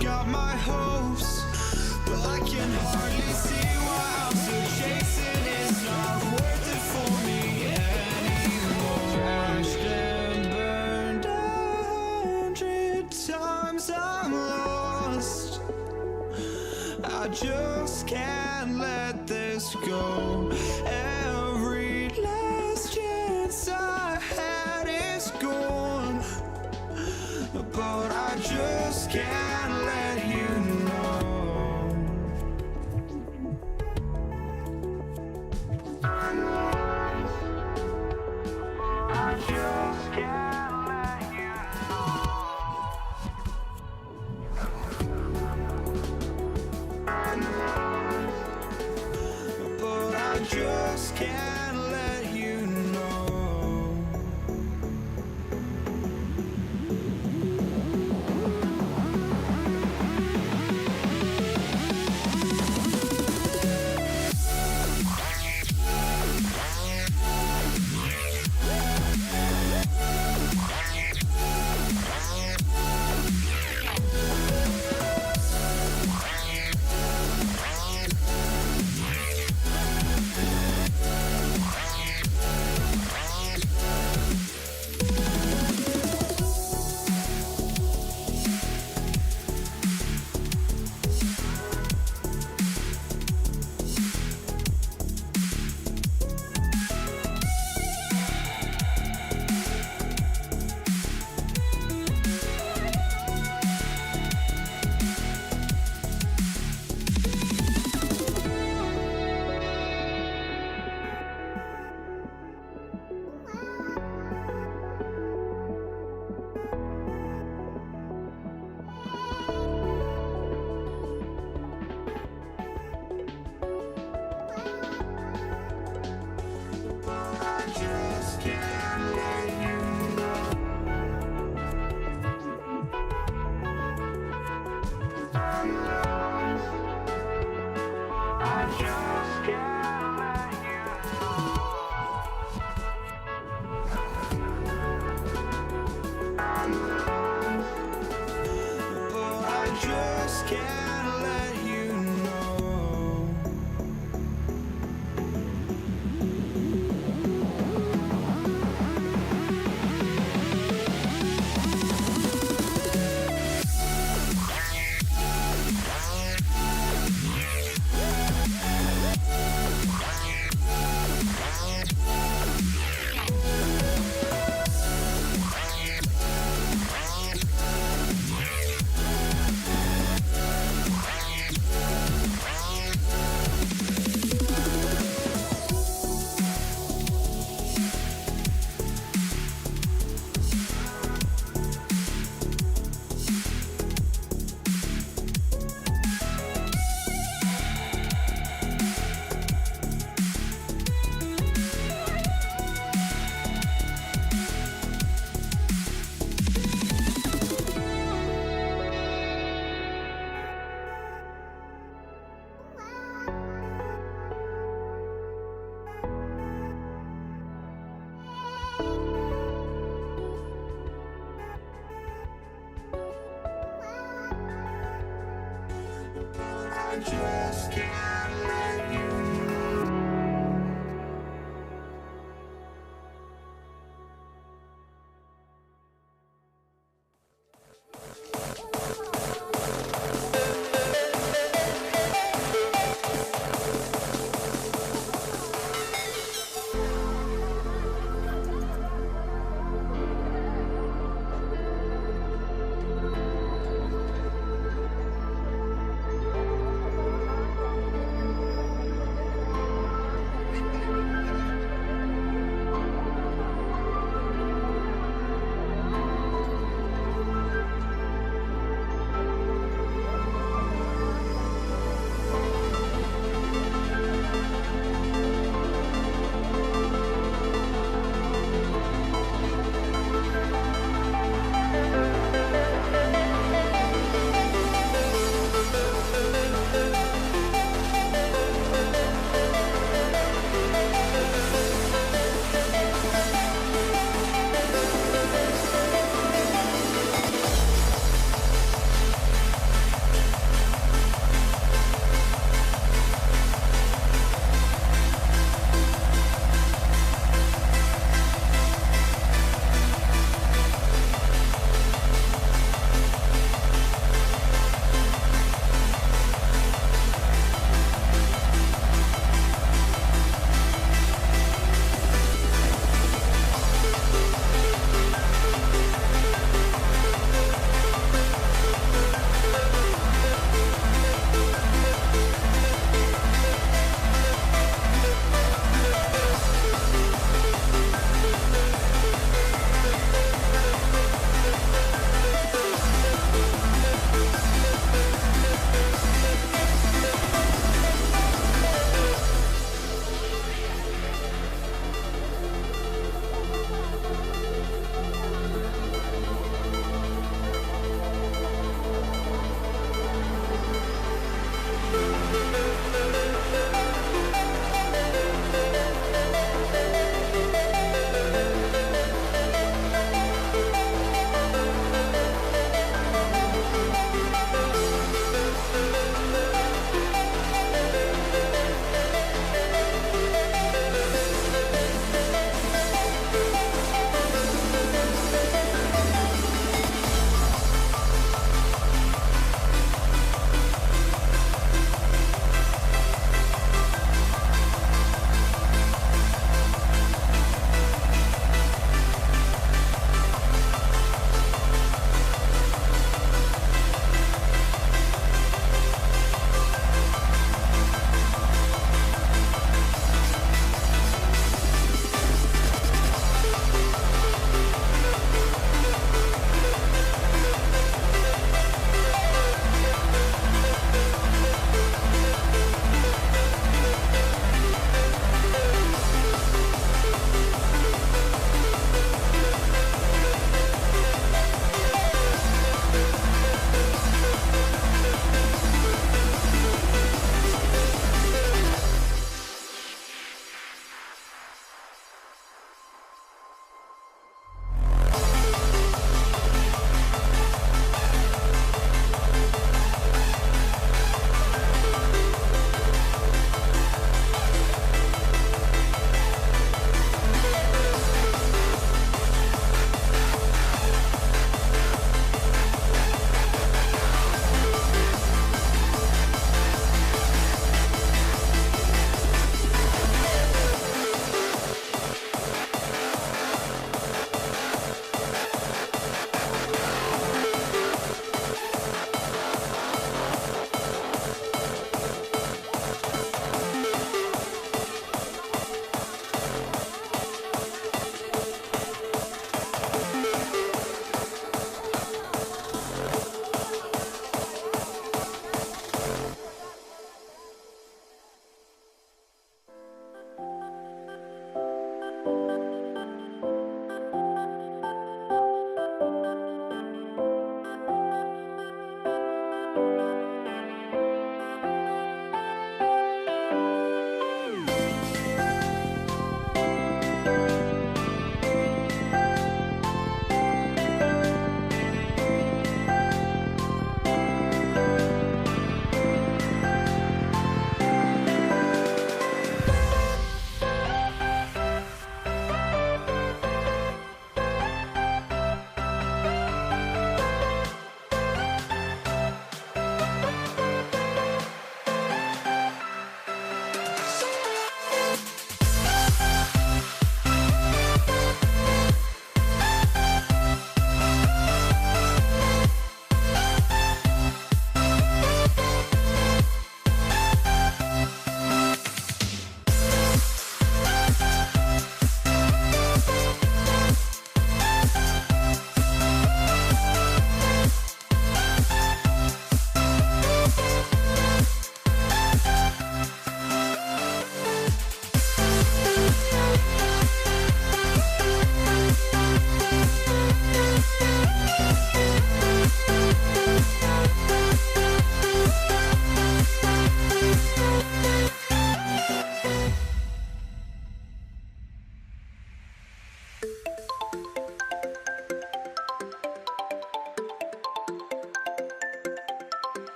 got my hopes, but I can hardly see why I'm still chasing. It's not worth it for me anymore. Crashed and burned 100 times, I'm lost. I just can't let this go. Every last chance I had is gone, but I just can't let you know. I just can't let you know. But I just can't let you know. just can't let you know.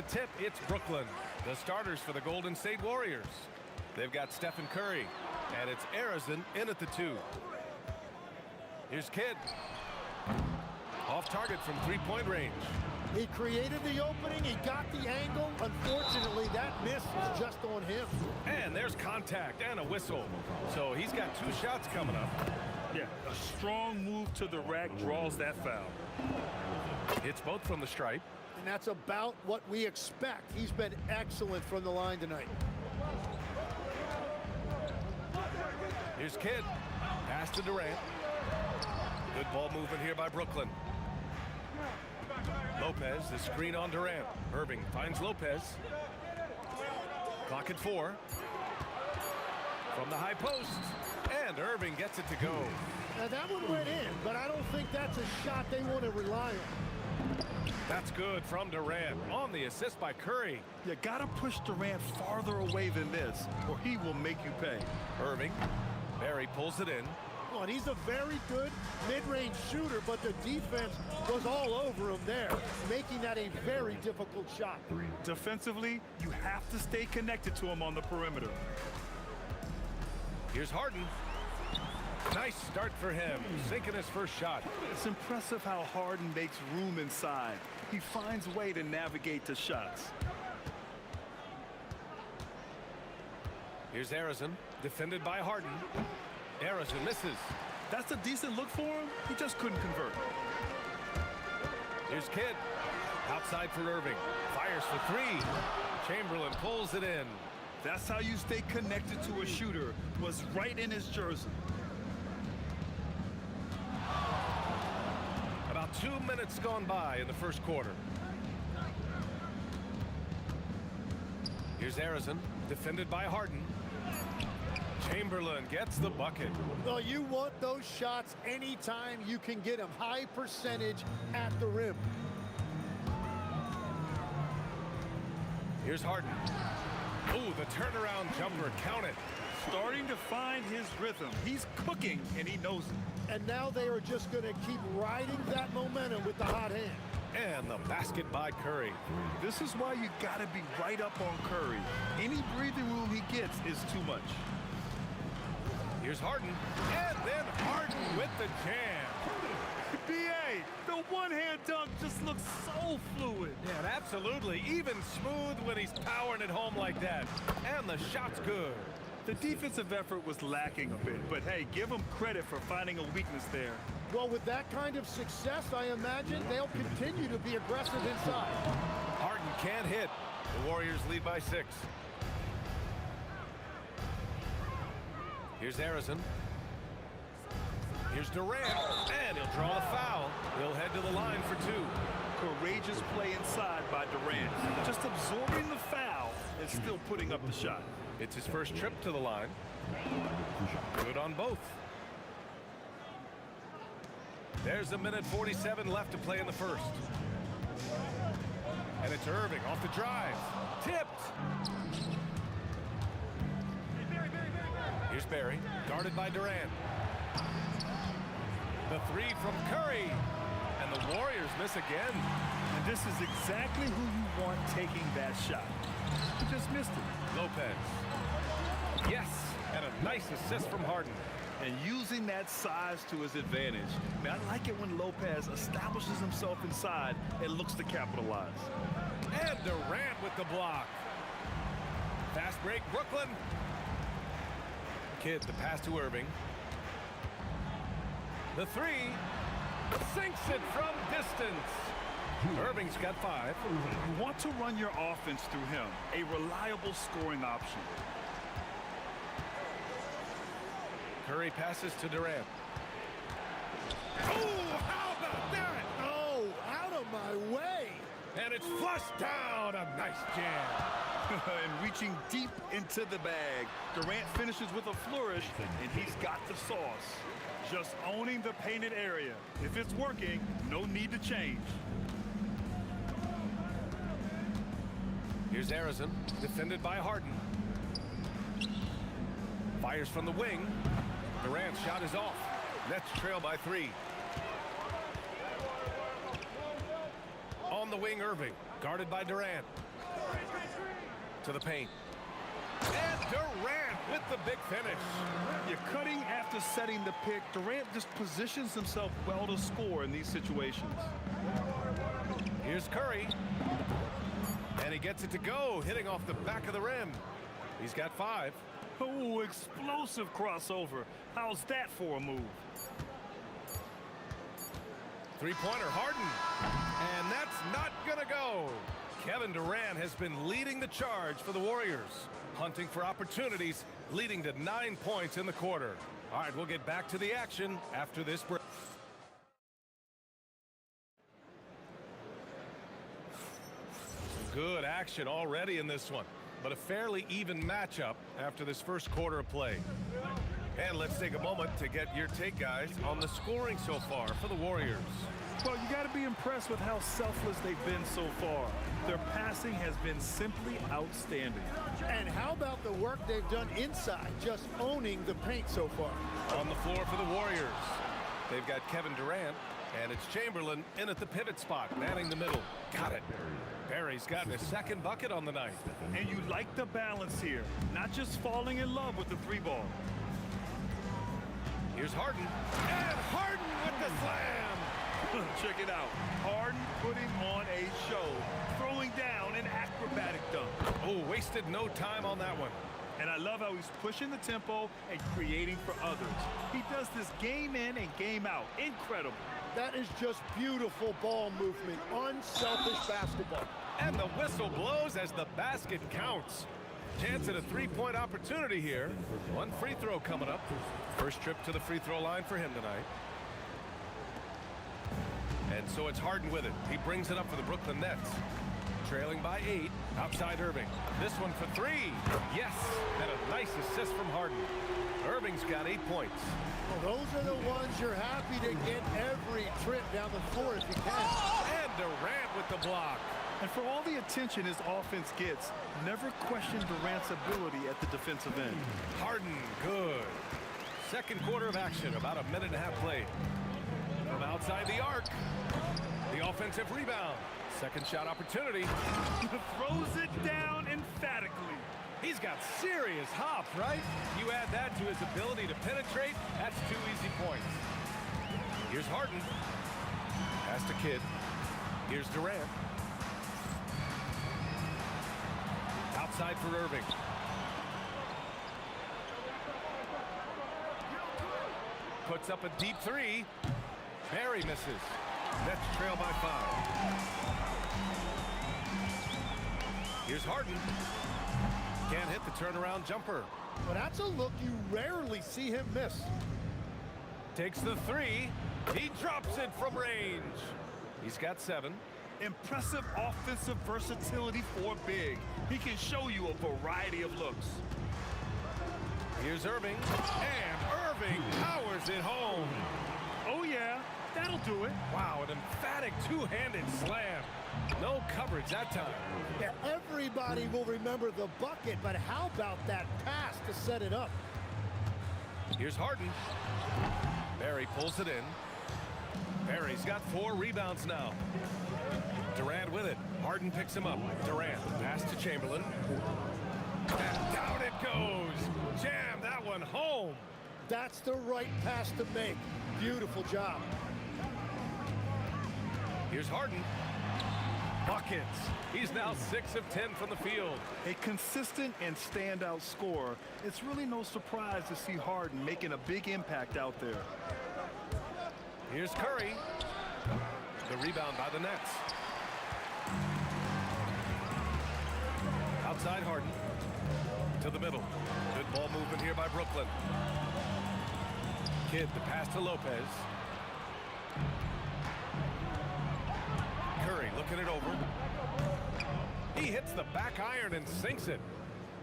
the tip, it's Brooklyn. The starters for the Golden State Warriors. They've got Stephen Curry, and it's Arizon in at the 2. Here's Kidd. Off target from three-point range. He created the opening, he got the angle. Unfortunately, that miss was just on him. And there's contact and a whistle. So he's got 2 shots coming up. Yeah, a strong move to the rack draws that foul. Hits both from the stripe. And that's about what we expect. He's been excellent from the line tonight. Here's Kidd. Pass to Durant. Good ball movement here by Brooklyn. Lopez, the screen on Durant. Irving finds Lopez. Clock at 4. From the high post. And Irving gets it to go. Now that one went in, but I don't think that's a shot they want to rely on. That's good from Durant. On the assist by Curry. You gotta push Durant farther away than this, or he will make you pay. Irving. Barry pulls it in. Well, and he's a very good mid-range shooter, but the defense was all over him there, making that a very difficult shot. Defensively, you have to stay connected to him on the perimeter. Here's Harden. Nice start for him, sinking his first shot. It's impressive how Harden makes room inside. He finds a way to navigate the shots. Here's Arizon, defended by Harden. Arizon misses. That's a decent look for him. He just couldn't convert. Here's Kidd. Outside for Irving. Fires for 3. Chamberlain pulls it in. That's how you stay connected to a shooter. Was right in his jersey. About 2 minutes gone by in the first quarter. Here's Arizon, defended by Harden. Chamberlain gets the bucket. Well, you want those shots anytime you can get them. High percentage at the rim. Here's Harden. Oh, the turnaround jumper, count it. Starting to find his rhythm. He's cooking, and he knows it. And now they are just going to keep riding that momentum with the hot hand. And the basket by Curry. This is why you got to be right up on Curry. Any breathing room he gets is too much. Here's Harden, and then Harden with the jam. B.A., the one-hand dunk just looks so fluid. Yeah, absolutely. Even smooth when he's powering it home like that. And the shot's good. The defensive effort was lacking a bit, but hey, give him credit for finding a weakness there. Well, with that kind of success, I imagine they'll continue to be aggressive inside. Harden can't hit. The Warriors lead by 6. Here's Arizon. Here's Durant, and he'll draw the foul. He'll head to the line for 2. Courageous play inside by Durant. Just absorbing the foul and still putting up the shot. It's his first trip to the line. Good on both. There's 1:47 left to play in the first. And it's Irving off the drive. Tipped. Here's Barry, guarded by Durant. The 3 from Curry. And the Warriors miss again. And this is exactly who you want taking that shot. He just missed it. Lopez. Yes, and a nice assist from Harden. And using that size to his advantage. Man, I like it when Lopez establishes himself inside and looks to capitalize. And Durant with the block. Fast break, Brooklyn. Kidd, the pass to Irving. The 3 sinks it from distance. Irving's got 5. You want to run your offense through him, a reliable scoring option. Curry passes to Durant. Oh, how about that? Oh, out of my way. And it's flushed down. A nice jam. And reaching deep into the bag. Durant finishes with a flourish, and he's got the sauce. Just owning the painted area. If it's working, no need to change. Here's Arizon, defended by Harden. Fires from the wing. Durant's shot is off. Nets trail by 3. On the wing, Irving, guarded by Durant. To the paint. And Durant with the big finish. You're cutting after setting the pick. Durant just positions himself well to score in these situations. Here's Curry. And he gets it to go, hitting off the back of the rim. He's got 5. Oh, explosive crossover. How's that for a move? Three-pointer, Harden. And that's not gonna go. Kevin Durant has been leading the charge for the Warriors, hunting for opportunities, leading to 9 points in the quarter. All right, we'll get back to the action after this break. Some good action already in this one, but a fairly even matchup after this first quarter of play. And let's take a moment to get your take, guys, on the scoring so far for the Warriors. Well, you got to be impressed with how selfless they've been so far. Their passing has been simply outstanding. And how about the work they've done inside, just owning the paint so far? On the floor for the Warriors, they've got Kevin Durant, and it's Chamberlain in at the pivot spot, manning the middle. Got it. Barry's gotten his second bucket on the night. And you like the balance here, not just falling in love with the 3-ball. Here's Harden, and Harden with the slam. Check it out. Harden putting on a show, throwing down an acrobatic dunk. Oh, wasted no time on that one. And I love how he's pushing the tempo and creating for others. He does this game in and game out. Incredible. That is just beautiful ball movement, unselfish basketball. And the whistle blows as the basket counts. Chance at a 3-point opportunity here. One free throw coming up. First trip to the free throw line for him tonight. And so it's Harden with it. He brings it up for the Brooklyn Nets. Trailing by 8, outside Irving. This one for 3. Yes, and a nice assist from Harden. Irving's got 8 points. Well, those are the ones you're happy to get every trip down the floor if you can. And Durant with the block. And for all the attention his offense gets, never question Durant's ability at the defensive end. Harden, good. Second quarter of action, about a minute and a half played. From outside the arc, the offensive rebound. Second shot opportunity. Throws it down emphatically. He's got serious hop, right? You add that to his ability to penetrate, that's 2 easy points. Here's Harden. Pass to Kidd. Here's Durant. Outside for Irving. Puts up a deep 3. Barry misses. Nets trail by 5. Here's Harden. Can't hit the turnaround jumper. Well, that's a look you rarely see him miss. Takes the 3. He drops it from range. He's got 7. Impressive offensive versatility for big. He can show you a variety of looks. Here's Irving. And Irving powers it home. Oh, yeah. That'll do it. Wow, an emphatic two-handed slam. No coverage that time. Yeah, everybody will remember the bucket, but how about that pass to set it up? Here's Harden. Barry pulls it in. Barry's got 4 rebounds now. Durant with it. Harden picks him up. Durant, pass to Chamberlain. And down it goes. Jam that one home. That's the right pass to make. Beautiful job. Here's Harden. Buckets. He's now 6 of 10 from the field. A consistent and standout scorer. It's really no surprise to see Harden making a big impact out there. Here's Curry. The rebound by the Nets. Outside Harden. To the middle. Good ball movement here by Brooklyn. Kidd, the pass to Lopez. Curry looking it over. He hits the back iron and sinks it.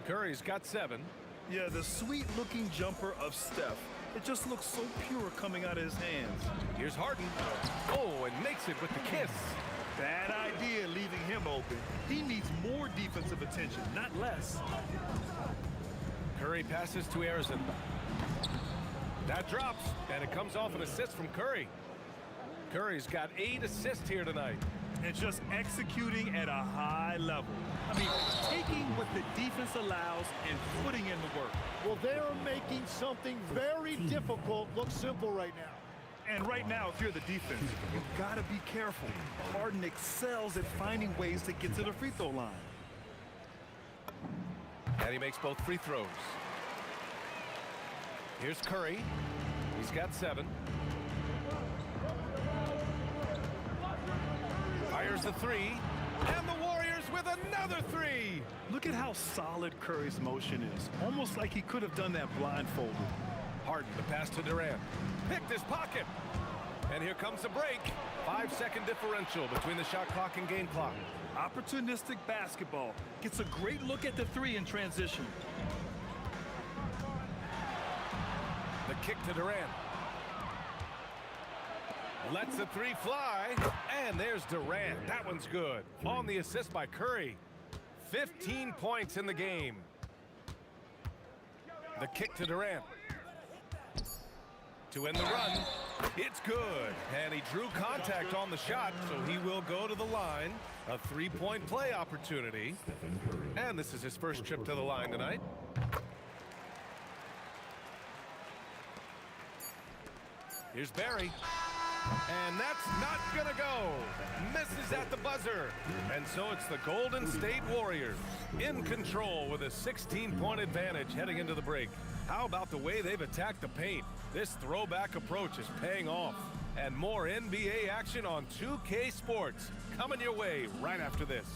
Curry's got 7. Yeah, the sweet-looking jumper of Steph. It just looks so pure coming out of his hands. Here's Harden. Oh, and makes it with the kiss. Bad idea leaving him open. He needs more defensive attention, not less. Curry passes to Arizona. That drops, and it comes off an assist from Curry. Curry's got 8 assists here tonight. and just executing at a high level. I mean, taking what the defense allows and putting in the work. Well, they're making something very difficult look simple right now. And right now, if you're the defense, you've got to be careful. Harden excels at finding ways to get to the free throw line. And he makes both free throws. Here's Curry. He's got 7. Fires the 3. And the Warriors with another 3. Look at how solid Curry's motion is. Almost like he could have done that blindfolded. Harden, the pass to Durant. Picked his pocket. And here comes the break. 5-second differential between the shot clock and game clock. Opportunistic basketball. Gets a great look at the 3 in transition. The kick to Durant. Lets the 3 fly. And there's Durant. That one's good. On the assist by Curry. 15 points in the game. The kick to Durant. To end the run. It's good. And he drew contact on the shot, so he will go to the line. A 3-point play opportunity. And this is his first trip to the line tonight. Here's Barry. And that's not gonna go. Misses at the buzzer. And so it's the Golden State Warriors in control with a 16-point advantage heading into the break. How about the way they've attacked the paint? This throwback approach is paying off. And more NBA action on 2K Sports coming your way right after this.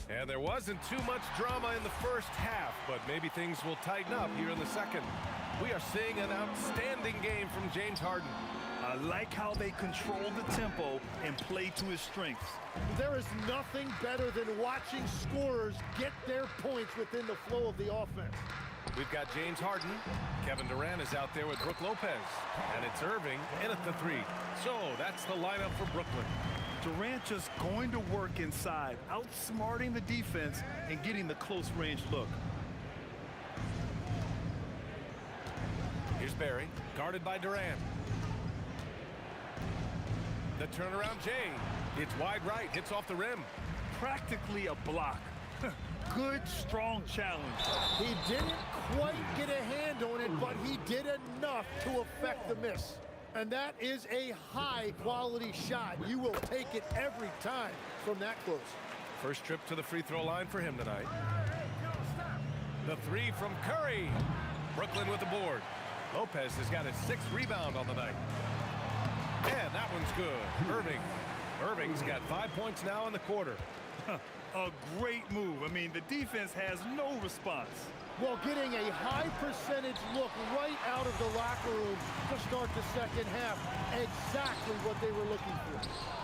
And there wasn't too much drama in the first half, but maybe things will tighten up here in the second. We are seeing an outstanding game from James Harden. I like how they control the tempo and play to his strengths. There is nothing better than watching scorers get their points within the flow of the offense. We've got James Harden. Kevin Durant is out there with Brook Lopez. And it's Irving in at the 3. So that's the lineup for Brooklyn. Durant just going to work inside, outsmarting the defense and getting the close-range look. Here's Barry, guarded by Durant. The turnaround Jay. It's wide right, hits off the rim. Practically a block. Good, strong challenge. He didn't quite get a hand on it, but he did enough to affect the miss. And that is a high-quality shot. You will take it every time from that close. First trip to the free throw line for him tonight. The 3 from Curry. Brooklyn with the board. Lopez has got his 6th rebound on the night. And that one's good. Irving's got 5 points now in the quarter. A great move. I mean, the defense has no response. Well, getting a high percentage look right out of the locker room to start the second half. Exactly what they were looking for.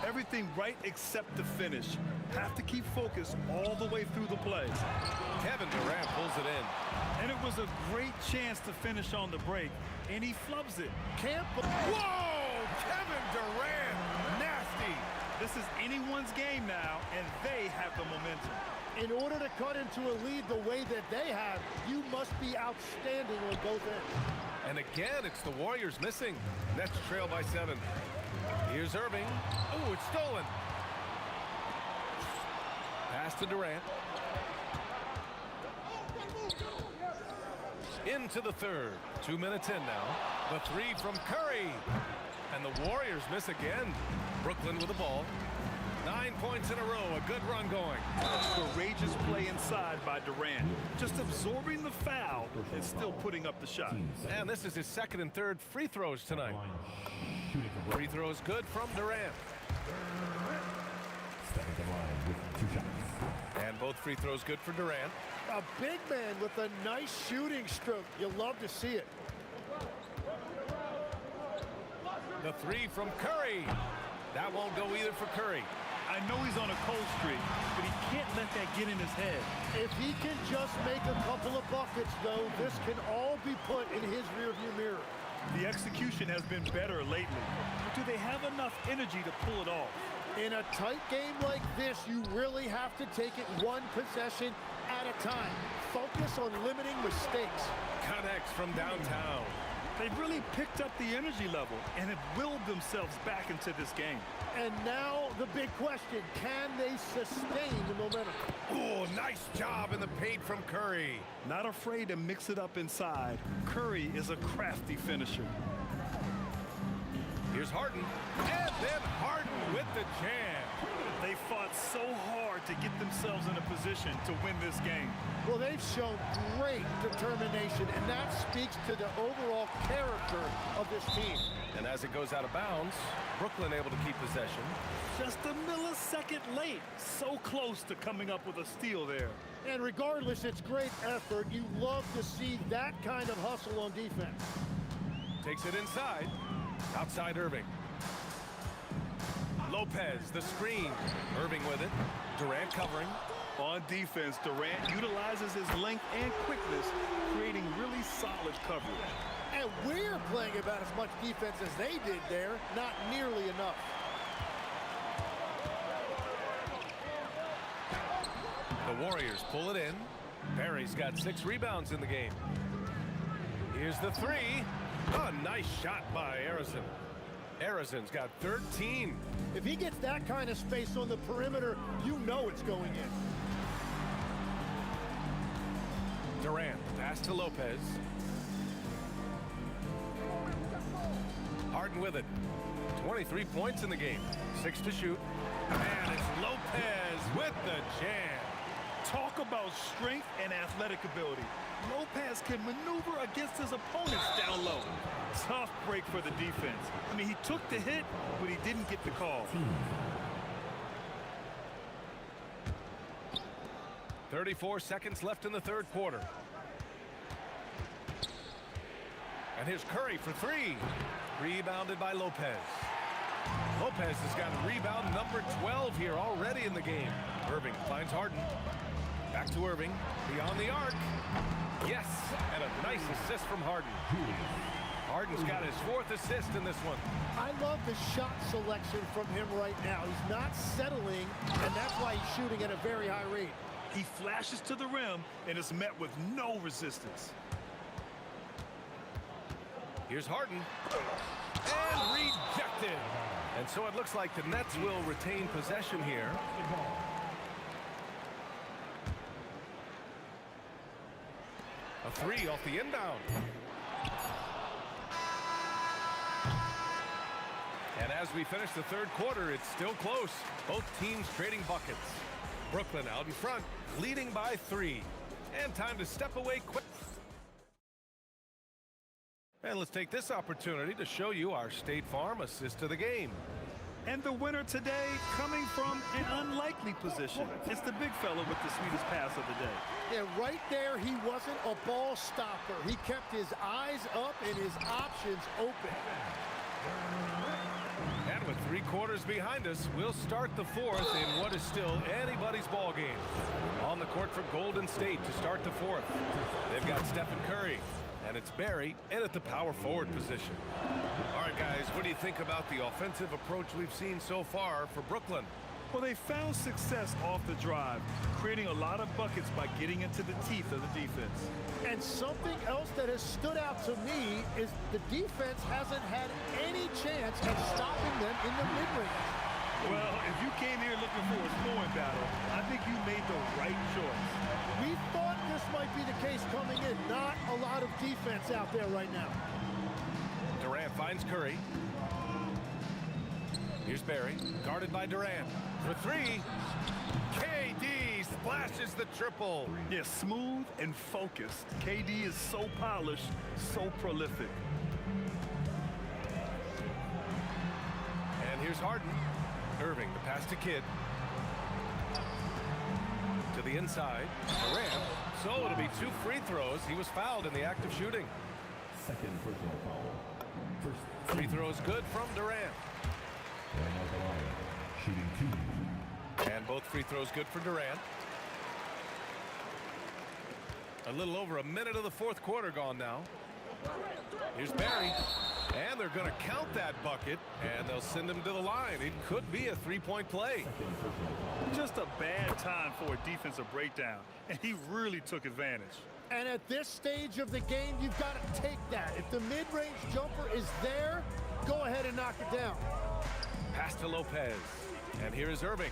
Everything right except the finish. Have to keep focused all the way through the play. Kevin Durant pulls it in. And it was a great chance to finish on the break, and he flubs it. Whoa! Kevin Durant! Nasty! This is anyone's game now, and they have the momentum. In order to cut into a lead the way that they have, you must be outstanding on both ends. And again, it's the Warriors missing. Nets trail by 7. Here's Irving. Oh, it's stolen. Pass to Durant. Into the third. 2 minutes in now. The 3 from Curry. And the Warriors miss again. Brooklyn with the ball. 9 points in a row, a good run going. Courageous play inside by Durant. Just absorbing the foul and still putting up the shot. And this is his 2nd and 3rd free throws tonight. Free throws good from Durant. And both free throws good for Durant. A big man with a nice shooting stroke. You love to see it. The 3 from Curry. That won't go either for Curry. I know he's on a cold streak, but he can't let that get in his head. If he can just make a couple of buckets, though, this can all be put in his rearview mirror. The execution has been better lately. But do they have enough energy to pull it off? In a tight game like this, you really have to take it one possession at a time. Focus on limiting mistakes. Connects from downtown. They've really picked up the energy level and have willed themselves back into this game. And now the big question, can they sustain the momentum? Oh, nice job in the paint from Curry. Not afraid to mix it up inside. Curry is a crafty finisher. Here's Harden. And then Harden with the jam. They fought so hard to get themselves in a position to win this game. Well, they've shown great determination, and that speaks to the overall character of this team. And as it goes out of bounds, Brooklyn able to keep possession. Just a millisecond late. So close to coming up with a steal there. And regardless, it's great effort. You love to see that kind of hustle on defense. Takes it inside. Outside Irving. Lopez, the screen. Irving with it. Durant covering. On defense, Durant utilizes his length and quickness, creating really solid coverage. And we're playing about as much defense as they did there. Not nearly enough. The Warriors pull it in. Barry's got 6 rebounds in the game. Here's the three. A nice shot by Arizon. Arizon's got 13. If he gets that kind of space on the perimeter, you know it's going in. Durant, pass to Lopez. Harden with it. 23 points in the game. 6 to shoot. And it's Lopez with the jam. Talk about strength and athletic ability. Lopez can maneuver against his opponents down low. Tough break for the defense. I mean, he took the hit, but he didn't get the call. 34 seconds left in the third quarter. And here's Curry for 3. Rebounded by Lopez. Lopez has got rebound number 12 here already in the game. Irving finds Harden. Back to Irving. Beyond the arc. Yes, and a nice assist from Harden. Harden's got his 4th assist in this one. I love the shot selection from him right now. He's not settling, and that's why he's shooting at a very high rate. He flashes to the rim and is met with no resistance. Here's Harden. And rejected. And so it looks like the Nets will retain possession here. A 3 off the inbound. And as we finish the third quarter, it's still close. Both teams trading buckets. Brooklyn out in front, leading by 3. And time to step away quick. And let's take this opportunity to show you our State Farm assist to the game. And the winner today coming from an unlikely position. It's the big fella with the sweetest pass of the day. Yeah, right there, he wasn't a ball stopper. He kept his eyes up and his options open. And with 3 quarters behind us, we'll start the 4th in what is still anybody's ball game. On the court for Golden State to start the 4th. They've got Stephen Curry. And it's Barry in at the power forward position. All right, guys, what do you think about the offensive approach we've seen so far for Brooklyn? Well, they found success off the drive, creating a lot of buckets by getting into the teeth of the defense. And something else that has stood out to me is the defense hasn't had any chance at stopping them in the mid-range. Well, if you came here looking for a scoring battle, I think you made the right choice. We thought this might be the case coming in. Not a lot of defense out there right now. Durant finds Curry. Here's Barry, guarded by Durant. For 3, KD splashes the triple. Yeah, smooth and focused. KD is so polished, so prolific. And here's Harden. Irving, the pass to Kidd. To the inside, Durant. So it'll be 2 free throws. He was fouled in the act of shooting. Second personal foul. First Free throws good from Durant. shooting 2. And both free throws good for Durant. A little over a minute of the 4th quarter gone now. Here's Barry. And they're going to count that bucket, and they'll send him to the line. It could be a three-point play. Just a bad time for a defensive breakdown, and he really took advantage. And at this stage of the game, you've got to take that. If the mid-range jumper is there, go ahead and knock it down. Pass to Lopez. And here is Irving.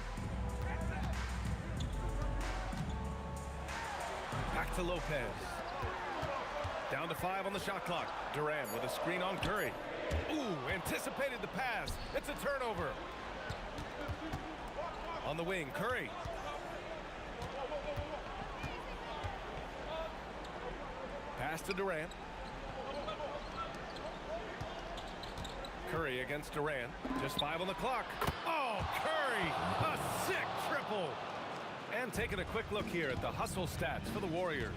Back to Lopez. Down to 5 on the shot clock. Durant with a screen on Curry. Ooh, anticipated the pass. It's a turnover. On the wing, Curry. Pass to Durant. Curry against Durant. Just 5 on the clock. Oh, Curry! A sick triple! And taking a quick look here at the hustle stats for the Warriors.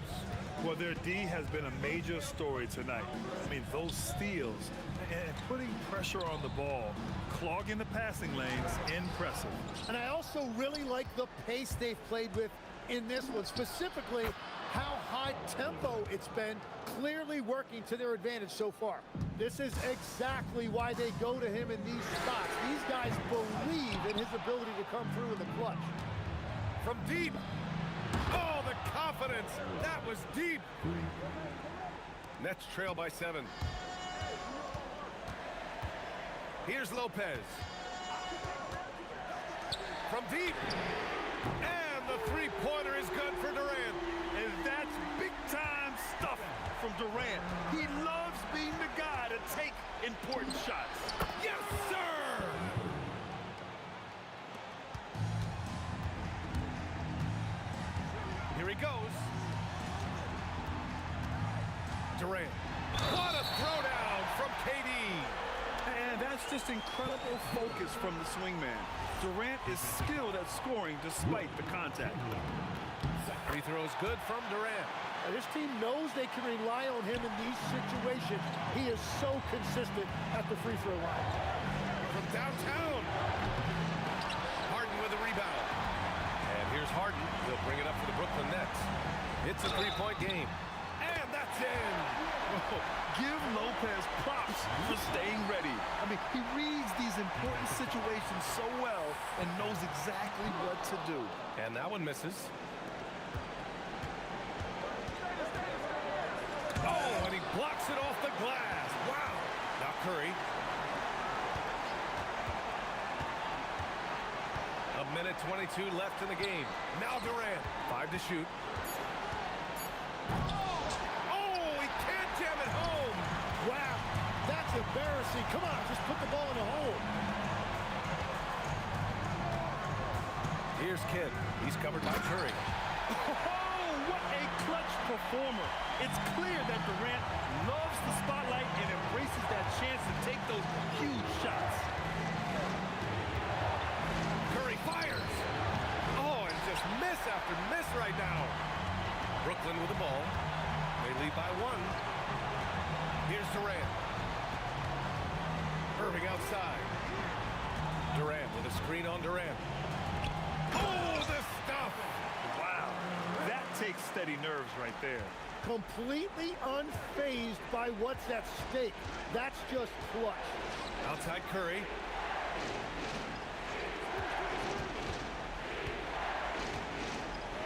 Well, their D has been a major story tonight. I mean, those steals and putting pressure on the ball, clogging the passing lanes, impressive. And I also really like the pace they've played with in this one, specifically how high tempo it's been, clearly working to their advantage so far. This is exactly why they go to him in these spots. These guys believe in his ability to come through in the clutch. From deep. Oh, the confidence. That was deep. Nets trail by 7. Here's Lopez. From deep. And the three-pointer is good for Durant. And that's big-time stuff from Durant. He loves being the guy to take important shots. Yes, sir! Here he goes. Durant. What a throwdown from KD. And that's just incredible focus from the swingman. Durant is skilled at scoring despite the contact. Free throws good from Durant. This team knows they can rely on him in these situations. He is so consistent at the free throw line. From downtown. Harden with a rebound. And here's Harden. He'll bring it up for the Brooklyn Nets. It's a three-point game. And that's in. Oh, give Lopez props for staying ready. I mean, he reads these important situations so well and knows exactly what to do. And that one misses. Oh, and he blocks it off the glass. Wow. Now Curry. A minute 22 left in the game. Now Durant. 5 to shoot. Oh, he can't jam it home. Wow, that's embarrassing. Come on, just put the ball in the hole. Here's Kidd. He's covered by Curry. Oh, what a clutch performer. It's clear that Durant loves the spotlight and embraces that chance to take those huge shots. Curry fires. Oh, and just miss after miss right now. Brooklyn with the ball. They lead by 1. Here's Durant. Irving outside. Durant with a screen on Durant. Oh, the stuff. Wow, that takes steady nerves right there. Completely unfazed by what's at stake. That's just clutch. Outside Curry.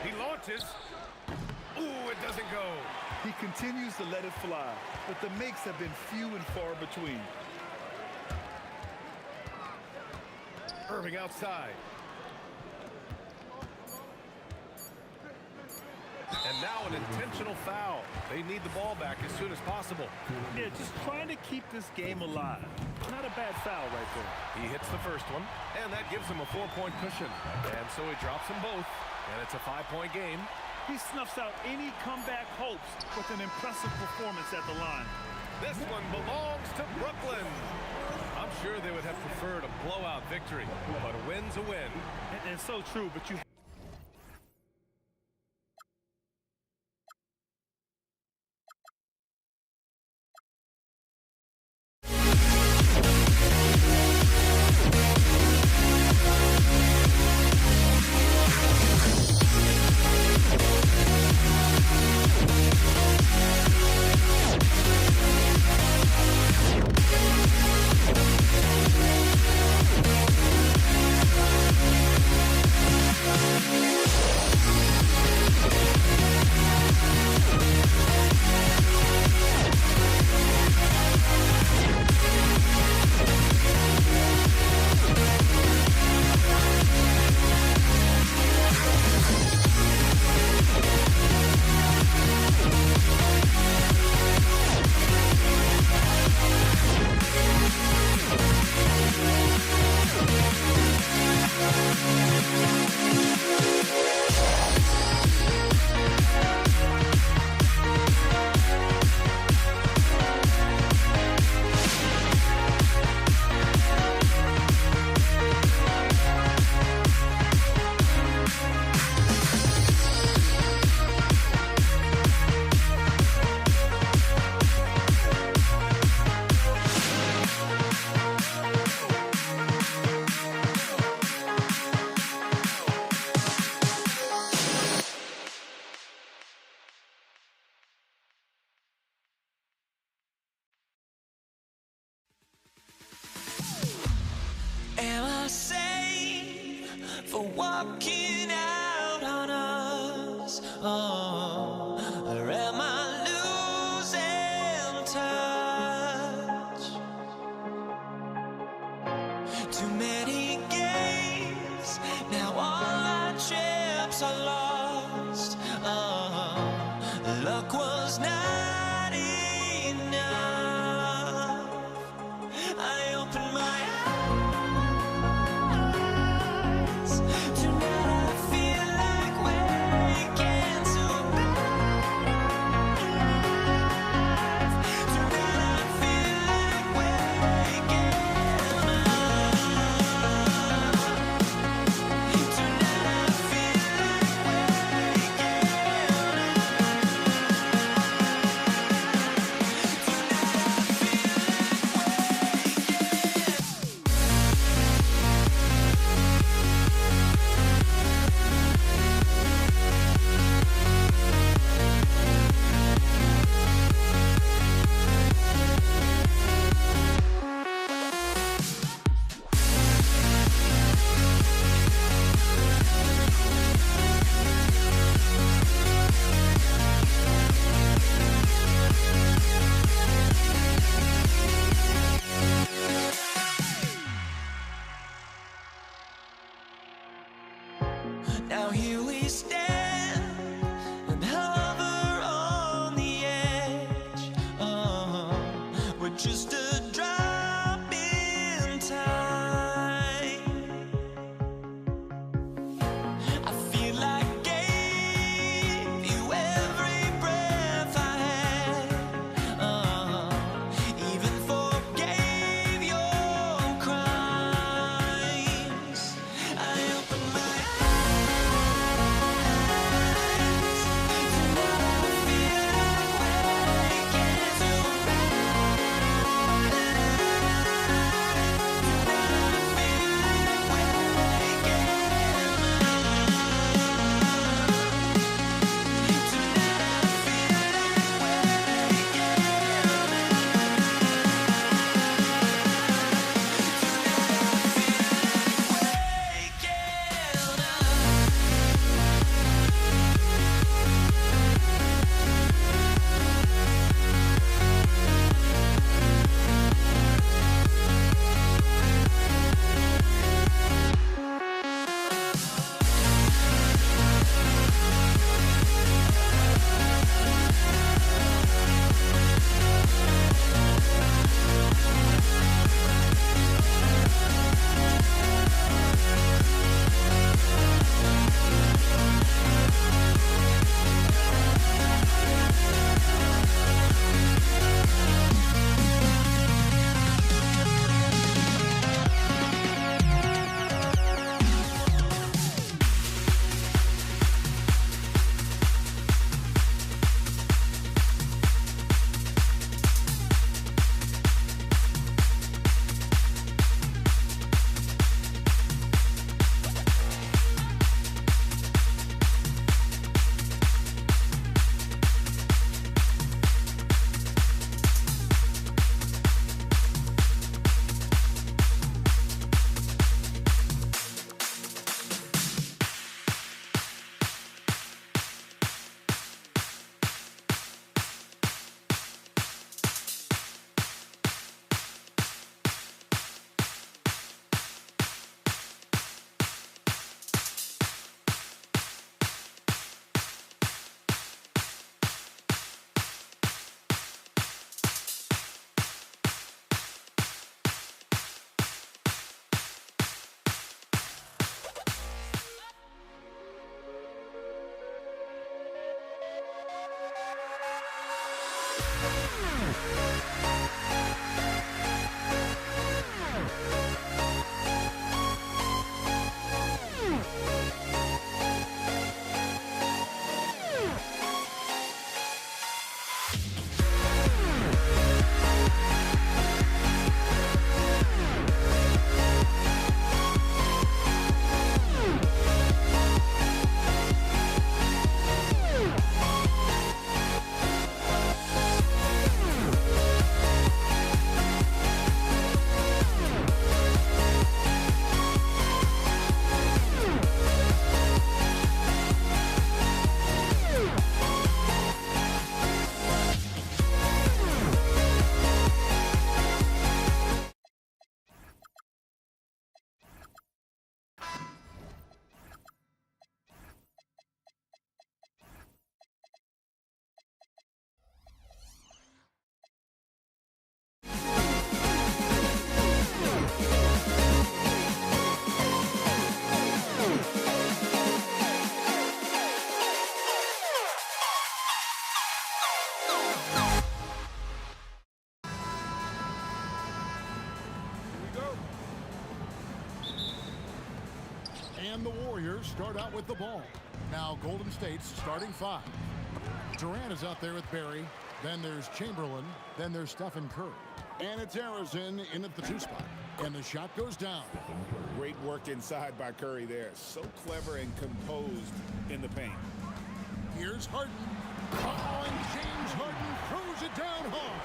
He launches. Ooh, it doesn't go. He continues to let it fly, but the makes have been few and far between. Irving outside. And now an intentional foul. They need the ball back as soon as possible. Yeah, just trying to keep this game alive. Not a bad foul right there. He hits the first one, and that gives him a 4-point cushion. And so he drops them both, and it's a 5-point game. He snuffs out any comeback hopes with an impressive performance at the line. This one belongs to Brooklyn. I'm sure they would have preferred a blowout victory, but a win's a win. And it's so true, but you And the Warriors start out with the ball. Now Golden State's starting five. Durant is out there with Barry. Then there's Chamberlain. Then there's Stephen Curry. And it's Arizona in at the 2 spot. And the shot goes down. Great work inside by Curry there. So clever and composed in the paint. Here's Harden. Oh, and James Harden throws it down hard.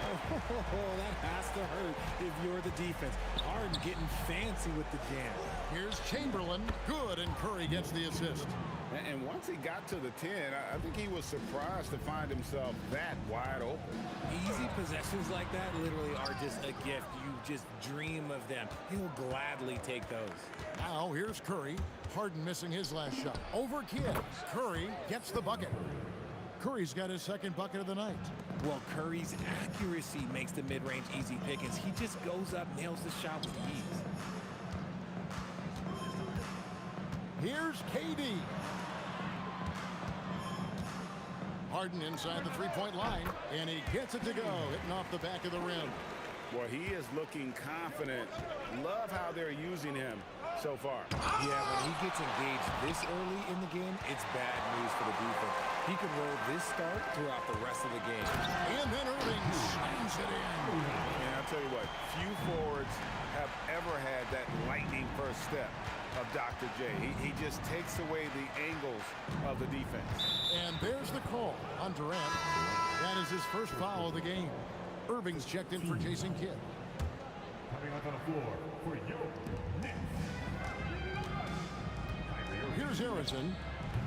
Oh, that has to hurt if you're the defense. Harden getting fancy with the jam. Here's Chamberlain. Good, and Curry gets the assist. And once he got to the 10, I think he was surprised to find himself that wide open. Easy possessions like that literally are just a gift. You just dream of them. He'll gladly take those. Now here's Curry. Harden missing his last shot. Over Kidd. Curry gets the bucket. Curry's got his second bucket of the night. Well, Curry's accuracy makes the mid-range easy pickings. He just goes up, nails the shot with ease. Here's KD. Harden inside the three-point line, and he gets it to go, hitting off the back of the rim. Well, he is looking confident. Love how they're using him so far. Yeah, when he gets engaged this early in the game, it's bad news for the defense. He can roll this start throughout the rest of the game. And then Irving slams it in. And I'll tell you what, few forwards have ever had that lightning first step of Dr. J. He just takes away the angles of the defense. And there's the call on Durant. That is his first foul of the game. Irving's checked in for Jason Kidd. Coming up on the floor for your Knicks. Here's Harrison.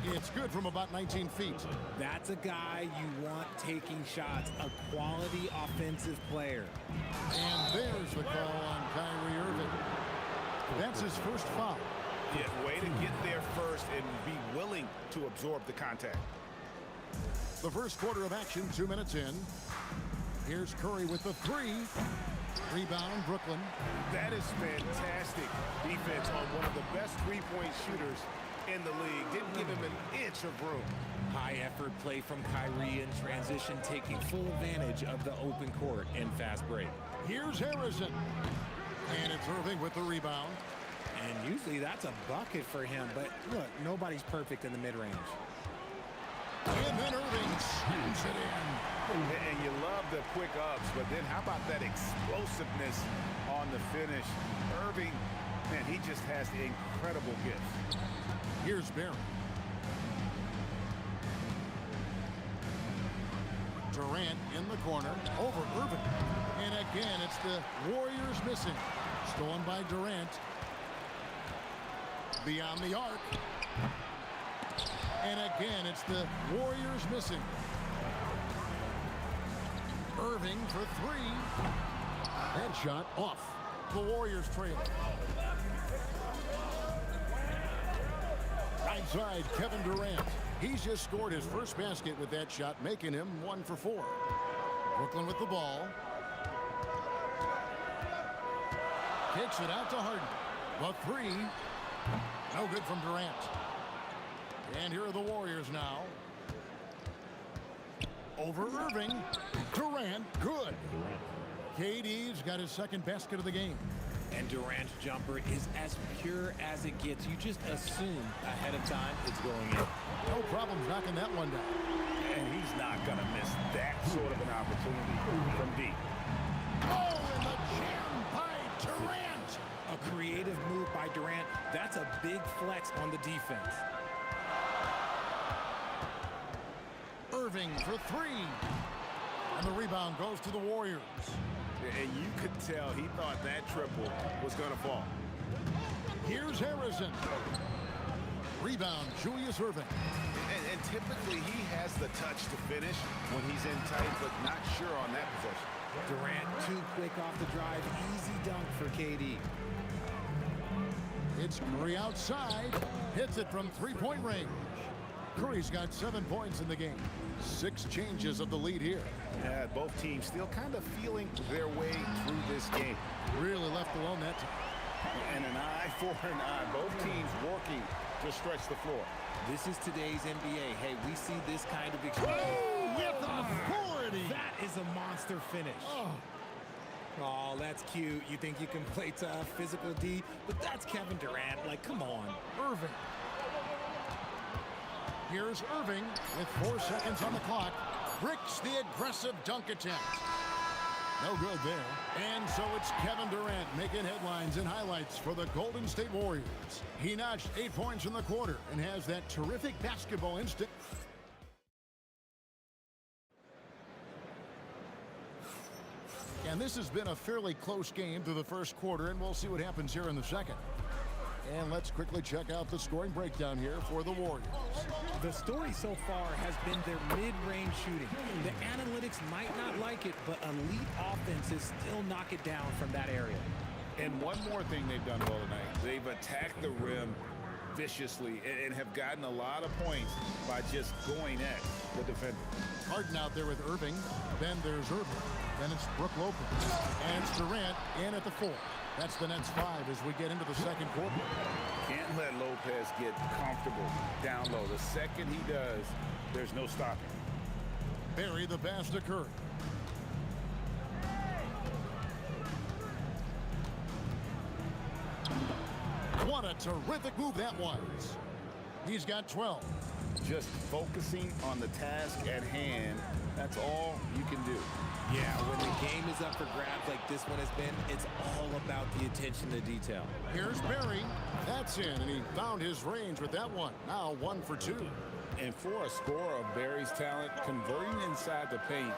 It's good from about 19 feet. That's a guy you want taking shots, a quality offensive player. And there's the call on Kyrie Irving. That's his first foul. Yeah, way to get there first and be willing to absorb the contact. The first quarter of action, 2 minutes in. Here's Curry with the three. Rebound, Brooklyn. That is fantastic defense on one of the best three-point shooters in the league. Didn't give him an inch of room. High effort play from Kyrie in transition, taking full advantage of the open court and fast break. Here's Harrison. And it's Irving with the rebound. And usually that's a bucket for him, but look, nobody's perfect in the mid-range. And then Irving slams it in. And you love the quick ups, but then how about that explosiveness on the finish? Irving, man, he just has incredible gifts. Here's Barry. Durant in the corner, over Irving. And again, it's the Warriors missing. Stolen by Durant. Beyond the arc. And again, it's the Warriors missing. Irving for three. That shot off. The Warriors trail. Right side, Kevin Durant. He's just scored his first basket with that shot, making him 1 for 4. Brooklyn with the ball. Kicks it out to Harden. The three. No good from Durant. And here are the Warriors now. over Irving. Durant, good. KD's got his second basket of the game. And Durant's jumper is as pure as it gets. You just assume ahead of time it's going in. No problems knocking that one down. And he's not going to miss that sort of an opportunity from deep. Oh, and the jam by Durant. A creative move by Durant. That's a big flex on the defense. Irving for three. And the rebound goes to the Warriors. And you could tell he thought that triple was going to fall. Here's Harrison. Rebound, Julius Irving. And typically he has the touch to finish when he's in tight, but not sure on that possession. Durant too quick off the drive. Easy dunk for KD. It's Curry outside. Hits it from three-point range. Curry's got 7 points in the game. 6 changes of the lead here. Yeah, both teams still kind of feeling their way through this game. Really left alone that time. And an eye for an eye. Both teams working to stretch the floor. This is today's NBA. Hey, we see this kind of exchange. Oh, with authority. That is a monster finish. Oh, that's cute. You think you can play tough, physical D, but that's Kevin Durant. Like, come on. Irving. Here's Irving with 4 seconds on the clock. Bricks the aggressive dunk attempt. No good there. And so it's Kevin Durant making headlines and highlights for the Golden State Warriors. He notched 8 points in the quarter and has that terrific basketball instinct. And this has been a fairly close game through the first quarter, and we'll see what happens here in the second. And let's quickly check out the scoring breakdown here for the Warriors. The story so far has been their mid-range shooting. The analytics might not like it, but elite offenses still knock it down from that area. And one more thing they've done well tonight. They've attacked the rim viciously and have gotten a lot of points by just going at the defender. Harden out there with Irving. Then there's Irving. Then it's Brook Lopez. And it's Durant in at the 4. That's the Nets 5 as we get into the second quarter. Can't let Lopez get comfortable down low. The second he does, there's no stopping. Bury the pass to Curry. What a terrific move that was. He's got 12. Just focusing on the task at hand, that's all you can do. Yeah, when the game is up for grabs like this one has been, it's all about the attention to detail. Here's Barry. That's in, and he found his range with that one. Now 1 for 2. And for a scorer of Barry's talent, converting inside the paint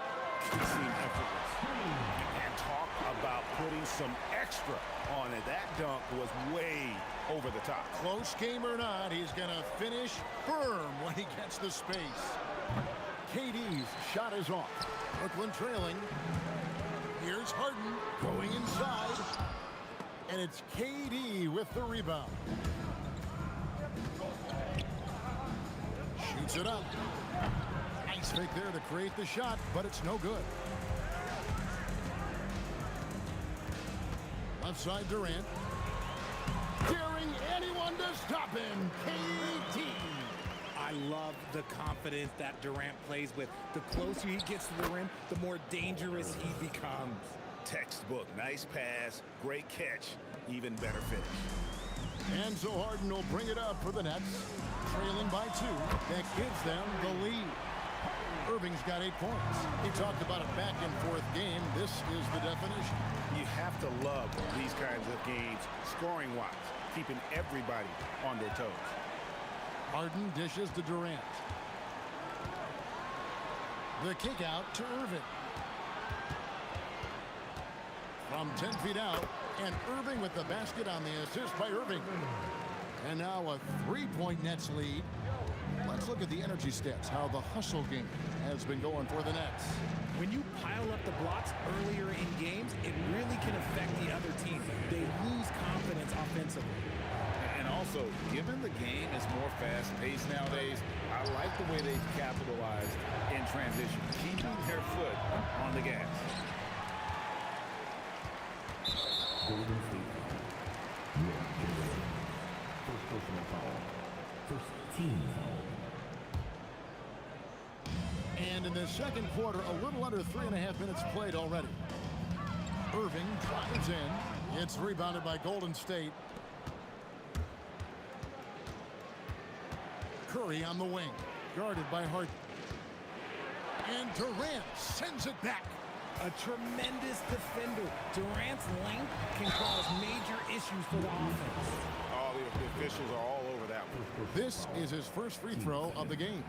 can seem effortless. And talk about putting some extra on it. That dunk was way over the top. Close game or not, he's going to finish firm when he gets the space. KD's shot is off. Brooklyn trailing. Here's Harden going inside. And it's KD with the rebound. Shoots it up. Nice fake there to create the shot, but it's no good. Left side Durant. Daring anyone to stop him. KD. I love the confidence that Durant plays with. The closer he gets to the rim, the more dangerous he becomes. Textbook. Nice pass. Great catch. Even better finish. And so Harden will bring it up for the Nets. Trailing by 2. That gives them the lead. Irving's got 8 points. He talked about a back-and-forth game. This is the definition. You have to love these kinds of games, scoring-wise, keeping everybody on their toes. Harden dishes to Durant. The kick out to Irving. From 10 feet out, and Irving with the basket on the assist by Irving. And now a 3-point Nets lead. Let's look at the energy stats, how the hustle game has been going for the Nets. When you pile up the blocks earlier in games, it really can affect the other team. They lose confidence offensively. And also, given the game is more fast-paced nowadays, I like the way they've capitalized in transition, keeping their foot on the gas. Golden State. First personal foul. First team foul. And And in the second quarter, a little under 3.5 minutes played already. Irving drives in. It's rebounded by Golden State. Curry on the wing, guarded by Hart. And Durant sends it back. A tremendous defender. Durant's length can cause major issues for the offense. Oh, the officials are all over that one. This is his first free throw of the game.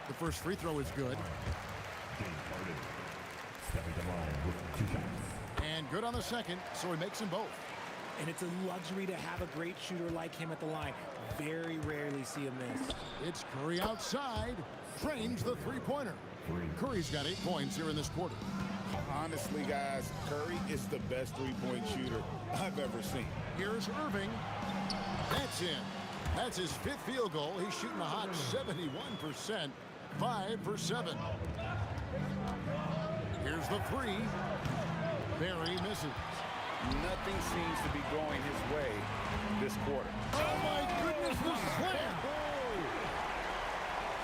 The first free throw is good. James Harden stepping to line with 2 shots. And good on the second, so he makes them both. And it's a luxury to have a great shooter like him at the line. Very rarely see him miss. It's Curry outside. Drains the three-pointer. Curry's got 8 points here in this quarter. Honestly, guys, Curry is the best three-point shooter I've ever seen. Here's Irving. That's in. That's his 5th field goal. He's shooting a hot 71%. 5 for 7. Here's the 3. Barry misses. Nothing seems to be going his way this quarter. Oh, my goodness, the slam!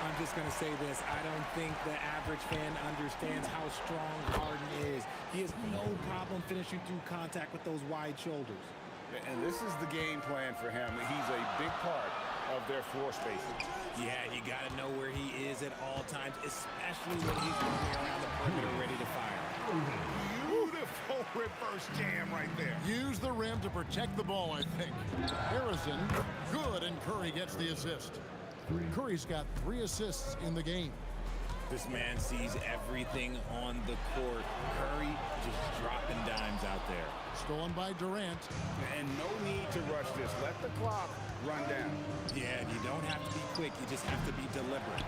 I'm just going to say this. I don't think the average fan understands how strong Harden is. He has no problem finishing through contact with those wide shoulders. And this is the game plan for him. He's a big part of their floor spacing. Yeah, you got to know where he is at all times, especially when he's running around the perimeter ready to fire. Beautiful reverse jam right there. Use the rim to protect the ball, I think. Harrison, good, and Curry gets the assist. Curry's got 3 assists in the game. This man sees everything on the court. Curry just dropping dimes out there. Stolen by Durant. And no need to rush this. Let the clock run down. Yeah, you don't have to be quick. You just have to be deliberate.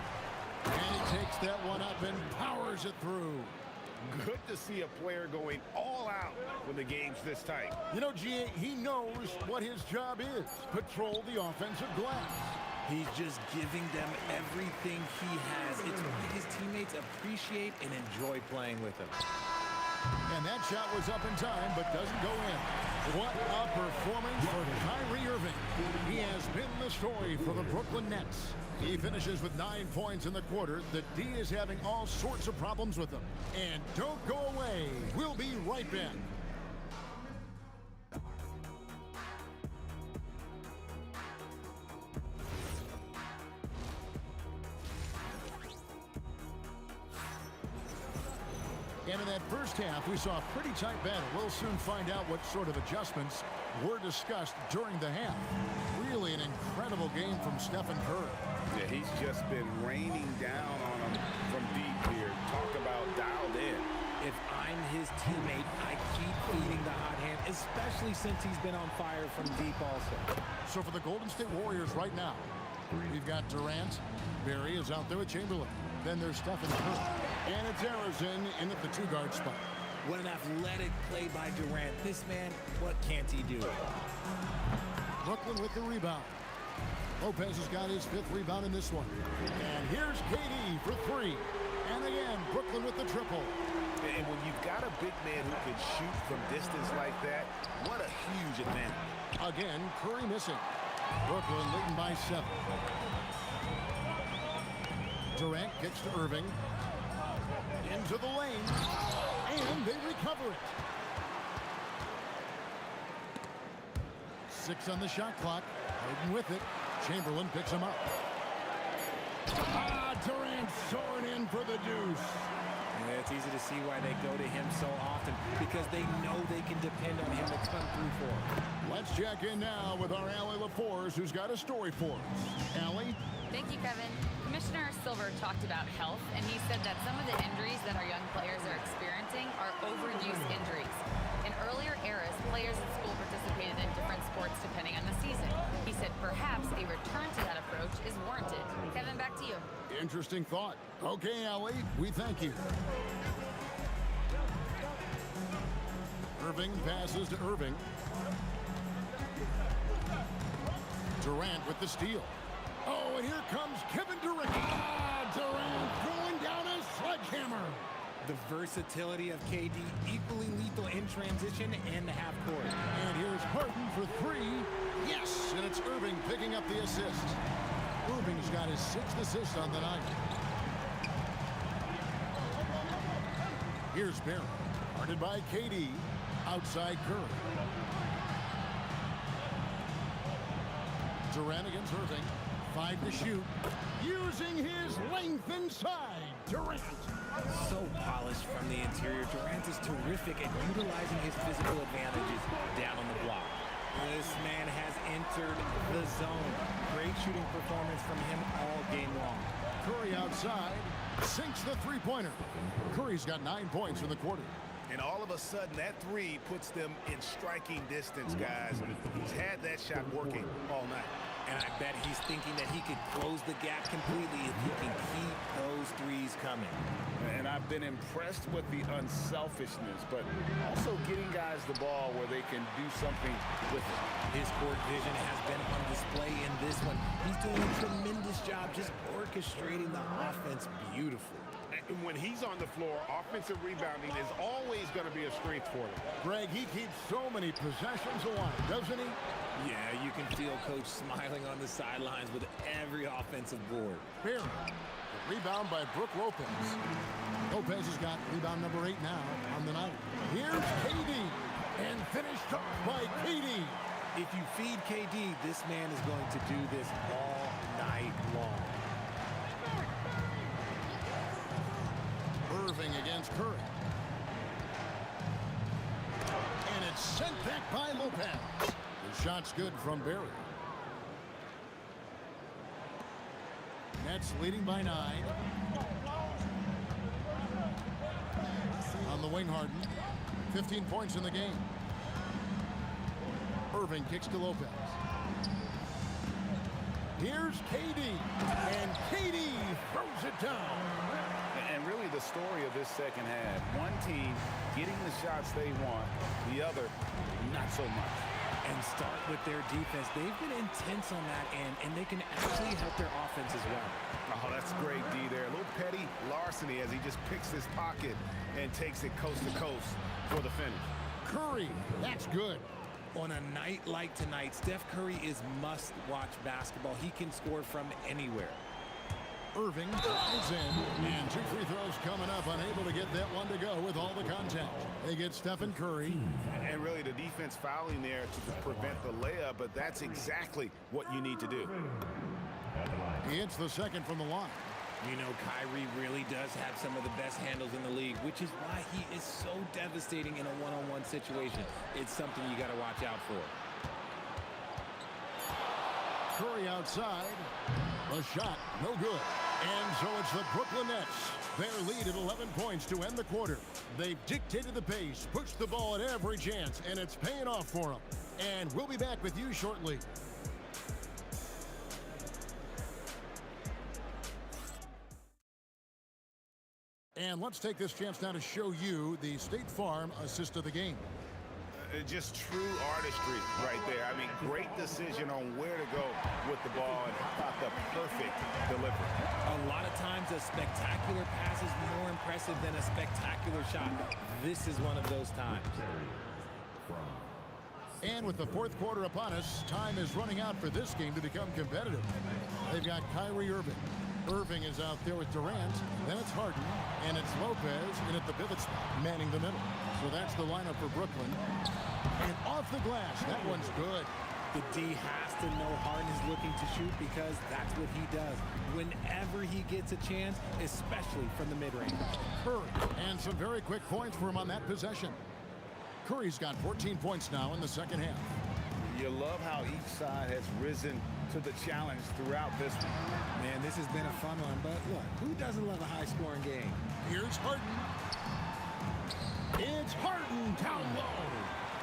And he takes that one up and powers it through. Good to see a player going all out when the game's this tight. You know, G.A., he knows what his job is. Patrol the offensive glass. He's just giving them everything he has. It's what his teammates appreciate and enjoy playing with him. And that shot was up in time, but doesn't go in. What a performance for Kyrie Irving. He has been the story for the Brooklyn Nets. He finishes with 9 points in the quarter. The D is having all sorts of problems with him. And don't go away. We'll be right back. And in that first half, we saw a pretty tight battle. We'll soon find out what sort of adjustments were discussed during the half. Really an incredible game from Stephen Curry. Yeah, he's just been raining down on him from deep here. Talk about dialed in. If I'm his teammate, I keep feeding the hot hand, especially since he's been on fire from deep also. So for the Golden State Warriors right now, we've got Durant. Barry is out there with Chamberlain. Then there's Stephen Curry. And it's Harrison in at the 2-guard spot. What an athletic play by Durant. This man, what can't he do? Brooklyn with the rebound. Lopez has got his 5th rebound in this one. And here's KD for 3. And again, Brooklyn with the triple. And when you've got a big man who can shoot from distance like that, what a huge advantage. Again, Curry missing. Brooklyn leading by 7. Durant kicks to Irving. Into the lane. And they recover it. 6 on the shot clock. Harden with it. Chamberlain picks him up. Durant soaring in for the deuce. Yeah, it's easy to see why they go to him so often, because they know they can depend on him to come through for them. Let's check in now with our Allie LaForce, who's got a story for us. Allie? Thank you, Kevin. Commissioner Silver talked about health, and he said that some of the injuries that our young players are experiencing are overuse injuries. In earlier eras, players in school participated in different sports depending on the season. He said perhaps a return to that approach is warranted. Kevin, back to you. Interesting thought. Okay, Allie, we thank you. Irving passes to Irving. Durant with the steal. Oh, and here comes Kevin Durant. Durant throwing down a sledgehammer. The versatility of KD, equally lethal in transition and the half court. And here's Harden for 3. Yes, and it's Irving picking up the assist. Irving's got his 6th assist on the night. Here's Barry. Guarded by KD. Outside Curry. Durant against Irving. 5 to shoot. Using his length inside. Durant. So polished from the interior. Durant is terrific at utilizing his physical advantages down on the block. This man has entered the zone. Great shooting performance from him all game long. Curry outside. Sinks the three-pointer. Curry's got 9 points in the quarter. And all of a sudden, that three puts them in striking distance, guys. He's had that shot working all night. And I bet he's thinking that he could close the gap completely if he can keep those threes coming. And I've been impressed with the unselfishness, but also getting guys the ball where they can do something with it. His court vision has been on display in this one. He's doing a tremendous job just orchestrating the offense beautifully. And when he's on the floor, offensive rebounding is always going to be a strength for him. Greg, he keeps so many possessions alive, doesn't he? Yeah, you can feel Coach smiling on the sidelines with every offensive board. Barry. The rebound by Brook Lopez. Lopez has got rebound number 8 now on the night. Here's KD. And finished up by KD. If you feed KD, this man is going to do this all night long. Irving against Curry. And it's sent back by Lopez. The shot's good from Barry. Nets leading by 9. On the wing, Harden. 15 points in the game. Irving kicks to Lopez. Here's KD. And KD throws it down. And really the story of this second half, one team getting the shots they want, the other not so much. And start with their defense. They've been intense on that end, and they can actually help their offense as well. Oh, that's great, D there. A little petty larceny as he just picks his pocket and takes it coast to coast for the finish. Curry, that's good. On a night like tonight, Steph Curry is must-watch basketball. He can score from anywhere. Irving drives in, and 2 free throws coming up, unable to get that one to go with all the contact. They get Stephen Curry. And really the defense fouling there to prevent the layup, but that's exactly what you need to do. He hits the second from the line. You know, Kyrie really does have some of the best handles in the league, which is why he is so devastating in a one-on-one situation. It's something you got to watch out for. Curry outside. The shot, no good. And so it's the Brooklyn Nets. Their lead at 11 points to end the quarter. They've dictated the pace, pushed the ball at every chance, and it's paying off for them. And we'll be back with you shortly. And let's take this chance now to show you the State Farm assist of the game. Just true artistry right there. I mean, great decision on where to go with the ball, and how about the perfect delivery. A lot of times a spectacular pass is more impressive than a spectacular shot. This is one of those times. And with the fourth quarter upon us, time is running out for this game to become competitive. They've got Kyrie Irving. Irving is out there with Durant. Then it's Harden. And it's Lopez in at the pivot spot, manning the middle. So that's the lineup for Brooklyn. And off the glass, that one's good. The D has to know Harden is looking to shoot because that's what he does. Whenever he gets a chance, especially from the mid-range. Curry. And some very quick points for him on that possession. Curry's got 14 points now in the second half. You love how each side has risen to the challenge throughout this one. Man, this has been a fun one, but look, who doesn't love a high-scoring game? Here's Harden. It's Harden down low.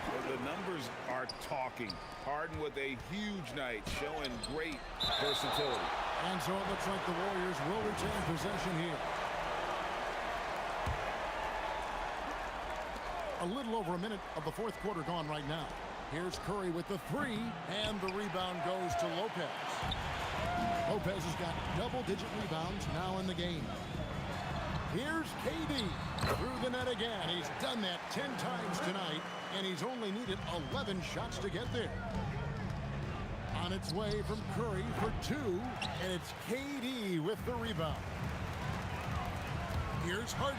Well, the numbers are talking. Harden with a huge night, showing great versatility. And so it looks like the Warriors will retain possession here. A little over a minute of the fourth quarter gone right now. Here's Curry with the three, and the rebound goes to Lopez. Lopez has got double-digit rebounds now in the game. Here's KD through the net again. He's done that 10 times tonight, and he's only needed 11 shots to get there. On its way from Curry for 2, and it's KD with the rebound. Here's Harden.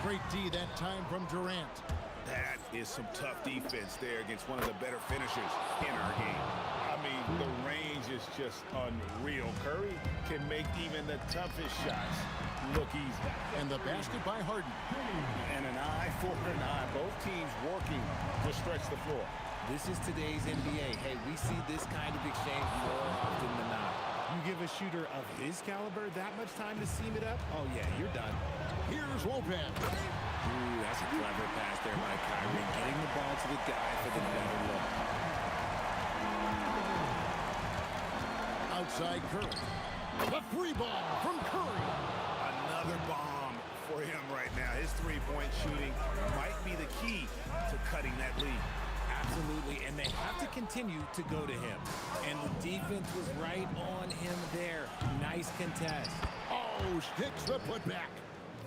Great D that time from Durant. That is some tough defense there against one of the better finishers in our game. I mean, the range is just unreal. Curry can make even the toughest shots look easy. And the basket by Harden. And an eye for an eye. Both teams working to stretch the floor. This is today's NBA. Hey, we see this kind of exchange more often than not. You give a shooter of his caliber that much time to seam it up? Oh, yeah, you're done. Here's Lopez. Ooh, that's a clever pass there by Kyrie. Getting the ball to the guy for the better look. Outside Curry. The free ball from Curry. Another bomb for him right now. His three-point shooting might be the key to cutting that lead. Absolutely, and they have to continue to go to him. And the defense was right on him there. Nice contest. Oh, sticks the putback.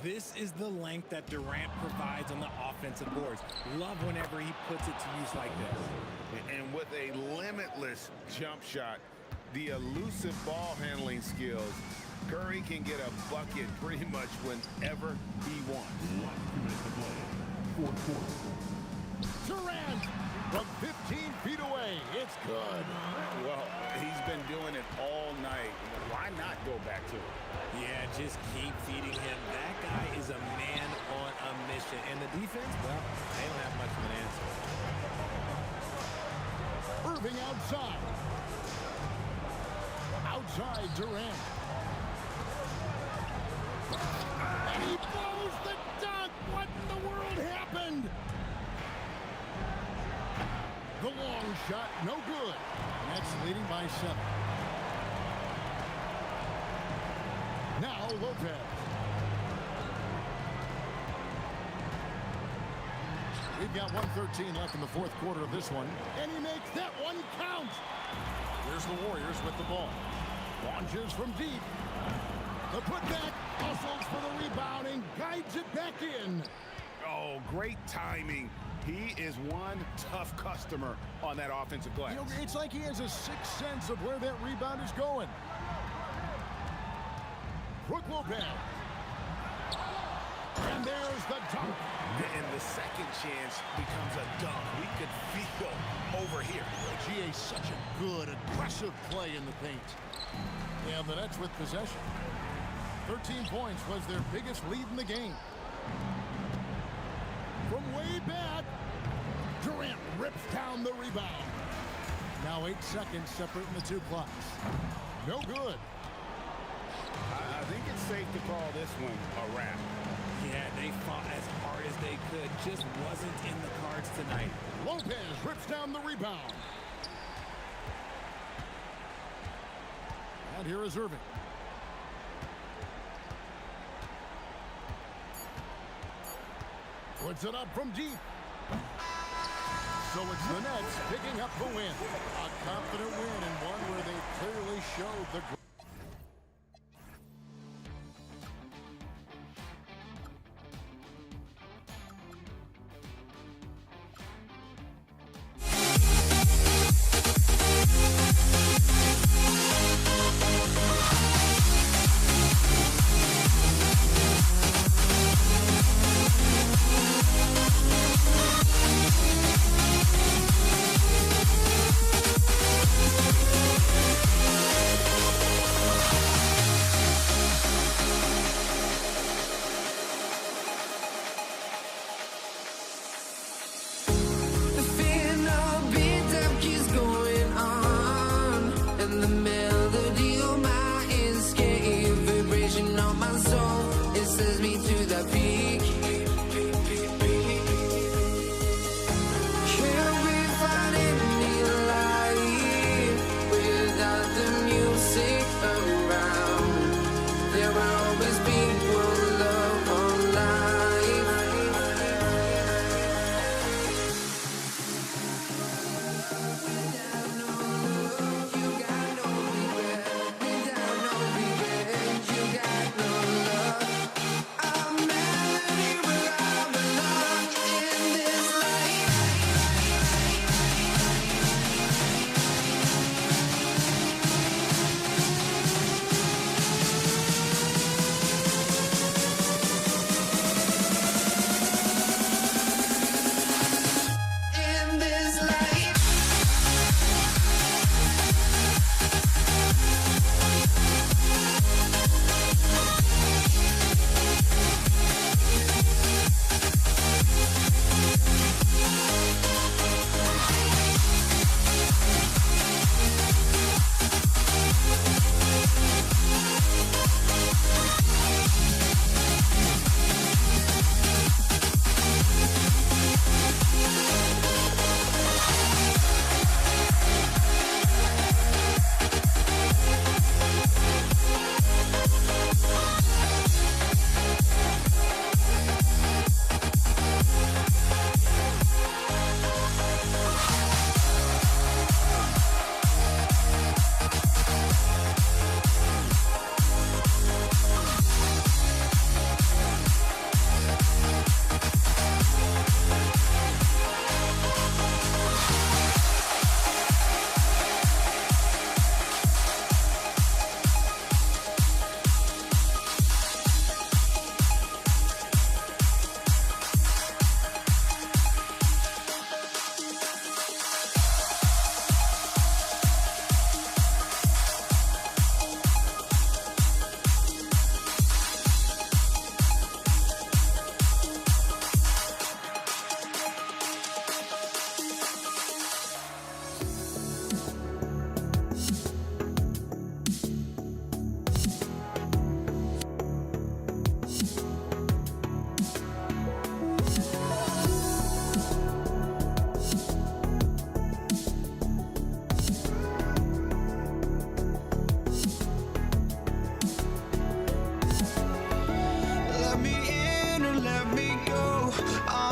This is the length that Durant provides on the offensive boards. Love whenever he puts it to use like this. And with a limitless jump shot, the elusive ball handling skills, Curry can get a bucket pretty much whenever he wants. 1 minute to play. Fourth quarter. Durant from 15 feet away. It's good. Well, he's been doing it all night. Why not go back to it? Yeah, just keep feeding him. That guy is a man on a mission. And the defense, well, they don't have much of an answer. Irving outside. Outside Durant. And he blows the dunk. What in the world happened? The long shot, no good. Nets leading by 7. Now Lopez. We've got 1:13 left in the fourth quarter of this one. And he makes that one count. Here's the Warriors with the ball. Launches from deep. The putback, hustles for the rebound and guides it back in. Oh, great timing. He is one tough customer on that offensive glass. You know, it's like he has a sixth sense of where that rebound is going. Brook Lopez. And there's the dunk. And the second chance becomes a dunk. We could feel over here. GA, such a good, aggressive play in the paint. And the Nets with possession. 13 points was their biggest lead in the game. From way back, Durant rips down the rebound. Now 8 seconds separating the two clocks. No good. I think it's safe to call this one a wrap. Yeah, they fought as hard as they could. Just wasn't in the cards tonight. Lopez rips down the rebound. And here is Irving. Puts it up from deep. So it's the Nets picking up the win. A confident win and one where they clearly showed the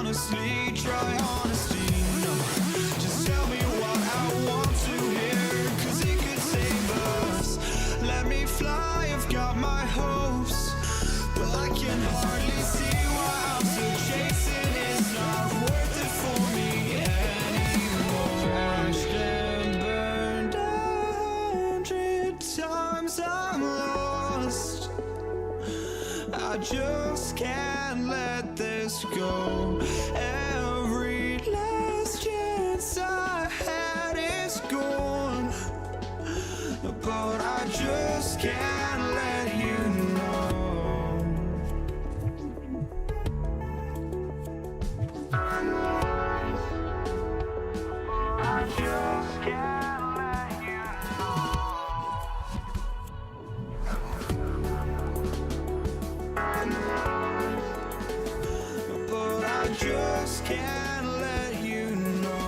honestly, try honesty. No, just tell me what I want to hear, 'cause it could save us. Let me fly, I've got my hopes, but I can hardly see why I'm still chasing. It's not worth it for me anymore. Crashed and burned 100 times, I'm lost. I just can't let this go. Every last chance I had is gone, but I just can't let you know. I just can't let you know. But I just can't let you know.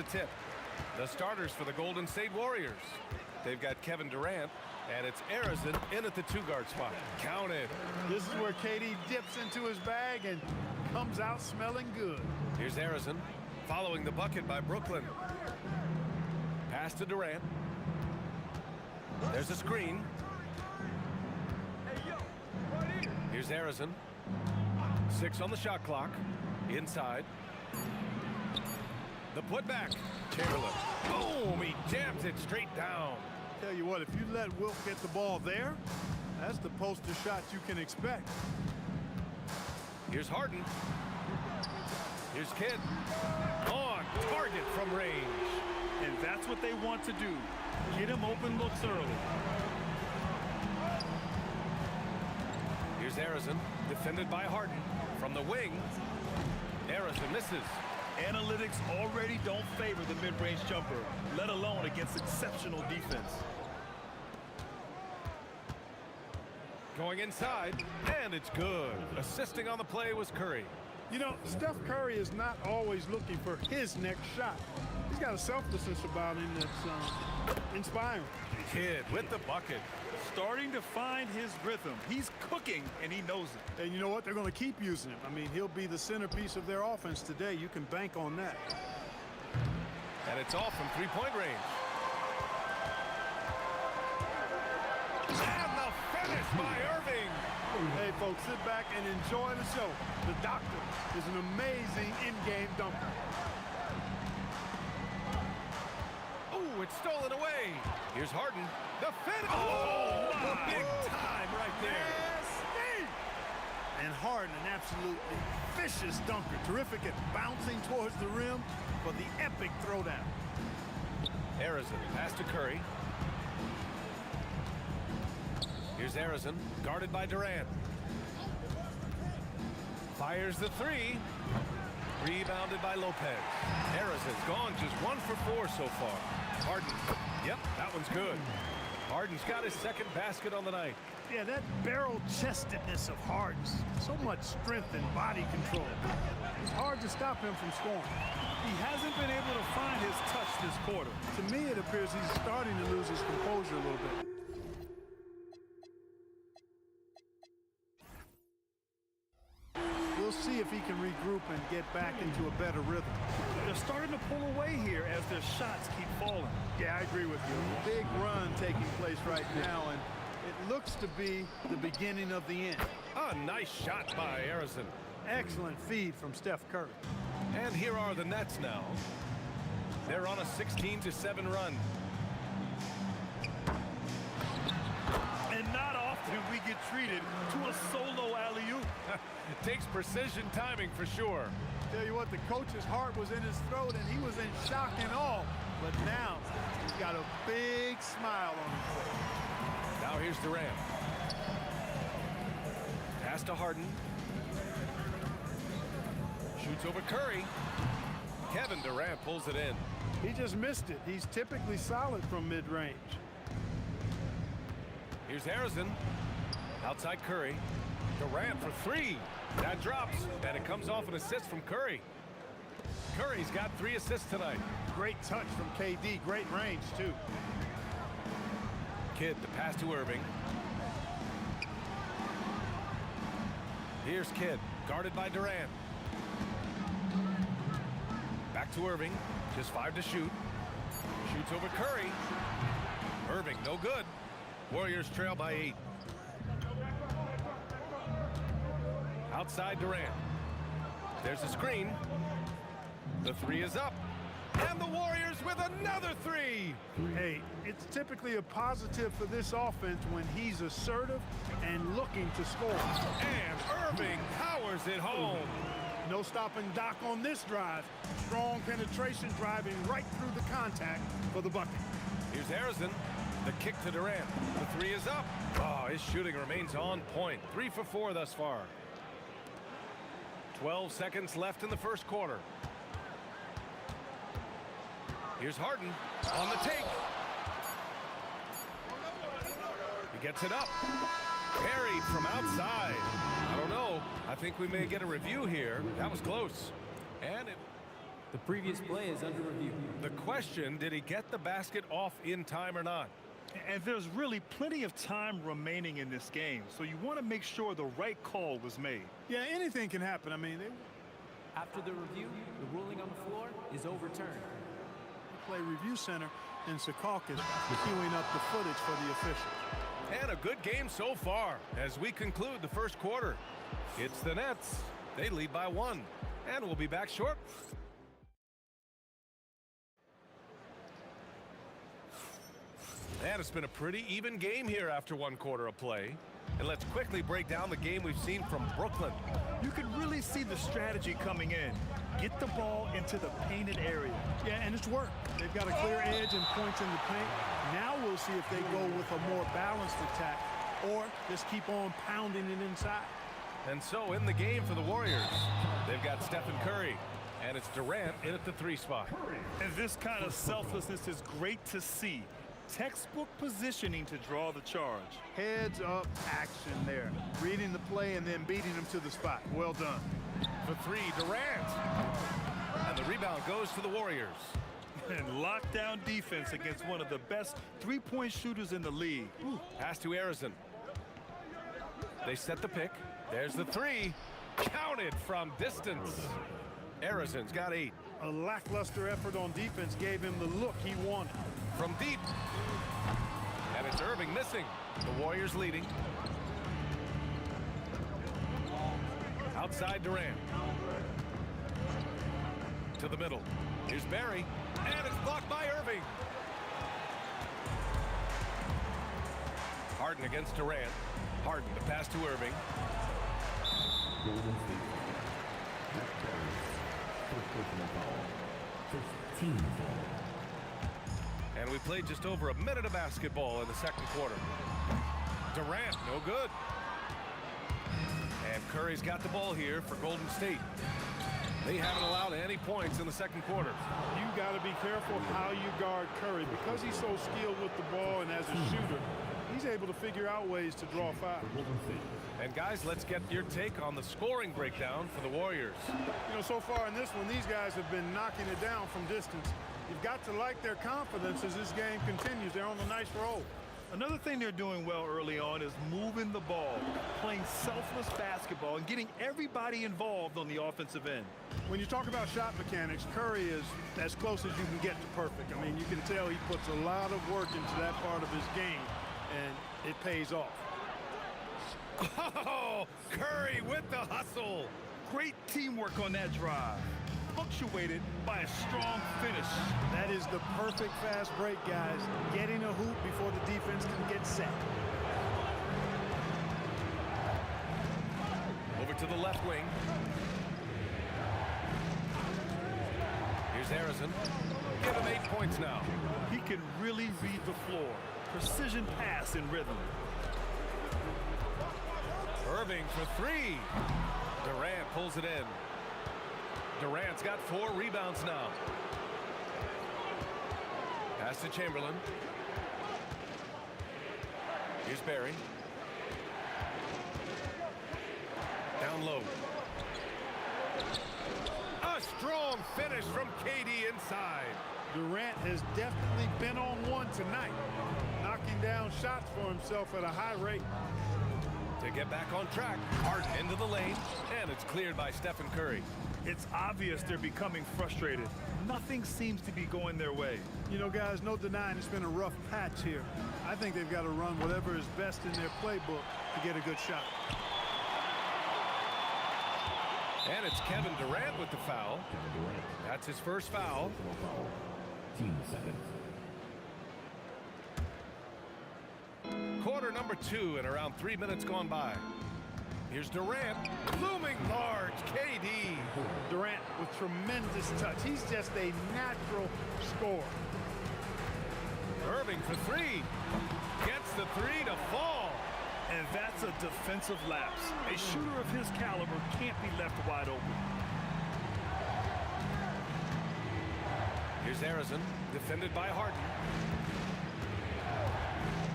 a tip. The starters for the Golden State Warriors. They've got Kevin Durant, and it's Arizin in at the 2-guard spot. Counted. This is where KD dips into his bag and comes out smelling good. Here's Arizin, following the bucket by Brooklyn. Pass to Durant. There's a screen. Here's Arizin. 6 on the shot clock. Inside. The putback. Chamberlain. Boom! He jams it straight down. Tell you what, if you let Wilt get the ball there, that's the poster shot you can expect. Here's Harden. Here's Kidd. On target from range. And that's what they want to do. Get him open looks early. Here's Arizin, defended by Harden. From the wing, Arizin misses. Analytics already don't favor the mid-range jumper, let alone against exceptional defense. Going inside, and it's good. Assisting on the play was Curry. You know, Steph Curry is not always looking for his next shot. He's got a selflessness about him that's inspiring. Kidd with the bucket. Starting to find his rhythm. He's cooking, and he knows it. And you know what? They're going to keep using him. I mean, he'll be the centerpiece of their offense today. You can bank on that. And it's off from three-point range. And the finish by Irving. Hey, folks, sit back and enjoy the show. The Doctor is an amazing in-game dunker. Oh, it's stolen away. Here's Harden. The finish. Oh, big time right there. Yes, and Harden, an absolutely vicious dunker. Terrific at bouncing towards the rim for the epic throwdown. Arizin, pass to Curry. Here's Arizin, guarded by Durant. Fires the three. Rebounded by Lopez. Arizin's gone just 1 for 4 so far. Harden. Yep, that one's good. Harden's got his second basket on the night. Yeah, that barrel-chestedness of Harden's. So much strength and body control. It's hard to stop him from scoring. He hasn't been able to find his touch this quarter. To me, it appears he's starting to lose his composure a little bit. We'll see if he can regroup and get back into a better rhythm. They're starting to pull away here as their shots keep falling. Yeah, I agree with you. Big run taking place right now, and it looks to be the beginning of the end. A nice shot by Arizin. Excellent feed from Steph Curry. And here are the Nets now. They're on a 16-7 run. And not often we get treated to a solo alley-oop. Takes precision timing for sure. Tell you what, the coach's heart was in his throat and he was in shock and awe. But now he's got a big smile on his face. Now here's Durant. Pass to Harden. Shoots over Curry. Kevin Durant pulls it in. He just missed it. He's typically solid from mid-range. Here's Arizin. Outside Curry. Durant for three. That drops, and it comes off an assist from Curry. Curry's got 3 assists tonight. Great touch from KD. Great range, too. Kidd, the pass to Irving. Here's Kidd, guarded by Durant. Back to Irving. Just 5 to shoot. Shoots over Curry. Irving, no good. Warriors trail by 8. Outside Durant. There's a screen. The 3 is up. And the Warriors with another 3. Hey, it's typically a positive for this offense when he's assertive and looking to score. And Irving powers it home. No stopping Doc on this drive. Strong penetration driving right through the contact for the bucket. Here's Arizin. The kick to Durant. The 3 is up. Oh, his shooting remains on point. 3 for 4 thus far. 12 seconds left in the first quarter. Here's Harden on the take. He gets it up. Parried from outside. I don't know. I think we may get a review here. That was close. And it... The previous play is under review. The question, did he get the basket off in time or not? And there's really plenty of time remaining in this game, so you want to make sure the right call was made. Yeah, anything can happen. I mean, After the review, the ruling on the floor is overturned. play review center in Secaucus queuing up the footage for the officials. And a good game so far as we conclude the first quarter. It's the Nets. They lead by 1. And we'll be back short. And it's been a pretty even game here after 1 quarter of play. And let's quickly break down the game we've seen from Brooklyn. You can really see the strategy coming in. Get the ball into the painted area. Yeah, and it's worked. They've got a clear edge and points in the paint. Now we'll see if they go with a more balanced attack or just keep on pounding it inside. And so in the game for the Warriors, they've got Stephen Curry. And it's Durant in at the 3 spot. And this kind of selflessness is great to see. Textbook positioning to draw the charge. Heads up action there. Reading the play and then beating them to the spot. Well done. For 3, Durant. And the rebound goes to the Warriors. And lockdown defense against one of the best three-point shooters in the league. Pass to Arizon. They set the pick. There's the 3. Counted from distance. Arizon's got 8. A lackluster effort on defense gave him the look he wanted. From deep. And it's Irving missing. The Warriors leading. Outside Durant. To the middle. Here's Barry. And it's blocked by Irving. Harden against Durant. Harden to pass to Irving. Golden State. Matt Barnes. First personal foul. First team foul. And we played just over a minute of basketball in the second quarter. Durant, no good. And Curry's got the ball here for Golden State. They haven't allowed any points in the second quarter. You got to be careful how you guard Curry. Because he's so skilled with the ball and as a shooter, he's able to figure out ways to draw fouls. And guys, let's get your take on the scoring breakdown for the Warriors. You know, so far in this one, these guys have been knocking it down from distance. You've got to like their confidence as this game continues. They're on a nice roll. Another thing they're doing well early on is moving the ball, playing selfless basketball, and getting everybody involved on the offensive end. When you talk about shot mechanics, Curry is as close as you can get to perfect. I mean, you can tell he puts a lot of work into that part of his game, and it pays off. Oh, Curry with the hustle. Great teamwork on that drive, punctuated by a strong finish. That is the perfect fast break, guys. Getting a hoop before the defense can get set. Over to the left wing. Here's Arizon. Give him 8 points now. He can really read the floor. Precision pass in rhythm. Irving for 3. Durant pulls it in. Durant's got 4 rebounds now. Pass to Chamberlain. Here's Barry. Down low. A strong finish from KD inside. Durant has definitely been on one tonight, knocking down shots for himself at a high rate. To get back on track, Harden into the lane, and it's cleared by Stephen Curry. It's obvious they're becoming frustrated. Nothing seems to be going their way. You know, guys, no denying it's been a rough patch here. I think they've got to run whatever is best in their playbook to get a good shot. And it's Kevin Durant with the foul. That's his first foul. Team seconds. Quarter number 2 and around 3 minutes gone by. Here's Durant, looming large, KD. Durant with tremendous touch. He's just a natural scorer. Irving for 3. Gets the 3 to fall. And that's a defensive lapse. A shooter of his caliber can't be left wide open. Here's Arizon, defended by Harden.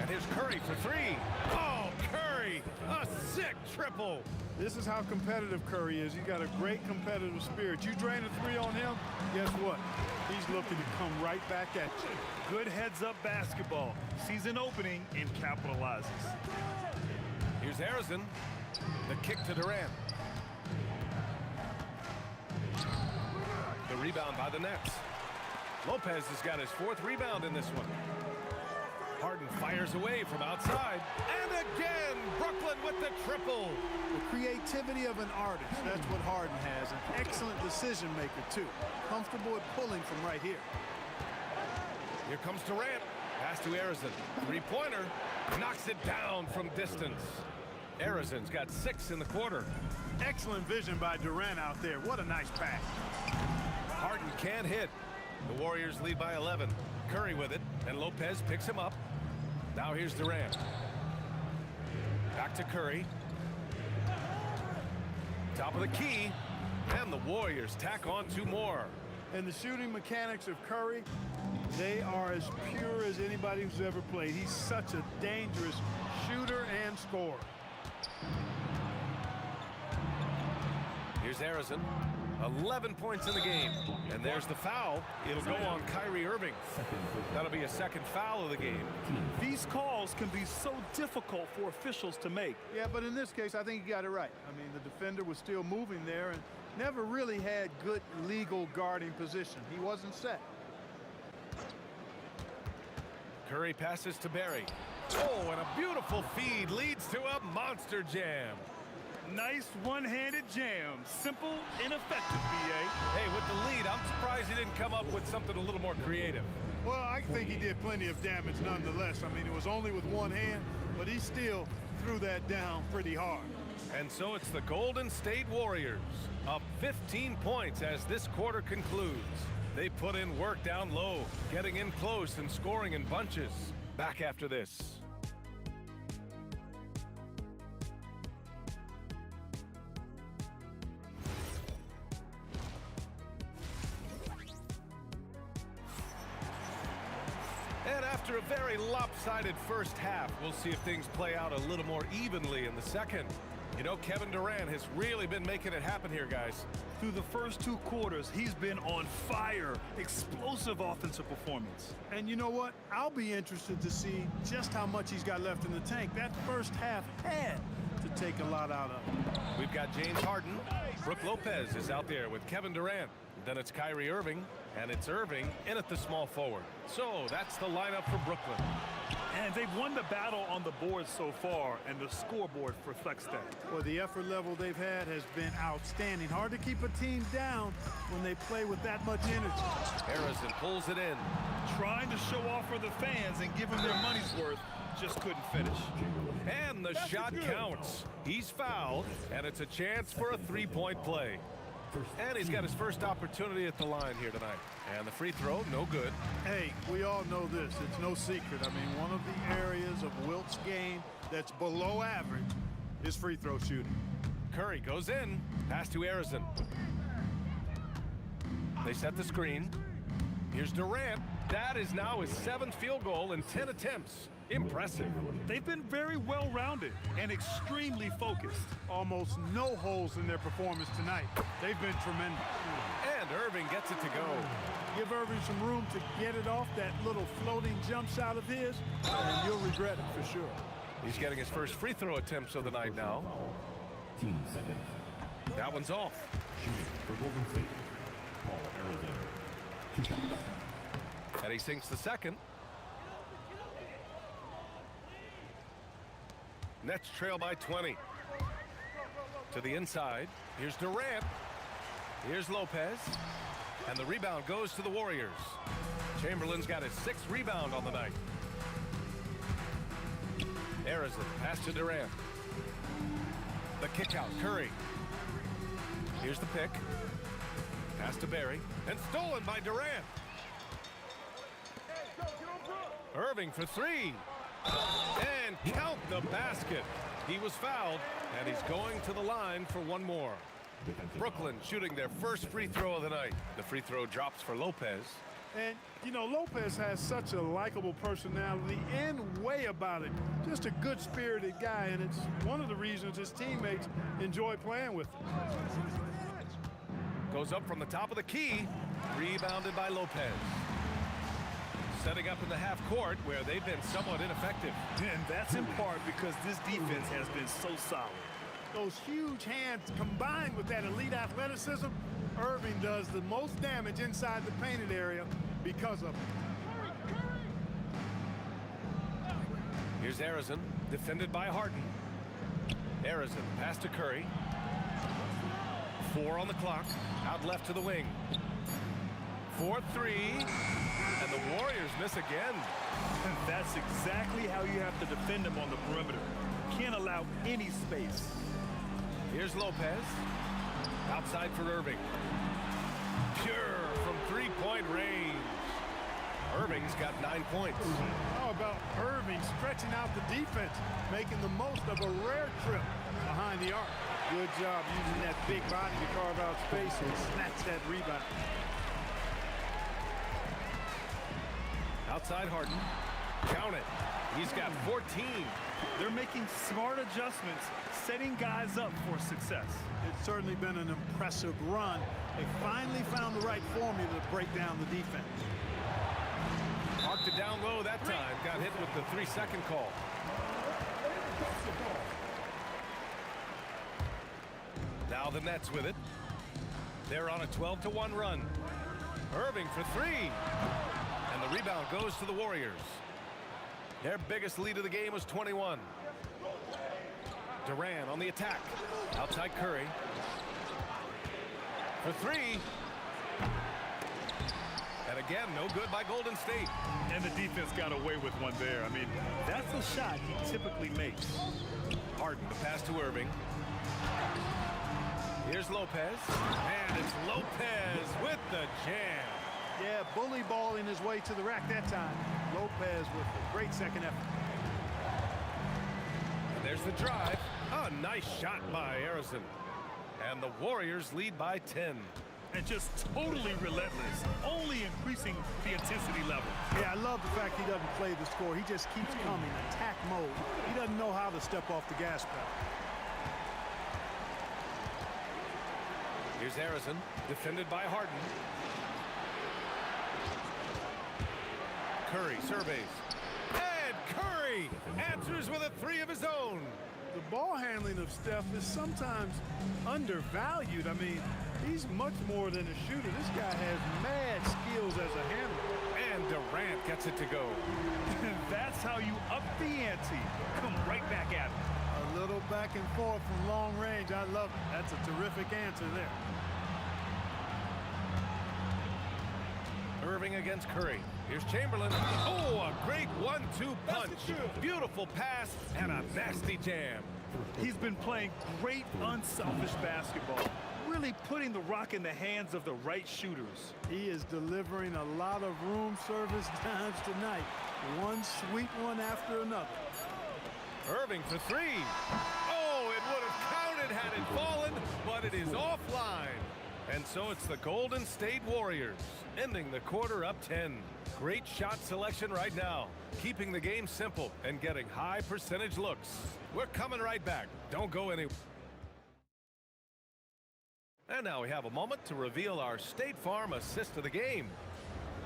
And here's Curry for 3. Oh, Curry, a sick triple. This is how competitive Curry is. He's got a great competitive spirit. You drain a three on him, guess what? He's looking to come right back at you. Good heads-up basketball. Sees an opening and capitalizes. Here's Harrison. The kick to Durant. The rebound by the Nets. Lopez has got his 4th rebound in this one. Harden fires away from outside. And again, Brooklyn with the triple. The creativity of an artist, that's what Harden has. An excellent decision maker, too. Comfortable at pulling from right here. Here comes Durant. Pass to Arizon. Three-pointer. Knocks it down from distance. Arizon's got 6 in the quarter. Excellent vision by Durant out there. What a nice pass. Harden can't hit. The Warriors lead by 11. Curry with it, and Lopez picks him up. Now here's Durant. Back to Curry. Top of the key, and the Warriors tack on 2 more. And the shooting mechanics of Curry, they are as pure as anybody who's ever played. He's such a dangerous shooter and scorer. Here's Harrison. 11 points in the game. And there's the foul. It'll go on Kyrie Irving. That'll be a 2nd foul of the game. These calls can be so difficult for officials to make. Yeah, but in this case, I think he got it right. I mean, the defender was still moving there and never really had good legal guarding position. He wasn't set. Curry passes to Barry. Oh, and a beautiful feed leads to a monster jam. Nice one-handed jam. Simple and effective, B.A. Hey, with the lead, I'm surprised he didn't come up with something a little more creative. Well, I think he did plenty of damage nonetheless. I mean, it was only with one hand, but he still threw that down pretty hard. And so it's the Golden State Warriors, up 15 points as this quarter concludes. They put in work down low, getting in close and scoring in bunches. Back after this. And after a very lopsided first half, we'll see if things play out a little more evenly in the second. You know, Kevin Durant has really been making it happen here, guys. Through the first 2 quarters, he's been on fire. Explosive offensive performance. And you know what? I'll be interested to see just how much he's got left in the tank. That first half had to take a lot out of him. We've got James Harden. Brook Lopez is out there with Kevin Durant. Then it's Kyrie Irving, and it's Irving in at the small forward. So that's the lineup for Brooklyn. And they've won the battle on the board so far, and the scoreboard reflects that. Well, the effort level they've had has been outstanding. Hard to keep a team down when they play with that much energy. Harrison pulls it in. Trying to show off for the fans and give them their money's worth, just couldn't finish. And the shot counts. He's fouled, and it's a chance for a 3-point play. And he's got his first opportunity at the line here tonight. And the free throw, no good. Hey, we all know this. It's no secret. I mean, one of the areas of Wilt's game that's below average is free throw shooting. Curry goes in. Pass to Arizon. They set the screen. Here's Durant. That is now his 7th field goal in 10 attempts. Impressive. They've been very well-rounded and extremely focused. Almost no holes in their performance tonight. They've been tremendous. And Irving gets it to go. Give Irving some room to get it off that little floating jump shot of his, and you'll regret it for sure. He's getting his first free throw attempts of the night now. 15 seconds. That one's off. Shooting for Golden State. Paul Arizona. 2 shots. And he sinks the second. Nets trail by 20. To the inside. Here's Durant. Here's Lopez. And the rebound goes to the Warriors. Chamberlain's got his 6th rebound on the night. Arizon, pass to Durant. The kick out, Curry. Here's the pick. Pass to Barry. And stolen by Durant. Irving for 3. And count the basket. He was fouled, and he's going to the line for one more. Brooklyn shooting their first free throw of the night. The free throw drops for Lopez. And, you know, Lopez has such a likable personality and way about it. Just a good-spirited guy, and it's one of the reasons his teammates enjoy playing with him. Goes up from the top of the key. Rebounded by Lopez. Setting up in the half court where they've been somewhat ineffective. And that's in part because this defense has been so solid. Those huge hands combined with that elite athleticism, Irving does the most damage inside the painted area because of it. Here's Arizin, defended by Harden. Arizin, pass to Curry. 4 on the clock, out left to the wing. 4-3, and the Warriors miss again. And that's exactly how you have to defend them on the perimeter. Can't allow any space. Here's Lopez, outside for Irving. Pure from three-point range. Irving's got 9 points. How about Irving stretching out the defense, making the most of a rare trip behind the arc? Good job using that big body to carve out space and snatch that rebound. Outside Harden. Count it. He's got 14. They're making smart adjustments, setting guys up for success. It's certainly been an impressive run. They finally found the right formula to break down the defense. Marked it down low that time. Got hit with the 3-second call. Now the Nets with it. They're on a 12-1 run. Irving for 3. And the rebound goes to the Warriors. Their biggest lead of the game was 21. Durant on the attack. Outside Curry. For 3. And again, no good by Golden State. And the defense got away with one there. I mean, that's a shot he typically makes. Harden, the pass to Irving. Here's Lopez. And it's Lopez with the jam. Yeah, bully balling his way to the rack that time. Lopez with a great second effort. And there's the drive. A nice shot by Arizin. And the Warriors lead by 10. And just totally relentless, only increasing the intensity level. Yeah, I love the fact he doesn't play the score. He just keeps coming, attack mode. He doesn't know how to step off the gas pedal. Here's Arizin, defended by Harden. Curry surveys. And Curry answers with a 3 of his own. The ball handling of Steph is sometimes undervalued. I mean, he's much more than a shooter. This guy has mad skills as a handler. And Durant gets it to go. That's how you up the ante. Come right back at him. A little back and forth from long range. I love it. That's a terrific answer there. Irving against Curry. Here's Chamberlain. Oh, a great 1-2 punch. Beautiful pass and a nasty jam. He's been playing great, unselfish basketball. Really putting the rock in the hands of the right shooters. He is delivering a lot of room service times tonight. One sweet one after another. Irving for 3. Oh, it would have counted had it fallen, but it is offline. And so it's the Golden State Warriors, ending the quarter up 10. Great shot selection right now, keeping the game simple and getting high percentage looks. We're coming right back. Don't go anywhere. And now we have a moment to reveal our State Farm assist of the game.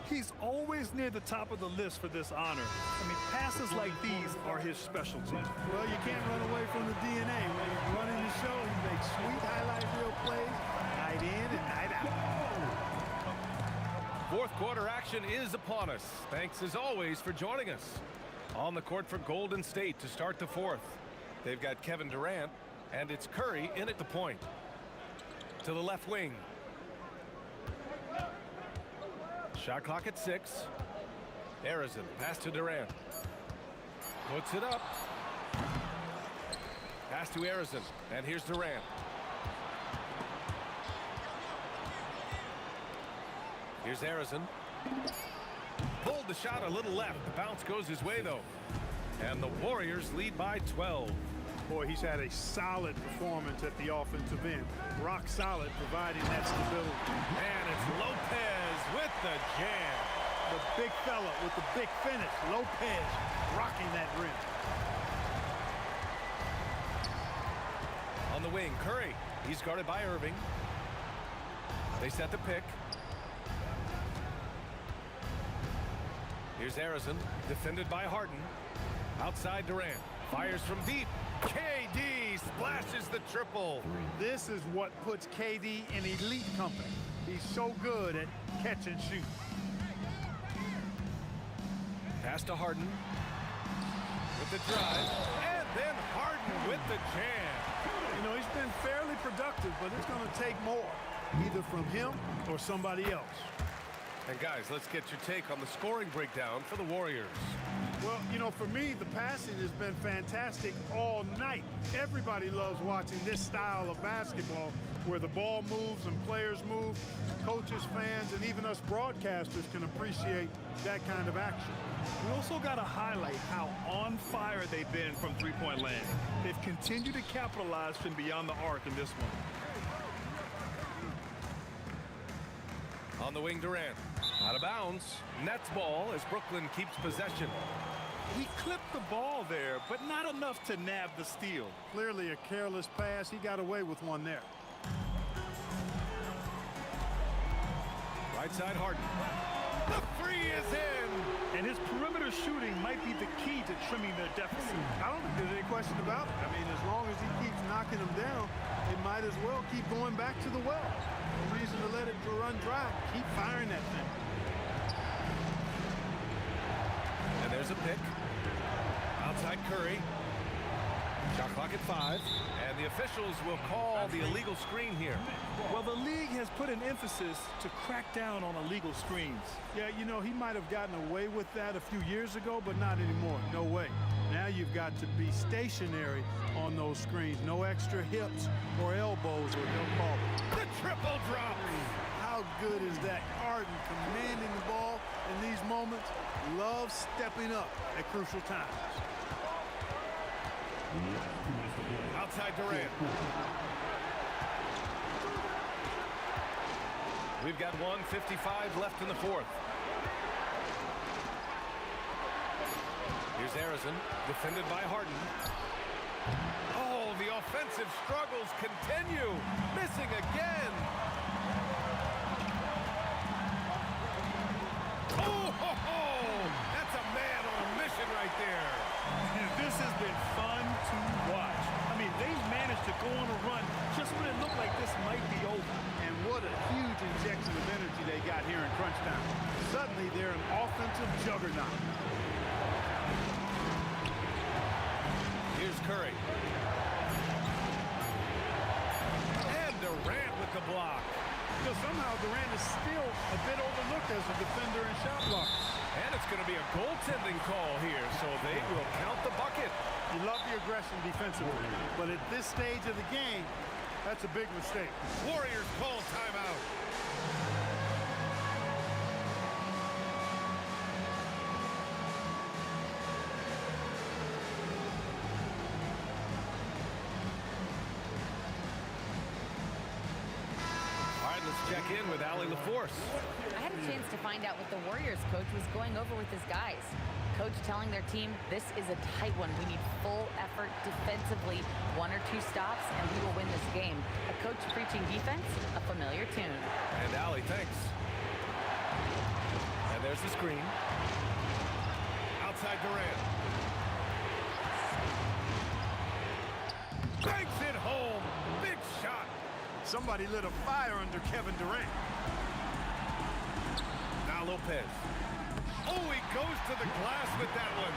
He's always near the top of the list for this honor. I mean, passes like these are his specialty. Well, you can't run away from the DNA. When he's running the show, he makes sweet highlight reel plays, night in and night out. Fourth quarter action is upon us. Thanks as always for joining us. On the court for Golden State to start the fourth. They've got Kevin Durant, and it's Curry in at the point. To the left wing. Shot clock at 6. Arizin, pass to Durant. Puts it up. Pass to Arizin, and here's Durant. Here's Arizin. Pulled the shot a little left. The bounce goes his way, though. And the Warriors lead by 12. Boy, he's had a solid performance at the offensive end. Rock solid, providing that stability. And it's Lopez with the jam. The big fella with the big finish. Lopez rocking that rim. On the wing, Curry. He's guarded by Irving. They set the pick. Here's Harrison, defended by Harden. Outside Durant. Fires from deep. KD splashes the triple. This is what puts KD in elite company. He's so good at catch and shoot. Pass to Harden. With the drive. And then Harden with the jam. You know, he's been fairly productive, but it's going to take more, either from him or somebody else. And guys, let's get your take on the scoring breakdown for the Warriors. Well, you know, for me, the passing has been fantastic all night. Everybody loves watching this style of basketball where the ball moves and players move. Coaches, fans, and even us broadcasters can appreciate that kind of action. We also got to highlight how on fire they've been from three-point land. They've continued to capitalize from beyond the arc in this one. On the wing, Durant. Out of bounds. Nets ball as Brooklyn keeps possession. He clipped the ball there, but not enough to nab the steal. Clearly a careless pass. He got away with one there. Right side, Harden. The three is in. And his perimeter shooting might be the key to trimming their deficit. I don't think there's any question about it. I mean, as long as he keeps knocking them down, they might as well keep going back to the well. No reason to let it run dry. Keep firing that thing. And there's a pick. Outside Curry. Shot clock at 5. And the officials will call the illegal screen here. Well, the league has put an emphasis to crack down on illegal screens. Yeah, you know, he might have gotten away with that a few years ago, but not anymore. No way. Now you've got to be stationary on those screens. No extra hips or elbows, or they'll call it. The triple drop. How good is that? Harden commanding the ball in these moments. Loves stepping up at crucial times. Outside Durant. We've got 1:55 left in the fourth. Here's Harrison, defended by Harden. Oh, the offensive struggles continue. Missing again. Oh, that's a man on a mission right there. This has been fun to watch. I mean, they've managed to go on a run just when it looked like this might be over. And what a huge injection of energy they got here in crunch time. Suddenly, they're an offensive juggernaut. Here's Curry. And Durant with the block. So somehow Durant is still a bit overlooked as a defender and shot blocker. And it's going to be a goaltending call here, so they will count the bucket. You love the aggression defensively, but at this stage of the game, that's a big mistake. Warriors call timeout. All right, let's check in with Allie LaForce. I had a chance to find out what the Warriors coach was going over with his guys. Coach telling their team, this is a tight one. We need full effort defensively, 1 or 2 stops, and we will win this game. A coach preaching defense, a familiar tune. And Allie, thanks. And there's the screen. Outside Durant. Banks it home. Big shot. Somebody lit a fire under Kevin Durant. Now Lopez. Oh, he goes to the glass with that one.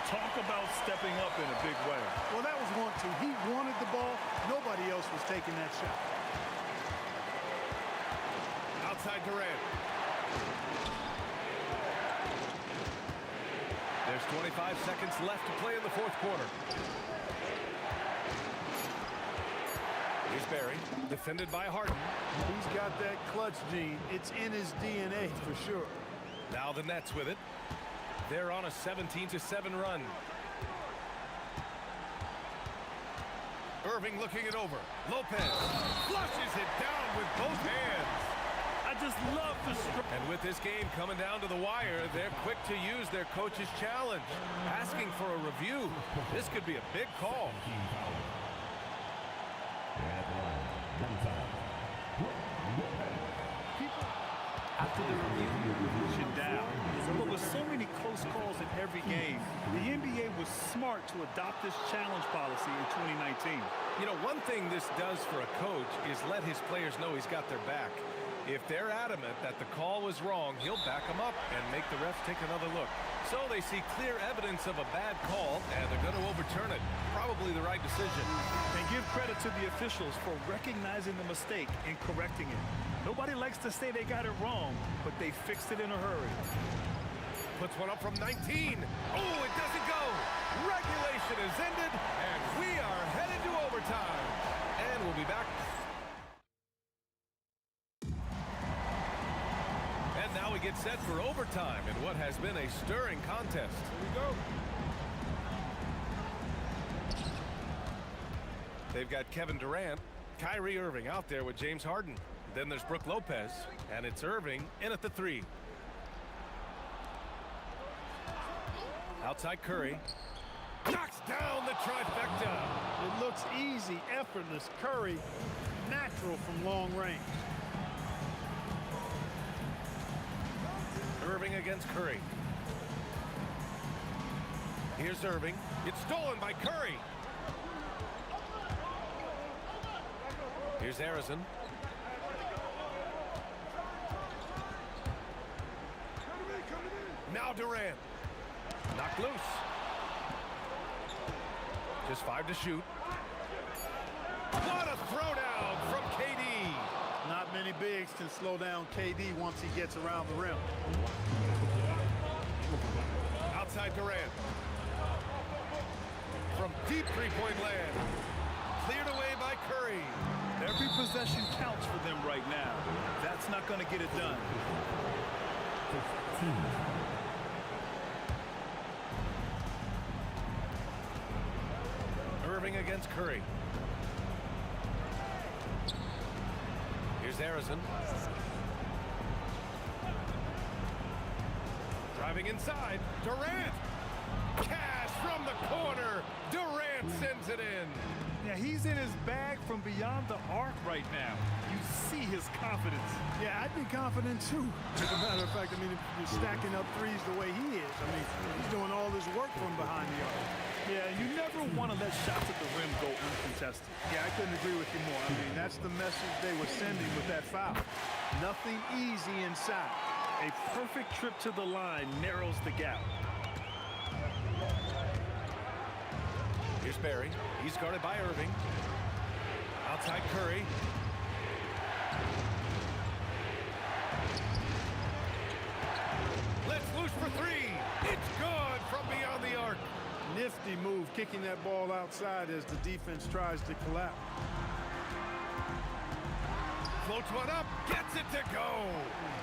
Talk about stepping up in a big way. Well, that was 1-2. He wanted the ball. Nobody else was taking that shot. Outside Durant. There's 25 seconds left to play in the fourth quarter. Here's Barry, defended by Harden. He's got that clutch gene. It's in his DNA for sure. Now the Nets with it. They're on a 17-7 run. Irving looking it over. Lopez flushes it down with both hands. I just love the strike. And with this game coming down to the wire, they're quick to use their coach's challenge, asking for a review. This could be a big call. Team foul. And at the line, number 5. After the review, Pushing down. But with so many close calls in every game, the NBA was smart to adopt this challenge policy in 2019. You know, one thing this does for a coach is let his players know he's got their back. If they're adamant that the call was wrong, he'll back them up and make the refs take another look. So they see clear evidence of a bad call, and they're going to overturn it. Probably the right decision. And give credit to the officials for recognizing the mistake and correcting it. Nobody likes to say they got it wrong, but they fixed it in a hurry. Puts one up from 19. Oh, it doesn't go. Regulation is ended, and we are headed to overtime. And we'll be back. And now we get set for overtime in what has been a stirring contest. Here we go. They've got Kevin Durant, Kyrie Irving out there with James Harden. Then there's Brook Lopez, and it's Irving in at the 3. Outside Curry. Knocks down the trifecta. It looks easy, effortless. Curry, natural from long range. Irving against Curry. Here's Irving. It's stolen by Curry. Here's Harrison. Now Durant. Knocked loose. Just 5 to shoot. What a throwdown from KD. Not many bigs can slow down KD once he gets around the rim. Outside Durant. From deep three-point land. Cleared away by Curry. Every possession counts for them right now. That's not going to get it done. 15. Irving against Curry. Here's Harrison. Driving inside. Durant. Cash from the corner. Durant sends it in. Yeah, he's in his bag from beyond the arc right now. You see his confidence. Yeah, I'd be confident too. As a matter of fact, I mean, if you're stacking up threes the way he is, I mean, he's doing all this work from behind the arc. Yeah, you never want to let shots at the rim go uncontested. Yeah, I couldn't agree with you more. I mean, that's the message they were sending with that foul. Nothing easy inside. A perfect trip to the line narrows the gap. Here's Barry. He's guarded by Irving. Outside Curry. Let's loose for 3. It's good from beyond the arc. Nifty move, kicking that ball outside as the defense tries to collapse. Floats one up. Gets it to go.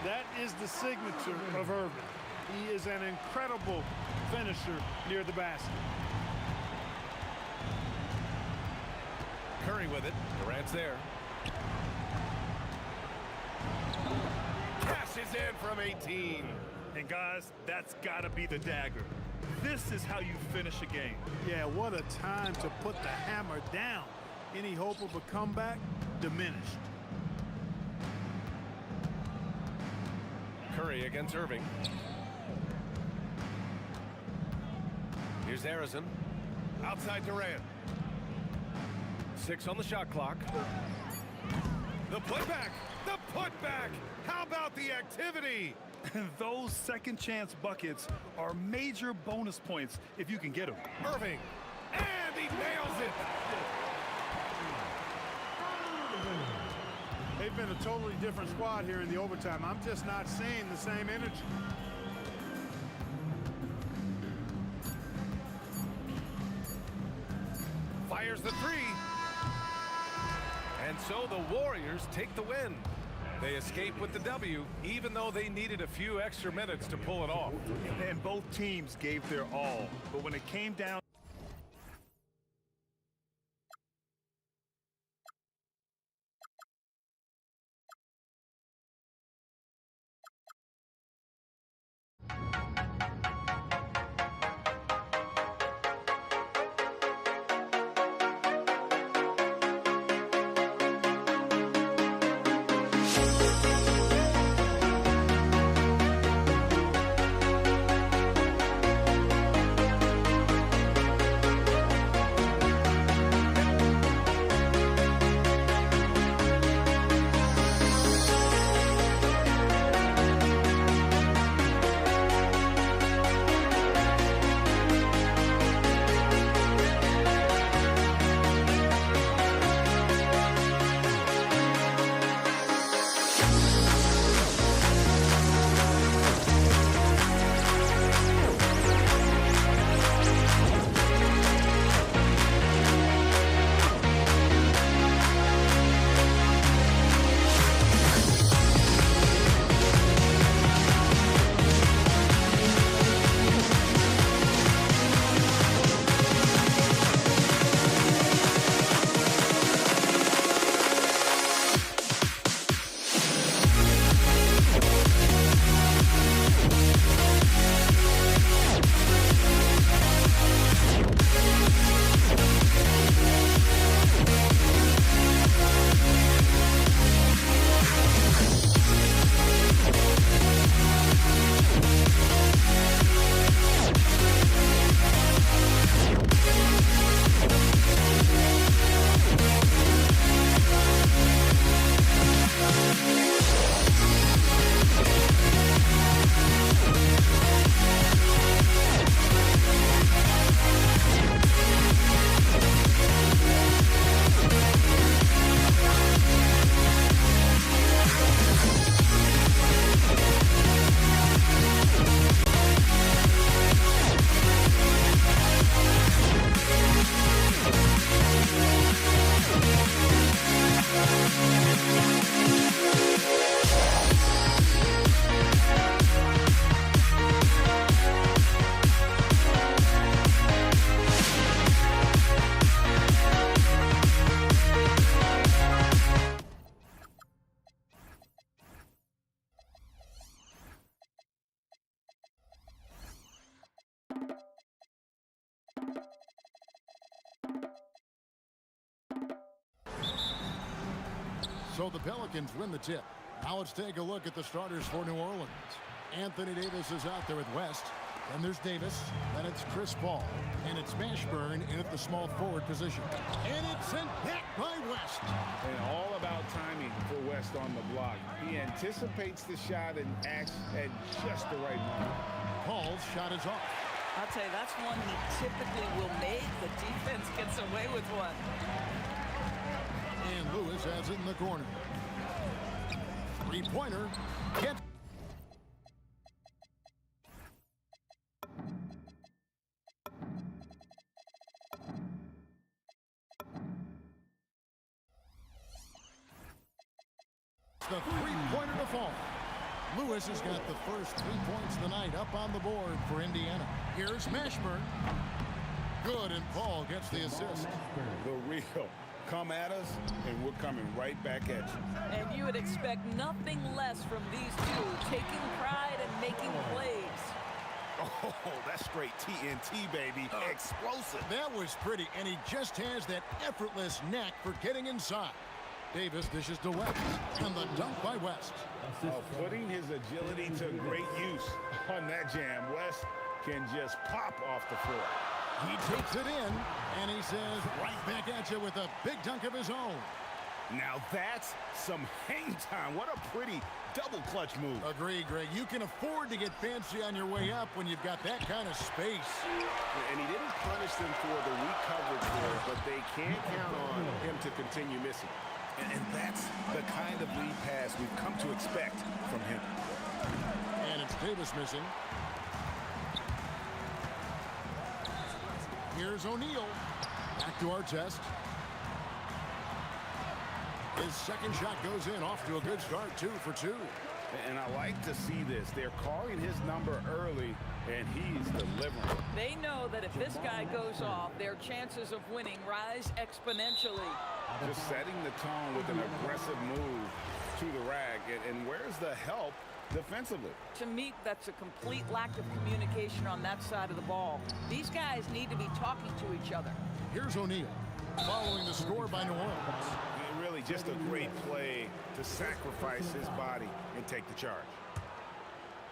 That is the signature of Irving. He is an incredible finisher near the basket. Curry with it. Durant's there. Cashes in from 18. And guys, that's got to be the dagger. This is how you finish a game. Yeah, what a time to put the hammer down. Any hope of a comeback diminished. Curry against Irving. Here's Harrison. Outside Durant. 6 on the shot clock. The putback. The putback. How about the activity? Those second chance buckets are major bonus points if you can get them. Irving. And he nails it. They've been a totally different squad here in the overtime. I'm just not seeing the same energy. Fires the 3. And so the Warriors take the win. They escape with the W, even though they needed a few extra minutes to pull it off. And both teams gave their all. But when it came down So the Pelicans win the tip. Now let's take a look at the starters for New Orleans. Anthony Davis is out there with West. Then there's Davis. Then it's Chris Paul. And it's Mashburn in at the small forward position. And it's sent back by West. And all about timing for West on the block. He anticipates the shot and acts at just the right moment. Paul's shot is off. I'll tell you, that's one he typically will make. The defense gets away with one. And Lewis has it in the corner. Three-pointer. Gets. The three-pointer to fall. Lewis has got the first 3 points of the night up on the board for Indiana. Here's Mashburn. Good, and Paul gets the assist. The real. Come at us, and we're coming right back at you. And you would expect nothing less from these two, taking pride and making plays. Oh, that's straight TNT, baby. Explosive. That was pretty, and he just has that effortless knack for getting inside. Davis dishes to West, and the dunk by West. Putting his agility to great use on that jam. West can just pop off the floor. He takes it in, and he says right back at you with a big dunk of his own. Now that's some hang time. What a pretty double clutch move. Agree, Greg. You can afford to get fancy on your way up when you've got that kind of space. And he didn't punish them for the weak coverage there, but they can't count on him to continue missing. And that's the kind of lead pass we've come to expect from him. And it's Davis missing. Here's O'Neal. Back to our test. His second shot goes in, off to a good start, 2 for 2. And I like to see this. They're calling his number early, and he's delivering. They know that if this guy goes off, their chances of winning rise exponentially. Just setting the tone with an aggressive move to the rack. And where's the help defensively? To me, that's a complete lack of communication on that side of the ball. These guys need to be talking to each other. Here's O'Neal, following the score by New Orleans. Really just a great play to sacrifice his body and take the charge.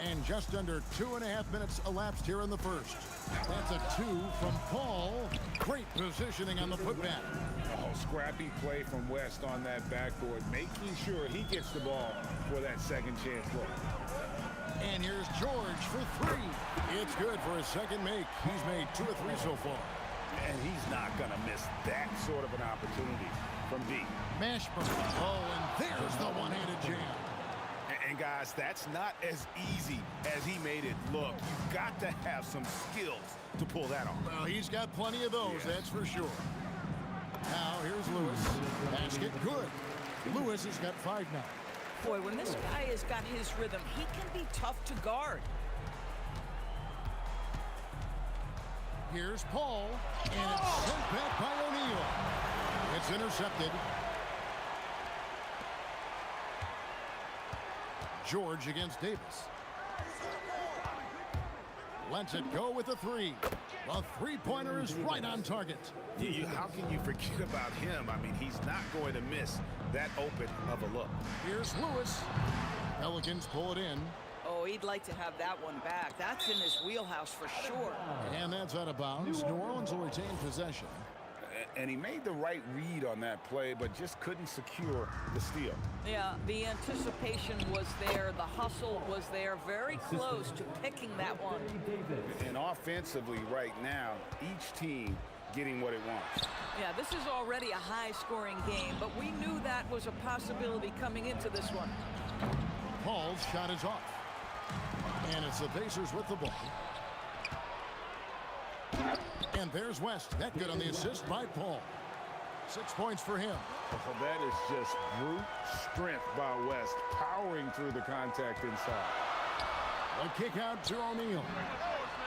And just under 2.5 minutes elapsed here in the first. That's a 2 from Paul. Great positioning on the putback. Oh, scrappy play from West on that backboard, making sure he gets the ball for that second chance look. And here's George for 3. It's good for his second make. He's made 2 of 3 so far. And he's not going to miss that sort of an opportunity from D. Mashburn. Oh, and there's the one-handed jam. And guys, that's not as easy as he made it look. You've got to have some skills to pull that off. Well, he's got plenty of those, that's for sure. Now, here's Lewis. Basket good. Lewis has got 5 now. Boy, when this guy has got his rhythm, he can be tough to guard. Here's Paul, and it's sent back by O'Neal. It's intercepted. George against Davis. Lets it go with a 3. The three-pointer is right on target. How can you forget about him? I mean, he's not going to miss that open of a look. Here's Lewis. Pelicans pull it in. Oh, he'd like to have that one back. That's in his wheelhouse for sure. And that's out of bounds. New Orleans will retain possession. And he made the right read on that play, but just couldn't secure the steal. Yeah, the anticipation was there. The hustle was there. Very close to picking that one. And offensively right now, each team getting what it wants. Yeah, this is already a high-scoring game, but we knew that was a possibility coming into this one. Paul's shot is off. And it's the Pacers with the ball. And there's West. That good on the assist by Paul. 6 points for him. Oh, that is just brute strength by West, powering through the contact inside. A kick out to O'Neal.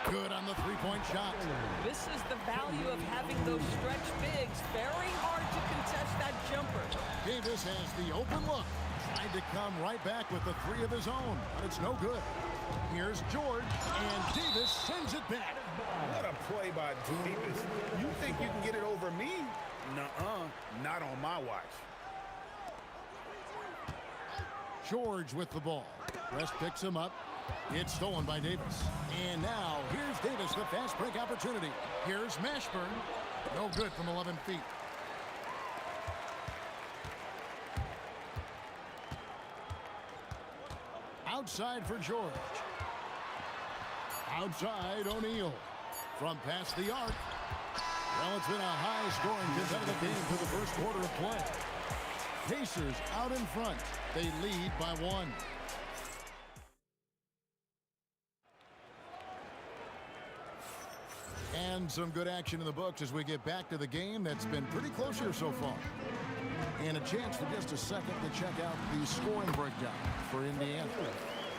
Good on the three-point shot. This is the value of having those stretch bigs. Very hard to contest that jumper. Davis has the open look. Tried to come right back with the 3 of his own, but it's no good. Here's George, and Davis sends it back. What a play by Davis. You think you can get it over me? Nuh-uh, not on my watch. George with the ball. West picks him up. It's stolen by Davis. And now here's Davis, the fast break opportunity. Here's Mashburn. No good from 11 feet. Outside for George. Outside O'Neal. From past the arc. Well, it's been a high-scoring competitive game through the first quarter of play. Pacers out in front. They lead by 1. And some good action in the books as we get back to the game that's been pretty close here so far. And a chance for just a second to check out the scoring breakdown for Indiana.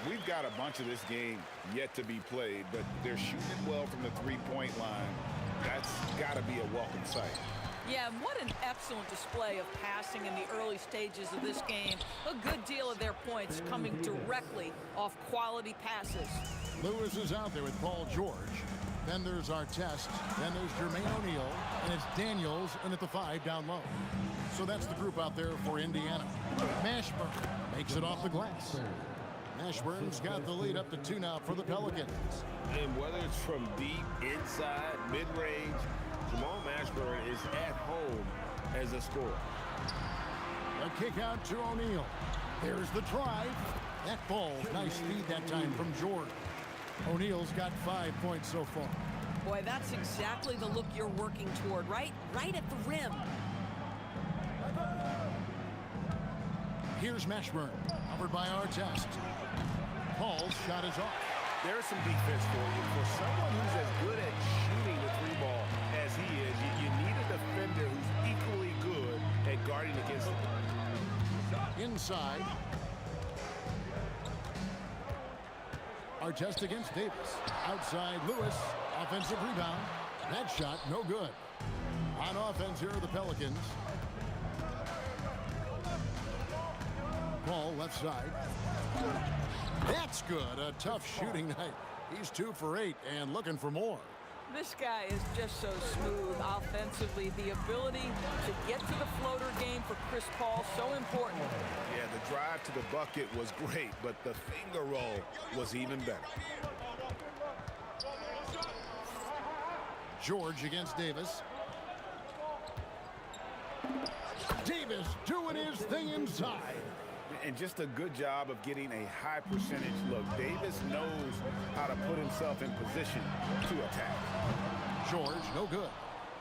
We've got a bunch of this game yet to be played, but they're shooting it well from the three-point line. That's got to be a welcome sight. Yeah, and what an excellent display of passing in the early stages of this game. A good deal of their points coming directly off quality passes. Lewis is out there with Paul George. Then there's Artest. Then there's Jermaine O'Neal. And it's Daniels in at the 5 down low. So that's the group out there for Indiana. Mashburn makes it off the glass. Mashburn's got the lead up to 2 now for the Pelicans. And whether it's from deep, inside, mid-range, Jamal Mashburn is at home as a scorer. A kick out to O'Neal. There's the drive. That ball, nice speed that time from George. O'Neal's got 5 points so far. Boy, that's exactly the look you're working toward, right? Right at the rim. Here's Mashburn, covered by Artest. Paul's shot is off. There's some defense for you. For someone who's as good at shooting the 3-ball as he is, you need a defender who's equally good at guarding against him. Inside. Artest against Davis. Outside Lewis. Offensive rebound. That shot no good. On offense here are the Pelicans. Paul left side. That's good. A tough shooting night. He's 2 for 8 and looking for more. This guy is just so smooth offensively. The ability to get to the floater game for Chris Paul, so important. Yeah, the drive to the bucket was great, but the finger roll was even better. George against Davis. Davis doing his thing inside. And just a good job of getting a high percentage look. Davis knows how to put himself in position to attack. George, no good.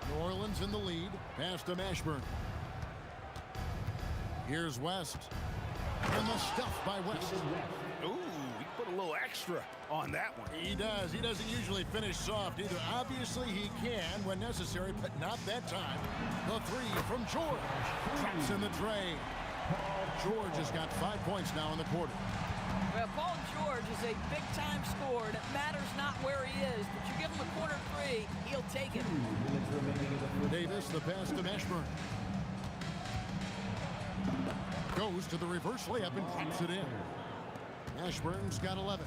New Orleans in the lead. Pass to Mashburn. Here's West. And the stuff by West. Ooh, he put a little extra on that one. He does. He doesn't usually finish soft either. Obviously, he can when necessary, but not that time. The 3 from George. Traps in the tray. George has got 5 points now in the quarter. Well, Paul George is a big-time scorer, and it matters not where he is, but you give him a corner 3, he'll take it. Davis, the pass to Mashburn. Goes to the reverse layup and drops it in. Mashburn's got 11.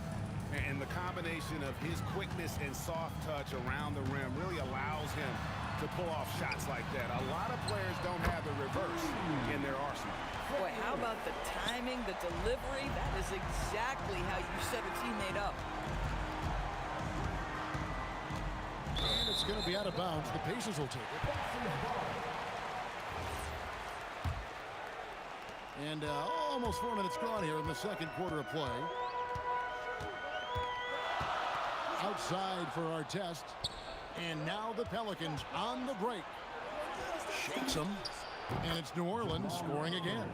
And the combination of his quickness and soft touch around the rim really allows him to pull off shots like that. A lot of players don't have the reverse in their arsenal. Boy, how about the timing, the delivery? That is exactly how you set a teammate up. And it's going to be out of bounds. The Pacers will take it. And almost 4 minutes gone here in the second quarter of play. Outside for Artest. And now the Pelicans on the break. Shakes them. And it's New Orleans scoring again.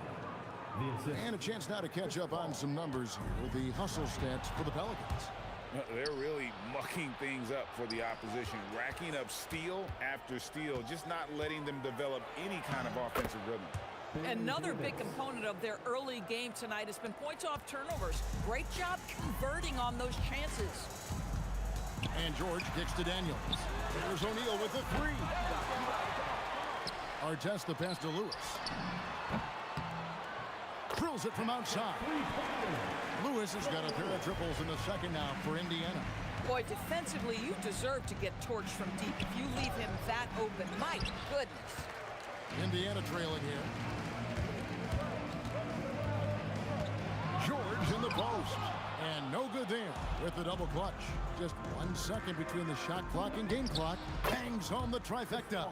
And a chance now to catch up on some numbers here. The hustle stats for the Pelicans. They're really mucking things up for the opposition, racking up steal after steal, just not letting them develop any kind of offensive rhythm. Another big component of their early game tonight has been points off turnovers. Great job converting on those chances. And George kicks to Daniels. There's O'Neal with the 3. Artest the pass to Lewis. Drills it from outside. Lewis has got a pair of triples in the second now for Indiana. Boy, defensively, you deserve to get torched from deep if you leave him that open. My goodness. Indiana trailing here. George in the post. And no good there with the double clutch. Just 1 second between the shot clock and game clock. Bangs home the trifecta.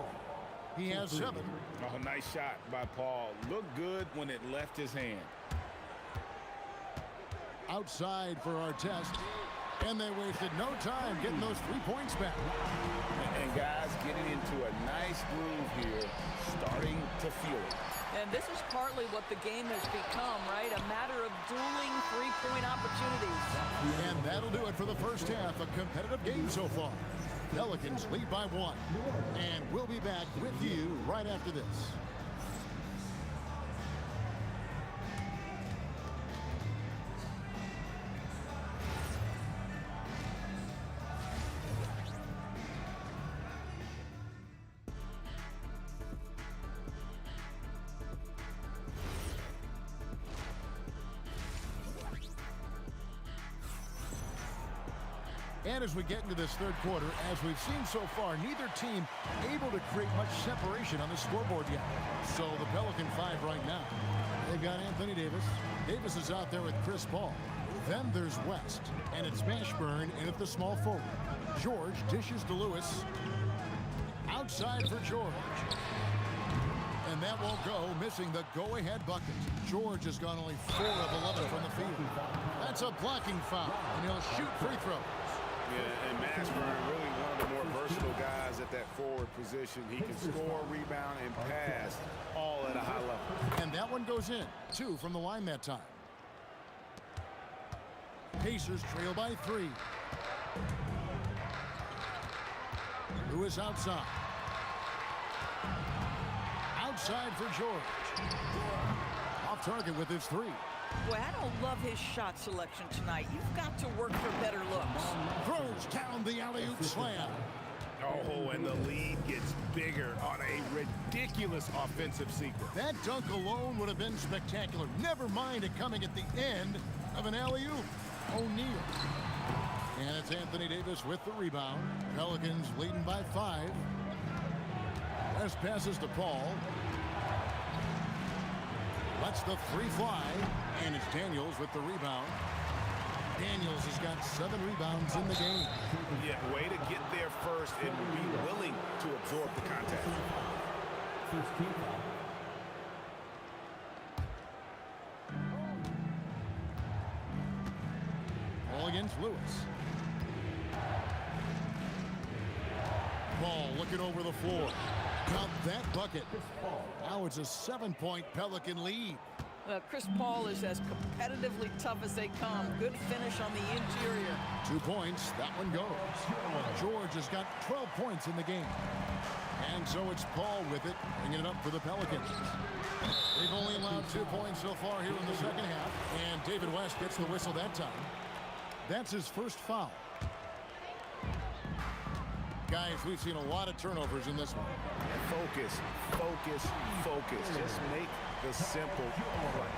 He has 7. Oh, nice shot by Paul. Looked good when it left his hand. Outside for our test. And they wasted no time getting those 3 points back. And guys getting into a nice groove here, starting to feel it. And this is partly what the game has become, right? A matter of dueling 3-point opportunities. And that'll do it for the first half. A competitive game so far. Pelicans lead by 1. And we'll be back with you right after this. And as we get into this third quarter, as we've seen so far, neither team able to create much separation on the scoreboard yet. So the Pelican 5 right now. They've got Anthony Davis. Davis is out there with Chris Paul. Then there's West, and it's Mashburn in at the small forward. George dishes to Lewis. Outside for George. And that won't go, missing the go-ahead bucket. George has gone only 4 of 11 from the field. That's a blocking foul, and he'll shoot free throws. Yeah, and Mashburn really one of the more versatile guys at that forward position. He can score, rebound, and pass all at a high level. And that one goes in. 2 from the line that time. Pacers trail by 3. Lewis outside. Outside for George. Off target with his 3. Boy, I don't love his shot selection tonight. You've got to work for better looks. Throws down the alley-oop slam. Oh, and the lead gets bigger on a ridiculous offensive sequence. That dunk alone would have been spectacular. Never mind it coming at the end of an alley-oop. O'Neal. And it's Anthony Davis with the rebound. Pelicans leading by 5. West passes to Paul. Lets the 3 fly. And it's Daniels with the rebound. Daniels has got 7 rebounds in the game. Yeah, way to get there first and be willing to absorb the contact. Ball against Lewis. Ball looking over the floor. Got that bucket. Now it's a 7-point Pelican lead. Chris Paul is as competitively tough as they come. Good finish on the interior. 2 points. That one goes. George has got 12 points in the game. And so it's Paul with it, bringing it up for the Pelicans. They've only allowed 2 points so far here in the second half. And David West gets the whistle that time. That's his first foul. Guys, we've seen a lot of turnovers in this one. Focus, focus, focus. Just make the simple play.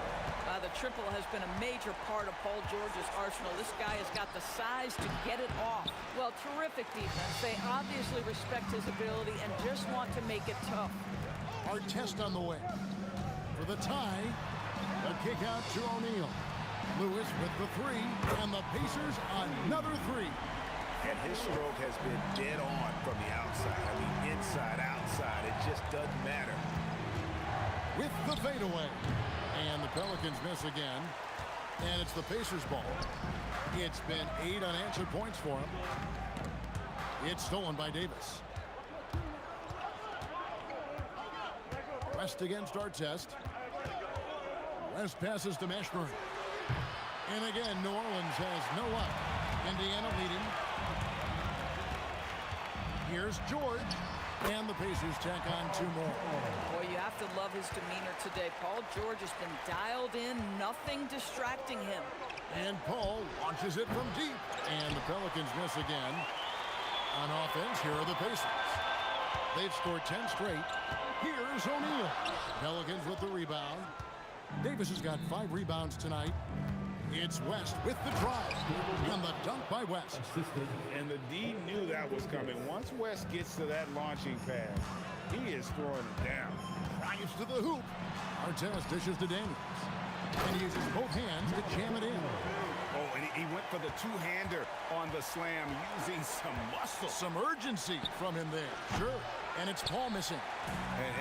The triple has been a major part of Paul George's arsenal. This guy has got the size to get it off. Well, terrific defense. They obviously respect his ability and just want to make it tough. Our test on the way. For the tie, the kick out to O'Neal. Lewis with the 3, and the Pacers another 3. And his stroke has been dead on from the outside. I mean, inside, outside, it just doesn't matter. With the fadeaway. And the Pelicans miss again. And it's the Pacers' ball. It's been 8 unanswered points for him. It's stolen by Davis. West against Artest. West passes to Mashburn. And again, New Orleans has no up. Indiana leading. Here's George. And the Pacers tack on 2 more. Boy, you have to love his demeanor today. Paul George has been dialed in, nothing distracting him. And Paul launches it from deep. And the Pelicans miss again. On offense, here are the Pacers. They've scored 10 straight. Here's O'Neal. Pelicans with the rebound. Davis has got 5 rebounds tonight. It's West with the drive. And the dunk by West. And the D knew that was coming. Once West gets to that launching pad, he is throwing it down. Drives to the hoop. Artest dishes to Daniels. And he uses both hands to jam it in. Oh, and he went for the two-hander on the slam using some muscle. Some urgency from him there. Sure. And it's Paul missing.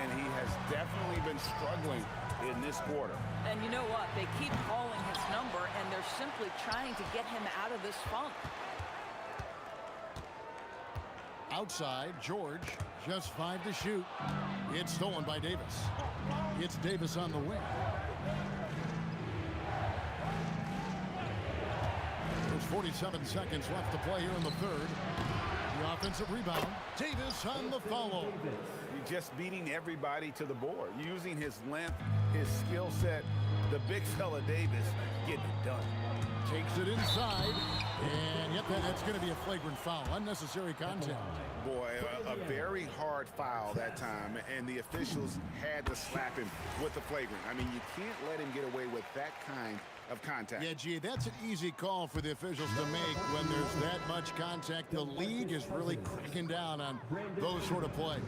And he has definitely been struggling in this quarter. And you know what? They keep calling his number, and they're simply trying to get him out of this funk. Outside, George, just 5 to shoot. It's stolen by Davis. It's Davis on the wing. There's 47 seconds left to play here in the third. The offensive rebound. Davis on the follow. Just beating everybody to the board, using his length, his skill set. The big fella Davis getting it done. Takes it inside, and yep, that's going to be a flagrant foul. Unnecessary contact. Boy, a very hard foul that time, and the officials had to slap him with the flagrant. I mean, you can't let him get away with that kind of contact. Yeah, gee, that's an easy call for the officials to make when there's that much contact. The league is really cracking down on those sort of plays.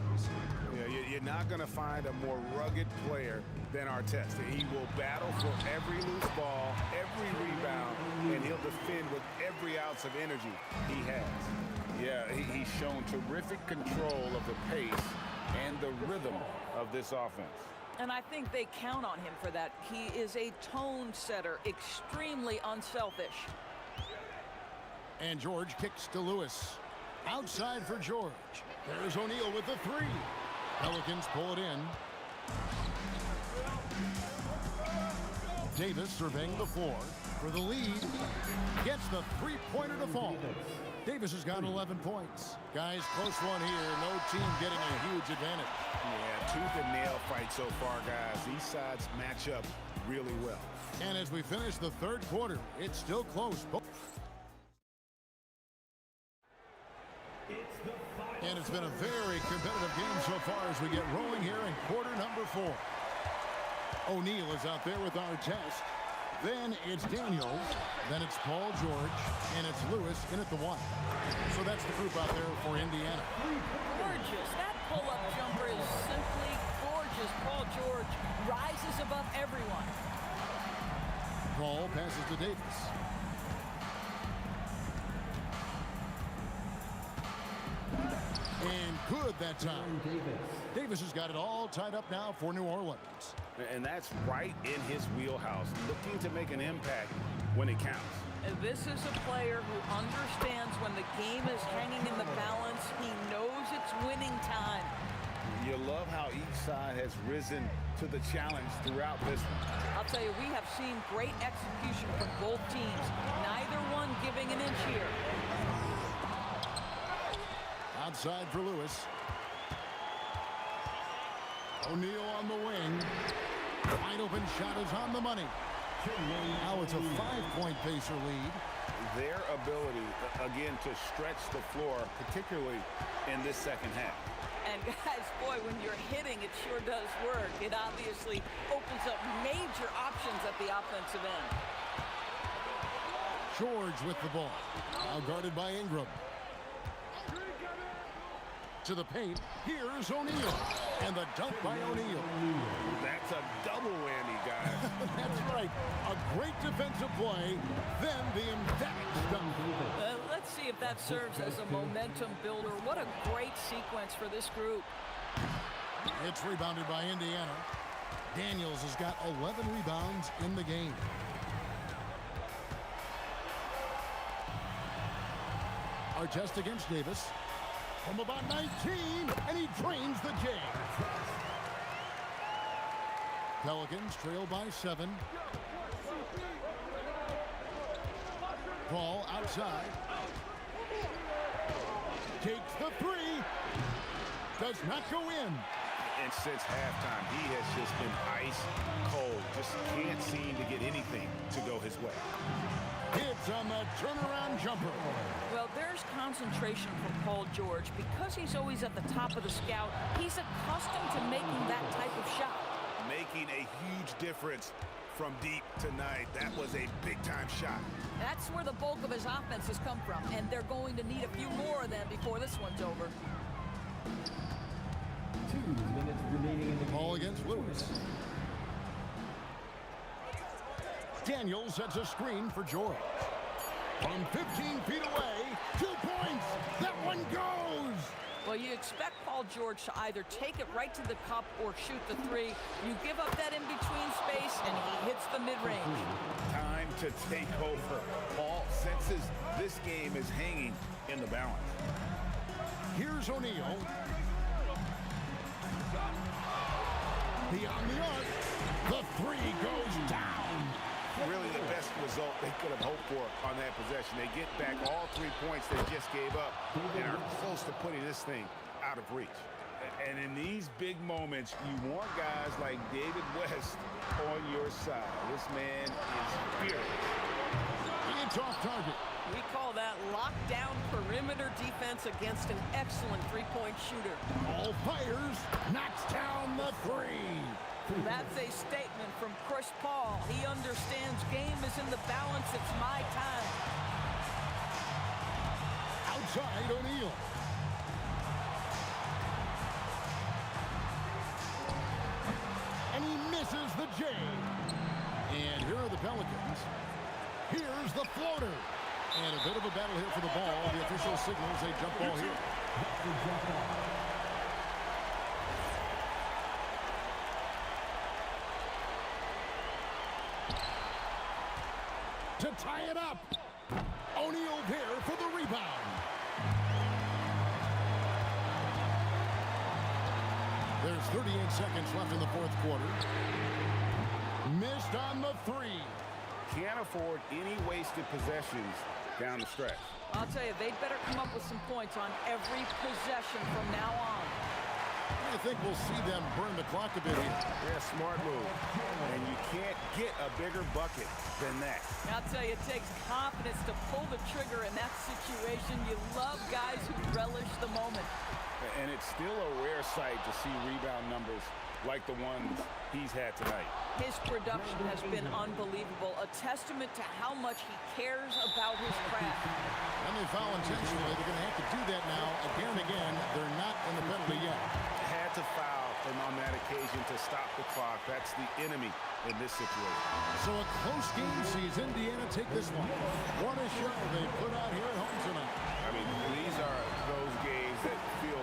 Yeah, you're not going to find a more rugged player than Artest. He will battle for every loose ball, every rebound, and he'll defend with every ounce of energy he has. Yeah, he's shown terrific control of the pace and the rhythm of this offense. And I think they count on him for that. He is a tone setter, extremely unselfish. And George kicks to Lewis. Outside for George. There's O'Neal with the three. Pelicans pull it in. Davis surveying the floor for the lead. Gets the three-pointer to fall. Davis has got 11 points. Guys, close one here. No team getting a huge advantage. Yeah, tooth and nail fight so far, guys. These sides match up really well. And as we finish the third quarter, it's still close. And it's been a very competitive game so far as we get rolling here in quarter number 4. O'Neal is out there with Artest. Then it's Daniels. Then it's Paul George. And it's Lewis in at the 1. So that's the group out there for Indiana. Gorgeous. That pull-up jumper is simply gorgeous. Paul George rises above everyone. Paul passes to Davis. And good that time. Davis has got it all tied up now for New Orleans. And that's right in his wheelhouse, looking to make an impact when it counts. And this is a player who understands when the game is hanging in the balance. He knows it's winning time. You love how each side has risen to the challenge throughout this one. I'll tell you, we have seen great execution from both teams. Neither one giving an inch here. Outside for Lewis. O'Neal on the wing. Wide open shot is on the money. Now it's a 5-point Pacer lead. Their ability, again, to stretch the floor, particularly in this second half. And guys, boy, when you're hitting, it sure does work. It obviously opens up major options at the offensive end. George with the ball. Now guarded by Ingram. To the paint. Here's O'Neal. And the dunk by O'Neal. That's a double whammy, guys. That's right. A great defensive play. Then the emphatic dunk. Let's see if that serves as a momentum builder. What a great sequence for this group. It's rebounded by Indiana. Daniels has got 11 rebounds in the game. Artest against Davis. From about 19, and he drains the jam. Pelicans trail by 7. Paul outside. Takes the 3. Does not go in. And since halftime, he has just been ice cold. Just can't seem to get anything to go his way. It's on the turnaround jumper. Well, there's concentration from Paul George. Because he's always at the top of the scout, he's accustomed to making that type of shot. Making a huge difference from deep tonight. That was a big-time shot. That's where the bulk of his offense has come from, and they're going to need a few more of them before this one's over. 2 minutes remaining in the game. Paul against Lewis. Daniels sets a screen for George. From 15 feet away, 2 points. That one goes. Well, you expect Paul George to either take it right to the cup or shoot the three. You give up that in-between space, and he hits the mid-range. Time to take over. Paul senses this game is hanging in the balance. Here's O'Neal. Beyond the arc, the three goes down. Really the best result they could have hoped for on that possession. They get back all 3 points they just gave up and are close to putting this thing out of reach. And in these big moments, you want guys like David West on your side. This man is fearless. It's off target. We call that lockdown perimeter defense against an excellent three-point shooter. All fires, knocks down the three. That's a statement from Chris Paul. He understands game is in the balance. It's my time. Outside O'Neal. And he misses the J. And here are the Pelicans. Here's the floater. And a bit of a battle here for the ball. The official signals a jump ball here. To tie it up. O'Neal there for the rebound. There's 38 seconds left in the fourth quarter. Missed on the three. Can't afford any wasted possessions down the stretch. I'll tell you, they'd better come up with some points on every possession from now on. I think we'll see them burn the clock a bit here. Yeah, smart move. And you can't get a bigger bucket than that. I'll tell you, it takes confidence to pull the trigger in that situation. You love guys who relish the moment. And it's still a rare sight to see rebound numbers like the ones he's had tonight. His production has been unbelievable, a testament to how much he cares about his craft. And they foul intentionally. They're going to have to do that now again and again. They're not in the penalty yet. Had to foul him on that occasion to stop the clock. That's the enemy in this situation. So a close game sees Indiana take this one. What a show they put out here at home tonight. I mean, these are those games that feel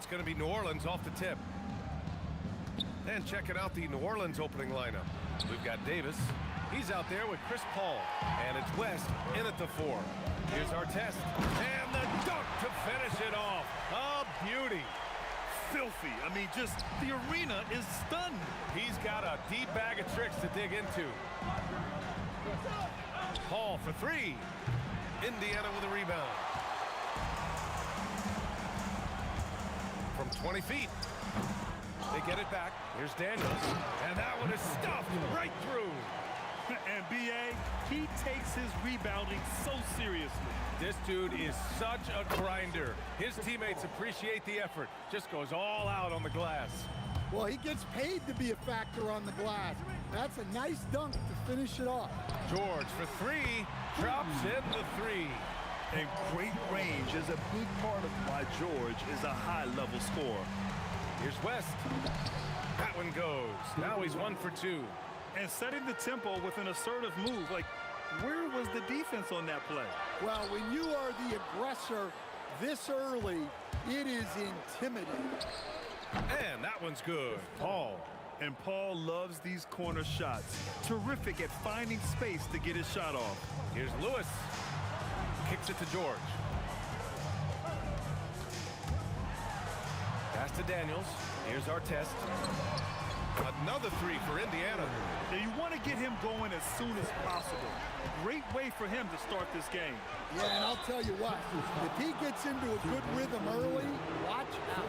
It's going to be New Orleans off the tip. And checking out the New Orleans opening lineup. We've got Davis. He's out there with Chris Paul. And it's West in at the 4. Here's our test. And the dunk to finish it off. A beauty. Filthy. I mean, just the arena is stunned. He's got a deep bag of tricks to dig into. Paul for 3. Indiana with a rebound. From 20 feet. They get it back. Here's Daniels. And that one is stuffed right through. And B.A., he takes his rebounding so seriously. This dude is such a grinder. His teammates appreciate the effort. Just goes all out on the glass. Well, he gets paid to be a factor on the glass. That's a nice dunk to finish it off. George for 3. Drops in the 3. And great range is a big part of why George is a high-level scorer. Here's West. That one goes. Now he's 1 for 2. And setting the tempo with an assertive move. Like, where was the defense on that play? Well, when you are the aggressor this early, it is intimidating. And that one's good. Paul. And Paul loves these corner shots. Terrific at finding space to get his shot off. Here's Lewis. Kicks it to George. Pass to Daniels. Here's our test. Another 3 for Indiana. Now you want to get him going as soon as possible. Great way for him to start this game. Yeah, and I'll tell you what, if he gets into a good rhythm early, watch out.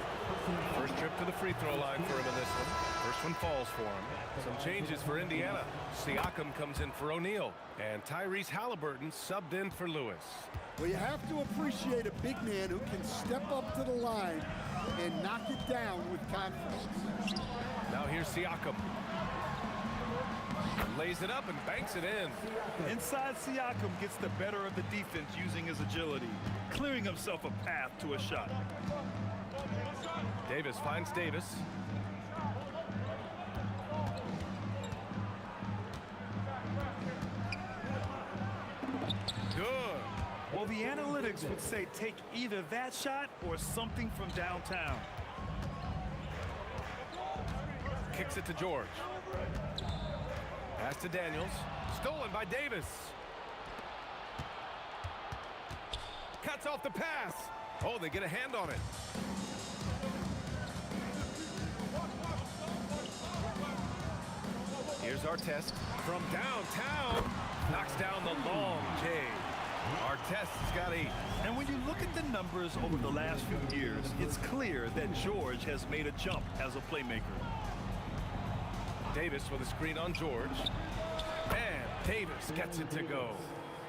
First trip to the free throw line for him in this one. First one falls for him. Some changes for Indiana. Siakam comes in for O'Neal. And Tyrese Halliburton subbed in for Lewis. Well, you have to appreciate a big man who can step up to the line and knock it down with confidence. Now here's Siakam. Lays it up and banks it in. Inside, Siakam gets the better of the defense using his agility, clearing himself a path to a shot. Davis finds Davis. Good. Well, the analytics would say take either that shot or something from downtown. Kicks it to George. Pass to Daniels. Stolen by Davis. Cuts off the pass. Oh, they get a hand on it. Here's our test from downtown. Knocks down the long J. Our test's got 8. And when you look at the numbers over the last few years, it's clear that George has made a jump as a playmaker. Davis with a screen on George. And Davis gets it to go.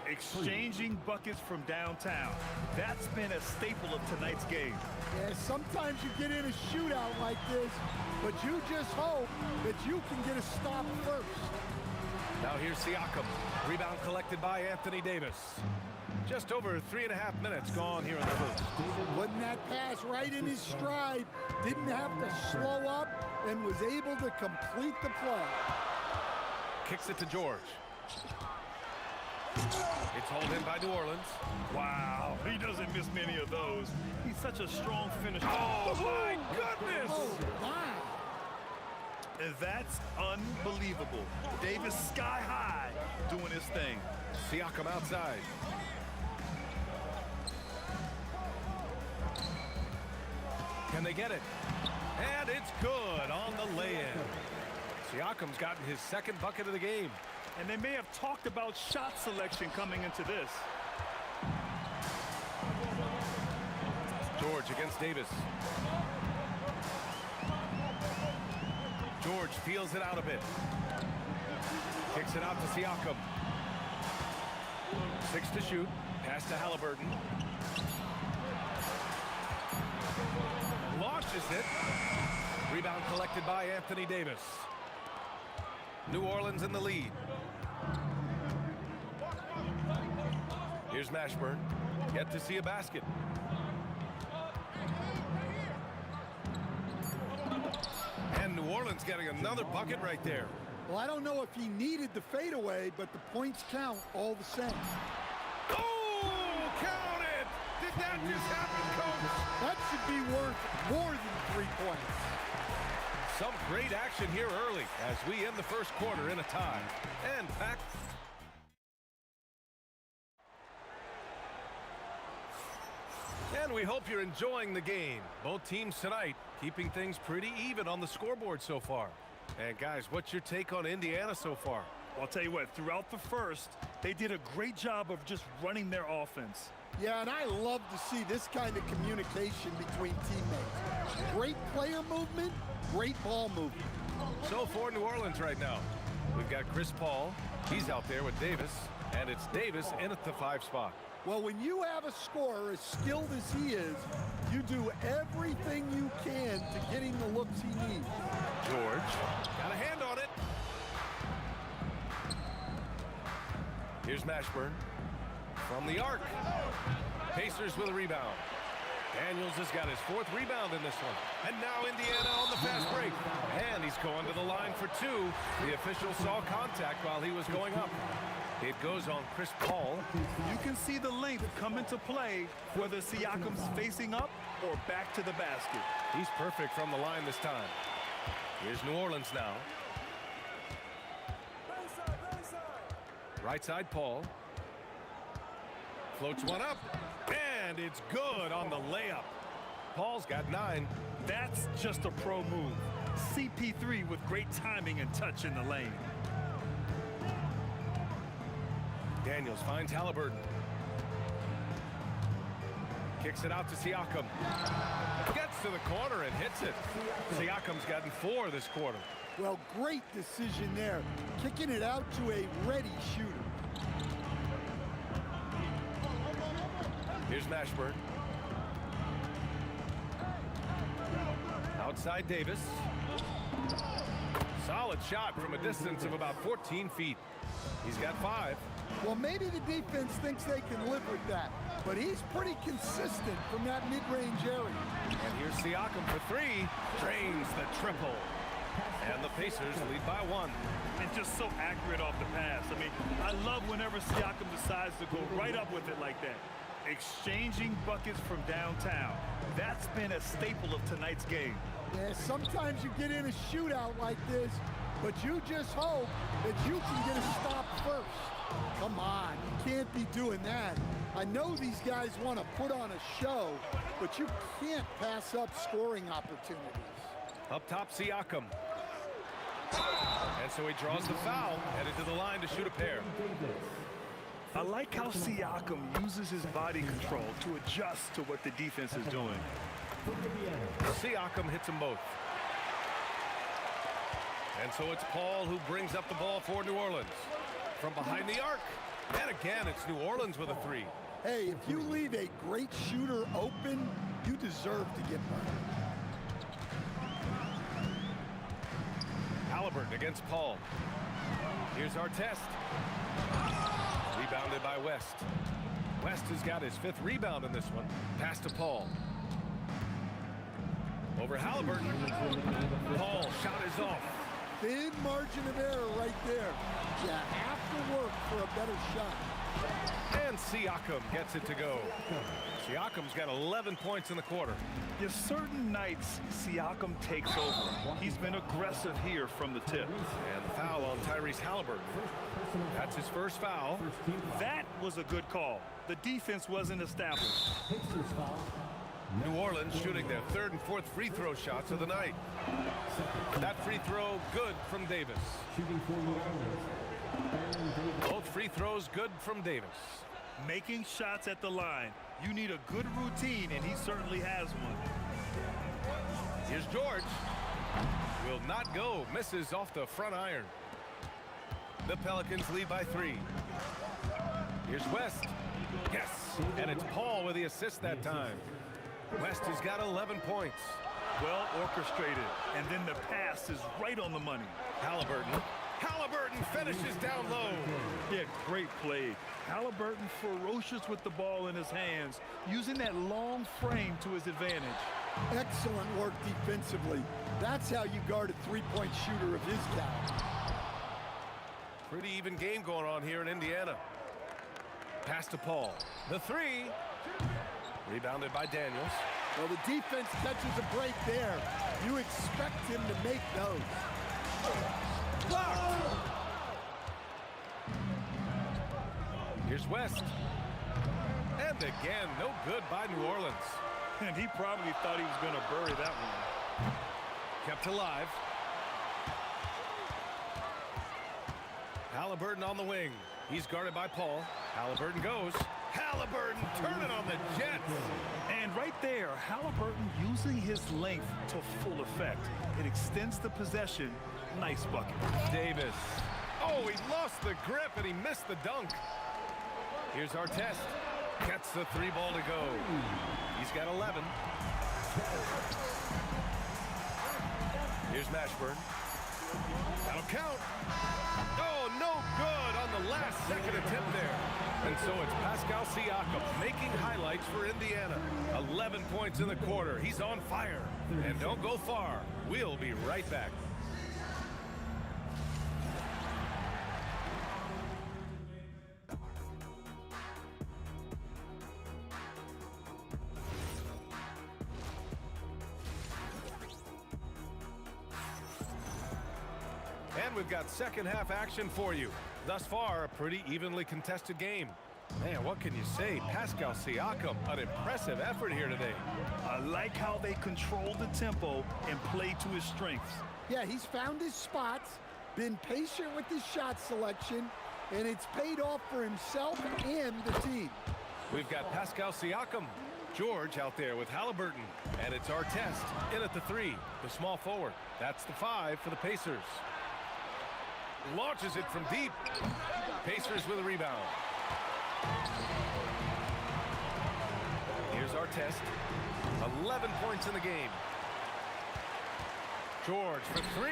Exchanging buckets from downtown. That's been a staple of tonight's game. Yeah, sometimes you get in a shootout like this, but you just hope that you can get a stop first. Now here's Siakam. Rebound collected by Anthony Davis. Just over 3.5 minutes gone here in the first. Putting that pass right in his stride. Didn't have to slow up and was able to complete the play. Kicks it to George. It's hauled in by New Orleans. Wow, he doesn't miss many of those. He's such a strong finisher. Oh, my goodness! Oh, my. And that's unbelievable. Davis sky high doing his thing. Siakam outside. Can they get it? And it's good on the lay-in. Siakam's gotten his second bucket of the game. And they may have talked about shot selection coming into this. George against Davis. George feels it out a bit. Kicks it out to Siakam. 6 to shoot. Pass to Halliburton. Launches it. Rebound collected by Anthony Davis. New Orleans in the lead. Here's Mashburn. Yet to see a basket. And New Orleans getting another bucket right there. Well, I don't know if he needed the fadeaway, but the points count all the same. Oh, count it! Did that just happen, Coach? That should be worth more Great action here early as we end the first quarter in a tie. And back. And we hope you're enjoying the game. Both teams tonight keeping things pretty even on the scoreboard so far. And guys, what's your take on Indiana so far? I'll tell you what, throughout the first, they did a great job of just running their offense. Yeah, and I love to see this kind of communication between teammates. Great player movement, great ball movement. So for New Orleans right now, we've got Chris Paul. He's out there with Davis, and it's Davis in at the 5 spot. Well, when you have a scorer as skilled as he is, you do everything you can to get him the looks he needs. George got a hand on it. Here's Mashburn from the arc. Pacers with a rebound. Daniels has got his 4th rebound in this one. And now Indiana on the fast break. And he's going to the line for 2. The official saw contact while he was going up. It goes on Chris Paul. You can see the length come into play, whether Siakam's facing up or back to the basket. He's perfect from the line this time. Here's New Orleans now. Right side, Paul. Floats one up, and it's good on the layup. Paul's got 9. That's just a pro move. CP3 with great timing and touch in the lane. Daniels finds Halliburton. Kicks it out to Siakam. Gets to the corner and hits it. Siakam's gotten 4 this quarter. Well, great decision there. Kicking it out to a ready shooter. Here's Mashburn. Outside Davis. Solid shot from a distance of about 14 feet. He's got 5. Well, maybe the defense thinks they can live with that, but he's pretty consistent from that mid-range area. And here's Siakam for 3. Drains the triple. And the Pacers lead by 1. And just so accurate off the pass. I mean, I love whenever Siakam decides to go right up with it like that. Exchanging buckets from downtown. That's been a staple of tonight's game. Yeah, sometimes you get in a shootout like this, but you just hope that you can get a stop first. Come on, you can't be doing that. I know these guys want to put on a show, but you can't pass up scoring opportunities. Up top, Siakam. And so he draws the foul, headed to the line to shoot a pair. I like how Siakam uses his body control to adjust to what the defense is doing. Siakam hits them both. And so it's Paul who brings up the ball for New Orleans. From behind the arc. And again, it's New Orleans with a 3. Hey, if you leave a great shooter open, you deserve to get burned. Halliburton against Paul. Here's Artest. Rebounded by West. West has got his 5th rebound in this one. Pass to Paul. Over Halliburton. Paul shot is off. Thin margin of error right there. You have to work for a better shot. And Siakam gets it to go. Siakam's got 11 points in the quarter. There's certain nights Siakam takes over. He's been aggressive here from the tip. And the foul on Tyrese Halliburton. That's his first foul. That was a good call. The defense wasn't established. New Orleans shooting their 3rd and 4th free throw shots of the night. That free throw good from Davis. Both free throws good from Davis. Making shots at the line. You need a good routine, and he certainly has one. Here's George. Will not go. Misses off the front iron. The Pelicans lead by 3. Here's West. Yes. And it's Paul with the assist that time. West has got 11 points. Well orchestrated. And then the pass is right on the money. Halliburton. Halliburton finishes down low. Yeah, great play. Halliburton ferocious with the ball in his hands, using that long frame to his advantage. Excellent work defensively. That's how you guard a three-point shooter of his caliber. Pretty even game going on here in Indiana. Pass to Paul. The 3. Rebounded by Daniels. Well, the defense catches a break there. You expect him to make those. Blocked! Here's West. And again, no good by New Orleans. And he probably thought he was going to bury that one. Kept alive. Halliburton on the wing. He's guarded by Paul. Halliburton goes. Halliburton turning on the Jets. And right there, Halliburton using his length to full effect. It extends the possession. Nice bucket. Davis. Oh, he lost the grip and he missed the dunk. Here's Artest. Gets the 3 ball to go. He's got 11. Here's Mashburn. That'll count. Oh, no good on the last second attempt there. And so it's Pascal Siakam making highlights for Indiana. 11 points in the quarter. He's on fire. And don't go far. We'll be right back. And we've got second half action for you. Thus far, a pretty evenly contested game. Man, what can you say? Pascal Siakam, an impressive effort here today. I like how they control the tempo and play to his strengths. Yeah, he's found his spots, been patient with his shot selection, and it's paid off for himself and the team. We've got Pascal Siakam. George out there with Halliburton. And it's Artest in at the 3, the small forward. That's the 5 for the Pacers. Launches it from deep. Pacers with a rebound. Here's Artest. 11 points in the game. George for 3.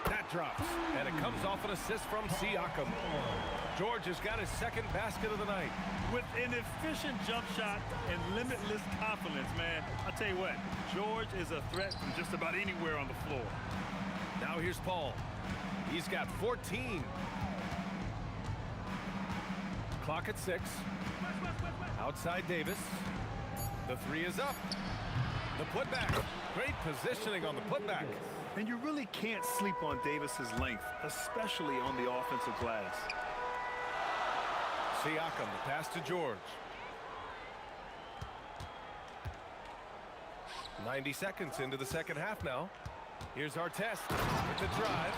That drops. And it comes off an assist from Siakam. George has got his second basket of the night. With an efficient jump shot and limitless confidence, man. I'll tell you what, George is a threat from just about anywhere on the floor. Now here's Paul. He's got 14. Clock at 6. Outside Davis. The 3 is up. The putback. Great positioning on the putback. And you really can't sleep on Davis's length, especially on the offensive glass. Siakam, the pass to George. 90 seconds into the second half now. Here's Artest with the drive.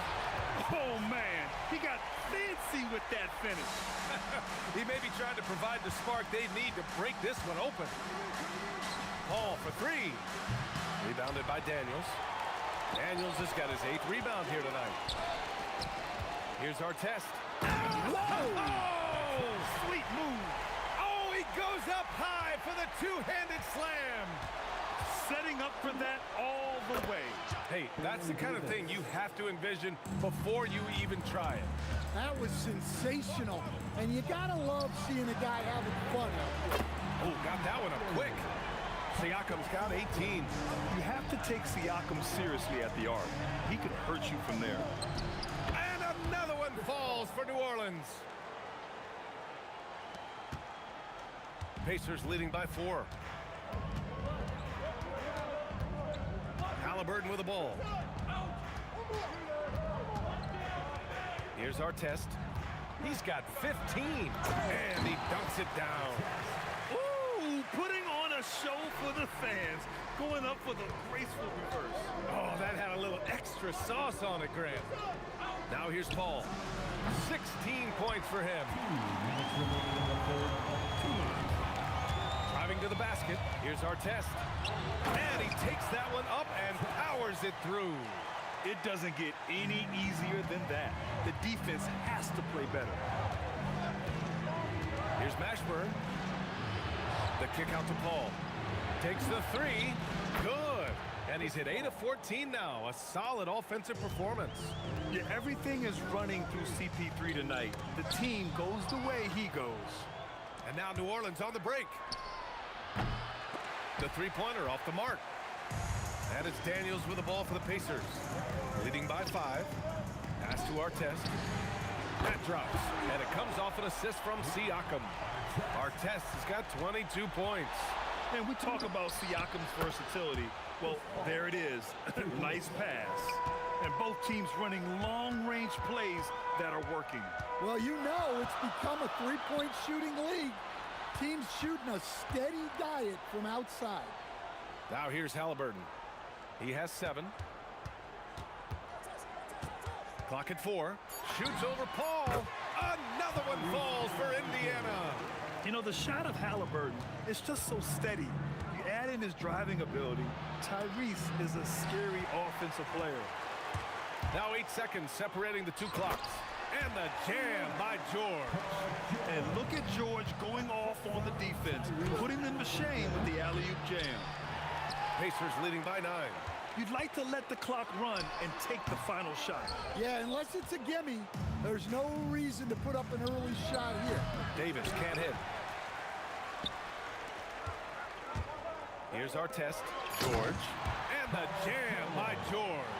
Oh, man, he got fancy with that finish. He may be trying to provide the spark they need to break this one open. Paul for 3. Rebounded by Daniels. Daniels has got his 8th rebound here tonight. Here's Artest. Whoa! Oh, sweet move. Oh, he goes up high for the two-handed slam. Setting up for that all the way. Hey, that's the kind of thing you have to envision before you even try it. That was sensational, and you gotta love seeing a guy having fun out there. Oh, got that one up quick. Siakam's got 18. You have to take Siakam seriously at the arc. He could hurt you from there. And another one falls for New Orleans. Pacers leading by 4. Halliburton with the ball. Here's Artest. He's got 15, and he dunks it down. Ooh, putting on a show for the fans, going up with a graceful reverse. Oh, that had a little extra sauce on it, Grant. Now here's Paul. 16 points for him. Driving to the basket. Here's Artest. And he takes that one up and powers it through. It doesn't get any easier than that. The defense has to play better. Here's Mashburn. The kick out to Paul. Takes the 3. Good. And he's hit 8 of 14 now. A solid offensive performance. Yeah, everything is running through CP3 tonight. The team goes the way he goes. And now New Orleans on the break. The three-pointer off the mark. And it's Daniels with the ball for the Pacers. Leading by 5. Pass to Artest. That drops. And it comes off an assist from Siakam. Artest has got 22 points. And we talk about Siakam's versatility. Well, there it is. Nice pass. And both teams running long-range plays that are working. Well, you know it's become a three-point shooting league. Teams shooting a steady diet from outside. Now here's Halliburton. He has 7. Clock at 4. Shoots over Paul. Another one falls for Indiana. You know, the shot of Halliburton is just so steady. You add in his driving ability, Tyrese is a scary offensive player. Now 8 seconds separating the 2 clocks. And the jam by George. And look at George going off on the defense, putting them to shame with the alley-oop jam. Pacers leading by 9. You'd like to let the clock run and take the final shot. Yeah, unless it's a gimme, there's no reason to put up an early shot here. Davis can't hit. Here's our test. George. And the jam by George.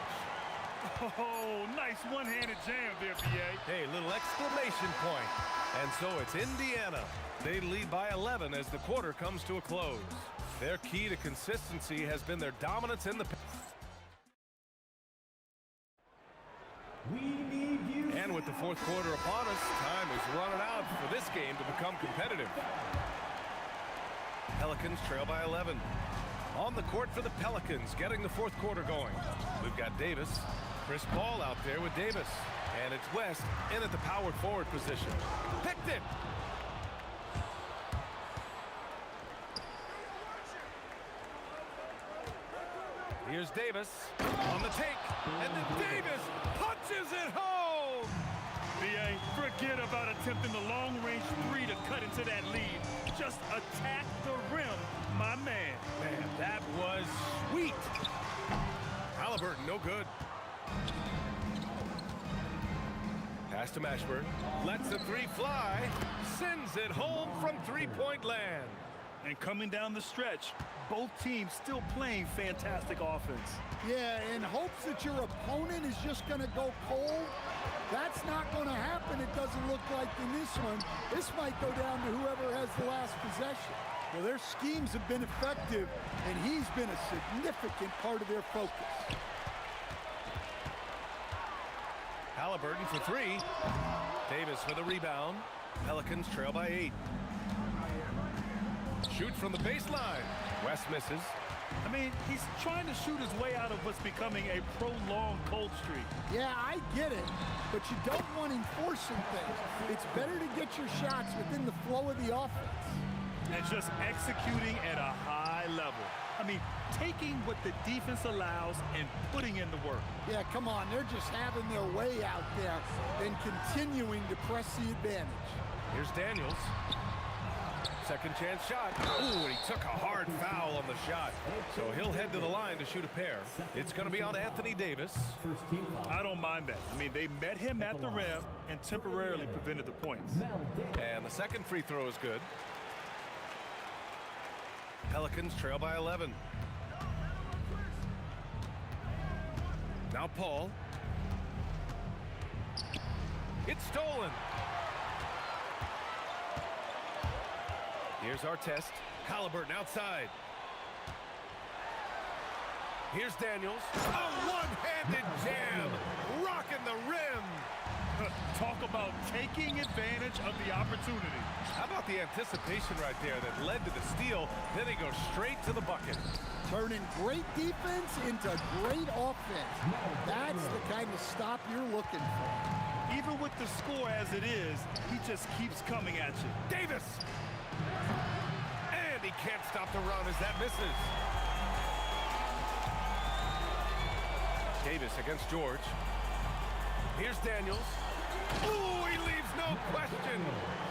Oh, nice one-handed jam there, B.A. Hey, little exclamation point. And so it's Indiana. They lead by 11 as the quarter comes to a close. Their key to consistency has been their dominance in the and with the fourth quarter upon us, time is running out for this game to become competitive. Pelicans trail by 11. On the court for the Pelicans, getting the fourth quarter going. We've got Davis, Chris Paul out there with Davis. And it's West in at the power forward position. Picked it! Here's Davis on the take, and then Davis punches it home! B.A., forget about attempting the long-range 3 to cut into that lead. Just attack the rim, my man. Man, that was sweet. Halliburton, no good. Pass to Mashburn. Lets the 3 fly. Sends it home from three-point land. And coming down the stretch, both teams still playing fantastic offense. Yeah, in hopes that your opponent is just going to go cold. That's not going to happen, it doesn't look like in this one. This might go down to whoever has the last possession. Well, their schemes have been effective, and he's been a significant part of their focus. Halliburton for 3. Davis for the rebound. Pelicans trail by 8. Shoot from the baseline. West misses. I mean, he's trying to shoot his way out of what's becoming a prolonged cold streak. Yeah, I get it, but you don't want him forcing things. It's better to get your shots within the flow of the offense. And just executing at a high level. I mean, taking what the defense allows and putting in the work. Yeah, come on, they're just having their way out there and continuing to press the advantage. Here's Daniels. Second chance shot. Ooh, and he took a hard foul on the shot. So he'll head to the line to shoot a pair. It's going to be on Anthony Davis. I don't mind that. I mean, they met him at the rim and temporarily prevented the points. And the second free throw is good. Pelicans trail by 11. Now Paul. It's stolen. Here's our test. Halliburton outside. Here's Daniels. A one-handed jam. Rocking the rim. Talk about taking advantage of the opportunity. How about the anticipation right there that led to the steal? Then he goes straight to the bucket. Turning great defense into great offense. That's the kind of stop you're looking for. Even with the score as it is, he just keeps coming at you. Davis! And he can't stop the run as that misses. Davis against George. Here's Daniels. Ooh, he leaves no question.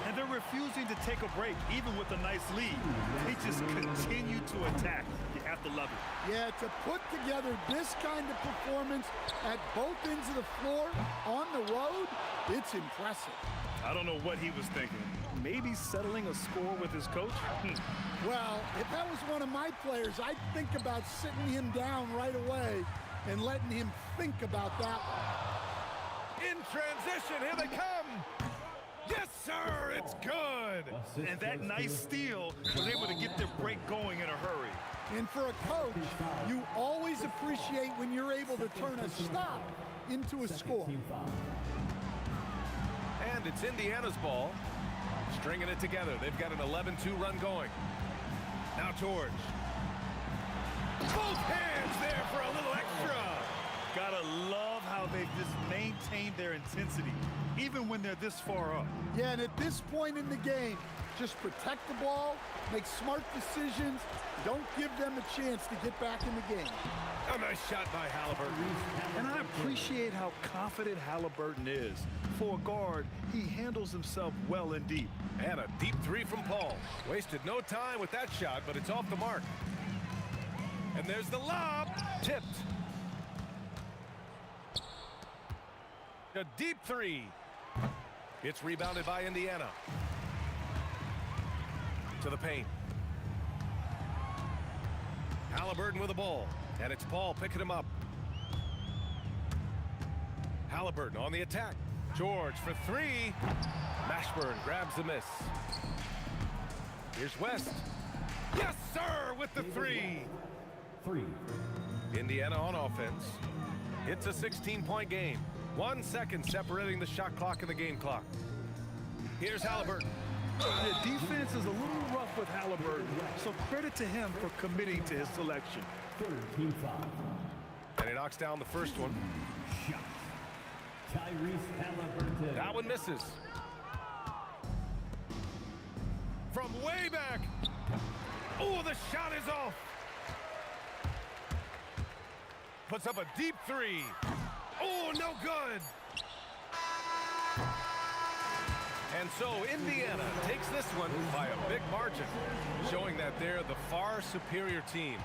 And they're refusing to take a break, even with a nice lead. They just continue to attack. You have to love it. Yeah, to put together this kind of performance at both ends of the floor on the road, it's impressive. I don't know what he was thinking. Maybe settling a score with his coach? Well, if that was one of my players, I'd think about sitting him down right away and letting him think about that one. In transition, here they come. Yes, sir, it's good. And that nice steal was able to get their break going in a hurry. And for a coach, you always appreciate when you're able to turn a stop into a score. And it's Indiana's ball. Stringing it together. They've got an 11-2 run going. Now George. Both hands there for a little extra. Gotta love how they've just maintained their intensity, even when they're this far up. Yeah, and at this point in the game, just protect the ball, make smart decisions, don't give them a chance to get back in the game. A nice shot by Halliburton. And I appreciate how confident Halliburton is. For a guard, he handles himself well and deep. And a deep three from Paul. Wasted no time with that shot, but it's off the mark. And there's the lob. Tipped. A deep three. It's rebounded by Indiana. To the paint. Halliburton with the ball. And it's Paul picking him up. Halliburton on the attack. George for three. Mashburn grabs the miss. Here's West. Yes, sir, with the three. Indiana on offense. It's a 16-point game. 1 second separating the shot clock and the game clock. Here's Halliburton. The defense is a little rough with Halliburton, so credit to him for committing to his selection. And he knocks down the first one. That one misses. From way back. Oh, the shot is off. Puts up a deep three. Oh, no good. And so Indiana takes this one by a big margin, showing that they're the far superior team.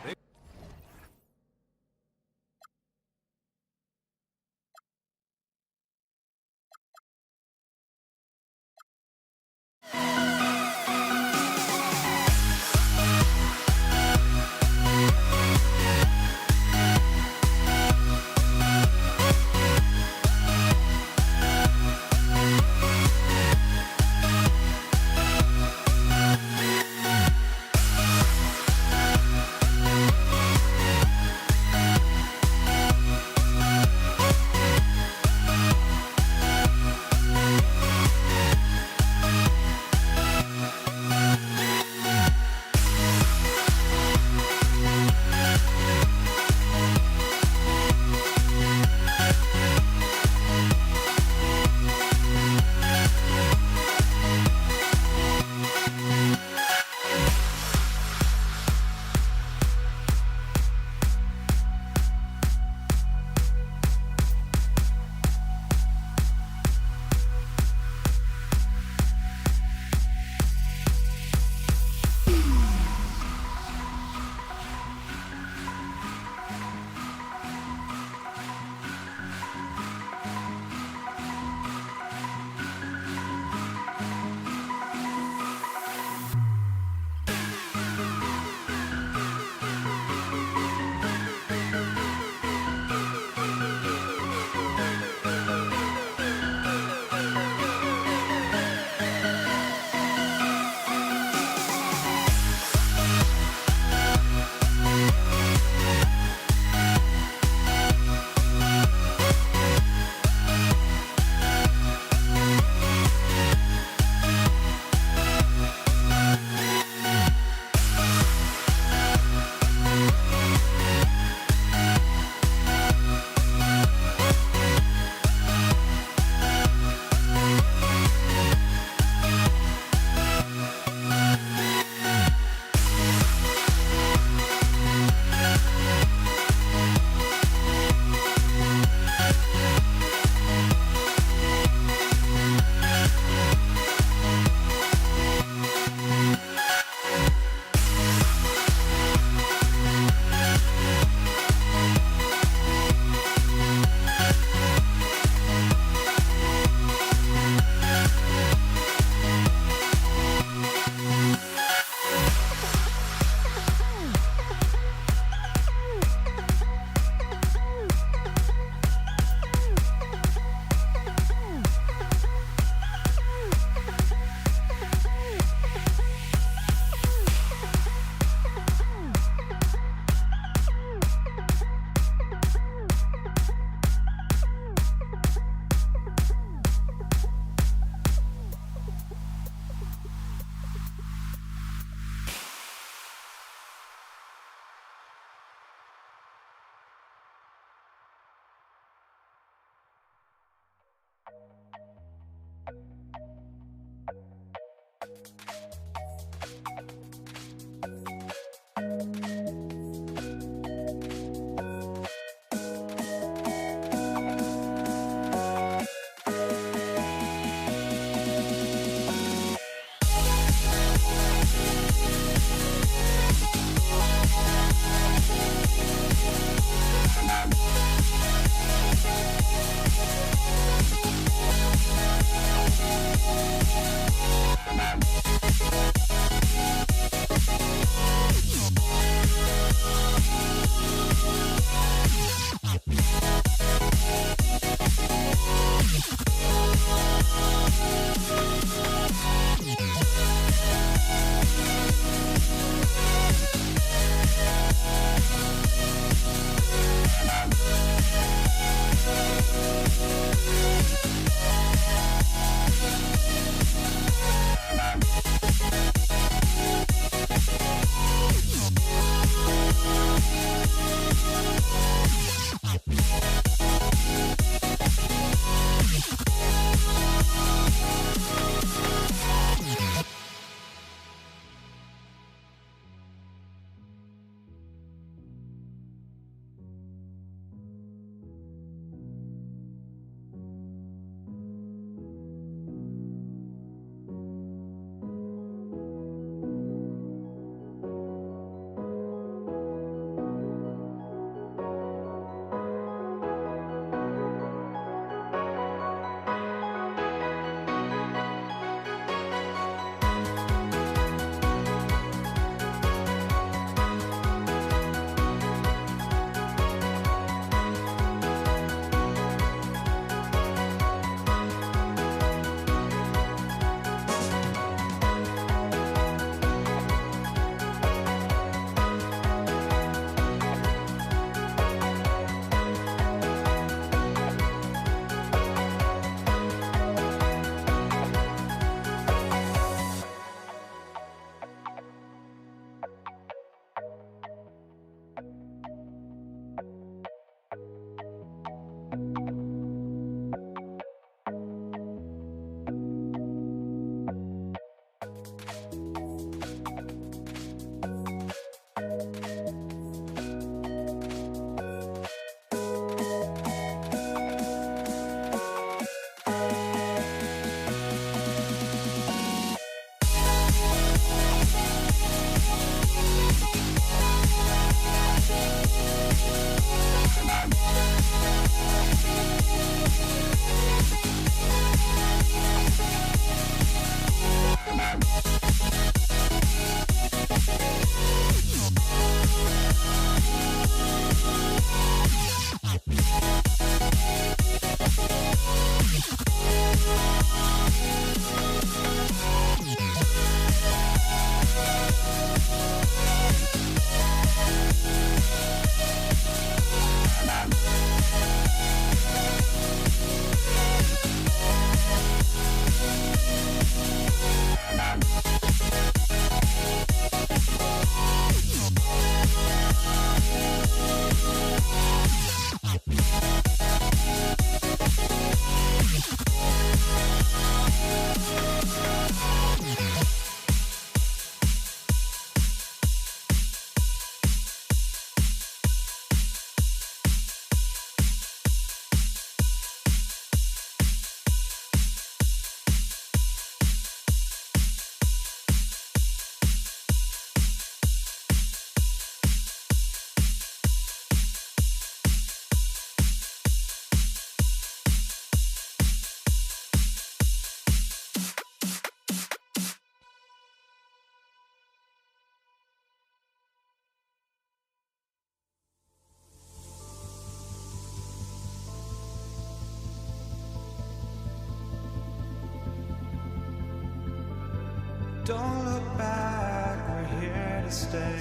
Don't look back, we're here to stay.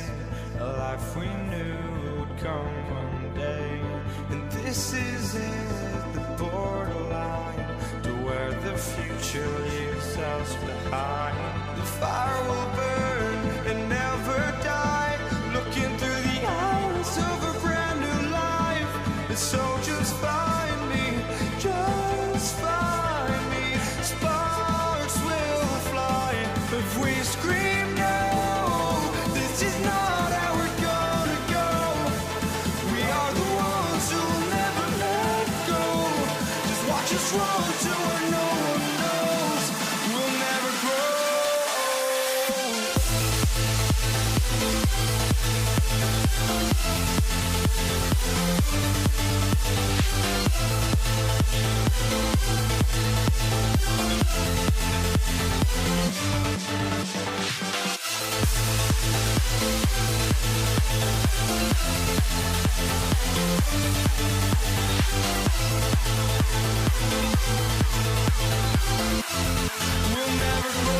A life we knew would come one day. And this is it, the borderline to where the future leaves us behind. The fire will burn and never die, looking through the eyes of a brand new life. And so just find me, just find me. Sparks will fly if we scream no. This is not how we're gonna go. We are the ones who'll never let go. Just watch us run to where no one knows. We'll never grow. We'll never grow.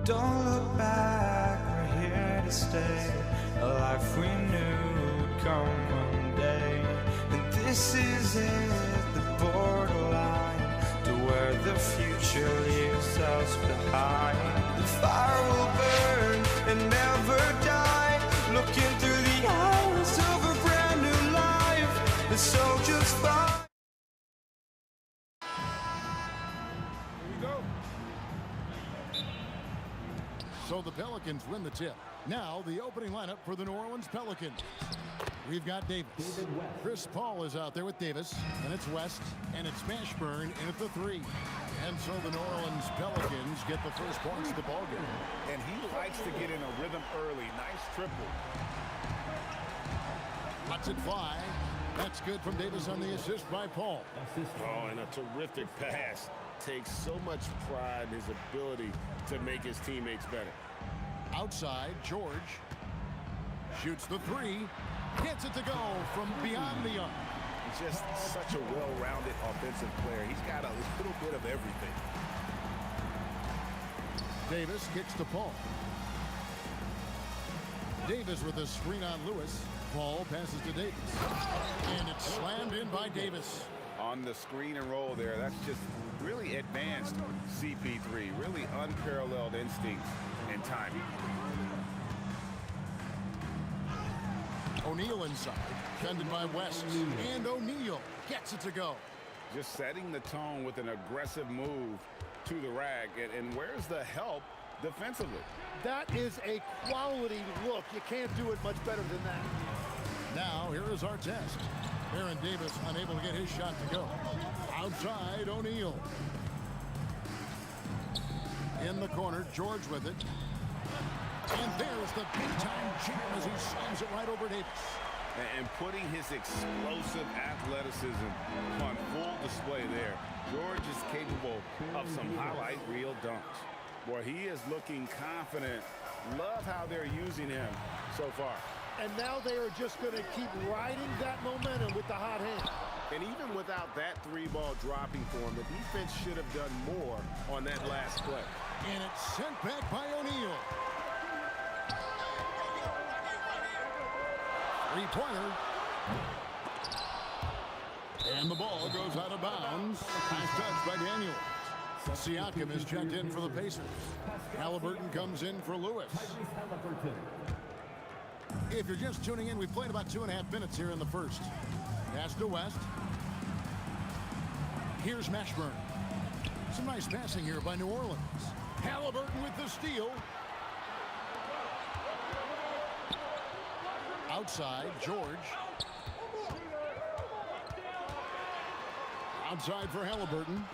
Don't look back, we're here to stay. A life we knew would come one day. And this is it, the borderline to where the future leaves us behind. The fire will burn and never die, looking through the eyes of a brand new life. And so just find. So the Pelicans win the tip. Now the opening lineup for the New Orleans Pelicans. We've got Davis. Chris Paul is out there with Davis, and it's West, and it's Mashburn in at the 3. And so the New Orleans Pelicans get the first points of the ballgame. And he likes to get in a rhythm early. Nice triple. Lets it fly. That's good from Davis on the assist by Paul. Oh, and a terrific pass. Takes so much pride in his ability to make his teammates better. Outside, George shoots the 3. Gets it to go from beyond the arc. He's just such a well-rounded offensive player. He's got a little bit of everything. Davis kicks to Paul. Davis with a screen on Lewis. Paul passes to Davis. And it's slammed in by Davis. On the screen and roll there, that's just really advanced CP3. Really unparalleled instincts and timing. O'Neal inside, defended by West, and O'Neal gets it to go. Just setting the tone with an aggressive move to the rack. And where's the help defensively? That is a quality look. You can't do it much better than that. Now, here is our test. Aaron Davis unable to get his shot to go. Outside, O'Neal. In the corner, George with it. And there's the big-time jam as he slams it right over Davis. And putting his explosive athleticism on full display there. George is capable of some highlight reel dunks. Boy, he is looking confident. Love how they're using him so far. And now they are just going to keep riding that momentum with the hot hand. And even without that 3-ball dropping for him, the defense should have done more on that last play. And it's sent back by O'Neal. 3-pointer. And the ball goes out of bounds. Nice touch by Daniels. Siakam is checked in for the Pacers. Halliburton comes in for Lewis. If you're just tuning in, we've played about 2.5 minutes here in the first. Pass to West. Here's Mashburn. Some nice passing here by New Orleans. Halliburton with the steal. Outside, George. Outside for Halliburton.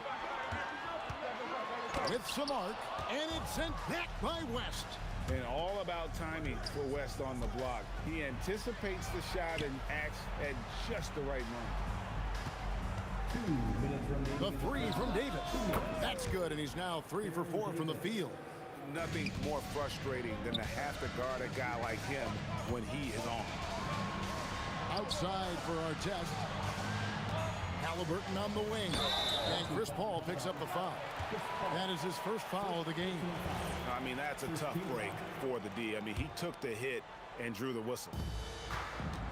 With some arc, and it's sent back by West. And all about timing for West on the block. He anticipates the shot and acts at just the right moment. The 3 from Davis. That's good, and he's now 3 for 4 from the field. nothing more frustrating than to have to guard a guy like him when he is on. Outside for our test. Halliburton on the wing. And Chris Paul picks up the foul. That is his first foul of the game. I mean, that's a tough break for the D. I mean, he took the hit and drew the whistle.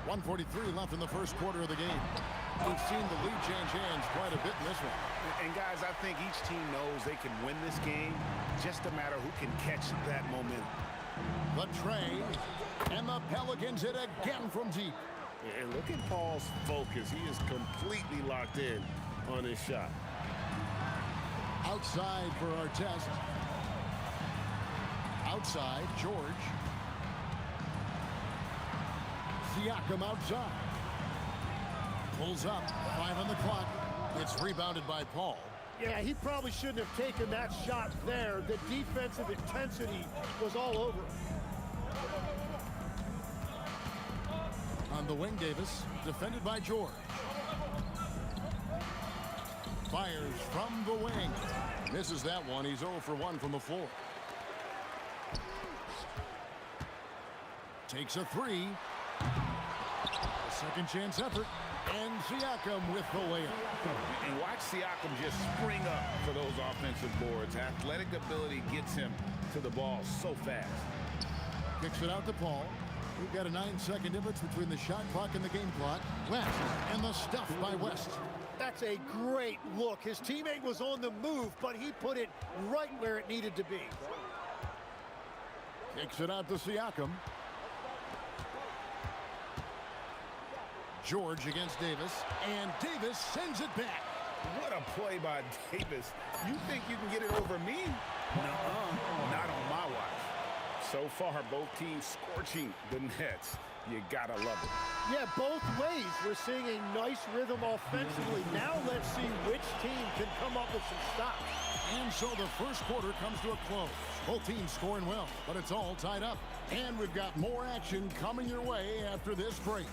1:43 left in the first quarter of the game. We've seen the lead change hands quite a bit in this one. And guys, I think each team knows they can win this game. Just a matter who can catch that momentum. The tray. And the Pelicans hit again from deep. And look at Paul's focus. He is completely locked in on his shot. Outside for our test. Outside, George. Siakam outside. Pulls up, 5 on the clock. It's rebounded by Paul. Yeah, he probably shouldn't have taken that shot there. The defensive intensity was all over. On the wing, Davis, defended by George. Fires from the wing. Misses that one. He's 0 for 1 from the floor. Takes a 3. A second chance effort. And Siakam with the layup. And watch Siakam just spring up for those offensive boards. Athletic ability gets him to the ball so fast. Kicks it out to Paul. We've got a 9-second difference between the shot clock and the game clock. West, and the stuff by West. That's a great look. His teammate was on the move, but he put it right where it needed to be. Kicks it out to Siakam. George against Davis, and Davis sends it back. What a play by Davis. You think you can get it over me? Nuh-uh. Not on my watch. So far, both teams scorching the nets. You gotta love it. Yeah, both ways. We're seeing a nice rhythm offensively. Now let's see which team can come up with some stops. And so the first quarter comes to a close. Both teams scoring well, but it's all tied up. And we've got more action coming your way after this break.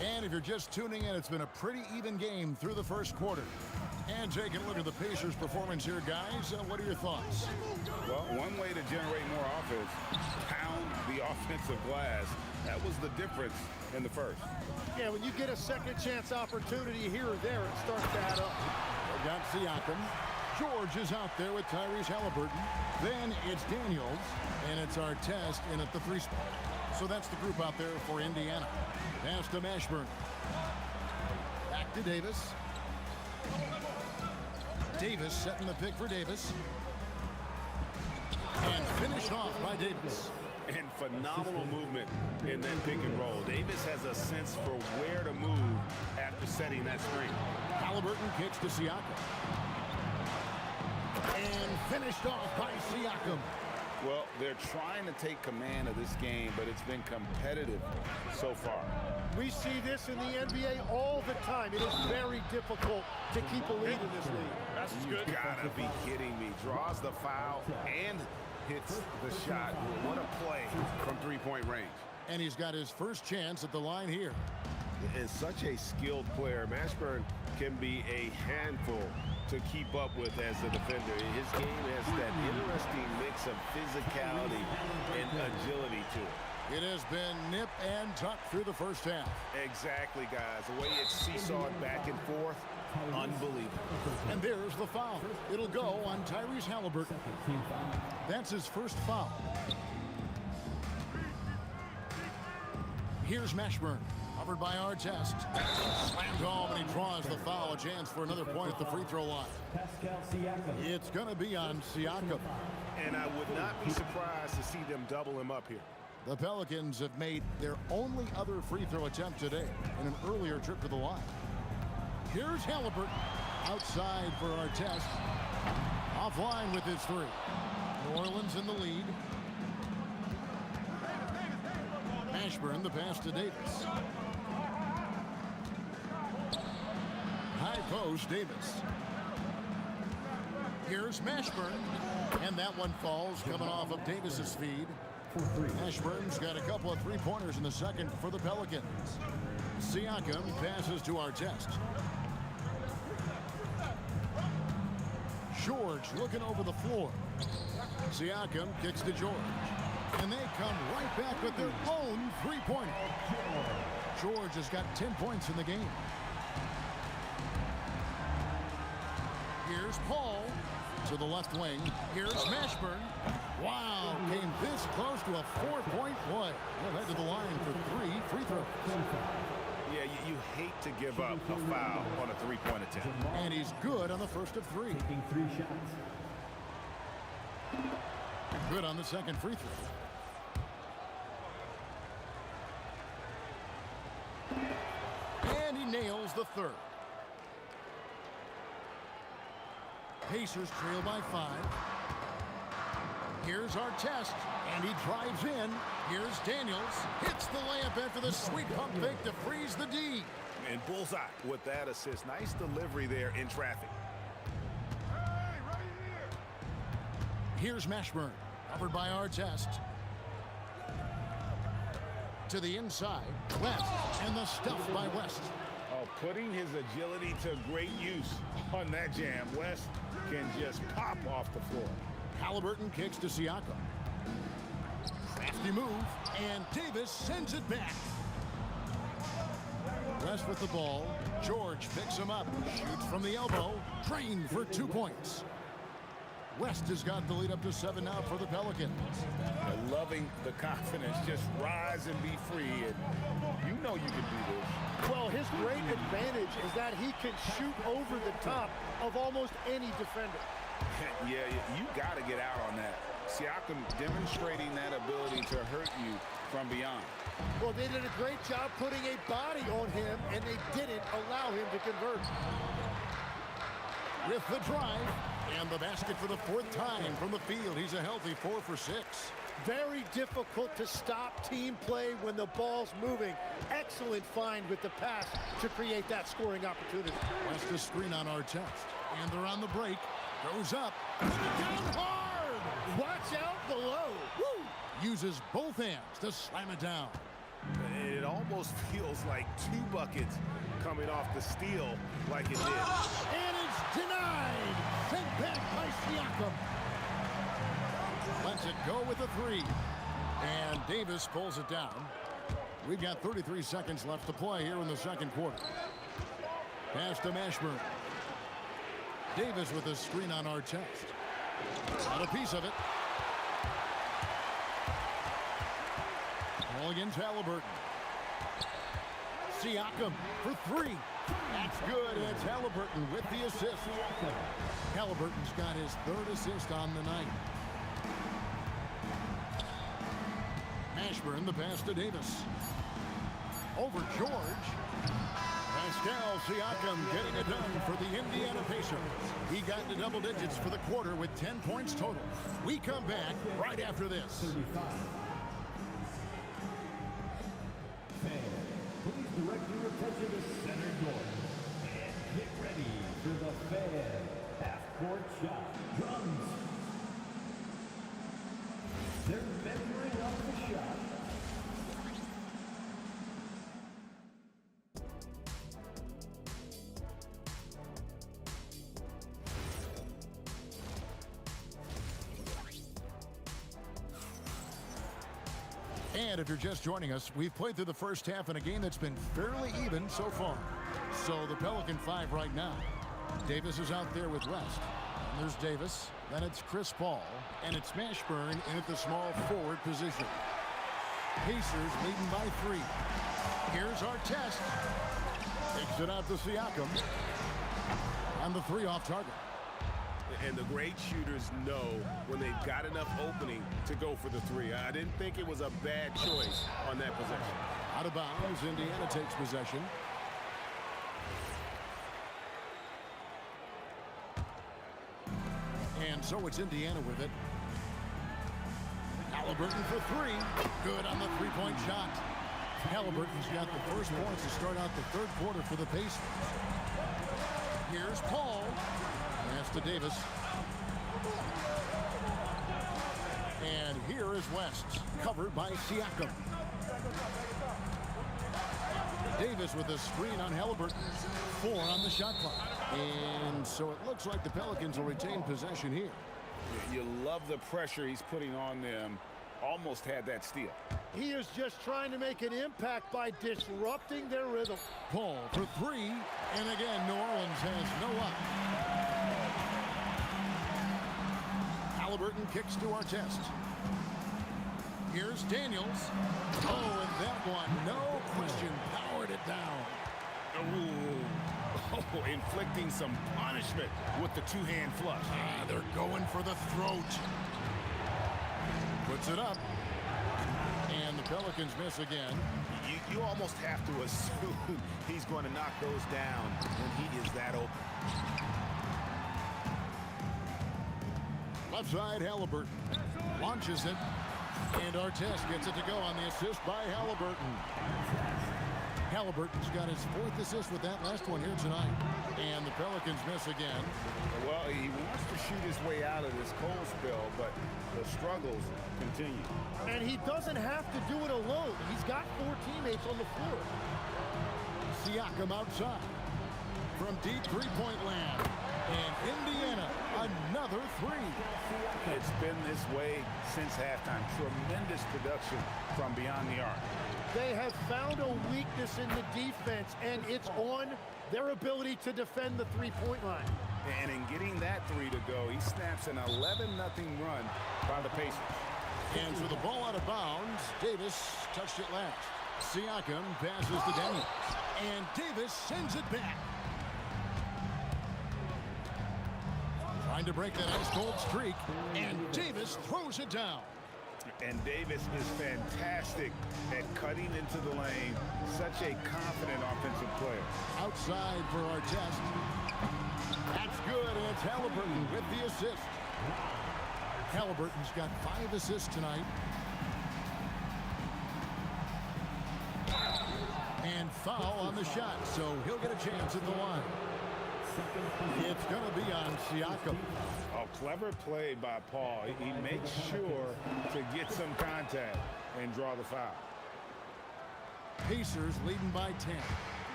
And if you're just tuning in, it's been a pretty even game through the first quarter. And taking a look at the Pacers' performance here, guys. What are your thoughts? Well, one way to generate more offense, pound the offensive glass. That was the difference in the first. Yeah, when you get a second chance opportunity here or there, it starts to add up. They got Siakam. George is out there with Tyrese Halliburton. Then it's Daniels, and it's our test in at the 3 spot. So that's the group out there for Indiana. Pass to Mashburn. Back to Davis. Davis setting the pick for Davis. And finished off by Davis. And phenomenal movement in that pick and roll. Davis has a sense for where to move after setting that screen. Halliburton kicks to Siakam. And finished off by Siakam. Well, they're trying to take command of this game, but it's been competitive so far. We see this in the NBA all the time. It is very difficult to keep a lead in this league. That's good. You gotta be kidding me. Draws the foul and hits the shot. What a play from three-point range. And he's got his first chance at the line here. And such a skilled player. Mashburn can be a handful to keep up with as a defender. His game has that interesting mix of physicality and agility to it. It has been nip and tuck through the first half. Exactly, guys. The way it's seesawed back and forth, unbelievable. And there's the foul. It'll go on Tyrese Halliburton. That's his first foul. Here's Mashburn. Covered by Artest. Slammed home, and he draws the foul. A chance for another point at the free throw line. It's going to be on Siakam. And I would not be surprised to see them double him up here. The Pelicans have made their only other free throw attempt today in an earlier trip to the line. Here's Halliburton. Outside for Artest. Offline with his 3. New Orleans in the lead. Mashburn, the pass to Davis. High post, Davis. Here's Mashburn. And that one falls coming off of Davis's feed. Ashburn's got a couple of three-pointers in the second for the Pelicans. Siakam passes to Artest. George looking over the floor. Siakam kicks to George. And they come right back with their own three-pointer. George has got 10 points in the game. Here's Paul to the left wing. Here's Mashburn. Wow, came this close to a four-point play. He'll head to the line for 3 free throws. Yeah, you hate to give up a foul on a three-point attempt. And he's good on the first of 3. Taking 3 shots. Good on the second free throw. And he nails the third. Pacers trail by 5. Here's Artest, and he drives in. Here's Daniels, hits the layup after the sweet pump fake to freeze the D. And bullseye with that assist. Nice delivery there in traffic. Here's Mashburn, covered by Artest. To the inside, West, and the stuff by West. Oh, putting his agility to great use on that jam. West can just pop off the floor. Halliburton kicks to Siakam. Crafty move, and Davis sends it back. West with the ball. George picks him up, shoots from the elbow, drained for 2 points. West has got the lead up to 7 now for the Pelicans. Loving the confidence. Just rise and be free. And you know you can do this. Well, his great advantage is that he can shoot over the top of almost any defender. Yeah, you got to get out on that. Siakam demonstrating that ability to hurt you from beyond. Well, they did a great job putting a body on him, and they didn't allow him to convert. With the drive, and the basket for the 4th time from the field. He's a healthy 4 for 6. Very difficult to stop team play when the ball's moving. Excellent find with the pass to create that scoring opportunity. West a screen on Artest, and they're on the break. Goes up, put it down hard. Watch out below. Woo! Uses both hands to slam it down. It almost feels like 2 buckets coming off the steal like it did. And it's denied. Sent back by Siakam. Lets it go with a 3. And Davis pulls it down. We've got 33 seconds left to play here in the second quarter. Pass to Mashburn. Davis with a screen on Artest. Got a piece of it. Ball against Halliburton. Siakam for 3. That's good, and it's Halliburton with the assist. Halliburton's got his 3rd assist on the night. Mashburn, the pass to Davis. Over George. Pascal Siakam getting it done for the Indiana Pacers. He got into double digits for the quarter with 10 points total. We come back right after this. 35. Please direct your attention to center court. And get ready for the Fan half-court shot. Drums. They're measuring up the shot. And if you're just joining us, we've played through the first half in a game that's been fairly even so far. So the Pelican 5 right now. Davis is out there with West. And there's Davis. Then it's Chris Paul. And it's Mashburn in at the small forward position. Pacers leading by 3. Here's Artest. Takes it out to Siakam. On the 3 off target. And the great shooters know when they've got enough opening to go for the 3. I didn't think it was a bad choice on that possession. Out of bounds, Indiana takes possession. And so it's Indiana with it. Halliburton for 3. Good on the 3-point shot. Halliburton's got the first points to start out the 3rd quarter for the Pacers. Here's Paul. Pass to Davis. And here is West, covered by Siakam. Davis with a screen on Halliburton. 4 on the shot clock. And so it looks like the Pelicans will retain possession here. You love the pressure he's putting on them. Almost had that steal. He is just trying to make an impact by disrupting their rhythm. Paul for 3. And again, New Orleans has no up. Halliburton kicks to Artest. Here's Daniels. Oh, and that one, no question, powered it down. Oh, inflicting some punishment with the two-hand flush. They're going for the throat. Puts it up. And the Pelicans miss again. You almost have to assume he's going to knock those down when he is that open. Left side, Halliburton. Launches it. And Artest gets it to go on the assist by Halliburton. Halliburton's got his 4th assist with that last one here tonight. And the Pelicans miss again. Well, he wants to shoot his way out of this cold spell, but the struggles continue. And he doesn't have to do it alone. He's got 4 teammates on the floor. Siakam outside. From deep three-point land. And Indiana, another 3. It's been this way since halftime. Tremendous production from beyond the arc. They have found a weakness in the defense, and it's on their ability to defend the three-point line. And in getting that 3 to go, he snaps an 11-0 run by the Pacers. And with the ball out of bounds, Davis touched it last. Siakam passes to Daniels. And Davis sends it back. Trying to break that ice-cold streak, and Davis throws it down. And Davis is fantastic at cutting into the lane. Such a confident offensive player. Outside for Artest. That's good, and it's Halliburton with the assist. Halliburton's got 5 assists tonight. And foul on the shot, so he'll get a chance at the line. It's going to be on Siakam. A clever play by Paul. He makes sure to get some contact and draw the foul. Pacers leading by 10.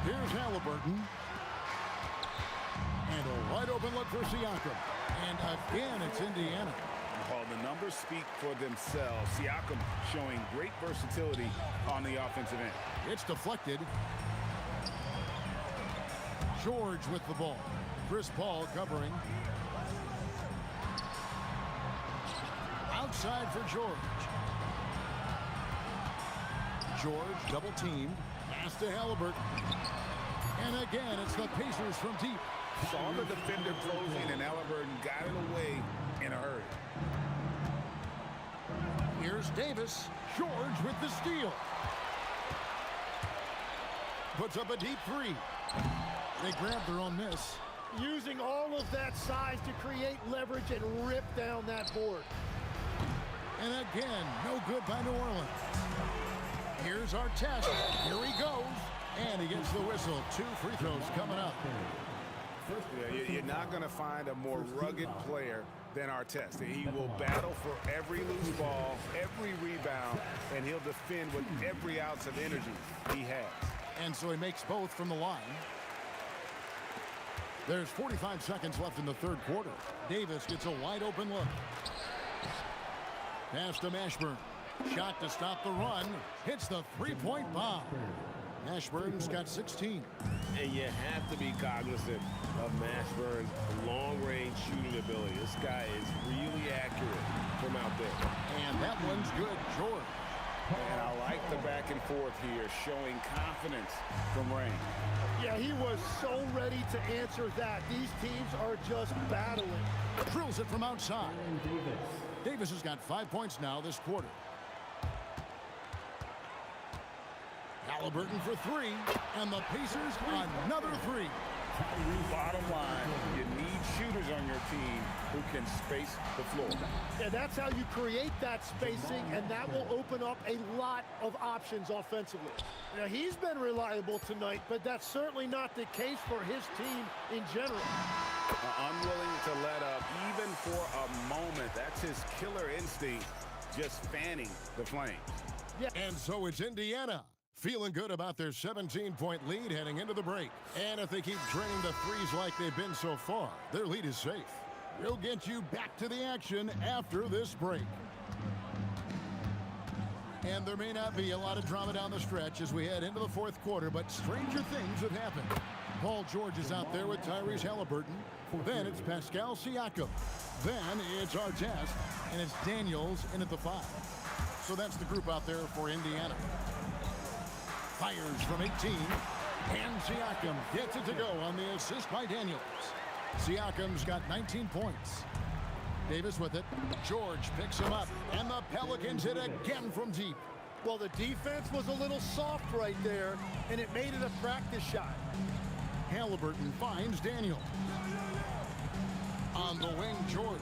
Here's Halliburton. And a wide open look for Siakam. And again, it's Indiana. Well, the numbers speak for themselves. Siakam showing great versatility on the offensive end. It's deflected. George with the ball. Chris Paul covering. Outside for George. George double teamed. Pass to Halliburton. And again, it's the Pacers from deep. Saw the defender closing, and Halliburton got it away in a hurry. Here's Davis. George with the steal. Puts up a deep 3. They grab their own miss. Using all of that size to create leverage and rip down that board. And again, no good by New Orleans. Here's Artest. Here he goes. And he gets the whistle. 2 free throws coming up. Yeah, you're not going to find a more rugged player than Artest. He will battle for every loose ball, every rebound, and he'll defend with every ounce of energy he has. And so he makes both from the line. There's 45 seconds left in the third quarter. Davis gets a wide open look. Pass to Mashburn. Shot to stop the run. Hits the three-point bomb. Mashburn's got 16. And you have to be cognizant of Mashburn's long-range shooting ability. This guy is really accurate from out there. And that one's good, George. And I like the back and forth here, showing confidence from Rain. Yeah, he was so ready to answer that. These teams are just battling. Drills it from outside. Davis has got 5 points now this quarter. Halliburton for 3, and the Pacers another 3. Bottom line, you need shooters on your team who can space the floor. Yeah, that's how you create that spacing, and that will open up a lot of options offensively. Now, he's been reliable tonight, but that's certainly not the case for his team in general. Unwilling to let up even for a moment. That's his killer instinct, just fanning the flames. Yeah. And so it's Indiana, feeling good about their 17-point lead heading into the break. And if they keep draining the threes like they've been so far, their lead is safe. We'll get you back to the action after this break. And there may not be a lot of drama down the stretch as we head into the fourth quarter, but stranger things have happened. Paul George is out there with Tyrese Halliburton. Then it's Pascal Siakam. Then it's Artest, and it's Daniels in at the 5. So that's the group out there for Indiana. Fires from 18, and Siakam gets it to go on the assist by Daniels. Siakam's got 19 points. Davis with it. George picks him up, and the Pelicans hit again from deep. Well, the defense was a little soft right there, and it made it a practice shot. Halliburton finds Daniel. On the wing, George.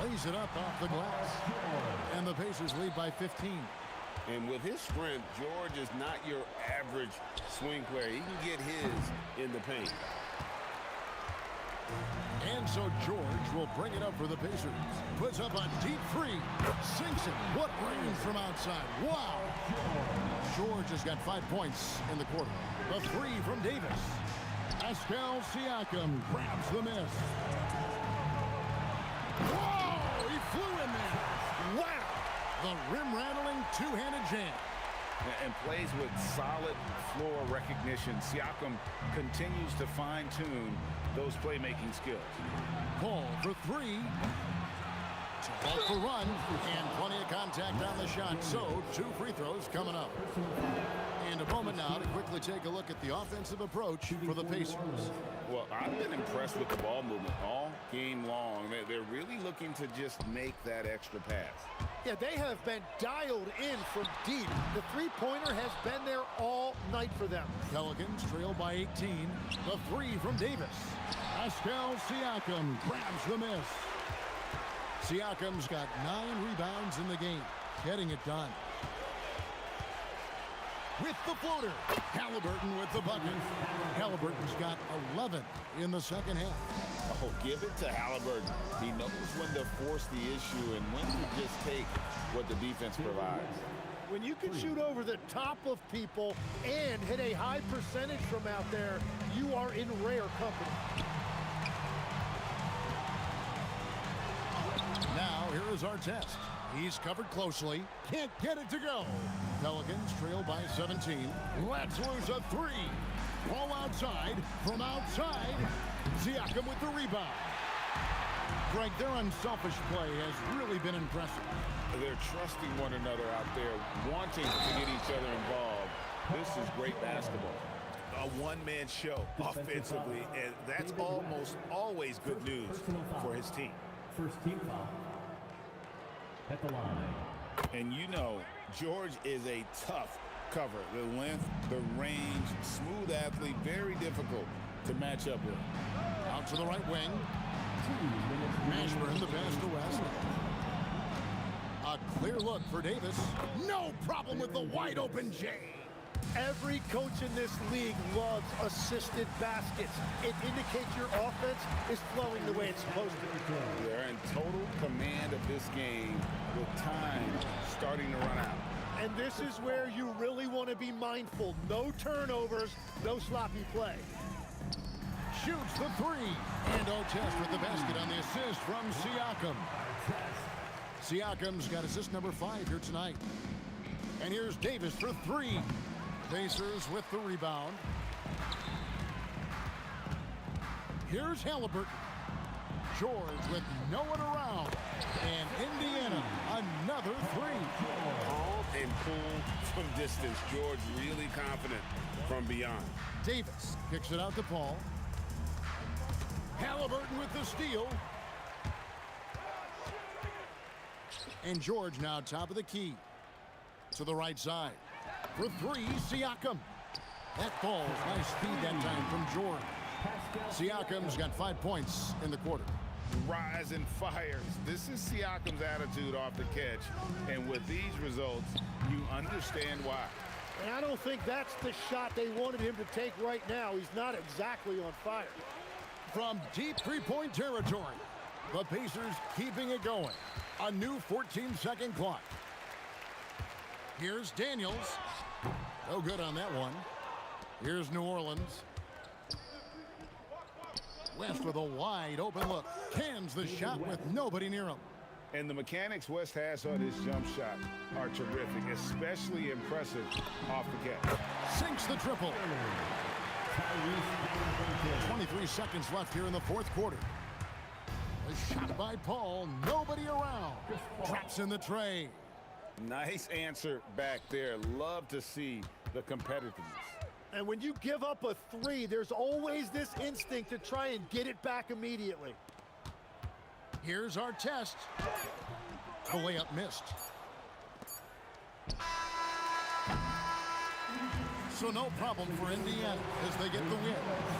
Lays it up off the glass. And the Pacers lead by 15. And with his strength, George is not your average swing player. He can get his in the paint. And so George will bring it up for the Pacers. Puts up a deep three. Sinks it. What range from outside. Wow. George has got 5 points in the quarter. The three from Davis. Pascal Siakam grabs the miss. Whoa! He flew in there. Wow! The rim-rattling two-handed jam. And plays with solid floor recognition. Siakam continues to fine-tune those playmaking skills. Paul for three. Off the run, and plenty of contact on the shot. So 2 free throws coming up. And a moment now to quickly take a look at the offensive approach for the Pacers. Well, I've been impressed with the ball movement all game long. They're really looking to just make that extra pass. Yeah, they have been dialed in from deep. The three-pointer has been there all night for them. Pelicans trail by 18. The three from Davis. Pascal Siakam grabs the miss. Siakam's got 9 rebounds in the game, getting it done. With the floater, Halliburton with the bucket. Halliburton's got 11 in the second half. Oh, give it to Halliburton. He knows when to force the issue and when to just take what the defense provides. When you can shoot over the top of people and hit a high percentage from out there, you are in rare company. Now, here is Artest. He's covered closely. Can't get it to go. Pelicans trail by 17. Let's lose a three. Ball outside. From outside, Siakam with the rebound. Greg, their unselfish play has really been impressive. They're trusting one another out there, wanting to get each other involved. This is great basketball. A one-man show offensively, and that's almost always good news for his team. First team foul at the line. And you know, George is a tough cover. The length, the range, smooth athlete, very difficult to match up with. Out to the right wing. Mashburn, the pass to West. A clear look for Davis. No problem with the wide open J. Every coach in this league loves assisted baskets. It indicates your offense is flowing the way it's supposed to. They're in total command of this game with time starting to run out. And this is where you really want to be mindful. No turnovers, no sloppy play. Shoots the three. And Artest with the basket on the assist from Siakam. Siakam's got assist number 5 here tonight. And here's Davis for three. Pacers with the rebound. Here's Halliburton. George with no one around. And Indiana, another three. Called and pulled from distance. George really confident from beyond. Davis kicks it out to Paul. Halliburton with the steal. And George now top of the key. To the right side. For three, Siakam. That ball, nice speed that time from Jordan. Siakam's got 5 points in the quarter. Rising fires. This is Siakam's attitude off the catch. And with these results, you understand why. And I don't think that's the shot they wanted him to take right now. He's not exactly on fire. From deep three-point territory, the Pacers keeping it going. A new 14-second clock. Here's Daniels. No good on that one. Here's New Orleans. West with a wide open look. Cans the shot with nobody near him. And the mechanics West has on his jump shot are terrific, especially impressive off the catch. Sinks the triple. 23 seconds left here in the fourth quarter. A shot by Paul. Nobody around. Drops in the tray. Nice answer back there. Love to see the competitiveness. And when you give up a three, there's always this instinct to try and get it back immediately. Here's our test. The layup missed. So no problem for Indiana as they get the win.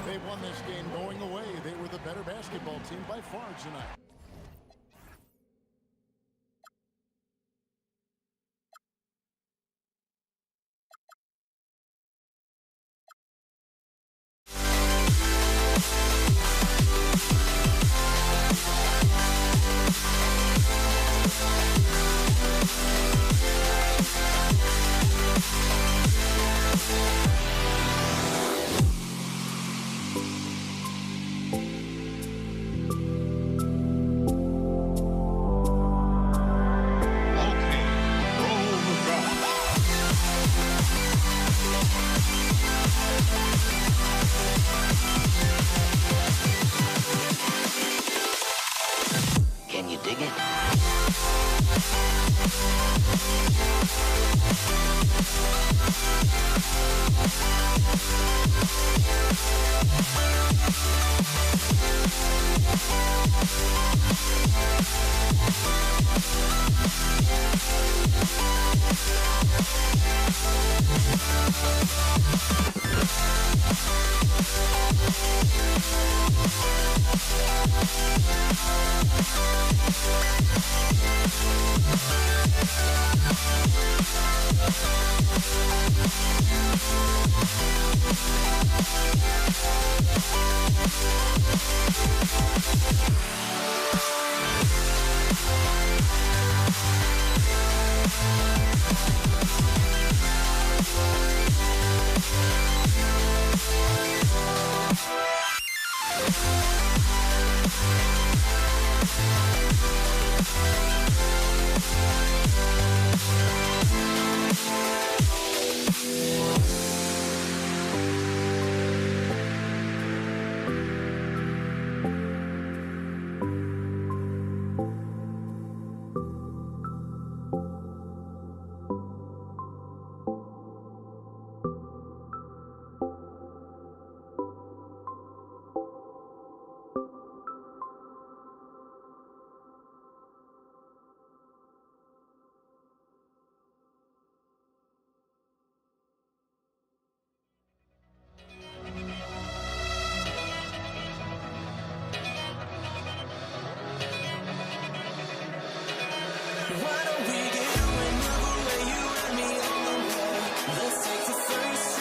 They won this game going away. They were the better basketball team by far tonight. Can you dig it? Why don't we get away, move away, you and me on the wall? Let's take the first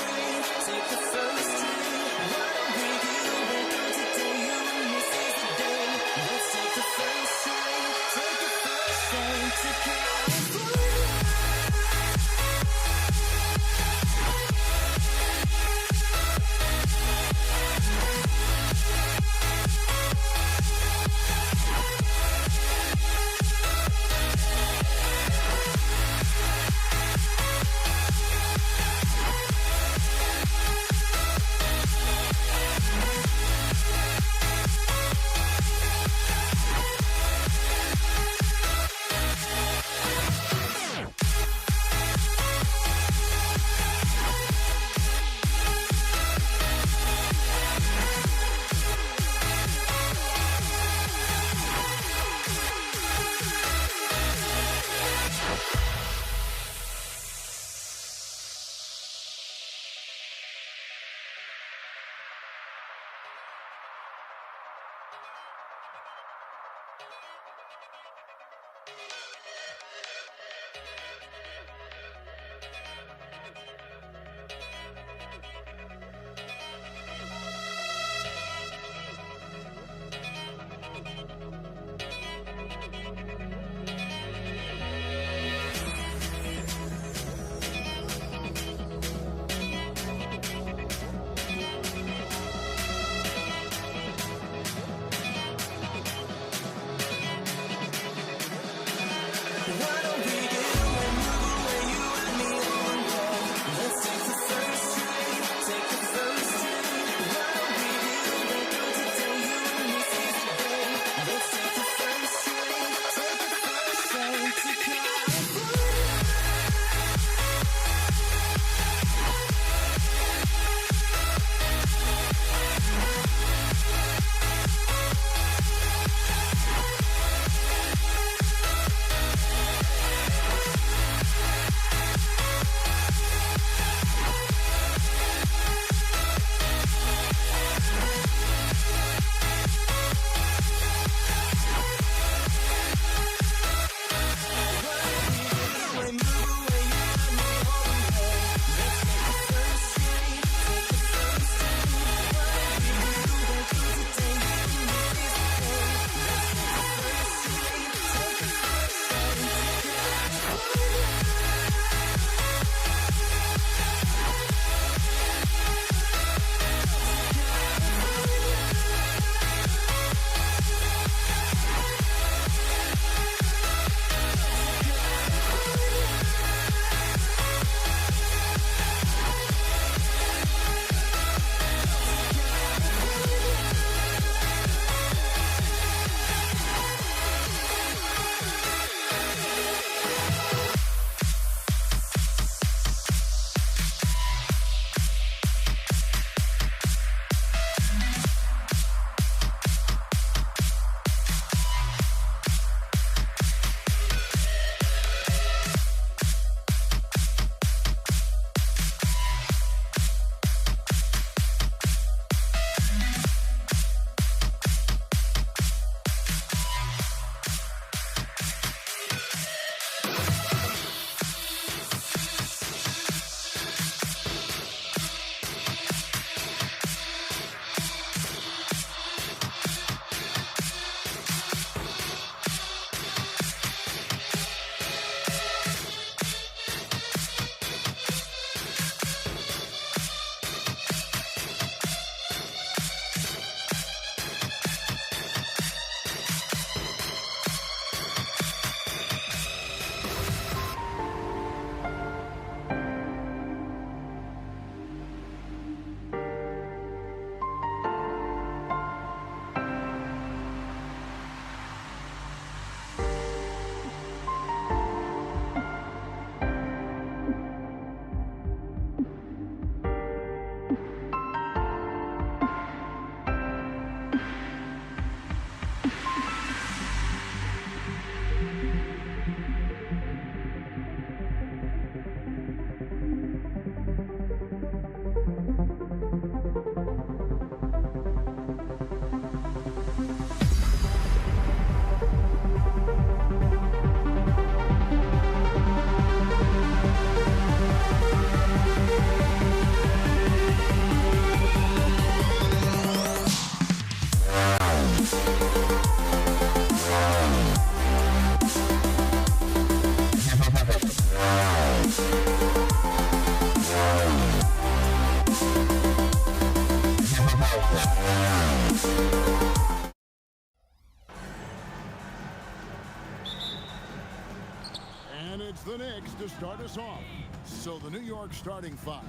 the Knicks to start us off. So the New York starting five.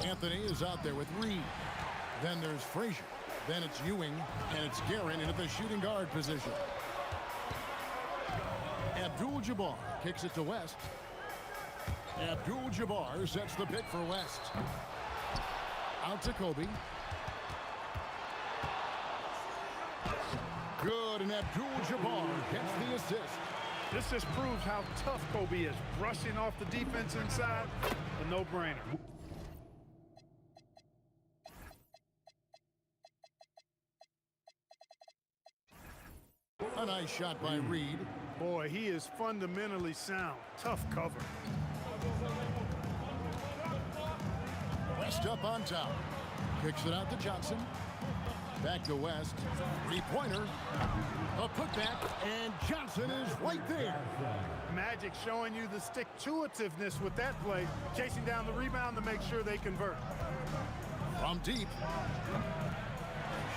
Anthony is out there with Reed. Then there's Frazier. Then it's Ewing, and it's Guerin in at the shooting guard position. Abdul-Jabbar kicks it to West. Abdul-Jabbar sets the pick for West. Out to Kobe. Good, and Abdul-Jabbar gets the assist. This just proves how tough Kobe is. Brushing off the defense inside, a no-brainer. A nice shot by Reed. Boy, he is fundamentally sound. Tough cover. West up on top. Kicks it out to Johnson. Back to West. Three-pointer. A putback, and Johnson is right there. Magic showing you the stick-to-itiveness with that play, chasing down the rebound to make sure they convert. From deep.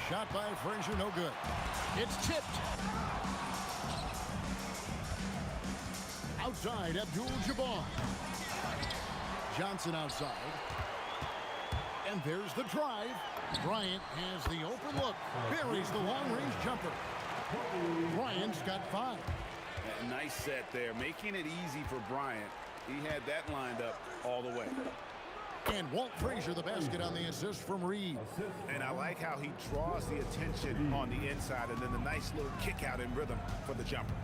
Shot by Frazier, no good. It's tipped. Outside, Abdul-Jabbar. Johnson outside. And there's the drive. Bryant has the open look. Buries the long-range jumper. Bryant's got 5. A nice set there, making it easy for Bryant. He had that lined up all the way. And Walt Frazier, the basket on the assist from Reed. And I like how he draws the attention on the inside, and then the nice little kick out in rhythm for the jumper.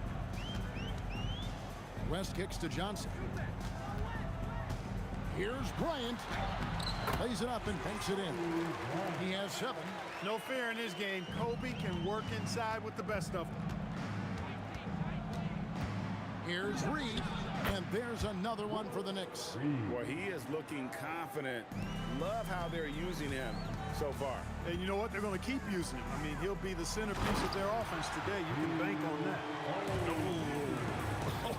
West kicks to Johnson. Here's Bryant. Plays it up and banks it in. He has 7. No fear in his game. Kobe can work inside with the best of them. Here's Reed. And there's another one for the Knicks. Boy, he is looking confident. Love how they're using him so far. And you know what? They're going to keep using him. I mean, he'll be the centerpiece of their offense today. You can bank on that.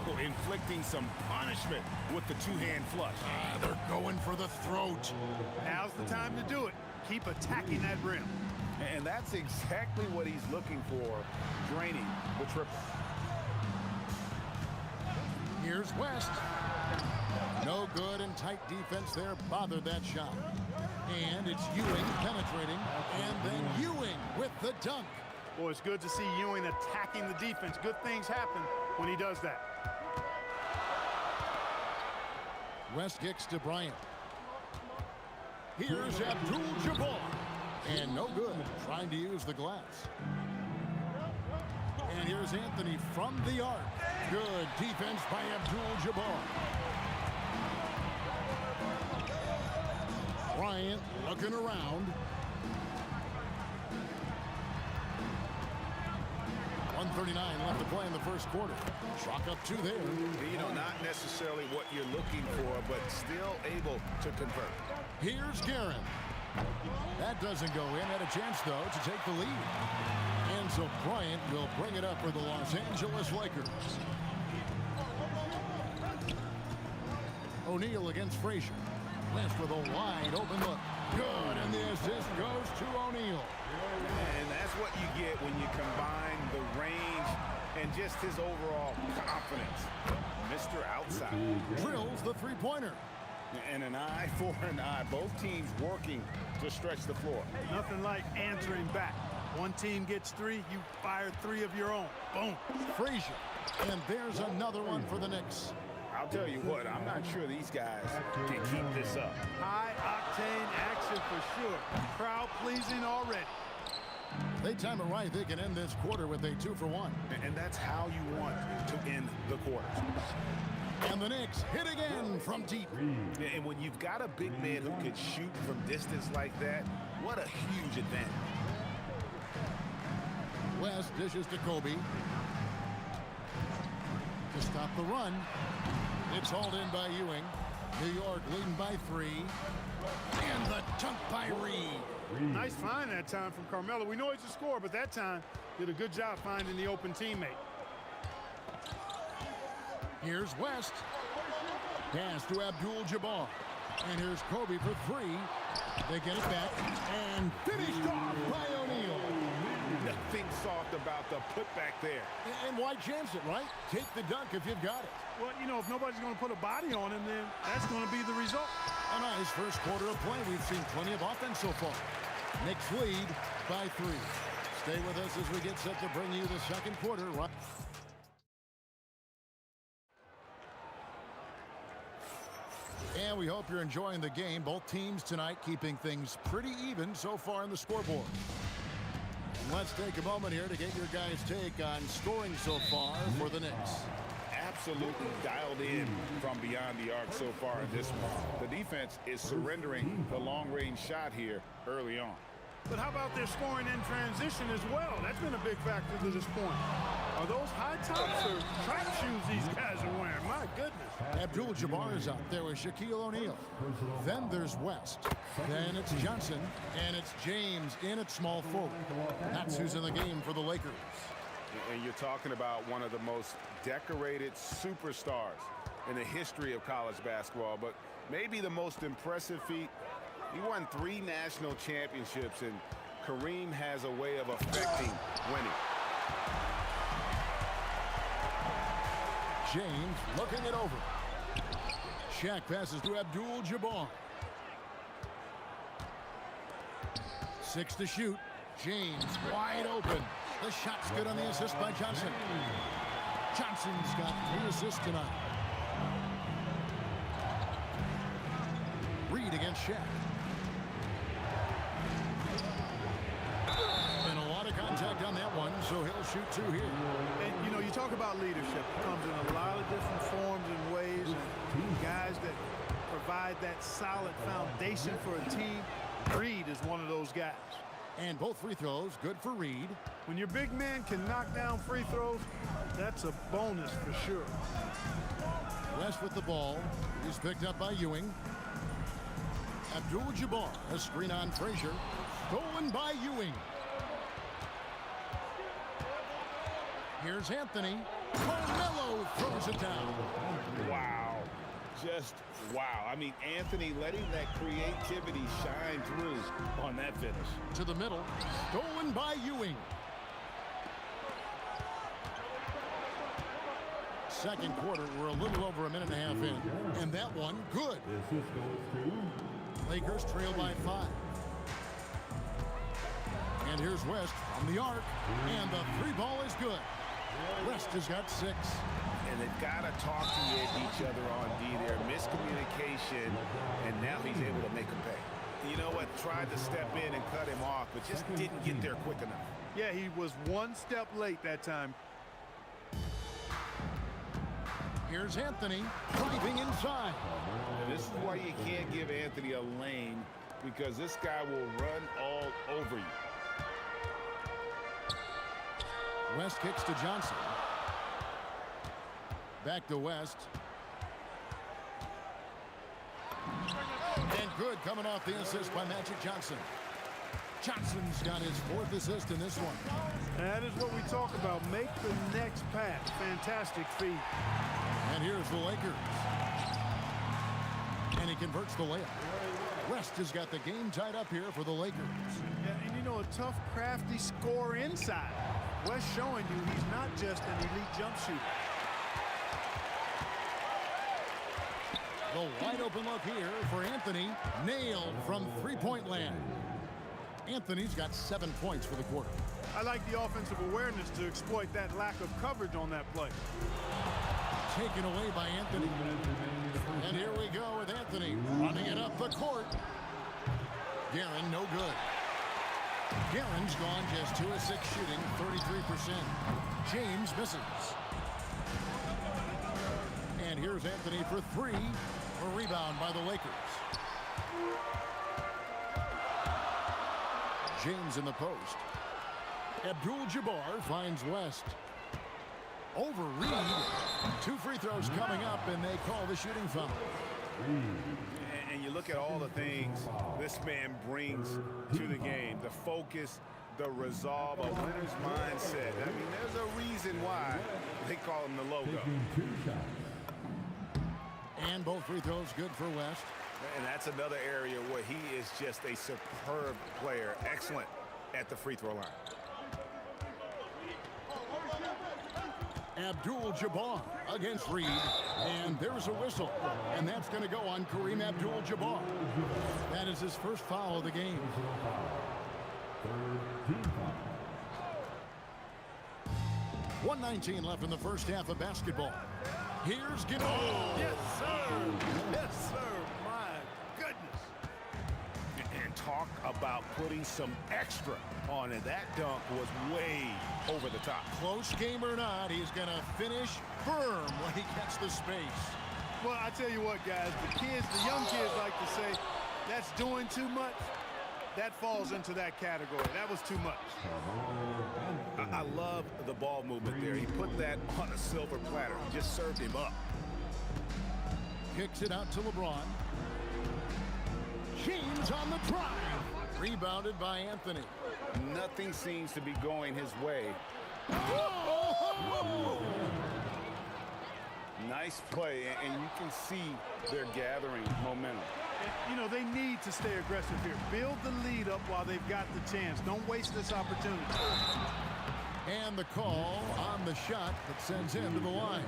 Oh, inflicting some punishment with the two-hand flush. They're going for the throat. Now's the time to do it. Keep attacking that rim. And that's exactly what he's looking for, draining the triple. Here's West. No good, and tight defense there bothered that shot. And it's Ewing penetrating, and then Ewing with the dunk. Boy, it's good to see Ewing attacking the defense. Good things happen when he does that. West kicks to Bryant. Here's Abdul-Jabbar. And no good, trying to use the glass. And here's Anthony from the arc. Good defense by Abdul-Jabbar. Bryant looking around. 1:39 left to play in the first quarter. Chalk up 2 there. You know, not necessarily what you're looking for, but still able to convert. Here's Guerin. That doesn't go in. Had a chance, though, to take the lead. And so Bryant will bring it up for the Los Angeles Lakers. O'Neal against Frazier. West with a wide open look. Good, and the assist goes to O'Neal. And that's what you get when you combine the range and just his overall confidence. Mr. Outside. Drills the three-pointer. And an eye for an eye. Both teams working to stretch the floor. Nothing like answering back. One team gets 3, you fire 3 of your own. Boom. Frazier. And there's another one for the Knicks. I'll tell you what, I'm not sure these guys can keep this up. High-octane action for sure. Crowd pleasing already. They time it right. They can end this quarter with a 2-for-1. And that's how you want to end the quarters. And the Knicks hit again from deep. And when you've got a big man who can shoot from distance like that, what a huge advantage. West dishes to Kobe. To stop the run. It's hauled in by Ewing. New York leading by 3. And the dunk by Reed. Nice find that time from Carmelo. We know he's a scorer, but that time did a good job finding the open teammate. Here's West. Pass to Abdul-Jabbar. And here's Kobe for 3. They get it back. And finished off by O'Neal. Nothing soft about the putback there. And why chance it, right? Take the dunk if you've got it. Well, you know, if nobody's going to put a body on him, then that's going to be the result. A nice first quarter of play. We've seen plenty of offense so far. Knicks lead by 3. Stay with us as we get set to bring you the second quarter. And we hope you're enjoying the game. Both teams tonight keeping things pretty even so far in the scoreboard. And let's take a moment here to get your guys' take on scoring so far for the Knicks. Absolutely dialed in from beyond the arc so far in this one. The defense is surrendering the long-range shot here early on. But how about their scoring in transition as well? That's been a big factor to this point. Are those high tops or track shoes these guys are wearing? My goodness. Abdul-Jabbar is out there with Shaquille O'Neal. Then there's West. Then it's Johnson. And it's James in at small forward. That's who's in the game for the Lakers. And you're talking about one of the most decorated superstars in the history of college basketball, but maybe the most impressive feat. He won 3 national championships, and Kareem has a way of affecting winning. James looking it over. Shaq passes to Abdul-Jabbar. 6 to shoot. James wide open. The shot's good on the assist by Johnson. Johnson's got 3 assists tonight. Reed against Shaq. And a lot of contact on that one, so he'll shoot 2 here. And, you know, you talk about leadership. It comes in a lot of different forms and ways. And guys that provide that solid foundation for a team. Reed is one of those guys. And both free throws good for Reed. When your big man can knock down free throws, that's a bonus for sure. West with the ball. He's picked up by Ewing. Abdul-Jabbar, a screen on Frazier. Stolen by Ewing. Here's Anthony. Carmelo throws it down. Wow. Just wow. I mean, Anthony letting that creativity shine through on that finish. To the middle. Stolen by Ewing. Second quarter, we're a little over a minute and a half in. And that one, good. Lakers trail by 5. And here's West from the arc. And the 3-ball is good. West has got 6. And they've got to talk to each other on D there. Miscommunication, and now he's able to make him pay. You know what? Tried to step in and cut him off, but just didn't get there quick enough. Yeah, he was 1 step late that time. Here's Anthony driving inside. And this is why you can't give Anthony a lane, because this guy will run all over you. West kicks to Johnson. Back to West. And good coming off the assist by Magic Johnson. Johnson's got his 4th assist in this one. That is what we talk about. Make the next pass. Fantastic feat. And here's the Lakers. And he converts the layup. West has got the game tied up here for the Lakers. Yeah, and you know, a tough, crafty scorer inside. West showing you he's not just an elite jump shooter. The wide open look here for Anthony. Nailed from 3-point land. Anthony's got 7 points for the quarter. I like the offensive awareness to exploit that lack of coverage on that play. Taken away by Anthony. And here we go with Anthony running it up the court. Guerin, no good. Guerin's gone just 2 of 6 shooting, 33%. James misses. And here's Anthony for 3. A rebound by the Lakers. James in the post. Abdul-Jabbar finds West. Over Reed. 2 free throws coming up, and they call the shooting foul. And you look at all the things this man brings to the game. The focus, the resolve, a winner's mindset. I mean, there's a reason why they call him the logo. And both free throws good for West. And that's another area where he is just a superb player. Excellent at the free throw line. Abdul-Jabbar against Reed. And there's a whistle. And that's going to go on Kareem Abdul-Jabbar. That is his first foul of the game. 1:19 left in the first half of basketball. Here's Gidon. Oh, yes, sir. Yes, sir. My goodness. And talk about putting some extra on it. That dunk was way over the top. Close game or not, he's going to finish firm when he gets the space. Well, I tell you what, guys, the young kids like to say, that's doing too much. that falls into that category. That was too much. I love the ball movement there. He put that on a silver platter. Just served him up. Kicks it out to LeBron. James on the drive. Rebounded by Anthony. Nothing seems to be going his way. Oh! Nice play, and you can see they're gathering momentum. And, you know, they need to stay aggressive here. Build the lead up while they've got the chance. Don't waste this opportunity. And the call on the shot that sends him to the line.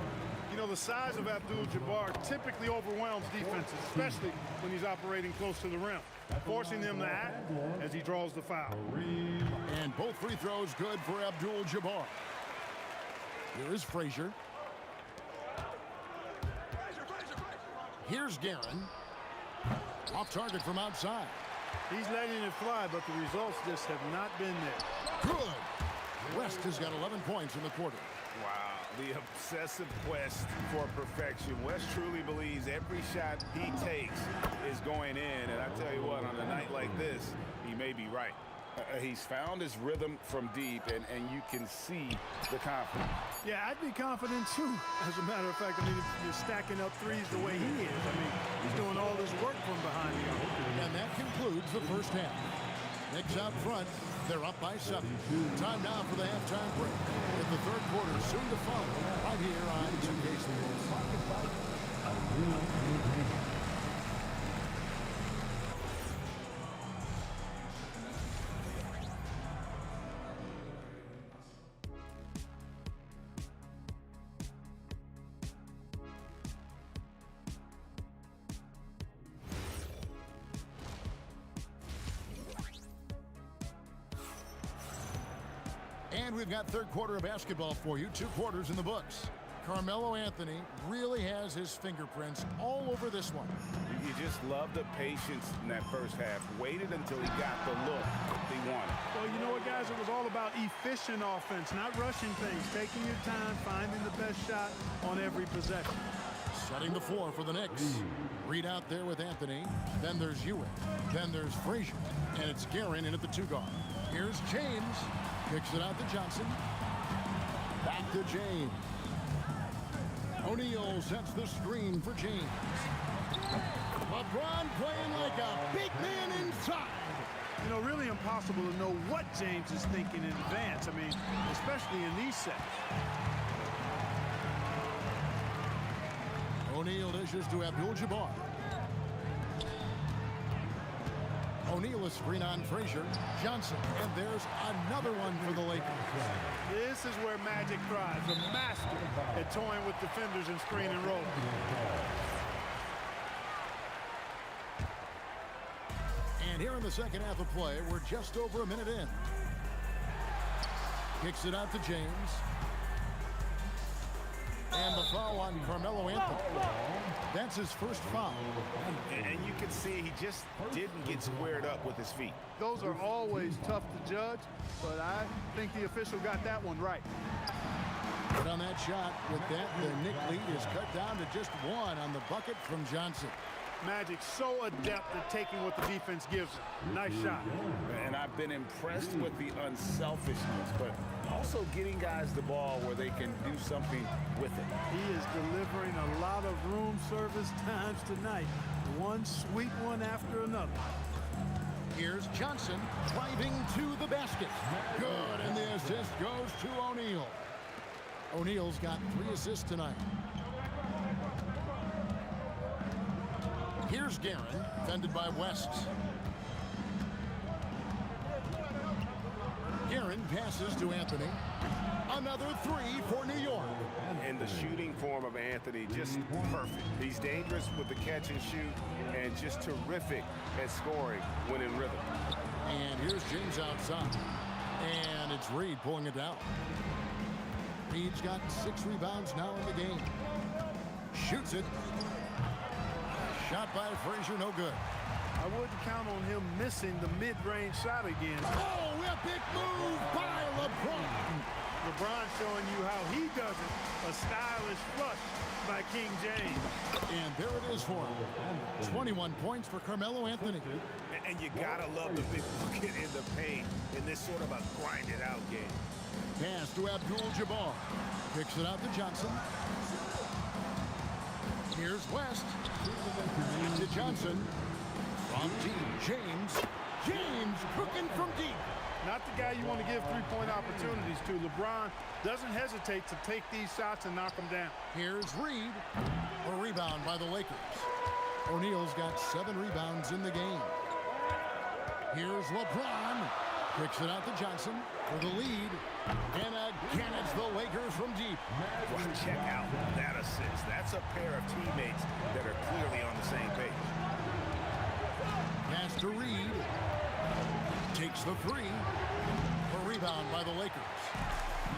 You know, the size of Abdul-Jabbar typically overwhelms defenses, especially when he's operating close to the rim, forcing them to act as he draws the foul. And both free throws good for Abdul-Jabbar. Here is Frazier. Here's Guerin. Off target from outside. He's letting it fly, but the results just have not been there. Good. West has got 11 points in the quarter. Wow, the obsessive quest for perfection. West truly believes every shot he takes is going in. And I tell you what, on a night like this, he may be right. He's found his rhythm from deep, and you can see the confidence. Yeah, I'd be confident, too. As a matter of fact, I mean, if you're stacking up threes the way he is, I mean, he's doing all this work from behind the arc. And that concludes the first half. Knicks out front. They're up by 7. Time now for the halftime break. With the third quarter soon to follow right here on 2K Sports. And we've got third quarter of basketball for you. 2 quarters in the books. Carmelo Anthony really has his fingerprints all over this one. You just love the patience in that first half. Waited until he got the look he wanted. Well, you know what, guys? It was all about efficient offense, not rushing things, taking your time, finding the best shot on every possession. Setting the floor for the Knicks. Reed out there with Anthony. Then there's Ewing. Then there's Frazier. And it's Guerin in at the 2 guard. Here's James. Kicks it out to Johnson. Back to James. O'Neal sets the screen for James. LeBron playing like a big man inside. You know, really impossible to know what James is thinking in advance. I mean, especially in these sets. O'Neal dishes to Abdul-Jabbar. O'Neal is screen on Frazier. Johnson, and there's another one for the Lakers. This is where Magic thrives, a master at toying with defenders and screen and roll. And here in the second half of play, we're just over a minute in. Kicks it out to James. And the foul on Carmelo Anthony. That's his first foul. And you can see he just didn't get squared up with his feet. Those are always tough to judge, but I think the official got that one right. But on that shot, with that, the Knick lead is cut down to just 1 on the bucket from Johnson. Magic so adept at taking what the defense gives him. Nice shot. And I've been impressed with the unselfishness, but also getting guys the ball where they can do something with it. He is delivering a lot of room service times tonight. One sweet one after another. Here's Johnson driving to the basket. Good, and the assist goes to O'Neal. O'Neal's got 3 assists tonight. Here's Guerin, defended by West. Guerin passes to Anthony. Another 3 for New York. And the shooting form of Anthony, just perfect. He's dangerous with the catch and shoot and just terrific at scoring when in rhythm. And here's James outside. And it's Reed pulling it down. Reed's got 6 rebounds now in the game. Shoots it. Shot by Frazier, no good. I wouldn't count on him missing the mid-range shot again. Oh, epic move by LeBron. LeBron showing you how he does it. A stylish flush by King James. And there it is for him. 21 points for Carmelo Anthony. And you gotta love the big bucket in the paint in this sort of a grinded-out game. Pass to Abdul-Jabbar. Kicks it out to Johnson. Here's West. To Johnson. From deep, James cooking from deep. Not the guy you want to give three-point opportunities to. LeBron doesn't hesitate to take these shots and knock them down. Here's Reed. A rebound by the Lakers. O'Neal's got 7 rebounds in the game. Here's LeBron. Kicks it out to Johnson for the lead. And again, it's the Lakers from deep. Well, check out that assist. That's a pair of teammates that are clearly on the same page. Pass to Reed. Takes the 3. A rebound by the Lakers.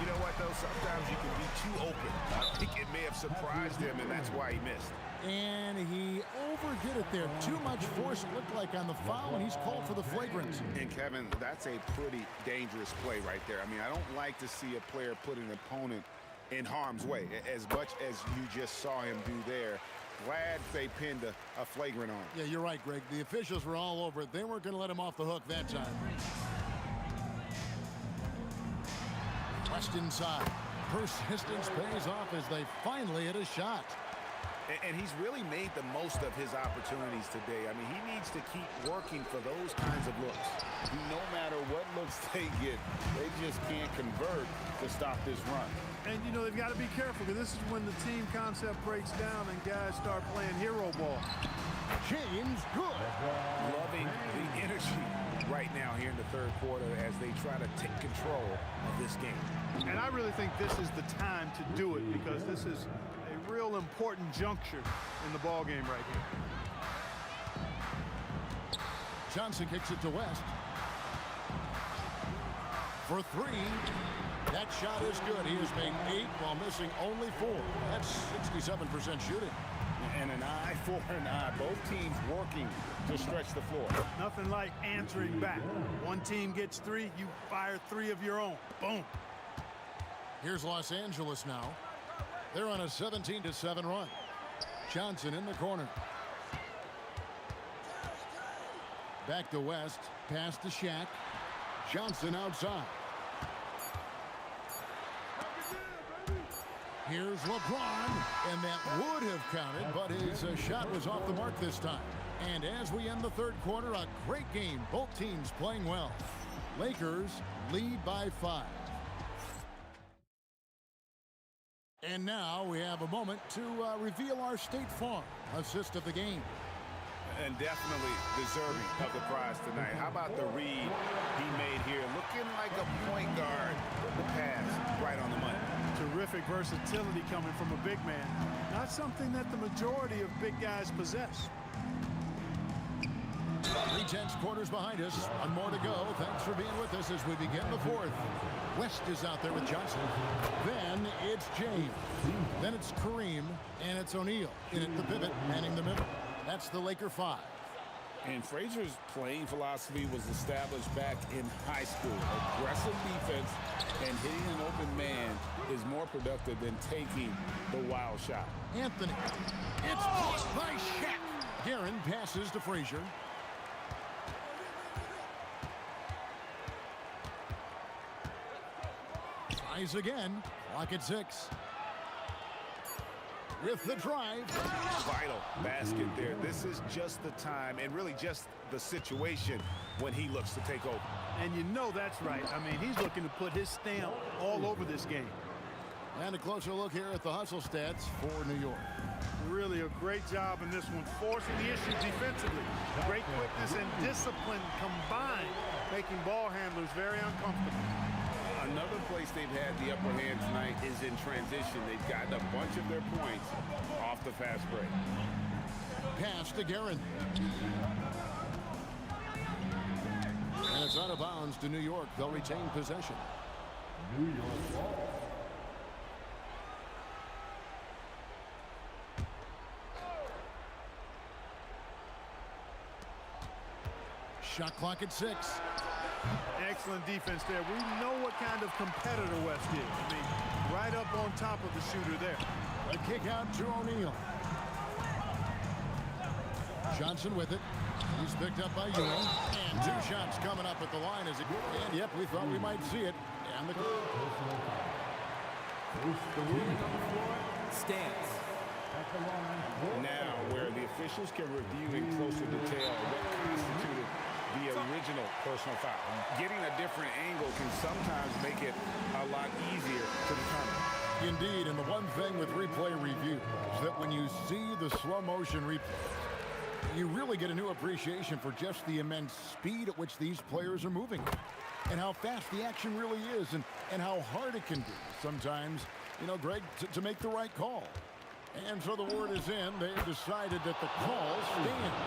You know what, though? Sometimes you can be too open. I think it may have surprised him, and that's why he missed. And he overdid it there. Too much force, it looked like, on the foul, and he's called for the flagrant. And, Kevin, that's a pretty dangerous play right there. I mean, I don't like to see a player put an opponent in harm's way, as much as you just saw him do there. Glad they pinned a flagrant on him. Yeah, you're right, Greg. The officials were all over it. They weren't going to let him off the hook that time. West inside. Persistence pays off as they finally hit a shot. And he's really made the most of his opportunities today. I mean, he needs to keep working for those kinds of looks. No matter what looks they get, they just can't convert to stop this run. And, you know, they've got to be careful because this is when the team concept breaks down and guys start playing hero ball. James, good. Loving the energy right now here in the third quarter as they try to take control of this game. And I really think this is the time to do it because this is a real important juncture in the ball game right here. Johnson kicks it to West. For 3. That shot is good. He has made 8 while missing only 4. That's 67% shooting. And an eye for an eye. Both teams working to stretch the floor. Nothing like answering back. One team gets 3, you fire 3 of your own. Boom. Here's Los Angeles now. They're on a 17-7 run. Johnson in the corner. Back to West. Pass to Shaq. Johnson outside. Here's LeBron, and that would have counted, but his shot was off the mark this time. And as we end the third quarter, a great game. Both teams playing well. Lakers lead by 5. And now we have a moment to reveal our State Farm assist of the game. And definitely deserving of the prize tonight. How about the read he made here? Looking like a point guard. The pass right on the money. Terrific versatility coming from a big man. Not something that the majority of big guys possess. 3/10 quarters behind us. 1 more to go. Thanks for being with us as we begin the 4th. West is out there with Johnson. Then it's James. Then it's Kareem. And it's O'Neal in at the pivot, manning the middle. That's the Laker 5. And Frazier's playing philosophy was established back in high school. Aggressive defense and hitting an open man is more productive than taking the wild shot. Anthony. It's blocked by Shaq. Guerin passes to Frazier. Tries again. Clock at 6. With the drive. Vital basket there. This is just the time and really just the situation when he looks to take over. And you know that's right. I mean, he's looking to put his stamp all over this game. And a closer look here at the hustle stats for New York. Really a great job in this one, forcing the issue defensively. Great quickness and discipline combined, making ball handlers very uncomfortable. Another place they've had the upper hand tonight is in transition. They've gotten a bunch of their points off the fast break. Pass to Guerin. And it's out of bounds to New York. They'll retain possession. New York ball. Shot clock at 6. Excellent defense there. We know what kind of competitor West is. I mean, right up on top of the shooter there. A kick out to O'Neal. Johnson with it. He's picked up by Ewing. And 2 shots coming up at the line. And yep, we thought we might see it. And the ruling on the floor stands. Now, where the officials can review in closer detail what constituted the original personal foul. Getting a different angle can sometimes make it a lot easier to determine. Indeed, and the one thing with replay review is that when you see the slow motion replay, you really get a new appreciation for just the immense speed at which these players are moving and how fast the action really is and how hard it can be sometimes, you know, Greg, to make the right call. And so the word is in. They've decided that the call stands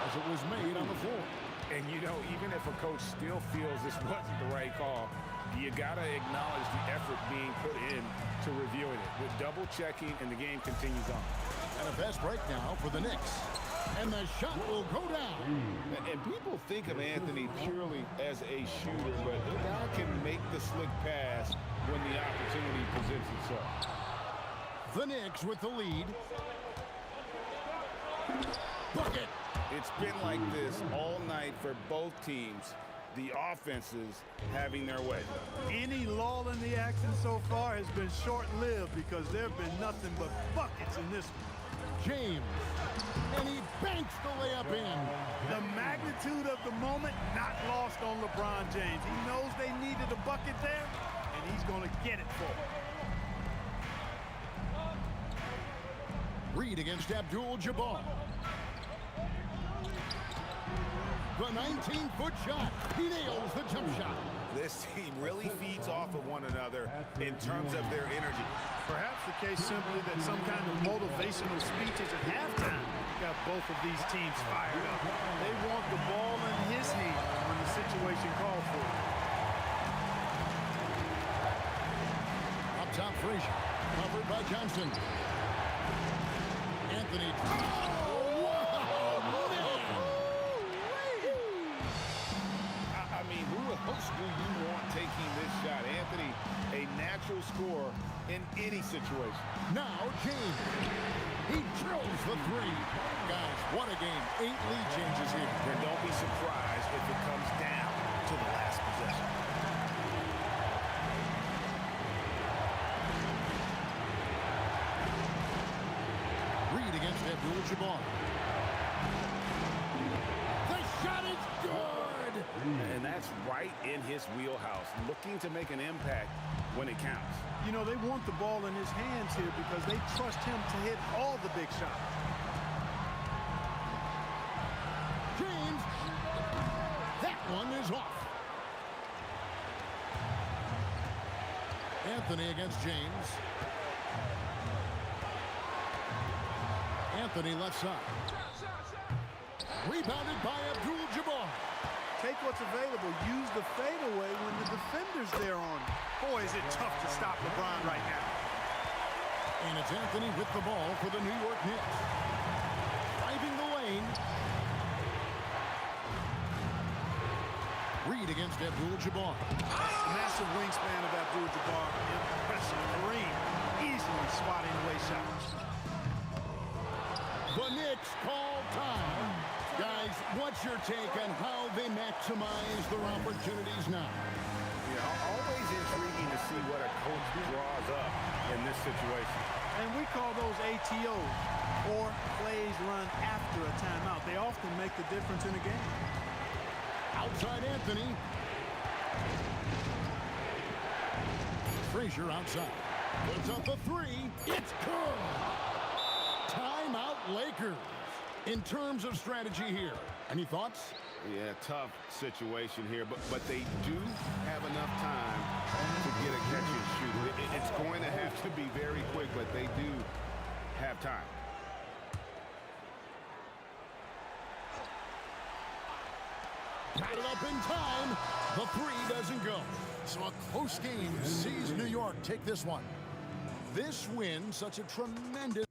as it was made on the floor. And, you know, even if a coach still feels this wasn't the right call, you got to acknowledge the effort being put in to reviewing it with double checking, and the game continues on. And a fast break now for the Knicks. And the shot will go down. And people think of Anthony purely as a shooter, but the guy can make the slick pass when the opportunity presents itself. The Knicks with the lead. Bucket. It's been like this all night for both teams. The offenses having their way. Any lull in the action so far has been short-lived because there have been nothing but buckets in this one. James. And he banks the layup in. The magnitude of the moment not lost on LeBron James. He knows they needed a bucket there, and he's going to get it for them. Reed against Abdul-Jabbar. The 19-foot shot. He nails the jump shot. This team really feeds off of one another in terms of their energy. Perhaps the case simply that some kind of motivational speeches at halftime got both of these teams fired up. They want the ball in his hand when the situation calls for it. Up top, Frazier. Covered by Johnson. Anthony. Oh, wow, man. I mean, who else do you want taking this shot? Anthony, a natural scorer in any situation. Now James. He drills the 3. Guys, what a game. 8 lead changes here. And don't be surprised if it comes down to the last possession. Reed against Abdul-Jabbar. The shot is good. And that's right in his wheelhouse, looking to make an impact when it counts. You know, they want the ball in his hands here because they trust him to hit all the big shots. James. That one is off. Anthony against James. Anthony left side. Rebounded by Abdul-Jabbar. Take what's available. Use the fadeaway when the defender's there on. Boy, is it tough to stop LeBron right now. And it's Anthony with the ball for the New York Knicks. Driving the lane. Reed against Abdul-Jabbar. Massive wingspan of Abdul-Jabbar. Impressive. Kareem easily swatting away shots. The Knicks call time. Guys, what's your take on how they maximize their opportunities now? Yeah, always intriguing to see what a coach draws up in this situation. And we call those ATOs, or plays run after a timeout. They often make the difference in a game. Outside Anthony. Frazier outside. Puts up a 3. It's good. Timeout Lakers. In terms of strategy here, any thoughts? Yeah, tough situation here, but they do have enough time to get a catch and shoot. It's going to have to be very quick, but they do have time. Got it up in time. The 3 doesn't go. So a close game sees New York take this one. This win, such a tremendous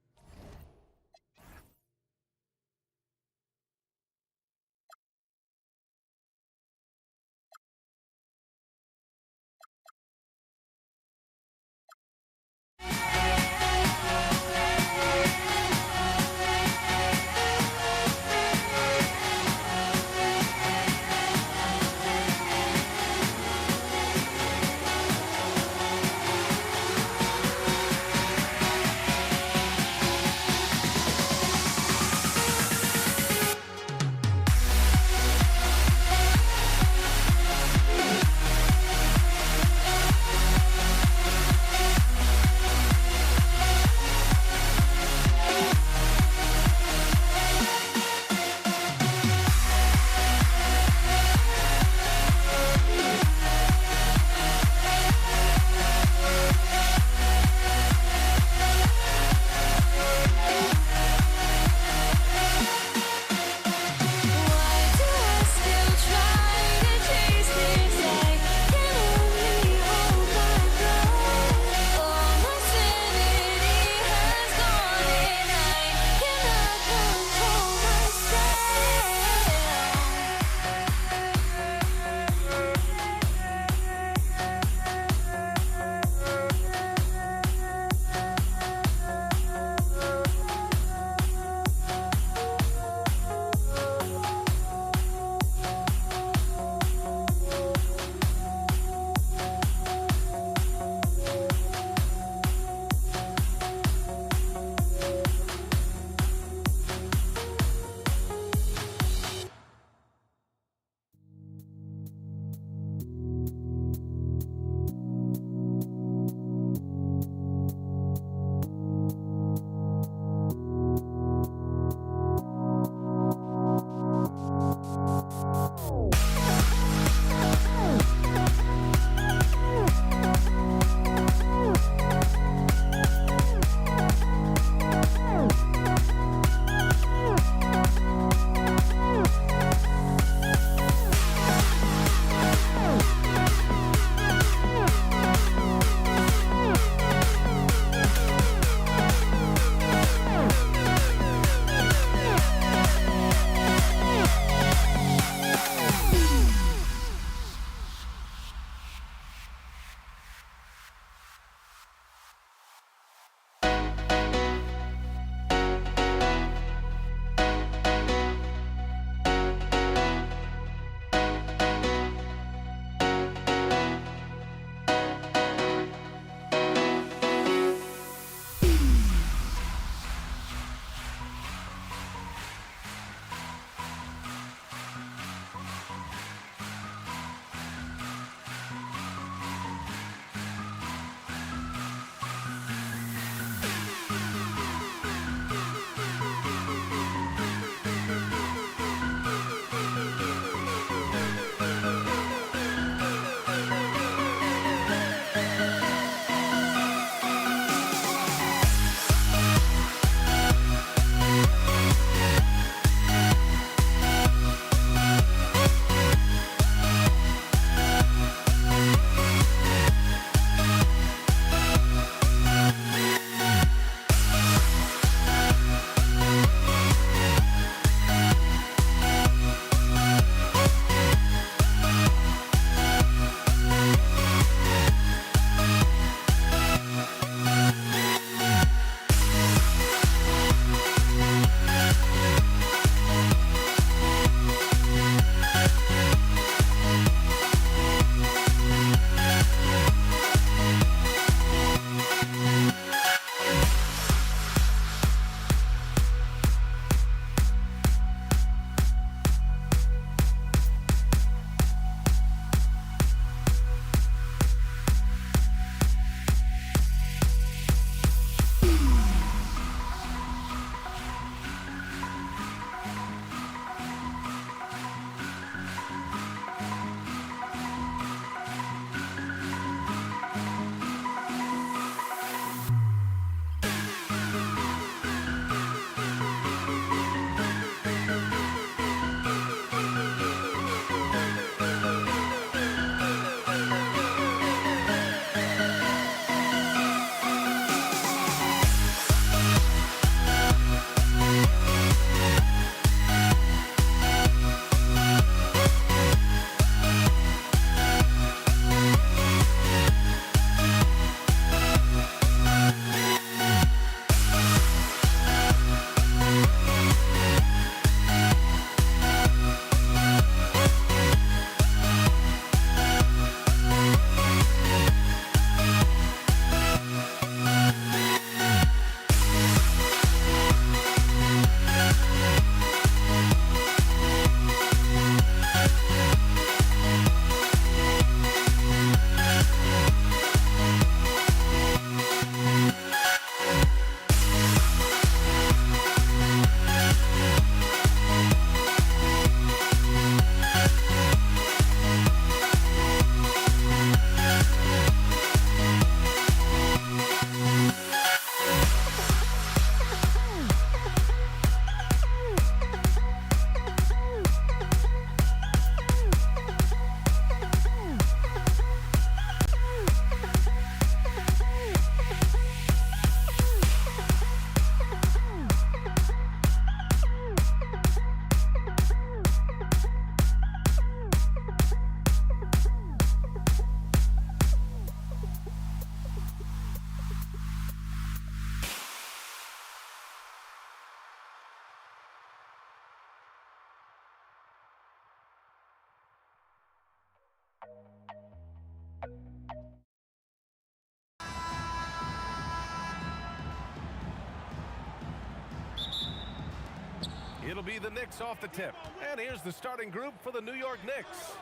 It'll be the Knicks off the tip. And here's the starting group for the New York Knicks.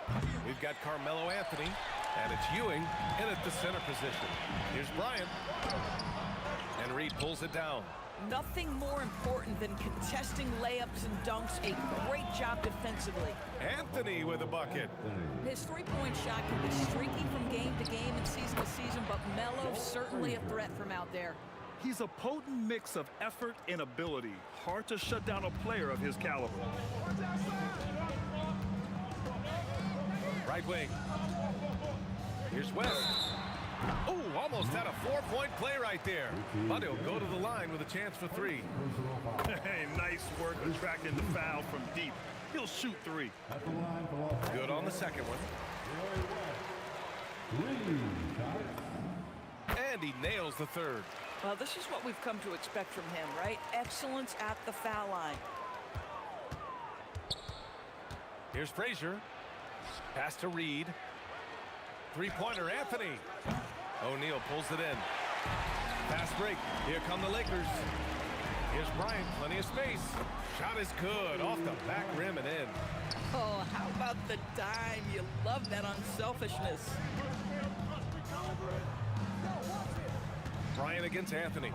We've got Carmelo Anthony, and it's Ewing in at the center position. Here's Bryant. And Reed pulls it down. Nothing more important than contesting layups and dunks. A great job defensively. Anthony with a bucket. His three-point shot can be streaky from game to game and season to season, but Melo's certainly a threat from out there. He's a potent mix of effort and ability. Hard to shut down a player of his caliber. Right wing. Here's West. Oh, almost had a four-point play right there. But he'll go to the line with a chance for three. Hey, nice work attracting the foul from deep. He'll shoot three. Good on the second one. And he nails the third. Well, this is what we've come to expect from him, right? Excellence at the foul line. Here's Frazier. Pass to Reed. Three-pointer, Anthony. O'Neal pulls it in. Fast break. Here come the Lakers. Here's Bryant. Plenty of space. Shot is good. Off the back rim and in. Oh, how about the dime? You love that unselfishness. Bryant against Anthony.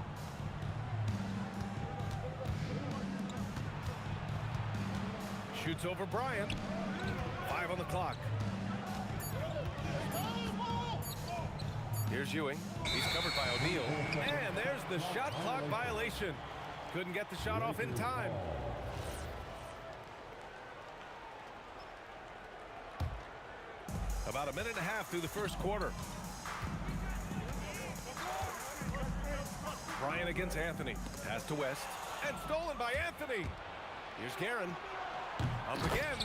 Shoots over Bryant. 5 on the clock. Here's Ewing. He's covered by O'Neal. And there's the shot clock violation. Couldn't get the shot off in time. About a minute and a half through the first quarter. Bryant against Anthony. Pass to West. And stolen by Anthony. Here's Guerin. Up again.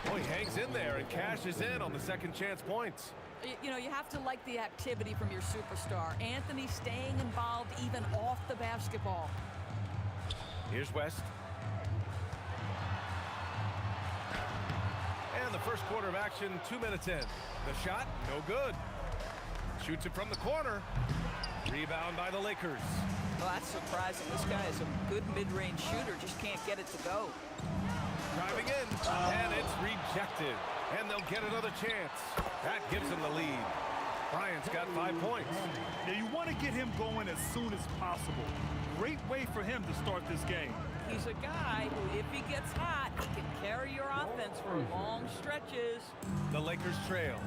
Oh, he hangs in there and cashes in on the second chance points. You know, you have to like the activity from your superstar. Anthony staying involved even off the basketball. Here's West. And the first quarter of action, 2 minutes in. The shot, no good. Shoots it from the corner. Rebound by the Lakers. Well, that's surprising. This guy is a good mid-range shooter, just can't get it to go. Driving in, and it's rejected. And they'll get another chance. That gives them the lead. Bryant's got 5 points. Now, you want to get him going as soon as possible. Great way for him to start this game. He's a guy who, if he gets hot, he can carry your offense for long stretches. The Lakers trail.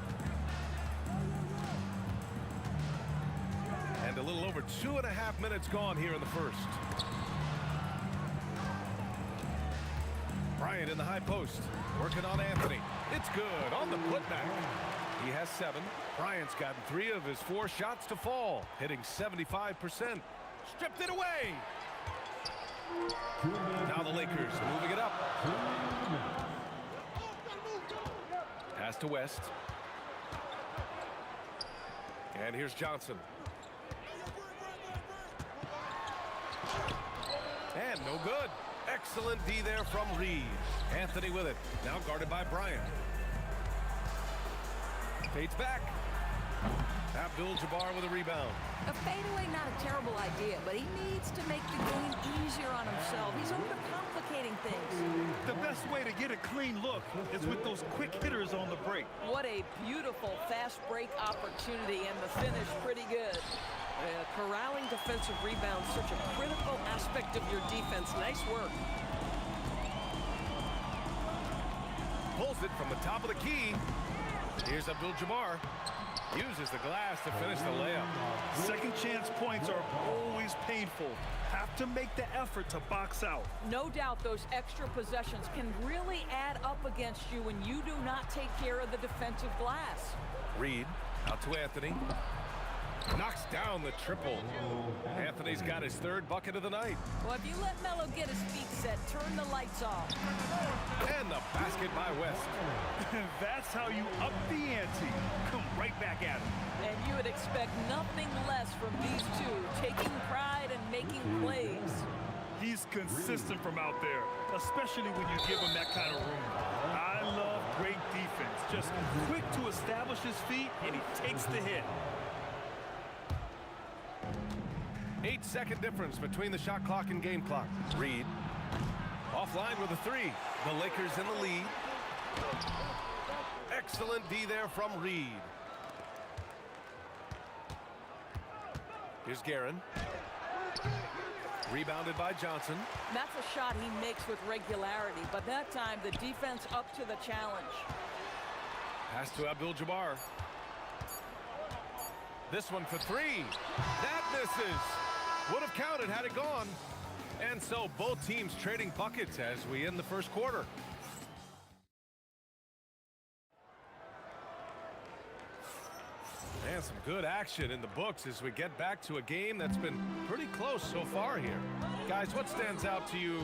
And a little over 2.5 minutes gone here in the first. Bryant in the high post, working on Anthony. It's good on the putback. He has 7. Bryant's gotten 3 of his 4 shots to fall, hitting 75%. Stripped it away. Now the Lakers moving it up. Pass to West. And here's Johnson. And no good. Excellent D there from Reed. Anthony with it. Now guarded by Bryant. Fades back. Abdul-Jabbar with a rebound. A fadeaway, not a terrible idea, but he needs to make the game easier on himself. He's overcomplicating things. The best way to get a clean look is with those quick hitters on the break. What a beautiful fast break opportunity, and the finish pretty good. Corralling defensive rebounds, such a critical aspect of your defense. Nice work. Pulls it from the top of the key. Here's Abdul-Jabbar. Uses the glass to finish the layup. Second chance points are always painful. Have to make the effort to box out. No doubt those extra possessions can really add up against you when you do not take care of the defensive glass. Reed out to Anthony. Knocks down the triple. Anthony's got his 3rd bucket of the night. Well, if you let Melo get his feet set, turn the lights off. And the basket by West. That's how you up the ante. Come right back at him. And you would expect nothing less from these two, taking pride and making plays. He's consistent from out there, especially when you give him that kind of room. I love great defense. Just quick to establish his feet, and he takes the hit. 8-second difference between the shot clock and game clock. Reed Offline with a three. The Lakers in the lead. Excellent D there from Reed. Here's Guerin. Rebounded by Johnson. That's a shot he makes with regularity, but that time the defense up to the challenge. Pass to Abdul-Jabbar. This one for three. That misses. Would have counted had it gone. And so both teams trading buckets as we end the first quarter. And some good action in the books as we get back to a game that's been pretty close so far here. Guys, what stands out to you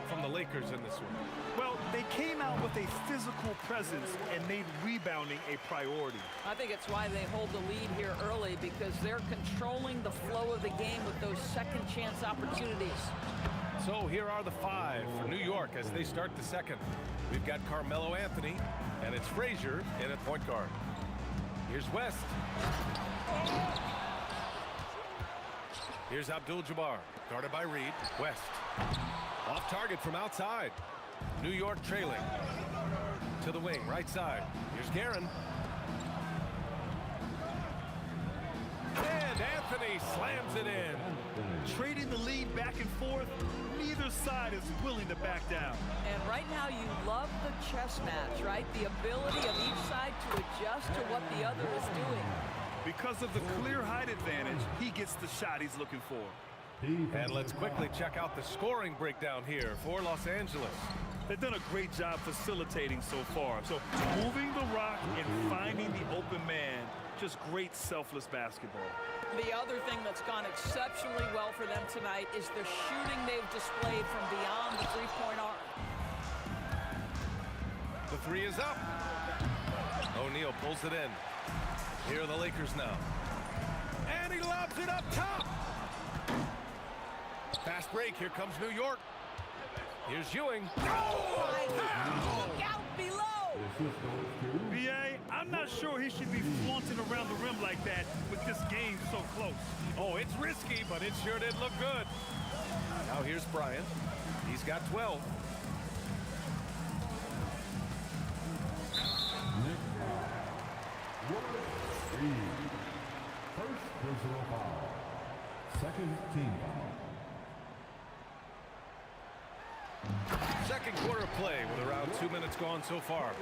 from the Lakers in this one? Well, they came out with a physical presence and made rebounding a priority. I think it's why they hold the lead here early, because they're controlling the flow of the game with those second chance opportunities. So here are the five for New York as they start the second. We've got Carmelo Anthony, and it's Frazier in at point guard. Here's West. Here's Abdul-Jabbar, guarded by Reed. West. Off target from outside. New York trailing. To the wing, right side. Here's Guerin. And Anthony slams it in. Trading the lead back and forth, neither side is willing to back down. And right now you love the chess match, right? The ability of each side to adjust to what the other is doing. Because of the clear height advantage, he gets the shot he's looking for. And let's quickly check out the scoring breakdown here for Los Angeles. They've done a great job facilitating so far. So moving the rock and finding the open man, just great selfless basketball. The other thing that's gone exceptionally well for them tonight is the shooting they've displayed from beyond the three-point arc. The three is up. O'Neal pulls it in. Here are the Lakers now. And he lobs it up top. Fast break. Here comes New York. Here's Ewing. Oh, look out below. B.A., I'm not sure he should be flaunting around the rim like that with this game so close. Oh, it's risky, but it sure did look good. Now here's Bryant. He's got 12. First personal foul. Second team foul. Second quarter play with around 2 minutes gone so far.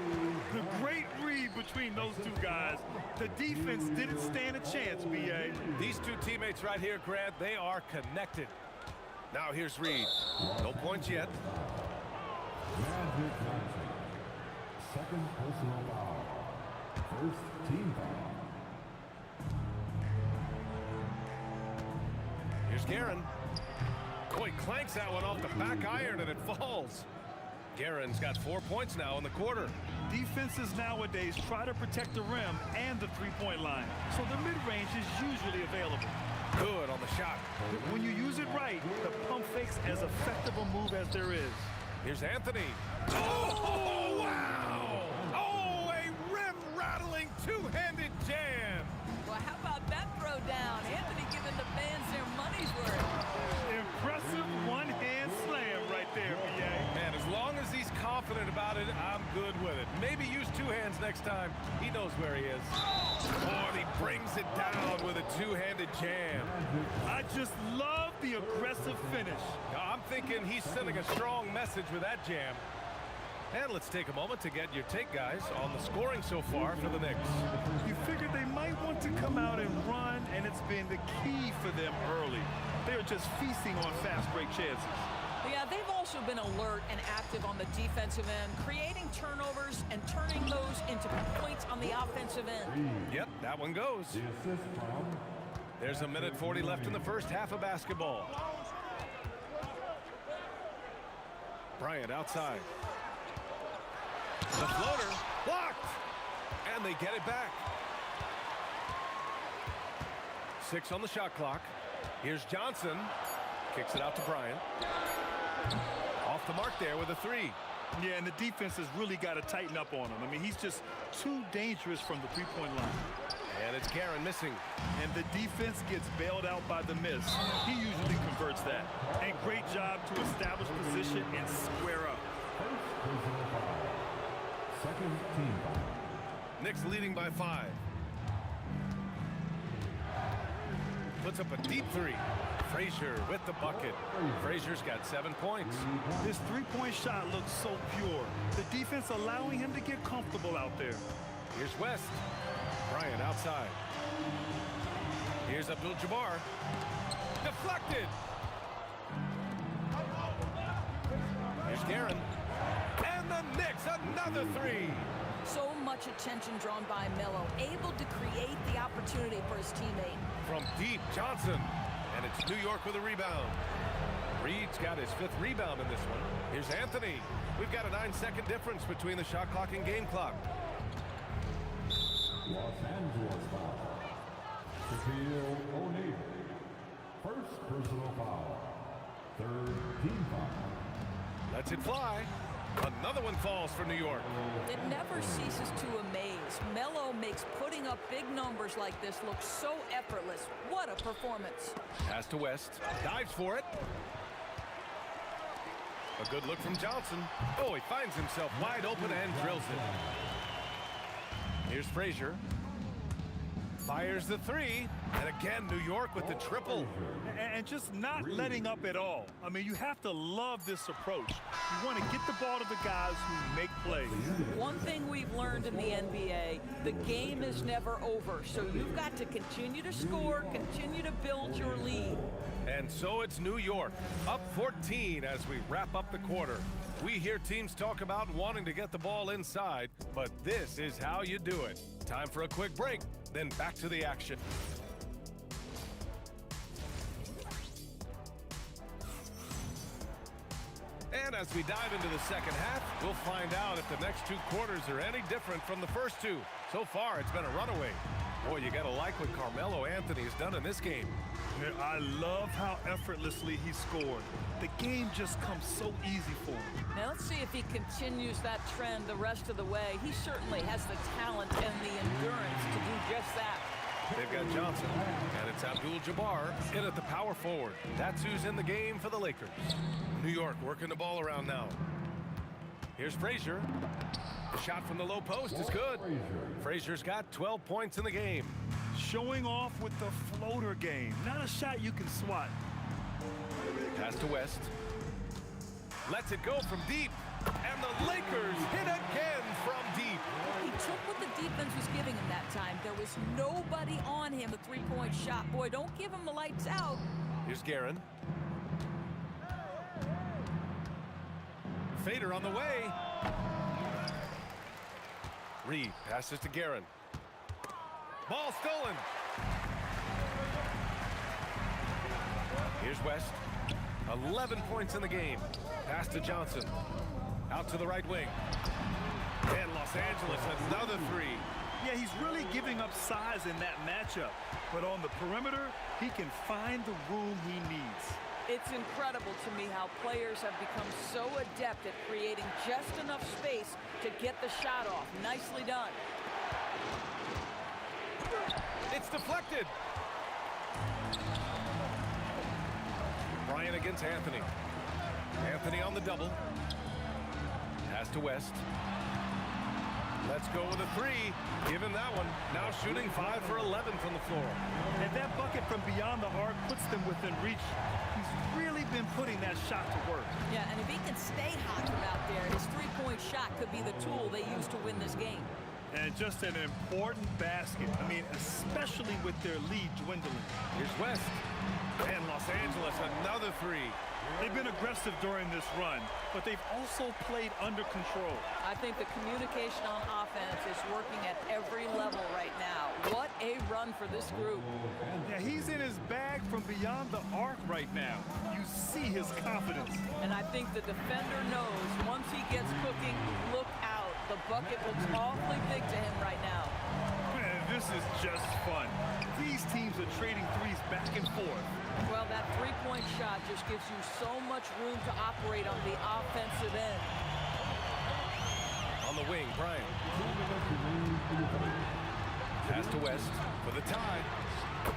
The great read between those two guys. The defense didn't stand a chance, B.A. These two teammates right here, Grant, they are connected. Now here's Reed. No points yet. Magic Johnson. Second personal foul. First team foul. Here's Guerin. Boy, clanks that one off the back iron and it falls. Guerin's got 4 points now in the quarter. Defenses nowadays try to protect the rim and the three-point line, so the mid-range is usually available. Good on the shot. When you use it right, the pump fake's as effective a move as there is. Here's Anthony. Oh, wow! Oh, a rim-rattling two-handed jam. Well, how about that throw down? Anthony giving the fans their money's worth. Impressive one-hand slam right there, B.A. Man, as long as he's confident about it, I'm good with it. Maybe use two hands next time. He knows where he is. Oh, and he brings it down with a two-handed jam. I just love the aggressive finish. I'm thinking he's sending a strong message with that jam. And let's take a moment to get your take, guys, on the scoring so far for the Knicks. You figured they might want to come out and run, and it's been the key for them early. They're just feasting on fast break chances. Yeah, they've also been alert and active on the defensive end, creating turnovers and turning those into points on the offensive end. Yep, that one goes. There's a minute 40 left in the first half of basketball. Bryant outside. The floater blocked, and they get it back. 6 on the shot clock. Here's Johnson, kicks it out to Bryant. Off the mark there with a three. Yeah, and the defense has really got to tighten up on him. I mean, he's just too dangerous from the three-point line. And it's Guerin missing. And the defense gets bailed out by the miss. He usually converts that. And great job to establish position and square up. Second team foul. Knicks leading by 5. Puts up a deep three. Frazier with the bucket. Frazier's got 7 points. This three-point shot looks so pure. The defense allowing him to get comfortable out there. Here's West. Bryant outside. Here's Abdul-Jabbar. Deflected. Here's Guerin. And the Knicks, another three. So much attention drawn by Melo, able to create the opportunity for his teammate. From deep, Johnson. And it's New York with a rebound. Reed's got his 5th rebound in this one. Here's Anthony. We've got a 9-second difference between the shot clock and game clock. Los Angeles foul. Shaquille O'Neal. First personal foul. Third team foul. Lets it fly. Another one falls for New York. It never ceases to amaze. Melo makes putting up big numbers like this look so effortless. What a performance. Pass to West. Dives for it. A good look from Johnson. Oh, he finds himself wide open and drills it. Here's Frazier. Fires the three. And again, New York with the triple. And just not letting up at all. I mean, you have to love this approach. You want to get the ball to the guys who make plays. One thing we've learned in the NBA, the game is never over. So you've got to continue to score, continue to build your lead. And so it's New York, up 14 as we wrap up the quarter. We hear teams talk about wanting to get the ball inside, but this is how you do it. Time for a quick break, then back to the action. And as we dive into the second half, we'll find out if the next 2 quarters are any different from the first 2. So far, it's been a runaway. Boy, you gotta like what Carmelo Anthony has done in this game. I love how effortlessly he scored. The game just comes so easy for him. Now let's see if he continues that trend the rest of the way. He certainly has the talent and the endurance to do just that. They've got Johnson, and it's Abdul-Jabbar in at the power forward. That's who's in the game for the Lakers. New York working the ball around now. Here's Frazier. The shot from the low post is good. Frazier's got 12 points in the game. Showing off with the floater game. Not a shot you can swat. Pass to West. Lets it go from deep. And the Lakers hit again from deep. He took what the defense was giving him that time. There was nobody on him. The three-point shot. Boy, don't give him the lights out. Here's Guerin. Fader on the way. Reed passes to Guerin. Ball stolen. Here's West. 11 points in the game. Pass to Johnson. Out to the right wing. And Los Angeles, another three. Yeah, he's really giving up size in that matchup. But on the perimeter, he can find the room he needs. It's incredible to me how players have become so adept at creating just enough space to get the shot off. Nicely done. It's deflected. Bryant against Anthony. Anthony on the double. Pass to West. Let's go with a three. Give him that one. Now shooting 5 for 11 from the floor. And that bucket from beyond the arc puts them within reach. He's really been putting that shot to work. Yeah, and if he can stay hot from out there, his three-point shot could be the tool they use to win this game. And just an important basket. I mean, especially with their lead dwindling. Here's West. And Los Angeles, another three. They've been aggressive during this run, but they've also played under control. I think the communication on offense is working at every level right now. What a run for this group. Yeah, he's in his bag from beyond the arc right now. You see his confidence. And I think the defender knows once he gets cooking, look out. The bucket looks awfully big to him right now. Man, this is just fun. These teams are trading threes back and forth. Well, that three-point shot just gives you so much room to operate on the offensive end. On the wing, Bryant. Pass to West for the tie.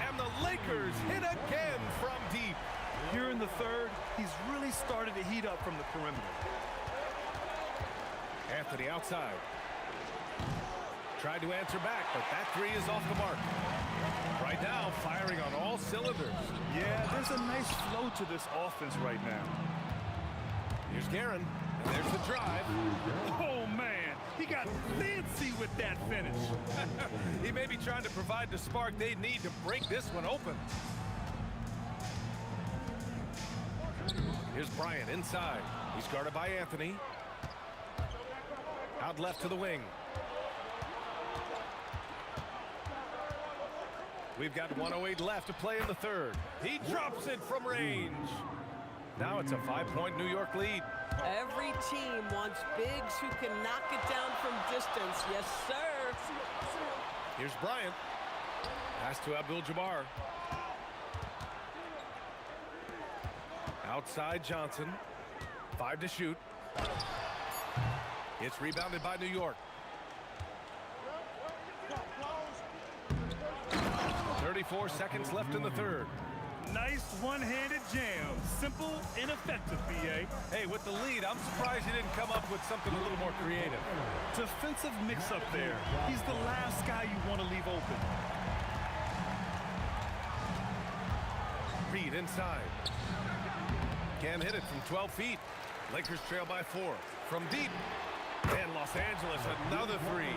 And the Lakers hit again from deep. Here in the third, he's really started to heat up from the perimeter. Anthony outside. Tried to answer back, but that three is off the mark. Right now, firing on all cylinders. Yeah, there's a nice flow to this offense right now. Here's Guerin, and there's the drive. Oh, man, he got fancy with that finish. He may be trying to provide the spark they need to break this one open. Here's Bryant inside. He's guarded by Anthony. Out left to the wing. We've got 1:08 left to play in the third. He drops it from range. Now it's a 5-point New York lead. Every team wants bigs who can knock it down from distance. Yes, sir. Here's Bryant. Pass to Abdul-Jabbar. Outside Johnson. 5 to shoot. It's rebounded by New York. 34 seconds left in the third. Nice one-handed jam. Simple and effective, B.A. Hey, with the lead, I'm surprised he didn't come up with something a little more creative. Defensive mix-up there. He's the last guy you want to leave open. Reed inside. Can't hit it from 12 feet. Lakers trail by 4. From deep. And Los Angeles, another three.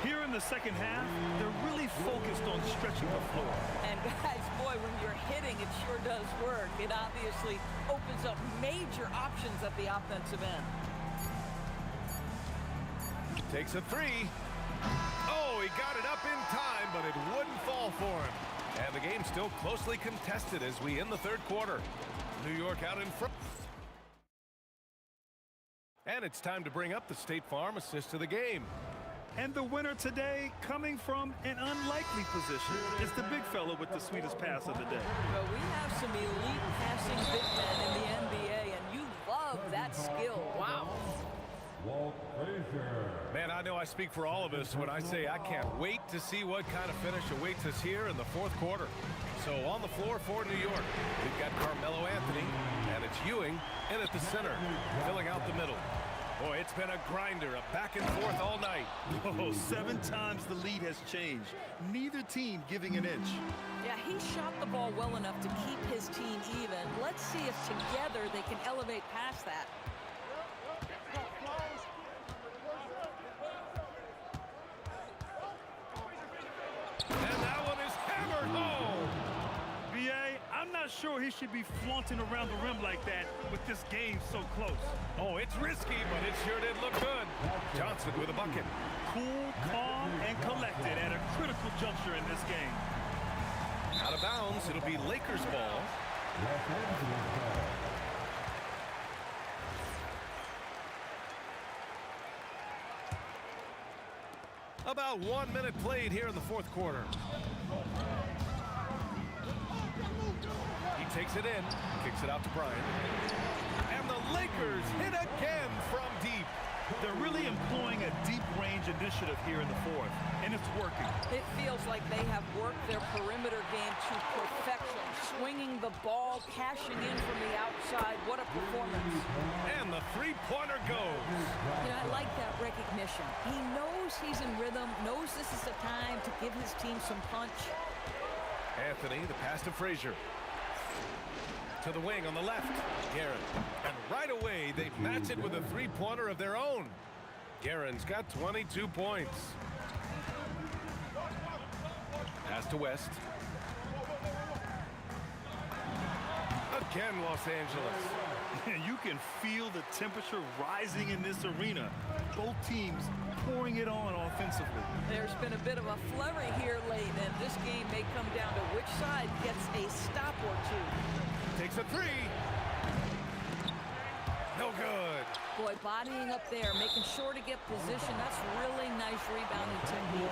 Here in the second half, they're really focused on stretching the floor. And guys, boy, when you're hitting, it sure does work. It obviously opens up major options at the offensive end. Takes a three. Oh, he got it up in time, but it wouldn't fall for him. And the game's still closely contested as we end the third quarter. New York out in front. And it's time to bring up the State Farm assist of the game. And the winner today, coming from an unlikely position, is the big fella with the sweetest pass of the day. Well, we have some elite passing big men in the NBA, and you love that skill. Wow. Man, I know I speak for all of us when I say I can't wait to see what kind of finish awaits us here in the fourth quarter. So on the floor for New York, we've got Carmelo Anthony, and it's Ewing in at the center, filling out the middle. Boy, it's been a grinder, a back and forth all night. Oh, 7 times the lead has changed. Neither team giving an inch. Yeah, he shot the ball well enough to keep his team even. Let's see if together they can elevate past that. And that one is hammered home. B.A., I'm not sure he should be flaunting around the rim like that with this game so close. Oh, it's risky, but it sure did look good. Johnson with a bucket. Cool, calm, and collected at a critical juncture in this game. Out of bounds, it'll be Lakers ball. About 1 minute played here in the fourth quarter. He takes it in, kicks it out to Bryant. And the Lakers hit again from deep. They're really employing a deep range initiative here in the fourth, and it's working. It feels like they have worked their perimeter game to perfection, swinging the ball, cashing in from the outside. What a performance. And the three-pointer goes. You know, I like that recognition. He knows he's in rhythm, knows this is the time to give his team some punch. Anthony, the pass to Frazier. To the wing on the left, Guerin. And right away, they match it with a three-pointer of their own. Guerin's got 22 points. Pass to West. Again, Los Angeles. You can feel the temperature rising in this arena. Both teams pouring it on offensively. There's been a bit of a flurry here late, and this game may come down to which side gets a stop or two. Takes a three. No good. Boy, bodying up there, making sure to get position. That's really nice rebounding technique.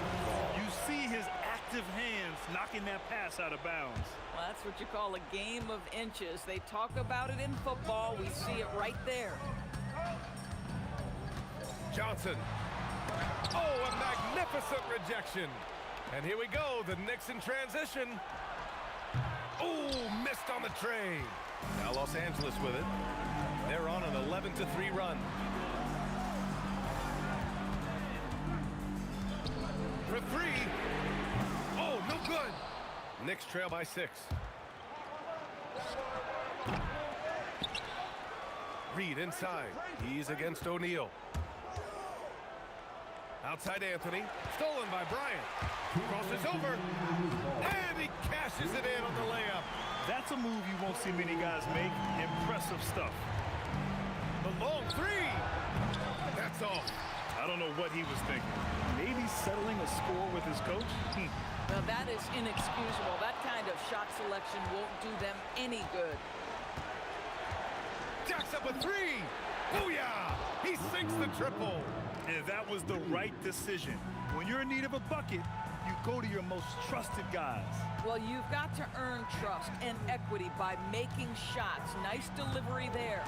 You see his active hands knocking that pass out of bounds. Well, that's what you call a game of inches. They talk about it in football. We see it right there. Johnson. Oh, a magnificent rejection. And here we go, the Knicks in transition. Oh, missed on the tray. Now Los Angeles with it. They're on an 11-3 run. For three. Oh, no good. Knicks trail by 6. Reed inside. He's against O'Neal. Outside Anthony. Stolen by Bryant. Crosses over. And he cashes it in on the layup. That's a move you won't see many guys make. Impressive stuff. The long three. That's all. I don't know what he was thinking. Maybe settling a score with his coach? Now that is inexcusable. That kind of shot selection won't do them any good. Jacks up a three. Booyah! He sinks the triple. And that was the right decision. When you're in need of a bucket, you go to your most trusted guys. Well, you've got to earn trust and equity by making shots. Nice delivery there.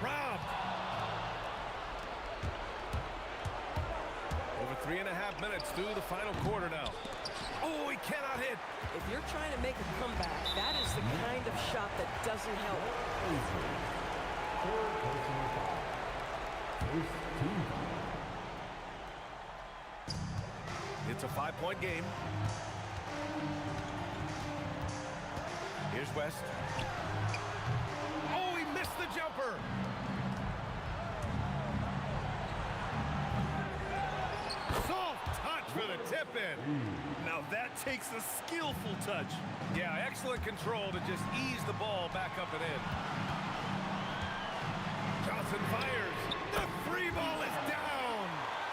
Rob. Over 3.5 minutes through the final quarter now. Oh, he cannot hit. If you're trying to make a comeback, that is the kind of shot that doesn't help. It's a 5-point game. Here's West. Oh, he missed the jumper. Soft touch for the tip-in. Now that takes a skillful touch. Yeah, excellent control to just ease the ball back up and in. Johnson fires. The free ball is down.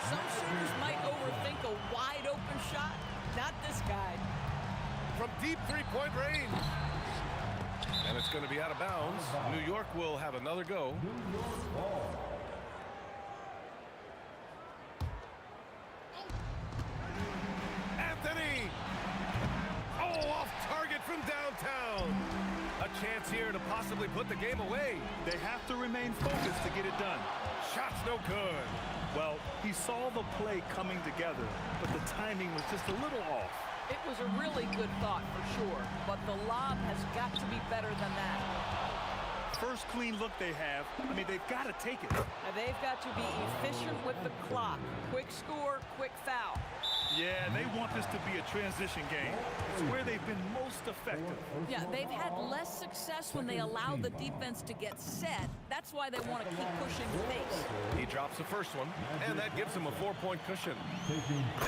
Some shooters might overthink a wide-open shot. Not this guy. From deep three-point range. And it's going to be out of bounds. New York will have another go. Anthony! Oh, off target from downtown. A chance here to possibly put the game away. They have to remain focused to get it done. Shot's no good. Well, he saw the play coming together, but the timing was just a little off. It was a really good thought for sure, but the lob has got to be better than that. First clean look they have, I mean, they've got to take it. And they've got to be efficient with the clock. Quick score, quick foul. Yeah, they want this to be a transition game. It's where they've been most effective. Yeah, they've had less success when they allow the defense to get set. That's why they want to keep pushing the pace. He drops the first one, and that gives him a 4-point cushion.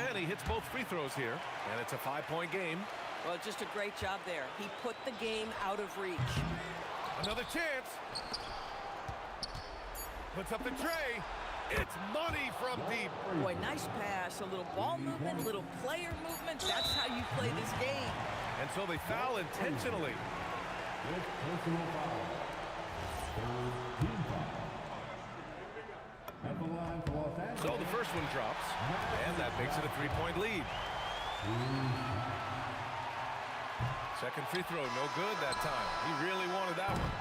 And he hits both free throws here, and it's a 5-point game. Well, just a great job there. He put the game out of reach. Another chance. Puts up the tray. It's money from deep. Boy, nice pass. A little ball movement, a little player movement. That's how you play this game. And so they foul intentionally. So the first one drops, and that makes it a 3-point lead. Second free throw, no good that time. He really wanted that one.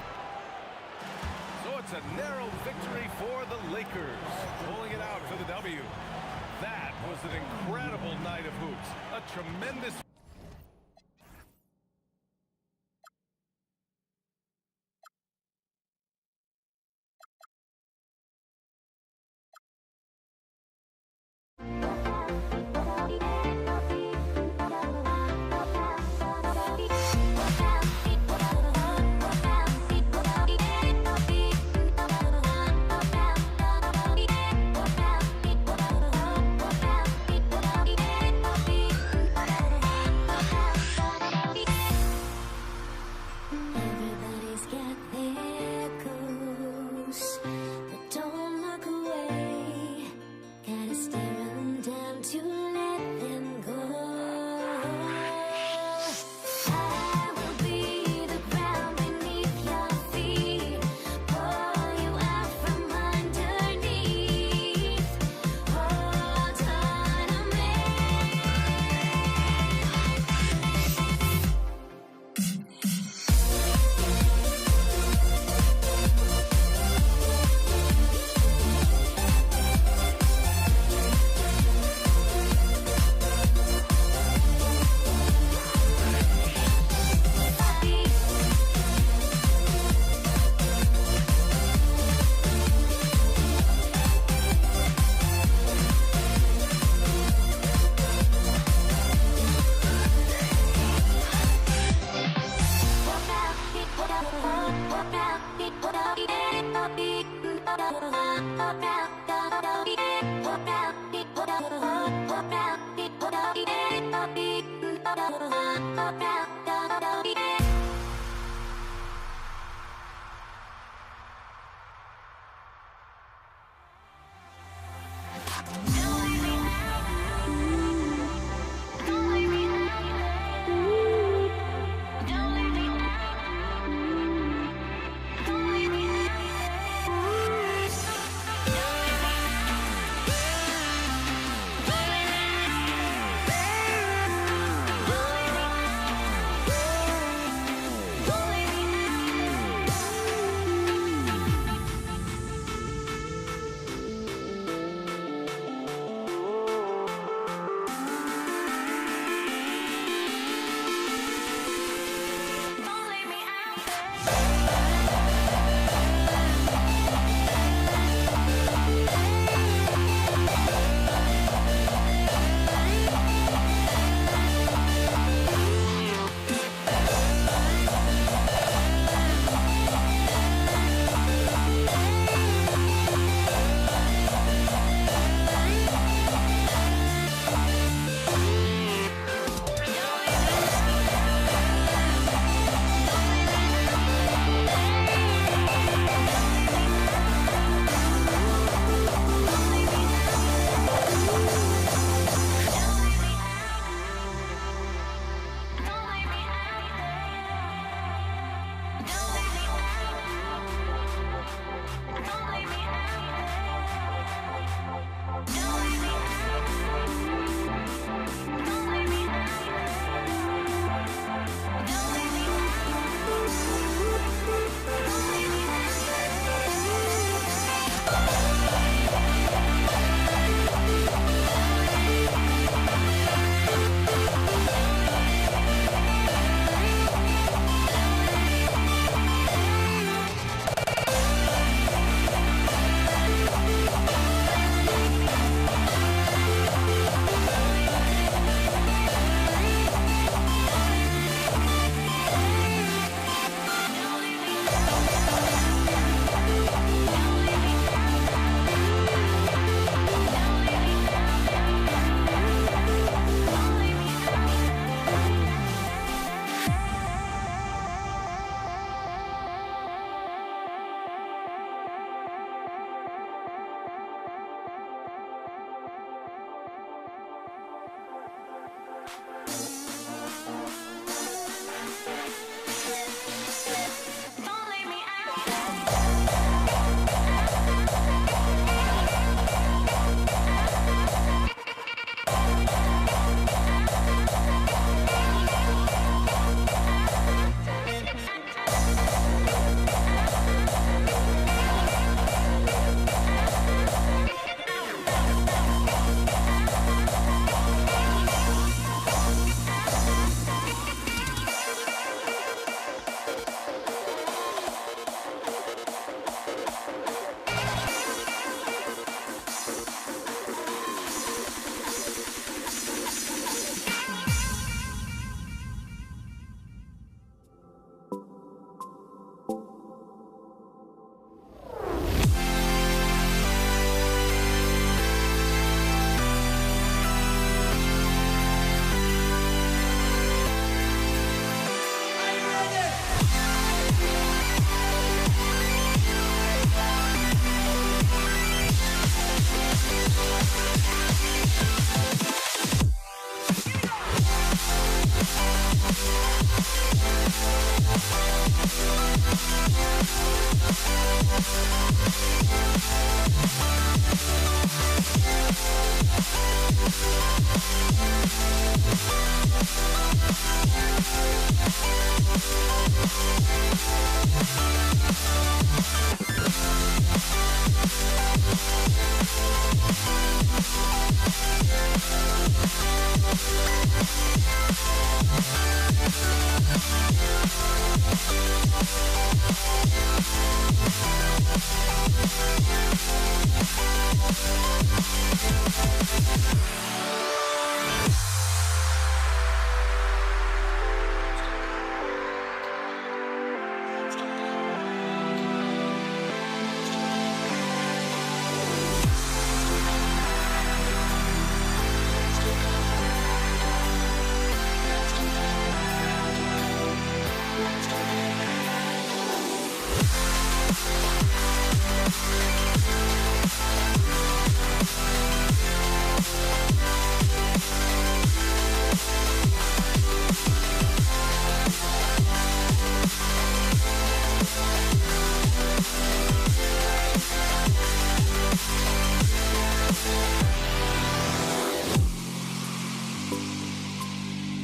So it's a narrow victory for the Lakers, pulling it out for the W. That was an incredible night of hoops. A tremendous...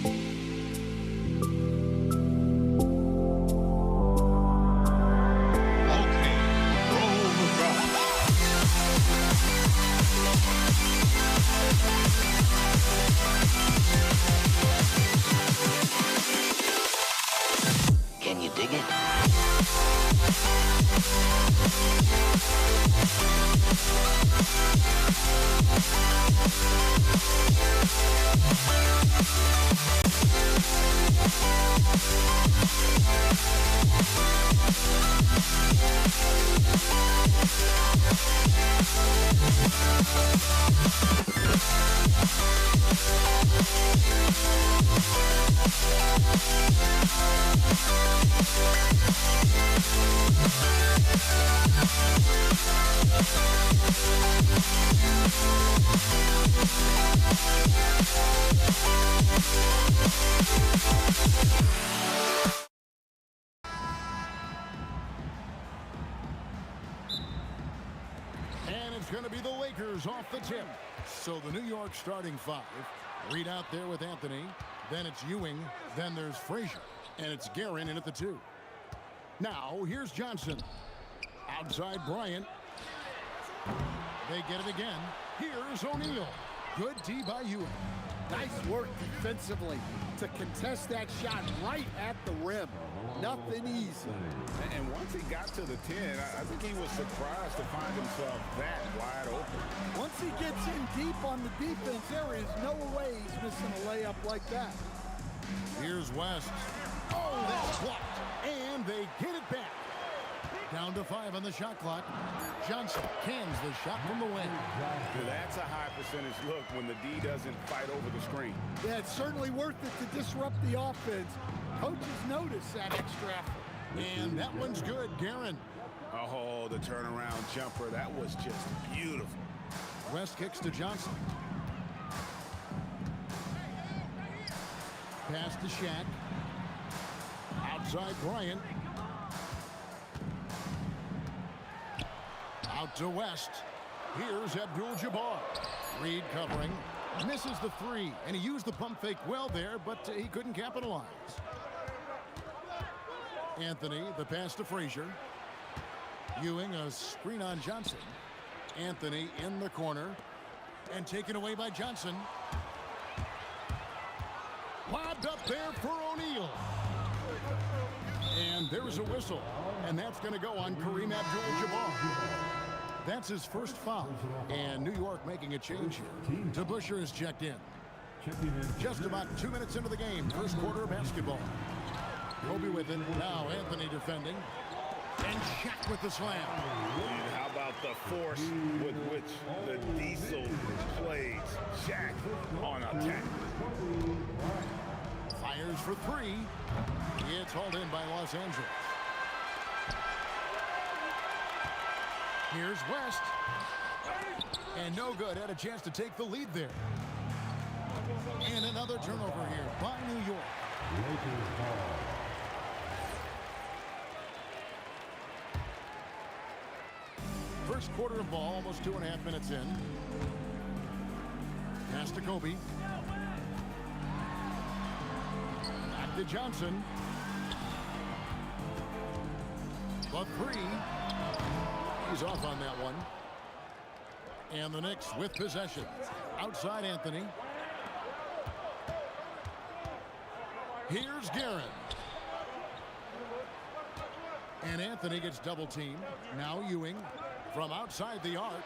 Can you dig it? And it's going to be the Lakers off the tip. So the New York starting five. Reed out there with Anthony. Then it's Ewing. Then there's Frazier. And it's Guerin in at the 2. Now, here's Johnson. Outside Bryant. They get it again. Here's O'Neal. Good D by Ewing. Nice work defensively to contest that shot right at the rim. Nothing easy. And once he got to the 10, I think he was surprised to find himself that wide open. Once he gets in deep on the defense, there is no way he's missing a layup like that. Here's West. Oh, that's blocked. And they get it back. Down to 5 on the shot clock. Johnson cans the shot from the wing. That's a high percentage look when the D doesn't fight over the screen. Yeah, it's certainly worth it to disrupt the offense. Coaches notice that extra effort. And that one's good, Guerin. Oh, the turnaround jumper. That was just beautiful. West kicks to Johnson. Pass to Shaq. Outside Bryant. Out to West. Here's Abdul-Jabbar. Reed covering. Misses the 3, and he used the pump fake well there, but he couldn't capitalize. Anthony, the pass to Frazier. Ewing, a screen on Johnson. Anthony in the corner, and taken away by Johnson. Lobbed up there for O'Neal. And there's a whistle, and that's going to go on Kareem Abdul-Jabbar. That's his first foul, and New York making a change here. DeBusschere is checked in. Just about 2 minutes into the game, first quarter of basketball. Kobe with it. Now Anthony defending. And Shaq with the slam. And how about the force with which the Diesel plays Shaq on attack? Fires for 3. It's hauled in by Los Angeles. Here's West. And no good. Had a chance to take the lead there. And another turnover here by New York. First quarter of ball, almost 2.5 minutes in. Pass to Kobe. Back to Johnson. The 3. He's off on that one. And the Knicks with possession. Outside Anthony. Here's Guerin. And Anthony gets double teamed. Now Ewing from outside the arc.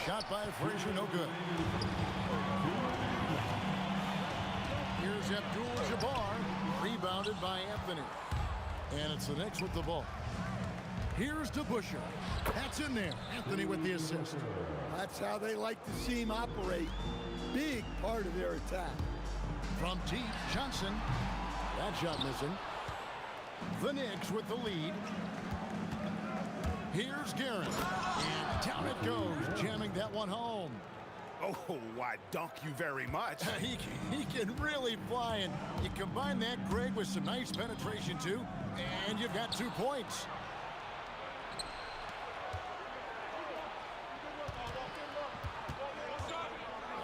Shot by Frazier, no good. Here's Abdul-Jabbar. Rebounded by Anthony. And it's the Knicks with the ball. Here's DeBusschere. That's in there. Anthony with the assist. That's how they like to see him operate. Big part of their attack. From deep, Johnson. That shot missing. The Knicks with the lead. Here's Guerin. And down it goes, jamming that one home. Oh, why, dunk you very much. He can really fly, and you combine that, Greg, with some nice penetration, too, and you've got 2 points.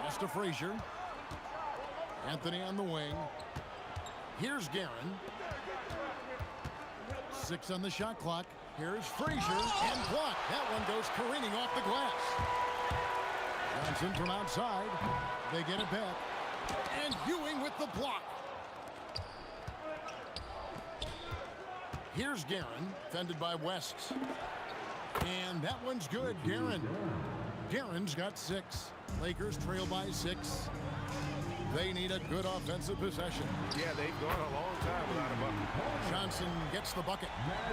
Pass to Frazier. Anthony on the wing. Here's Guerin. 6 on the shot clock. Here's Frazier and blocked. That one goes careening off the glass. Johnson from outside. They get it back. And Ewing with the block. Here's Guerin, fended by West. And that one's good, Guerin. Guerin's got 6. Lakers trail by 6. They need a good offensive possession. Yeah, they've gone a long time without a bucket. Johnson gets the bucket.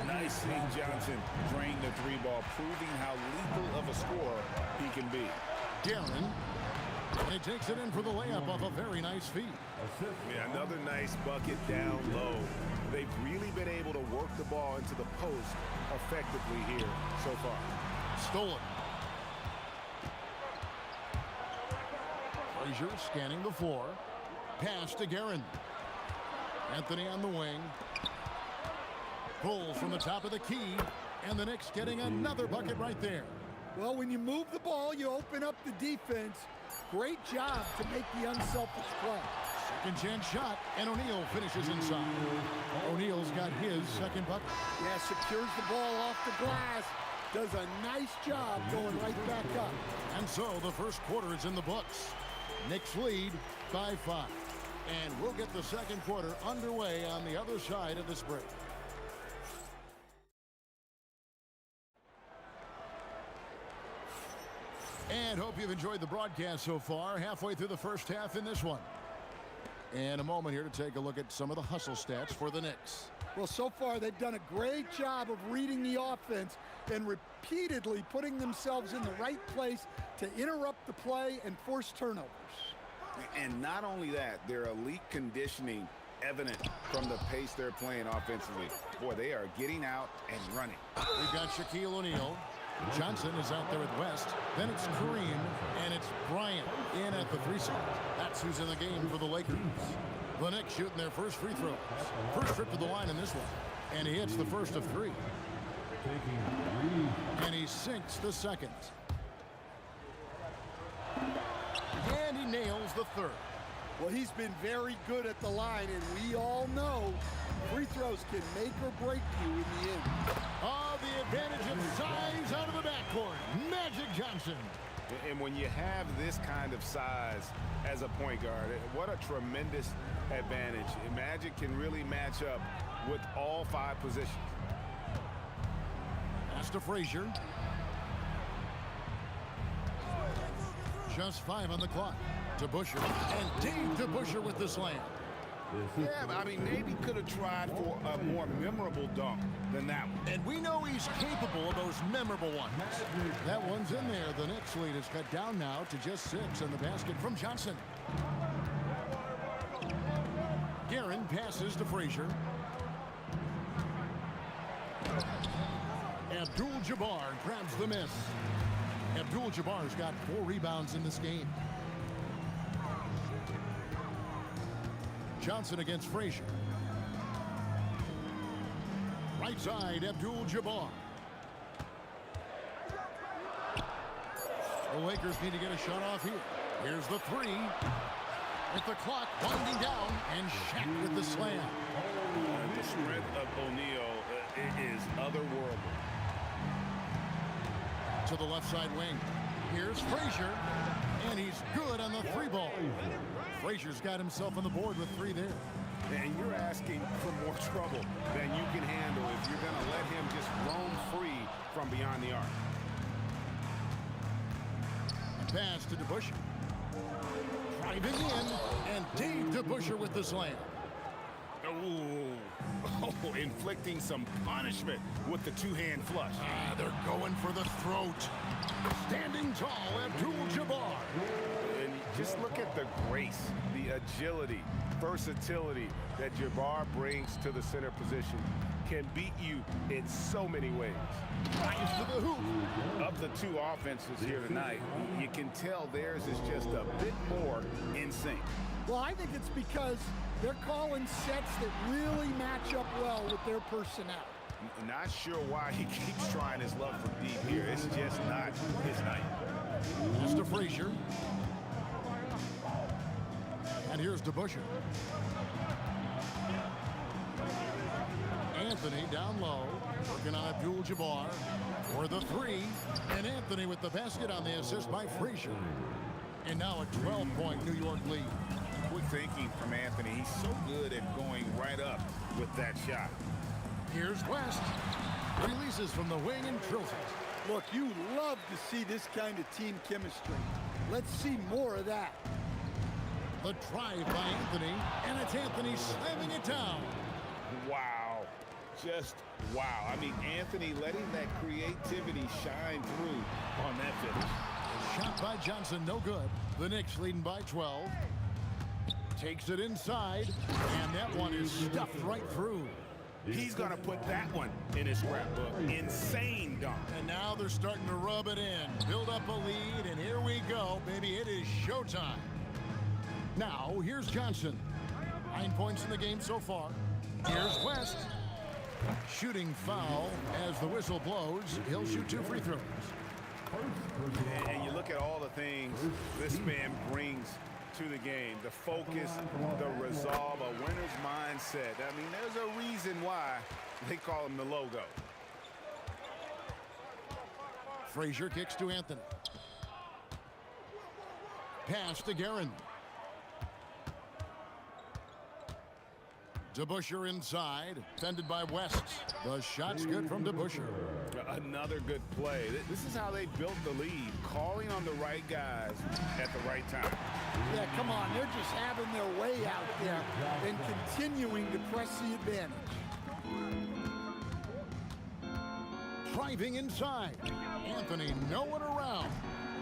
Nice seeing Johnson drain the 3-ball, proving how lethal of a scorer he can be. Guerin. And he takes it in for the layup off a very nice feed. Yeah, another nice bucket down low. They've really been able to work the ball into the post effectively here so far. Stolen. Frazier scanning the floor. Pass to Guerin. Anthony on the wing. Pull from the top of the key. And the Knicks getting another bucket right there. Well, when you move the ball, you open up the defense. Great job to make the unselfish play. Second chance shot, and O'Neal finishes inside. O'Neal's got his second bucket. Yeah, secures the ball off the glass. Does a nice job going right back up. And so the first quarter is in the books. Knicks lead by 5. And we'll get the second quarter underway on the other side of this break. And hope you've enjoyed the broadcast so far. Halfway through the first half in this one. And a moment here to take a look at some of the hustle stats for the Knicks. Well, so far they've done a great job of reading the offense and repeatedly putting themselves in the right place to interrupt the play and force turnovers. And not only that, their elite conditioning evident from the pace they're playing offensively. Boy, they are getting out and running. We've got Shaquille O'Neal. Johnson is out there with West. Then it's Kareem, and it's Bryant in at the 3 spot. That's who's in the game for the Lakers. The Knicks shooting their first free throws. First trip to the line in this one. And he hits the first of 3. And he sinks the second. And he nails the third. Well, he's been very good at the line, and we all know free throws can make or break you in the end. Oh, the advantage of size out of the backcourt. Magic Johnson. And when you have this kind of size as a point guard, what a tremendous advantage. Magic can really match up with all 5 positions. Pass to Frazier. Just 5 on the clock. To Busher. And Dave to Busher with the slam. Yeah, I mean, maybe could have tried for a more memorable dunk than that one. And we know he's capable of those memorable ones. That one's in there. The Knicks lead is cut down now to just 6 on the basket from Johnson. Guerin passes to Frazier. Abdul-Jabbar grabs the miss. Abdul-Jabbar's got 4 rebounds in this game. Johnson against Frazier. Right side, Abdul-Jabbar. The Lakers need to get a shot off here. Here's the 3. With the clock winding down, and Shaq with the slam. The strength of O'Neal is otherworldly. To the left side wing. Here's Frazier, and he's good on the 3-ball. Frazier's got himself on the board with 3 there. And you're asking for more trouble than you can handle if you're going to let him just roam free from beyond the arc. Pass to DeBuscher. Driving in, and Dave DeBuscher with the slam. Oh, inflicting some punishment with the 2-hand flush. They're going for the throat. Standing tall, Abdul-Jabbar. And just look at the grace, the agility, versatility that Jabbar brings to the center position. Can beat you in so many ways. Drives to the hoop. Of the 2 offenses here tonight, you can tell theirs is just a bit more in sync. Well, I think it's because they're calling sets that really match up well with their personnel. Not sure why he keeps trying his luck from deep here. It's just not his night. Pass to Frazier. And here's DeBusschere. Anthony down low, working on Abdul-Jabbar for the three. And Anthony with the basket on the assist by Frazier. And now a 12-point New York lead. Quick thinking from Anthony. He's so good at going right up with that shot. Here's West. Releases from the wing and drills it. Look, you love to see this kind of team chemistry. Let's see more of that. The drive by Anthony, and it's Anthony slamming it down. Wow. Just wow. I mean, Anthony letting that creativity shine through on that finish. Shot by Johnson, no good. The Knicks leading by 12. Takes it inside, and that one is stuffed right through. He's going to put that one in his scrapbook. Insane dunk. And now they're starting to rub it in. Build up a lead, and here we go, baby. It is showtime. Now, here's Johnson. 9 points in the game so far. Here's West. Shooting foul as the whistle blows. He'll shoot 2 free throws. And you look at all the things this man brings to the game. The focus, the resolve, a winner's mindset. I mean, there's a reason why they call him the logo. Frazier kicks to Anthony. Pass to Guerin. DeBusschere inside, defended by West. The shot's good from DeBusschere. Another good play. This is how they built the lead, calling on the right guys at the right time. Yeah, come on. They're just having their way out there and continuing to press the advantage. Driving inside. Anthony, no one around.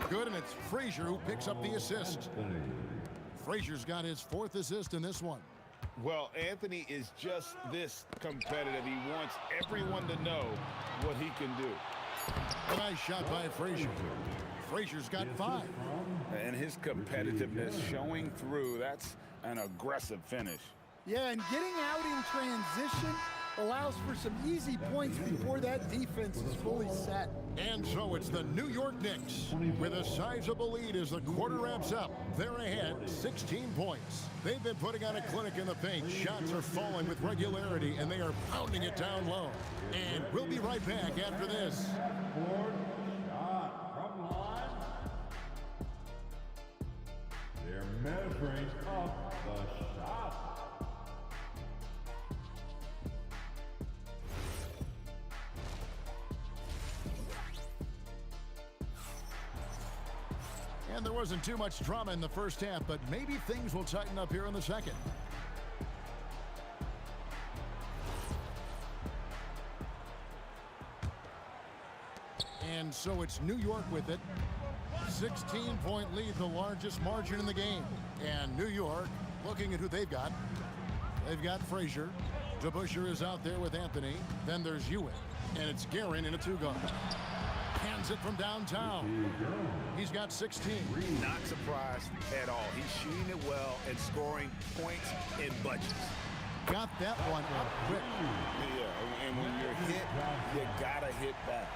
Good, and it's Frazier who picks up the assist. Frazier's got his 4th assist in this one. Well, Anthony is just this competitive. He wants everyone to know what he can do. A nice shot by Frazier. Frazier's got 5. And his competitiveness showing through. That's an aggressive finish. Yeah, and getting out in transition allows for some easy points before that defense is fully set. And so it's the New York Knicks with a sizable lead as the quarter wraps up. They're ahead 16 points. They've been putting on a clinic in the paint. Shots are falling with regularity, and they are pounding it down low. And we'll be right back after this. Fourth shot from line. They're measuring up the shot. And there wasn't too much drama in the first half, but maybe things will tighten up here in the second. And so it's New York with it. 16-point lead, the largest margin in the game. And New York, looking at who they've got. They've got Frazier. DeBusschere is out there with Anthony. Then there's Ewing. And it's Guerin in a 2-guard. Hands it from downtown. He's got 16. Not surprised at all. He's shooting it well and scoring points in bunches. Got that one up quick. Yeah, and when you're hit, you gotta hit back.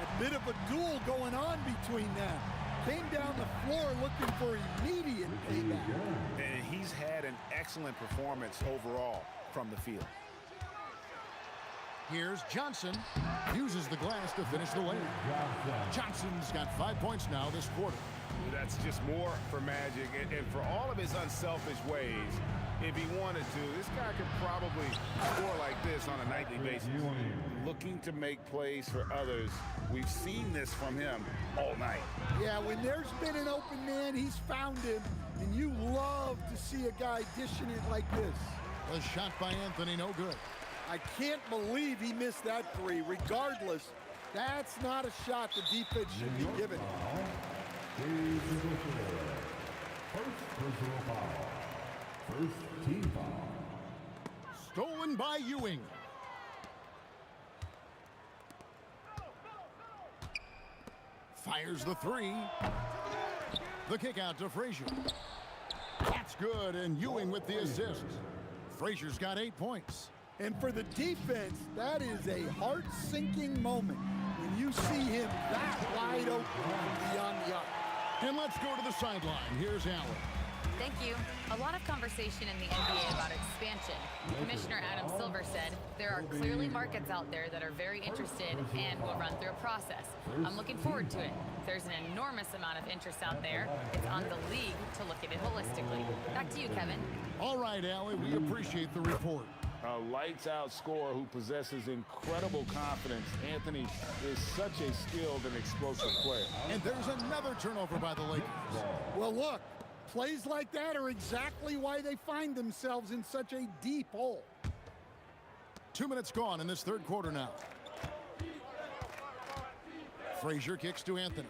A bit of a duel going on between them. Came down the floor looking for immediate payback. And he's had an excellent performance overall from the field. Here's Johnson. Uses the glass to finish the lane. Johnson's got 5 points now this quarter. That's just more for Magic. And for all of his unselfish ways, if he wanted to, this guy could probably score like this on a nightly basis. Looking to make plays for others. We've seen this from him all night. Yeah, when there's been an open man, he's found him. And you love to see a guy dishing it like this. A shot by Anthony, no good. I can't believe he missed that 3. Regardless, that's not a shot the defense should be giving. First personal foul. First team foul. Stolen by Ewing. Fires the 3. The kick out to Frazier. That's good, and Ewing with the assist. Frazier's got 8 points. And for the defense, that is a heart-sinking moment when you see him that wide open beyond the arc. And let's go to the sideline. Here's Allen. Thank you. A lot of conversation in the NBA about expansion. Commissioner Adam Silver said, there are clearly markets out there that are very interested and will run through a process. I'm looking forward to it. There's an enormous amount of interest out there. It's on the league to look at it holistically. Back to you, Kevin. All right, Allie, we appreciate the report. A lights-out scorer who possesses incredible confidence. Anthony is such a skilled and explosive player. And there's another turnover by the Lakers. Well, look, plays like that are exactly why they find themselves in such a deep hole. 2 minutes gone in this third quarter now. Frazier kicks to Anthony.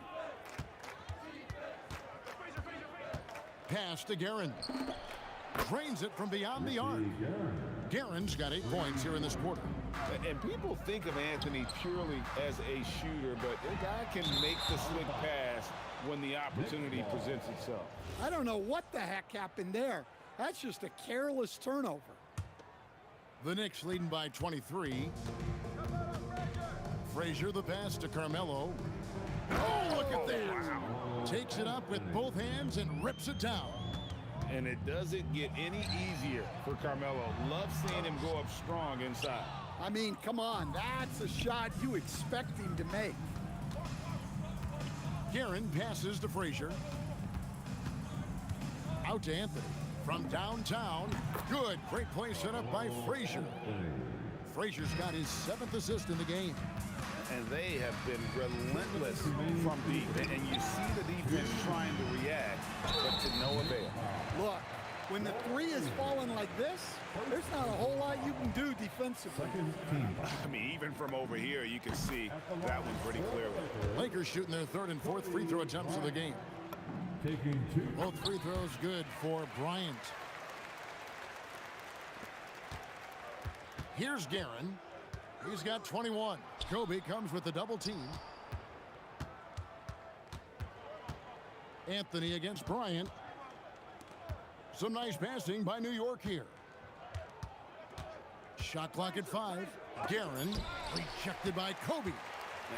Pass to Guerin. Drains it from beyond the arc. Guerin's got 8 points here in this quarter. And people think of Anthony purely as a shooter, but the guy can make the slick pass when the opportunity presents itself. I don't know what the heck happened there. That's just a careless turnover. The Knicks leading by 23. Frazier the pass to Carmelo. Oh, look at that. Wow. Takes it up with both hands and rips it down. And it doesn't get any easier for Carmelo. Love seeing him go up strong inside. I mean, come on, that's a shot you expect him to make. Guerin passes to Frazier. Out to Anthony. From downtown. Good. Great play set up by Frazier. Frazier's got his 7th assist in the game. And they have been relentless from deep. And you see the defense trying to react, but to no avail. Look, when the three is falling like this, there's not a whole lot you can do defensively. I mean, even from over here, you can see that one pretty clearly. Lakers shooting their 3rd and 4th free throw attempts of the game. Both free throws good for Bryant. Here's Guerin. He's got 21. Kobe comes with the double team. Anthony against Bryant. Some nice passing by New York here. Shot clock at 5. Guerin rejected by Kobe.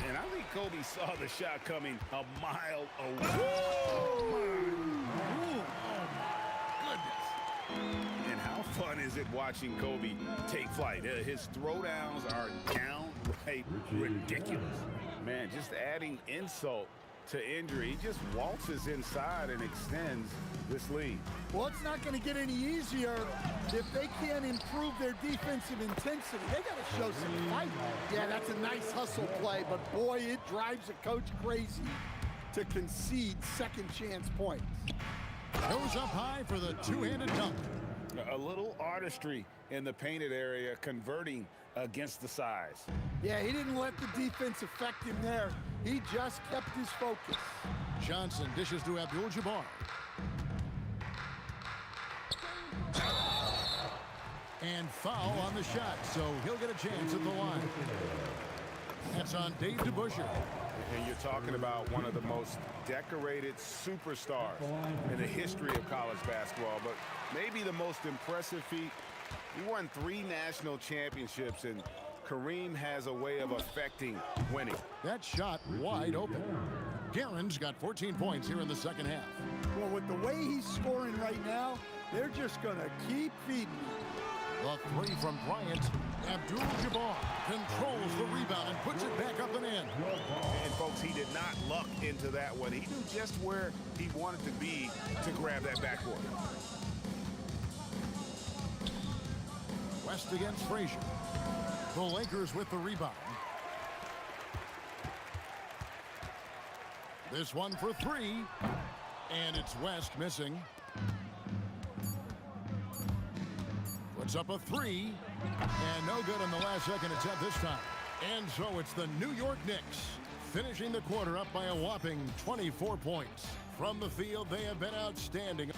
And I think Kobe saw the shot coming a mile away. And how fun is it watching Kobe take flight? His throwdowns are downright ridiculous. Man, just adding insult to injury. He just waltzes inside and extends this lead. Well, it's not going to get any easier if they can't improve their defensive intensity. They got to show some fight. Yeah, that's a nice hustle play, but boy, it drives a coach crazy to concede second chance points. Goes up high for the two-handed dunk. A little artistry in the painted area, converting against the size. Yeah, he didn't let the defense affect him there. He just kept his focus. Johnson dishes to Abdul-Jabbar. And foul on the shot, so he'll get a chance at the line. That's on Dave DeBusschere. And you're talking about one of the most decorated superstars in the history of college basketball, but maybe the most impressive feat. He won 3 national championships, and Kareem has a way of affecting winning. That shot wide open. Guerin's got 14 points here in the second half. Well, with the way he's scoring right now, they're just going to keep feeding him. The 3 from Bryant. Abdul-Jabbar controls the rebound and puts it back up and in. And folks, he did not luck into that one. He knew just where he wanted to be to grab that backboard. West against Frazier. The Lakers with the rebound. This one for 3. And it's West missing. Puts up a 3. And no good on the last second attempt this time. And so it's the New York Knicks finishing the quarter up by a whopping 24 points. From the field, they have been outstanding.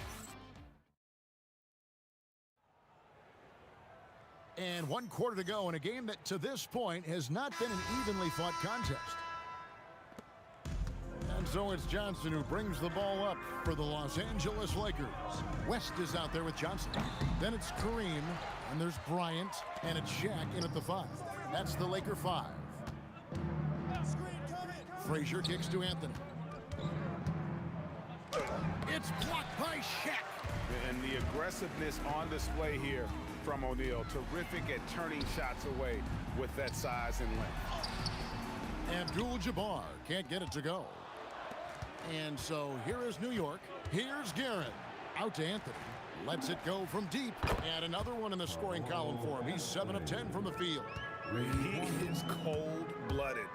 And 1 quarter to go in a game that to this point has not been an evenly fought contest. And so it's Johnson who brings the ball up for the Los Angeles Lakers. West is out there with Johnson. Then it's Kareem, and there's Bryant, and it's Shaq in at the 5. That's the Laker 5. Frazier kicks to Anthony. It's blocked by Shaq. And the aggressiveness on display here from O'Neal. Terrific at turning shots away with that size and length. Abdul-Jabbar can't get it to go. And so here is New York. Here's Guerin. Out to Anthony. Lets it go from deep. And another one in the scoring column for him. He's 7 of 10 from the field. He is cold-blooded.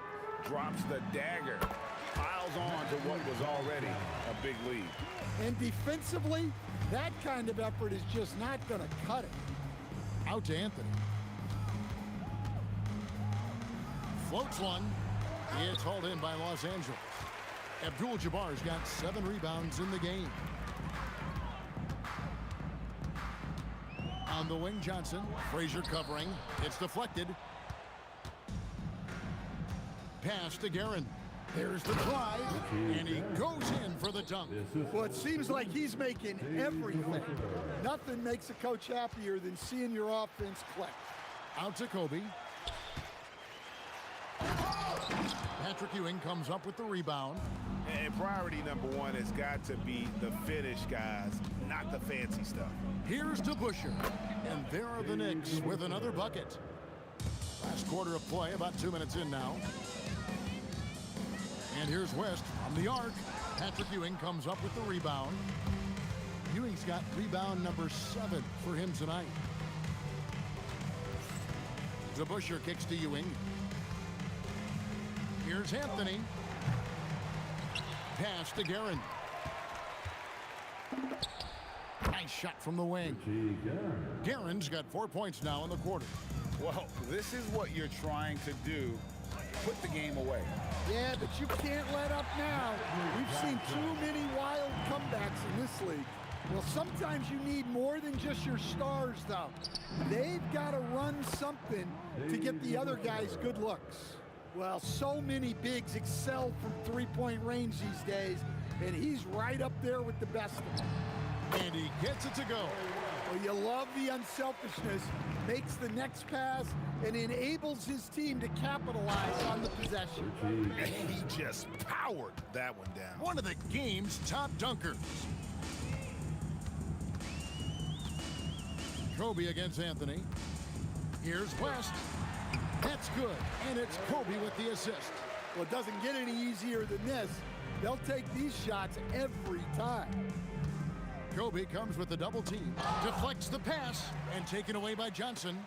Drops the dagger. Piles on to what was already a big lead. And defensively, that kind of effort is just not going to cut it. Out to Anthony. Floats one. It's hauled in by Los Angeles. Abdul-Jabbar's got 7 rebounds in the game. On the wing, Johnson. Frazier covering. It's deflected. Pass to Guerin. There's the drive, and he goes in for the dunk. Well, it seems like he's making everything. Nothing makes a coach happier than seeing your offense click. Out to Kobe. Patrick Ewing comes up with the rebound. And priority number one has got to be the finish, guys, not the fancy stuff. Here's to Busher. And there are the Knicks with another bucket. Last quarter of play, about 2 minutes in now. And here's West from the arc. Patrick Ewing comes up with the rebound. Ewing's got rebound number 7 for him tonight. DeBusschere kicks to Ewing. Here's Anthony. Pass to Guerin. Nice shot from the wing. Guerin's got 4 points now in the quarter. Well, this is what you're trying to do. Put the game away. Yeah, but you can't let up now. We've seen too many wild comebacks in this league. Well, sometimes you need more than just your stars, though. They've got to run something to get the other guys good looks. Well, so many bigs excel from three-point range these days, and he's right up there with the best of them. And he gets it to go. Well, you love the unselfishness, makes the next pass, and enables his team to capitalize on the possession. And he just powered that one down. One of the game's top dunkers. Kobe against Anthony. Here's West. That's good, and it's Kobe with the assist. Well, it doesn't get any easier than this. They'll take these shots every time. Kobe comes with the double team, deflects the pass, and taken away by Johnson.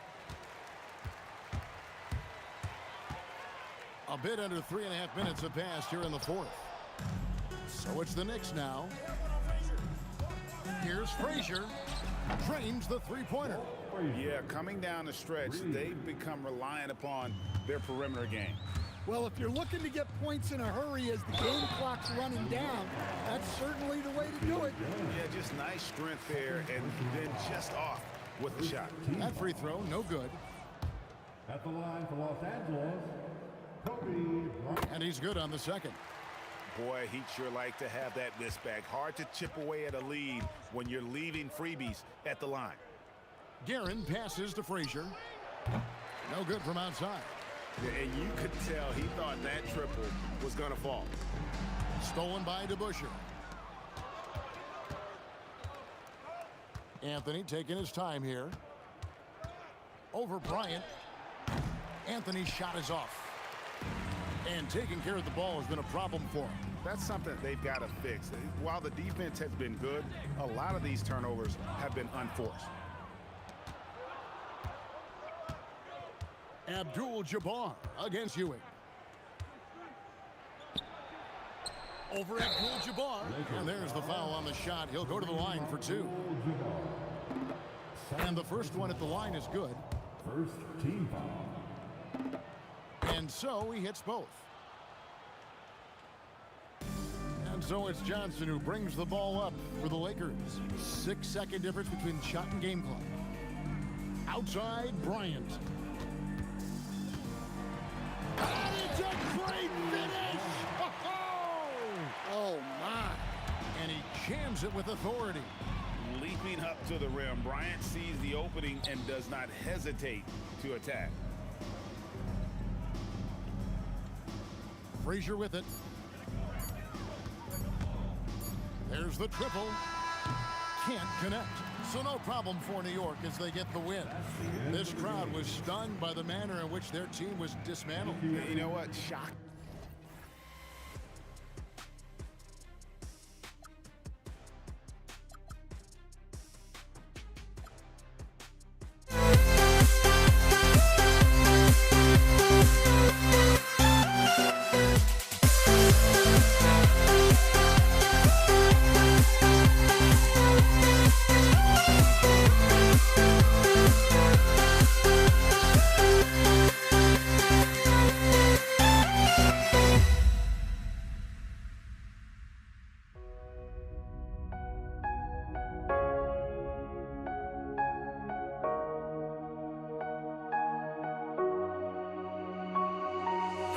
A bit under 3.5 minutes have passed here in the fourth. So it's the Knicks now. Here's Frazier. Drains the three-pointer. Yeah, coming down the stretch, they've become reliant upon their perimeter game. Well, if you're looking to get points in a hurry as the game clock's running down, that's certainly the way to do it. Yeah, just nice strength there, and then just off with the shot. That free throw, no good. At the line for Los Angeles, Kobe. And he's good on the second. Boy, he'd sure like to have that miss back. Hard to chip away at a lead when you're leaving freebies at the line. Guerin passes to Frazier. No good from outside. Yeah, and you could tell he thought that triple was going to fall. Stolen by DeBusschere. Anthony taking his time here. Over Bryant. Anthony's shot is off. And taking care of the ball has been a problem for him. That's something they've got to fix. While the defense has been good, a lot of these turnovers have been unforced. Abdul-Jabbar against Ewing. Over Abdul-Jabbar. And there's the foul on the shot. He'll go to the line for 2. And the first one at the line is good. First team foul. And so he hits both. And so it's Johnson who brings the ball up for the Lakers. 6-second difference between shot and game clock. Outside, Bryant. And it's a great finish! Oh, my. And he jams it with authority. Leaping up to the rim, Bryant sees the opening and does not hesitate to attack. Frazier with it. There's the triple. can't connect. So no problem for New York as they get the win. This crowd was stunned by the manner in which their team was dismantled. You know what? Shock.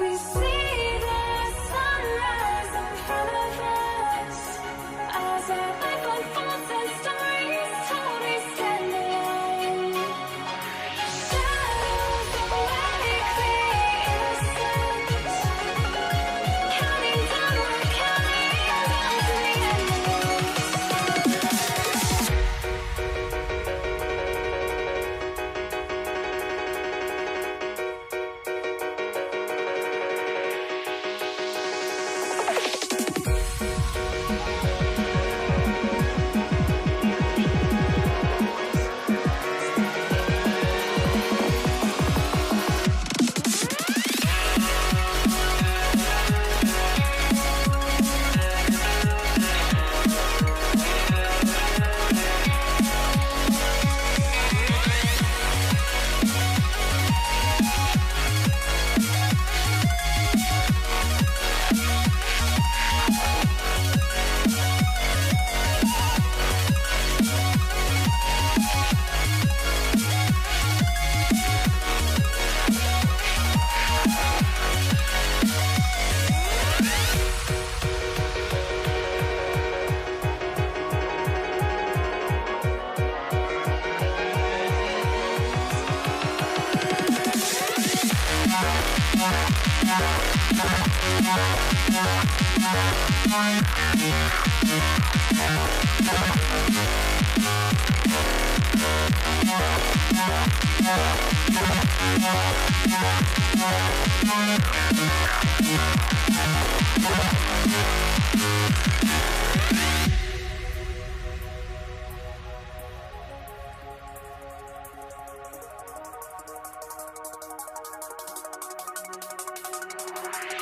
We see the sunrise in front of us as our life unfolds and stories told. We stand alone. Shadows awake the innocence, counting down, we're counting down to the end.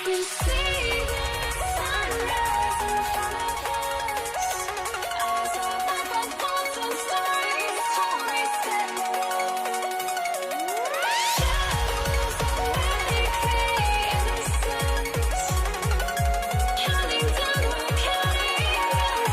We see the sunrise in front of us as our life unfolds and stories told. We stand alone. Shadows awake the innocence, counting down, we're counting down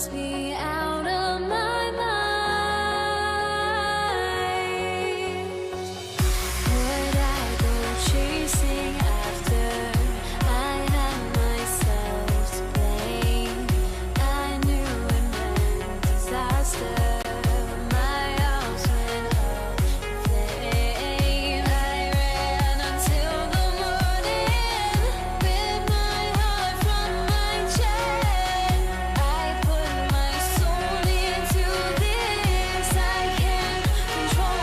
drives me out of my mind. Would I go chasing after? I had myself to blame. I knew it meant disaster. My house went up in flames. I ran until the morning with my heart from my chest. I put my soul into this. I can't control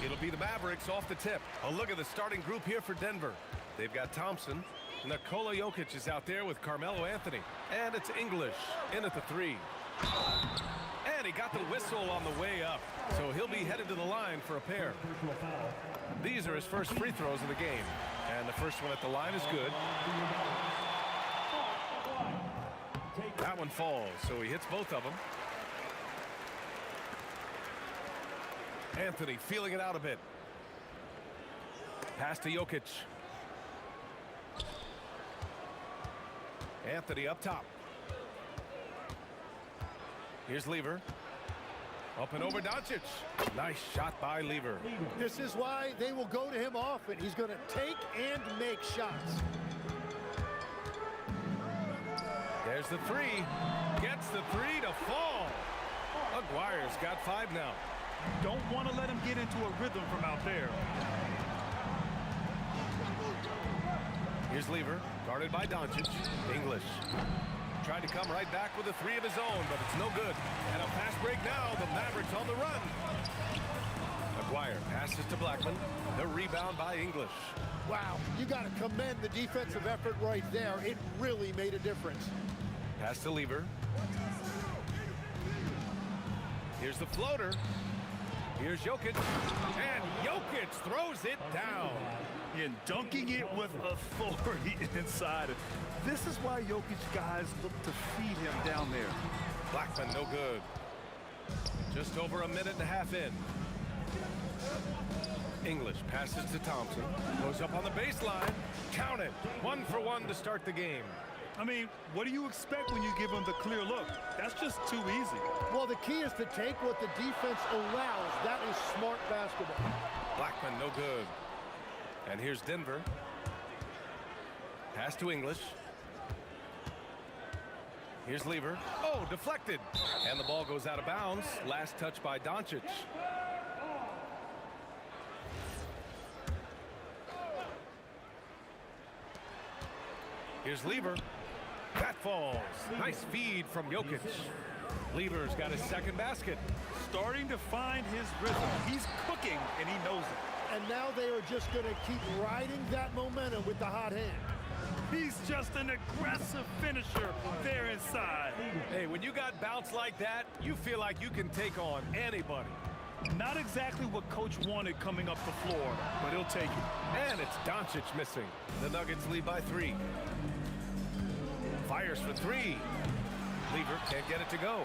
It'll be the Mavericks off the tip. A look at the starting group here for Denver. They've got Thompson. Nikola Jokic is out there with Carmelo Anthony. And it's English in at the 3. And he got the whistle on the way up. So he'll be headed to the line for a pair. These are his first free throws of the game. And the first one at the line is good. That one falls, so he hits both of them. Anthony feeling it out a bit. Pass to Jokic. Anthony up top. Here's Lever. Up and over Doncic. Nice shot by Lever. This is why they will go to him often. He's going to take and make shots. There's the 3. Gets the 3 to fall. Aguirre's got 5 now. Don't want to let him get into a rhythm from out there. Here's Lever, guarded by Doncic. English trying to come right back with a 3 of his own, but it's no good. And a fast break now. The Mavericks on the run. Aguirre passes to Blackman. The rebound by English. Wow, you got to commend the defensive effort right there. It really made a difference. Pass to Lever. Here's the floater. Here's Jokic. And Jokic throws it down. And dunking it with authority inside. This is why Jokic guys look to feed him down there. Blackman no good. Just over a minute and a half in. English passes to Thompson. Goes up on the baseline. Count it. 1 for 1 to start the game. I mean, what do you expect when you give him the clear look? That's just too easy. Well, the key is to take what the defense allows. That is smart basketball. Blackman no good. And here's Denver. Pass to English. Here's Lever. Oh, deflected. And the ball goes out of bounds. Last touch by Doncic. Here's Lever. That falls. Nice feed from Jokic. Lever's got his second basket. Starting to find his rhythm. He's cooking, and he knows it. And now they are just going to keep riding that momentum with the hot hand. He's just an aggressive finisher there inside. Hey, when you got bounce like that, you feel like you can take on anybody. Not exactly what Coach wanted coming up the floor, but he'll take it. And it's Doncic missing. The Nuggets lead by 3. Fires for 3. Lever can't get it to go.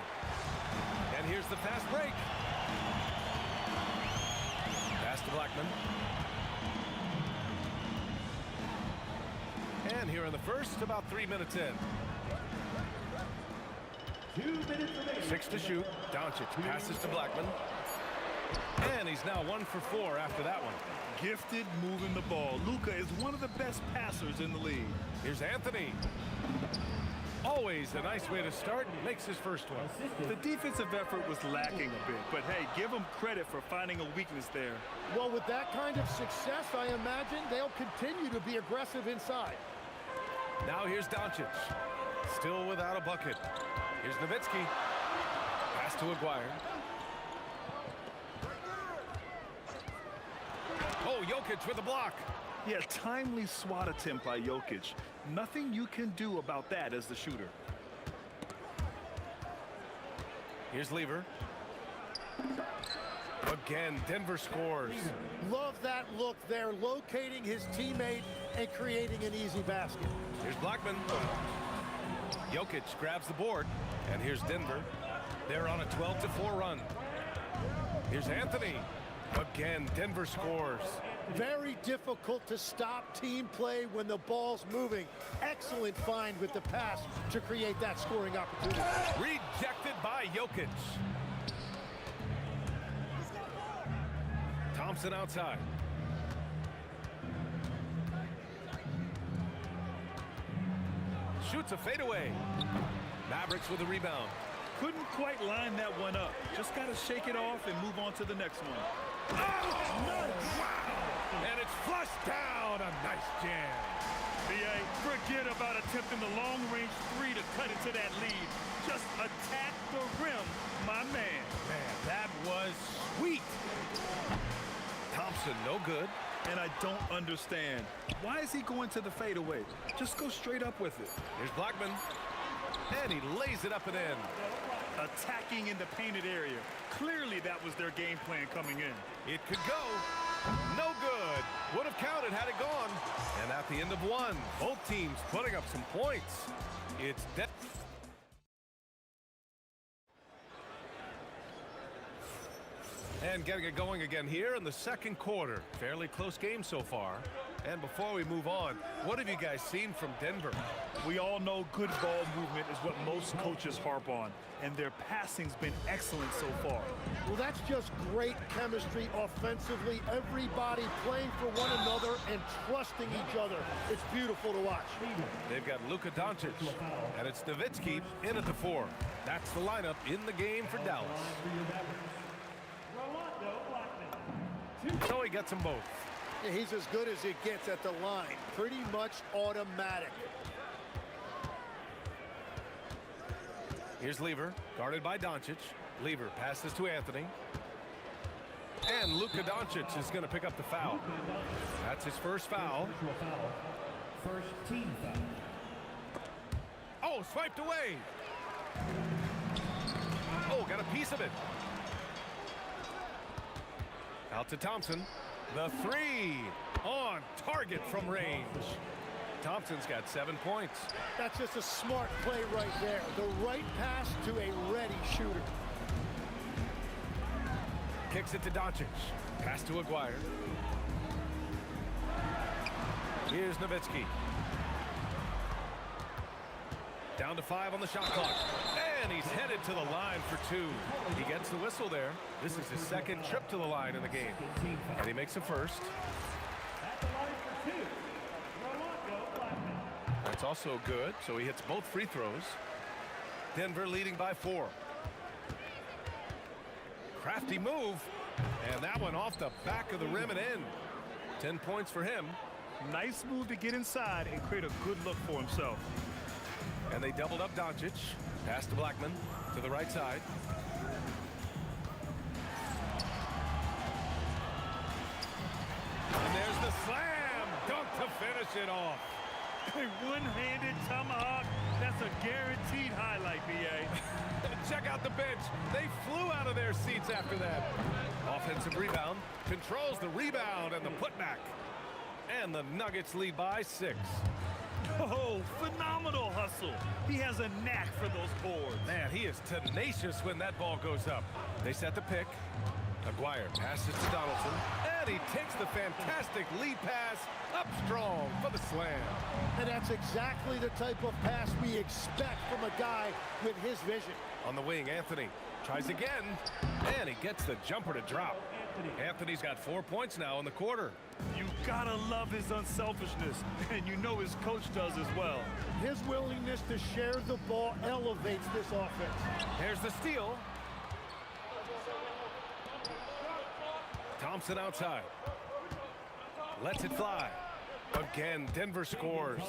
And here's the fast break. Pass to Blackman. And here in the first, about 3 minutes in. 6 to shoot. Doncic passes to Blackman. And he's now 1 for 4 after that one. Gifted moving the ball. Luka is one of the best passers in the league. Here's Anthony. Always a nice way to start. Makes his first one. The defensive effort was lacking a bit, but hey, give them credit for finding a weakness there. Well, with that kind of success, I imagine they'll continue to be aggressive inside. Now here's Doncic. Still without a bucket. Here's Nowitzki. Pass to Aguirre. Oh, Jokic with a block. Yeah, timely swat attempt by Jokic. Nothing you can do about that as the shooter. Here's Lever. Again, Denver scores. Love that look there, locating his teammate and creating an easy basket. Here's Blackman. Jokic grabs the board, and here's Denver. They're on a 12-4 run. Here's Anthony. Again, Denver scores. Very difficult to stop team play when the ball's moving. Excellent find with the pass to create that scoring opportunity. Rejected by Jokic. Thompson outside. Shoots a fadeaway. Mavericks with a rebound. Couldn't quite line that one up. Just got to shake it off and move on to the next one. Oh, wow! And it's flushed down. A nice jam. BA, forget about attempting the long-range three to cut into that lead. Just attack the rim, my man. Man, that was sweet. Thompson, no good. And I don't understand. Why is he going to the fadeaway? Just go straight up with it. Here's Blackman. And he lays it up and in. Attacking in the painted area. Clearly that was their game plan coming in. It could go. No good. Would have counted had it gone. And at the end of one, both teams putting up some points. It's dead. And getting it going again here in the second quarter. Fairly close game so far. And before we move on, what have you guys seen from Denver? We all know good ball movement is what most coaches harp on, and their passing's been excellent so far. Well, that's just great chemistry offensively. Everybody playing for one another and trusting each other. It's beautiful to watch. They've got Luka Doncic, and it's Nowitzki in at the 4. That's the lineup in the game for Dallas. So he gets them both. Yeah, he's as good as it gets at the line. Pretty much automatic. Here's Lever, guarded by Doncic. Lever passes to Anthony. And Luka Doncic is going to pick up the foul. That's his first foul. First team foul. Oh, swiped away. Oh, got a piece of it. Out to Thompson. The 3 on target from range. Thompson's got 7 points. That's just a smart play right there. The right pass to a ready shooter. Kicks it to Doncic. Pass to Aguirre. Here's Nowitzki. Down to 5 on the shot clock. And he's headed to the line for 2. He gets the whistle there. This is his second trip to the line in the game. And he makes the first. That's also good, so he hits both free throws. Denver leading by 4. Crafty move. And that one off the back of the rim and in. 10 points for him. Nice move to get inside and create a good look for himself. And they doubled up Doncic. Pass to Blackman to the right side. And there's the slam dunk to finish it off. A one-handed tomahawk. That's a guaranteed highlight, BA. Check out the bench. They flew out of their seats after that. Offensive rebound. Controls the rebound and the putback. And the Nuggets lead by 6. Oh, phenomenal hustle. He has a knack for those boards. Man, he is tenacious when that ball goes up. They set the pick. Aguirre passes to Donaldson. And he takes the fantastic lead pass up strong for the slam. And that's exactly the type of pass we expect from a guy with his vision. On the wing, Anthony tries again. And he gets the jumper to drop. Anthony's got 4 points now in the quarter. You gotta love his unselfishness, and you know his coach does as well. His willingness to share the ball elevates this offense. Here's the steal. Thompson outside. Lets it fly. Again, Denver scores.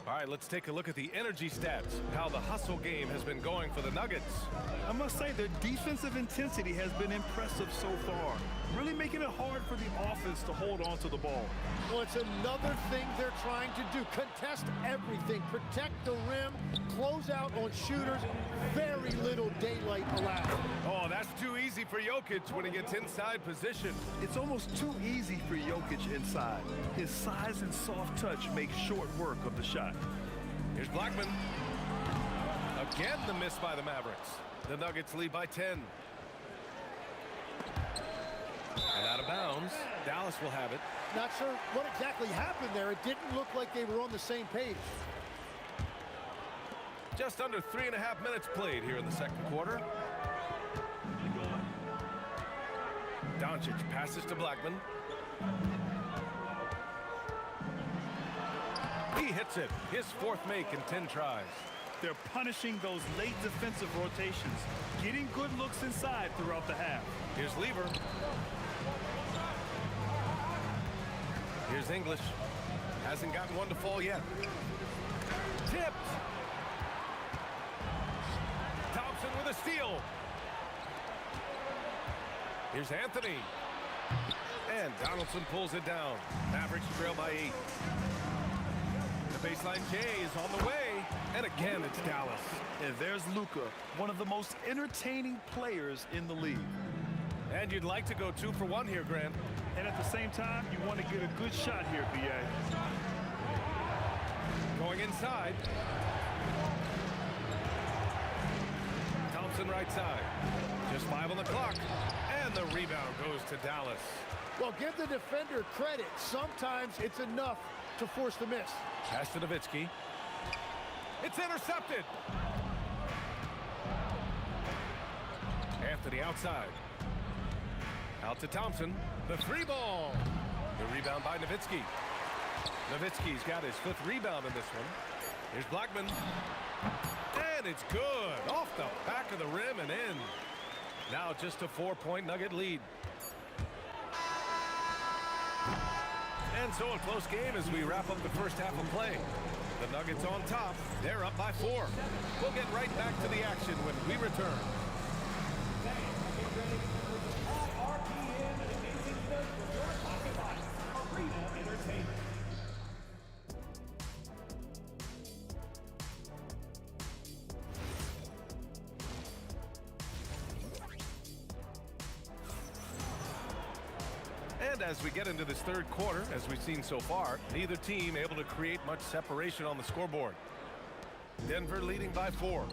All right, let's take a look at the energy stats, how the hustle game has been going for the Nuggets. I must say their defensive intensity has been impressive so far, really making it hard for the offense to hold on to the ball. Well, it's another thing they're trying to do. Contest everything, protect the rim, close out on shooters, very little daylight allowed. Oh, that's too easy. easy for Jokic when he gets inside position. It's almost too easy for Jokic inside. His size and soft touch make short work of the shot. Here's Blackman. Again, the miss by the Mavericks. The Nuggets lead by 10. And out of bounds. Dallas will have it. Not sure what exactly happened there. It didn't look like they were on the same page. Just under 3.5 minutes played here in the second quarter. Doncic passes to Blackman. He hits it. His fourth make in 10 tries. They're punishing those late defensive rotations, getting good looks inside throughout the half. Here's Lever. Here's English. Hasn't gotten one to fall yet. Tipped. Thompson with a steal. Here's Anthony. And Donaldson pulls it down. Mavericks trail by 8. The baseline J is on the way. And again, it's Dallas. And there's Luka, one of the most entertaining players in the league. And you'd like to go 2 for 1 here, Grant. And at the same time, you want to get a good shot here, B.A. Going inside. Thompson right side. Just 5 on the clock. And the rebound goes to Dallas. Well, give the defender credit. Sometimes it's enough to force the miss. Pass to Nowitzki. It's intercepted. Anthony outside. Out to Thompson. The 3 ball. The rebound by Nowitzki. Nowitzki's got his 5th rebound in this one. Here's Blackman. And it's good. Off the back of the rim and in. Now just a 4-point Nugget lead. And so a close game as we wrap up the first half of play. The Nuggets on top. They're up by 4. We'll get right back to the action when we return. And as we get into this third quarter, as we've seen so far, neither team able to create much separation on the scoreboard. Denver leading by 4.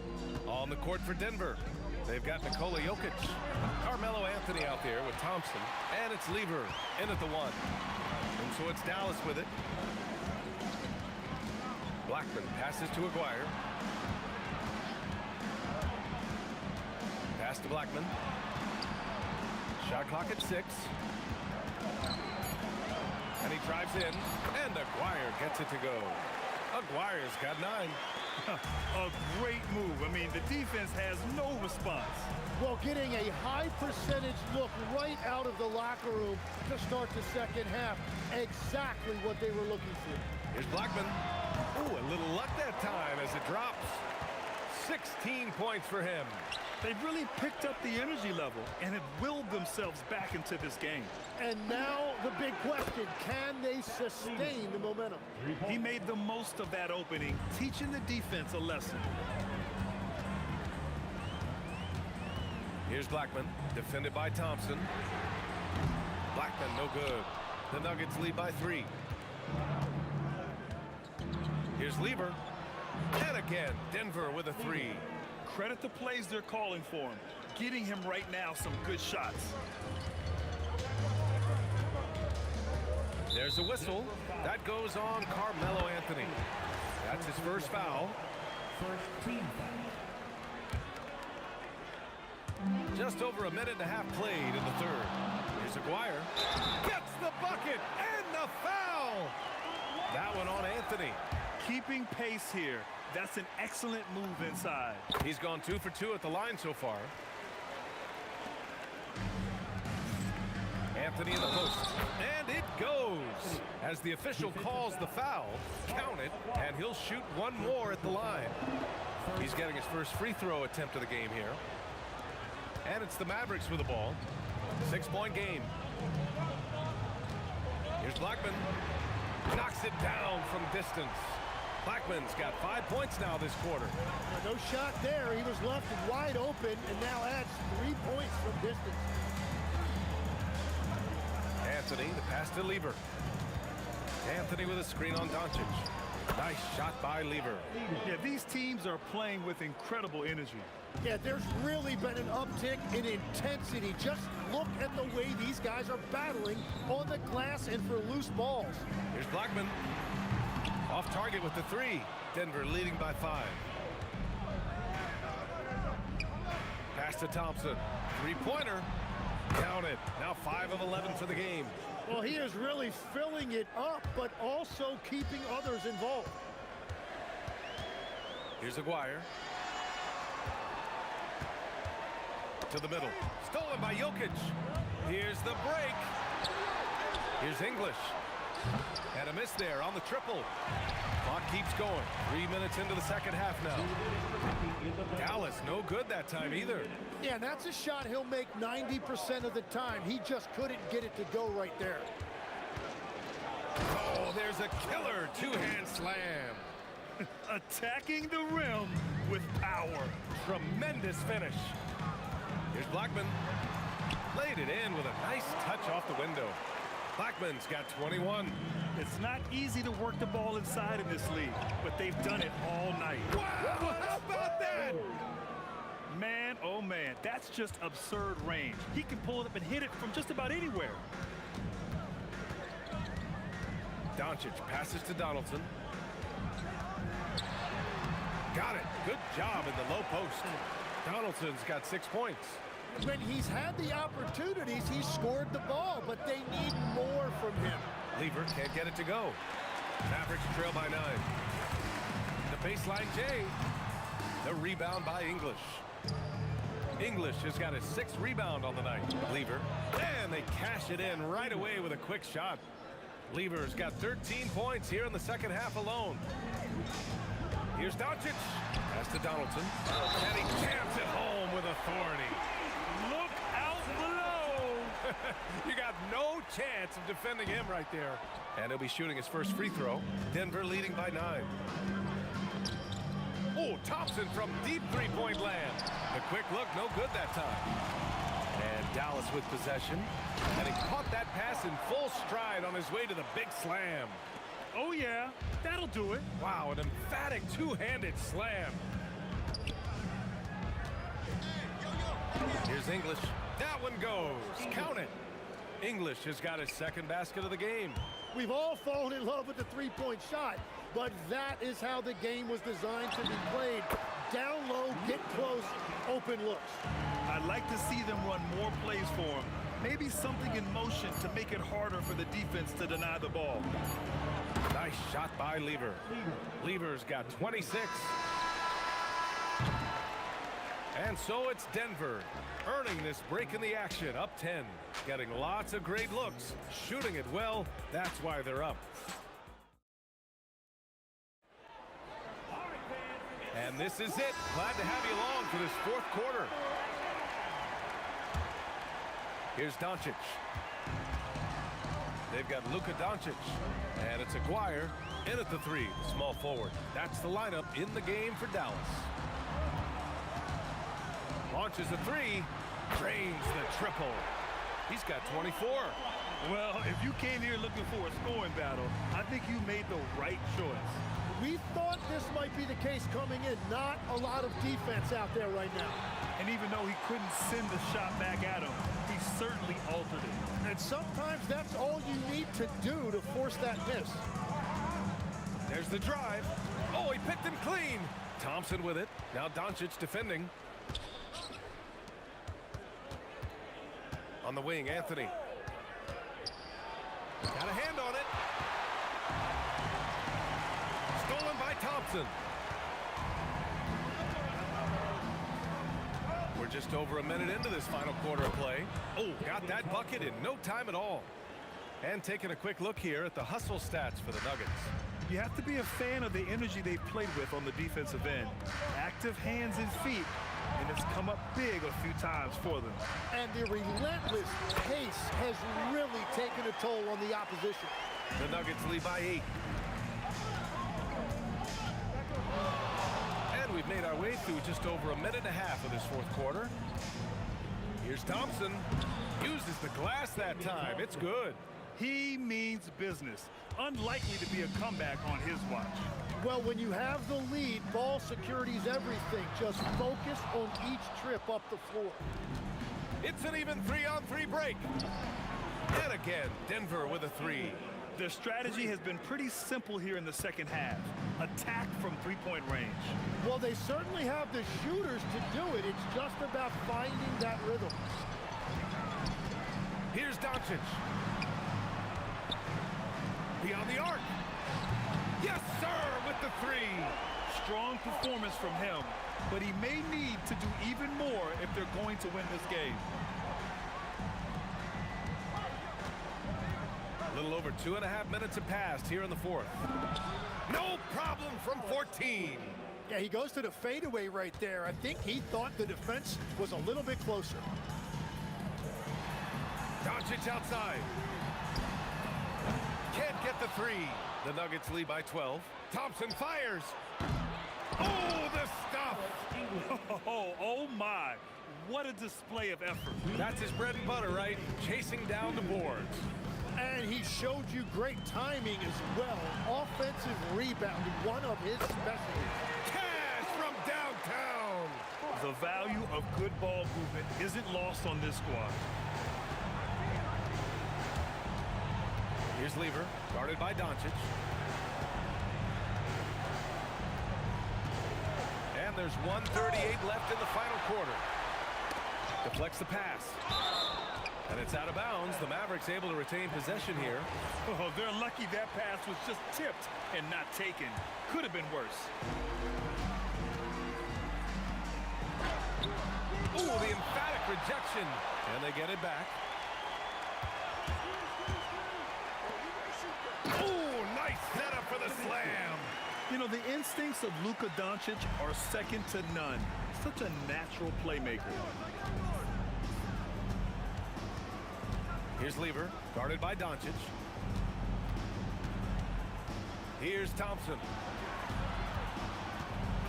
On the court for Denver, they've got Nikola Jokic. Carmelo Anthony out there with Thompson. And it's Lever in at the 1. And so it's Dallas with it. Blackman passes to Aguirre. Pass to Blackman. Shot clock at 6. And he drives in, and Aguirre gets it to go. Aguirre's got 9. A great move. I mean, the defense has no response. Well, getting a high percentage look right out of the locker room to start the second half. Exactly what they were looking for. Here's Blackman. Ooh, a little luck that time as it drops. 16 points for him. They've really picked up the energy level and have willed themselves back into this game. And now the big question, can they sustain the momentum? He made the most of that opening, teaching the defense a lesson. Here's Blackman, defended by Thompson. Blackman, no good. The Nuggets lead by 3. Here's Lever. And again, Denver with a 3. Credit the plays they're calling for him, getting him right now some good shots. There's a whistle. That goes on Carmelo Anthony. That's his first foul. First team foul. Just over a minute and a half played in the third. Here's Aguirre. Gets the bucket and the foul. That one on Anthony. Keeping pace here. That's an excellent move inside. He's gone 2 for 2 at the line so far. Anthony in the post. And it goes. As the official calls the foul, count it, and he'll shoot one more at the line. He's getting his first free throw attempt of the game here. And it's the Mavericks with the ball. 6-point game. Here's Blackman. Knocks it down from distance. Blackman's got 5 points now this quarter. No shot there. He was left wide open and now adds 3 points from distance. Anthony, the pass to Lever. Anthony with a screen on Doncic. Nice shot by Lever. Yeah, these teams are playing with incredible energy. Yeah, there's really been an uptick in intensity. Just look at the way these guys are battling on the glass and for loose balls. Here's Blackman. Off target with the 3. Denver leading by 5. Pass to Thompson. 3-pointer. Count it. Now 5 of 11 for the game. Well, he is really filling it up, but also keeping others involved. Here's Aguirre. To the middle. Stolen by Jokic. Here's the break. Here's English. And a miss there on the triple. Clock keeps going. 3 minutes into the second half now. Dallas, no good that time either. Yeah, that's a shot he'll make 90% of the time. He just couldn't get it to go right there. Oh, there's a killer two-hand slam. Attacking the rim with power. Tremendous finish. Here's Blackman. Laid it in with a nice touch off the window. Blackman's got 21. It's not easy to work the ball inside in this league, but they've done it all night. Wow, how about that? Man, oh man, that's just absurd range. He can pull it up and hit it from just about anywhere. Doncic passes to Donaldson. Got it. Good job in the low post. Donaldson's got 6 points. When he's had the opportunities, he's scored the ball, but they need more from him. Lever can't get it to go. Mavericks trail by 9. The baseline J. The rebound by English. English has got his 6th rebound on the night. Lever. And they cash it in right away with a quick shot. Lever's got 13 points here in the second half alone. Here's Doncic. Pass to Donaldson. And he jams it home with authority. Look out below. You got no chance of defending him right there. And he'll be shooting his first free throw. Denver leading by 9. Oh, Thompson from deep three-point land. The quick look, no good that time. And Dallas with possession. And he caught that pass in full stride on his way to the big slam. Oh, yeah, that'll do it. Wow, an emphatic two-handed slam. Here's English. That one goes. Count it. English has got his 2nd basket of the game. We've all fallen in love with the three-point shot, but that is how the game was designed to be played. Down low, get close, open looks. I'd like to see them run more plays for him. Maybe something in motion to make it harder for the defense to deny the ball. Nice shot by Lever. Lever's got 26. And so it's Denver earning this break in the action, up 10. Getting lots of great looks, shooting it well. That's why they're up. And this is it. Glad to have you along for this 4th quarter. Here's Doncic. They've got Luka Doncic. And it's Aguirre in at the 3, small forward. That's the lineup in the game for Dallas. Launches a 3, drains the triple. He's got 24. Well, if you came here looking for a scoring battle, I think you made the right choice. We thought this might be the case coming in. Not a lot of defense out there right now. And even though he couldn't send the shot back at him, he certainly altered it. And sometimes that's all you need to do to force that miss. There's the drive. Oh, he picked him clean. Thompson with it. Now Doncic defending. On the wing, Anthony. Got a hand on it. Stolen by Thompson. We're just over a minute into this final quarter of play. Oh, got that bucket in no time at all. And taking a quick look here at the hustle stats for the Nuggets. You have to be a fan of the energy they've played with on the defensive end. Active hands and feet, and it's come up big a few times for them. And the relentless pace has really taken a toll on the opposition. The Nuggets lead by 8. And we've made our way through just over a minute and a half of this fourth quarter. Here's Thompson. Uses the glass that time. It's good. He means business. Unlikely to be a comeback on his watch. Well, when you have the lead, ball security's everything. Just focus on each trip up the floor. It's an even 3-on-3 break. And again, Denver with a three. Their strategy has been pretty simple here in the second half. Attack from three-point range. Well, they certainly have the shooters to do it. It's just about finding that rhythm. Here's Doncic. Beyond the arc. Yes, sir, with the three. Strong performance from him, but he may need to do even more if they're going to win this game. A little over 2.5 minutes have passed here in the fourth. No problem from 14. Yeah, he goes to the fadeaway right there. I think he thought the defense was a little bit closer. Doncic outside. Can't get the three. The Nuggets lead by 12. Thompson fires. Oh, the stuff. Oh my. What a display of effort. That's his bread and butter, right? Chasing down the boards. And he showed you great timing as well. Offensive rebounding, one of his specialties. Cash from downtown. The value of good ball movement isn't lost on this squad. Here's Lever, guarded by Doncic. And there's 1:38 left in the final quarter. Deflects the pass. And it's out of bounds. The Mavericks able to retain possession here. Oh, they're lucky that pass was just tipped and not taken. Could have been worse. Oh, the emphatic rejection. And they get it back. Oh, nice setup for the slam. You know, the instincts of Luka Doncic are second to none. Such a natural playmaker. Here's Lever, guarded by Doncic. Here's Thompson.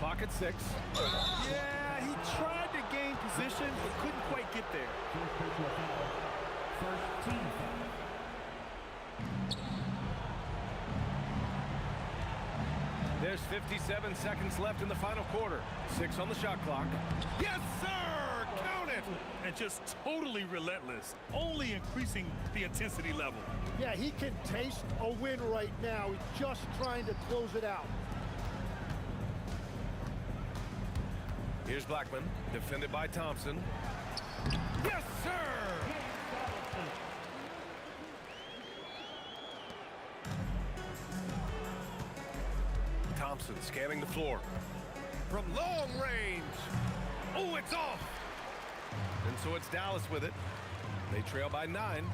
Clock at 6. Yeah, he tried to gain position, but couldn't quite get there. There's 57 seconds left in the final quarter. 6 on the shot clock. Yes, sir! Count it! And just totally relentless, only increasing the intensity level. Yeah, he can taste a win right now. He's just trying to close it out. Here's Blackman, defended by Thompson. Yes, sir! Thompson scanning the floor. From long range. Oh, it's off! And so it's Dallas with it. They trail by 9.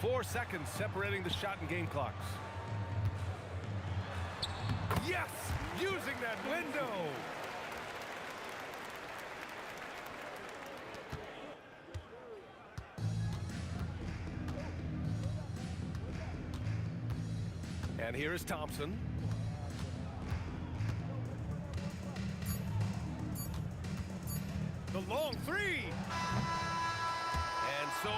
4 seconds separating the shot and game clocks. Yes! Using that window! And here is Thompson. The long three! And so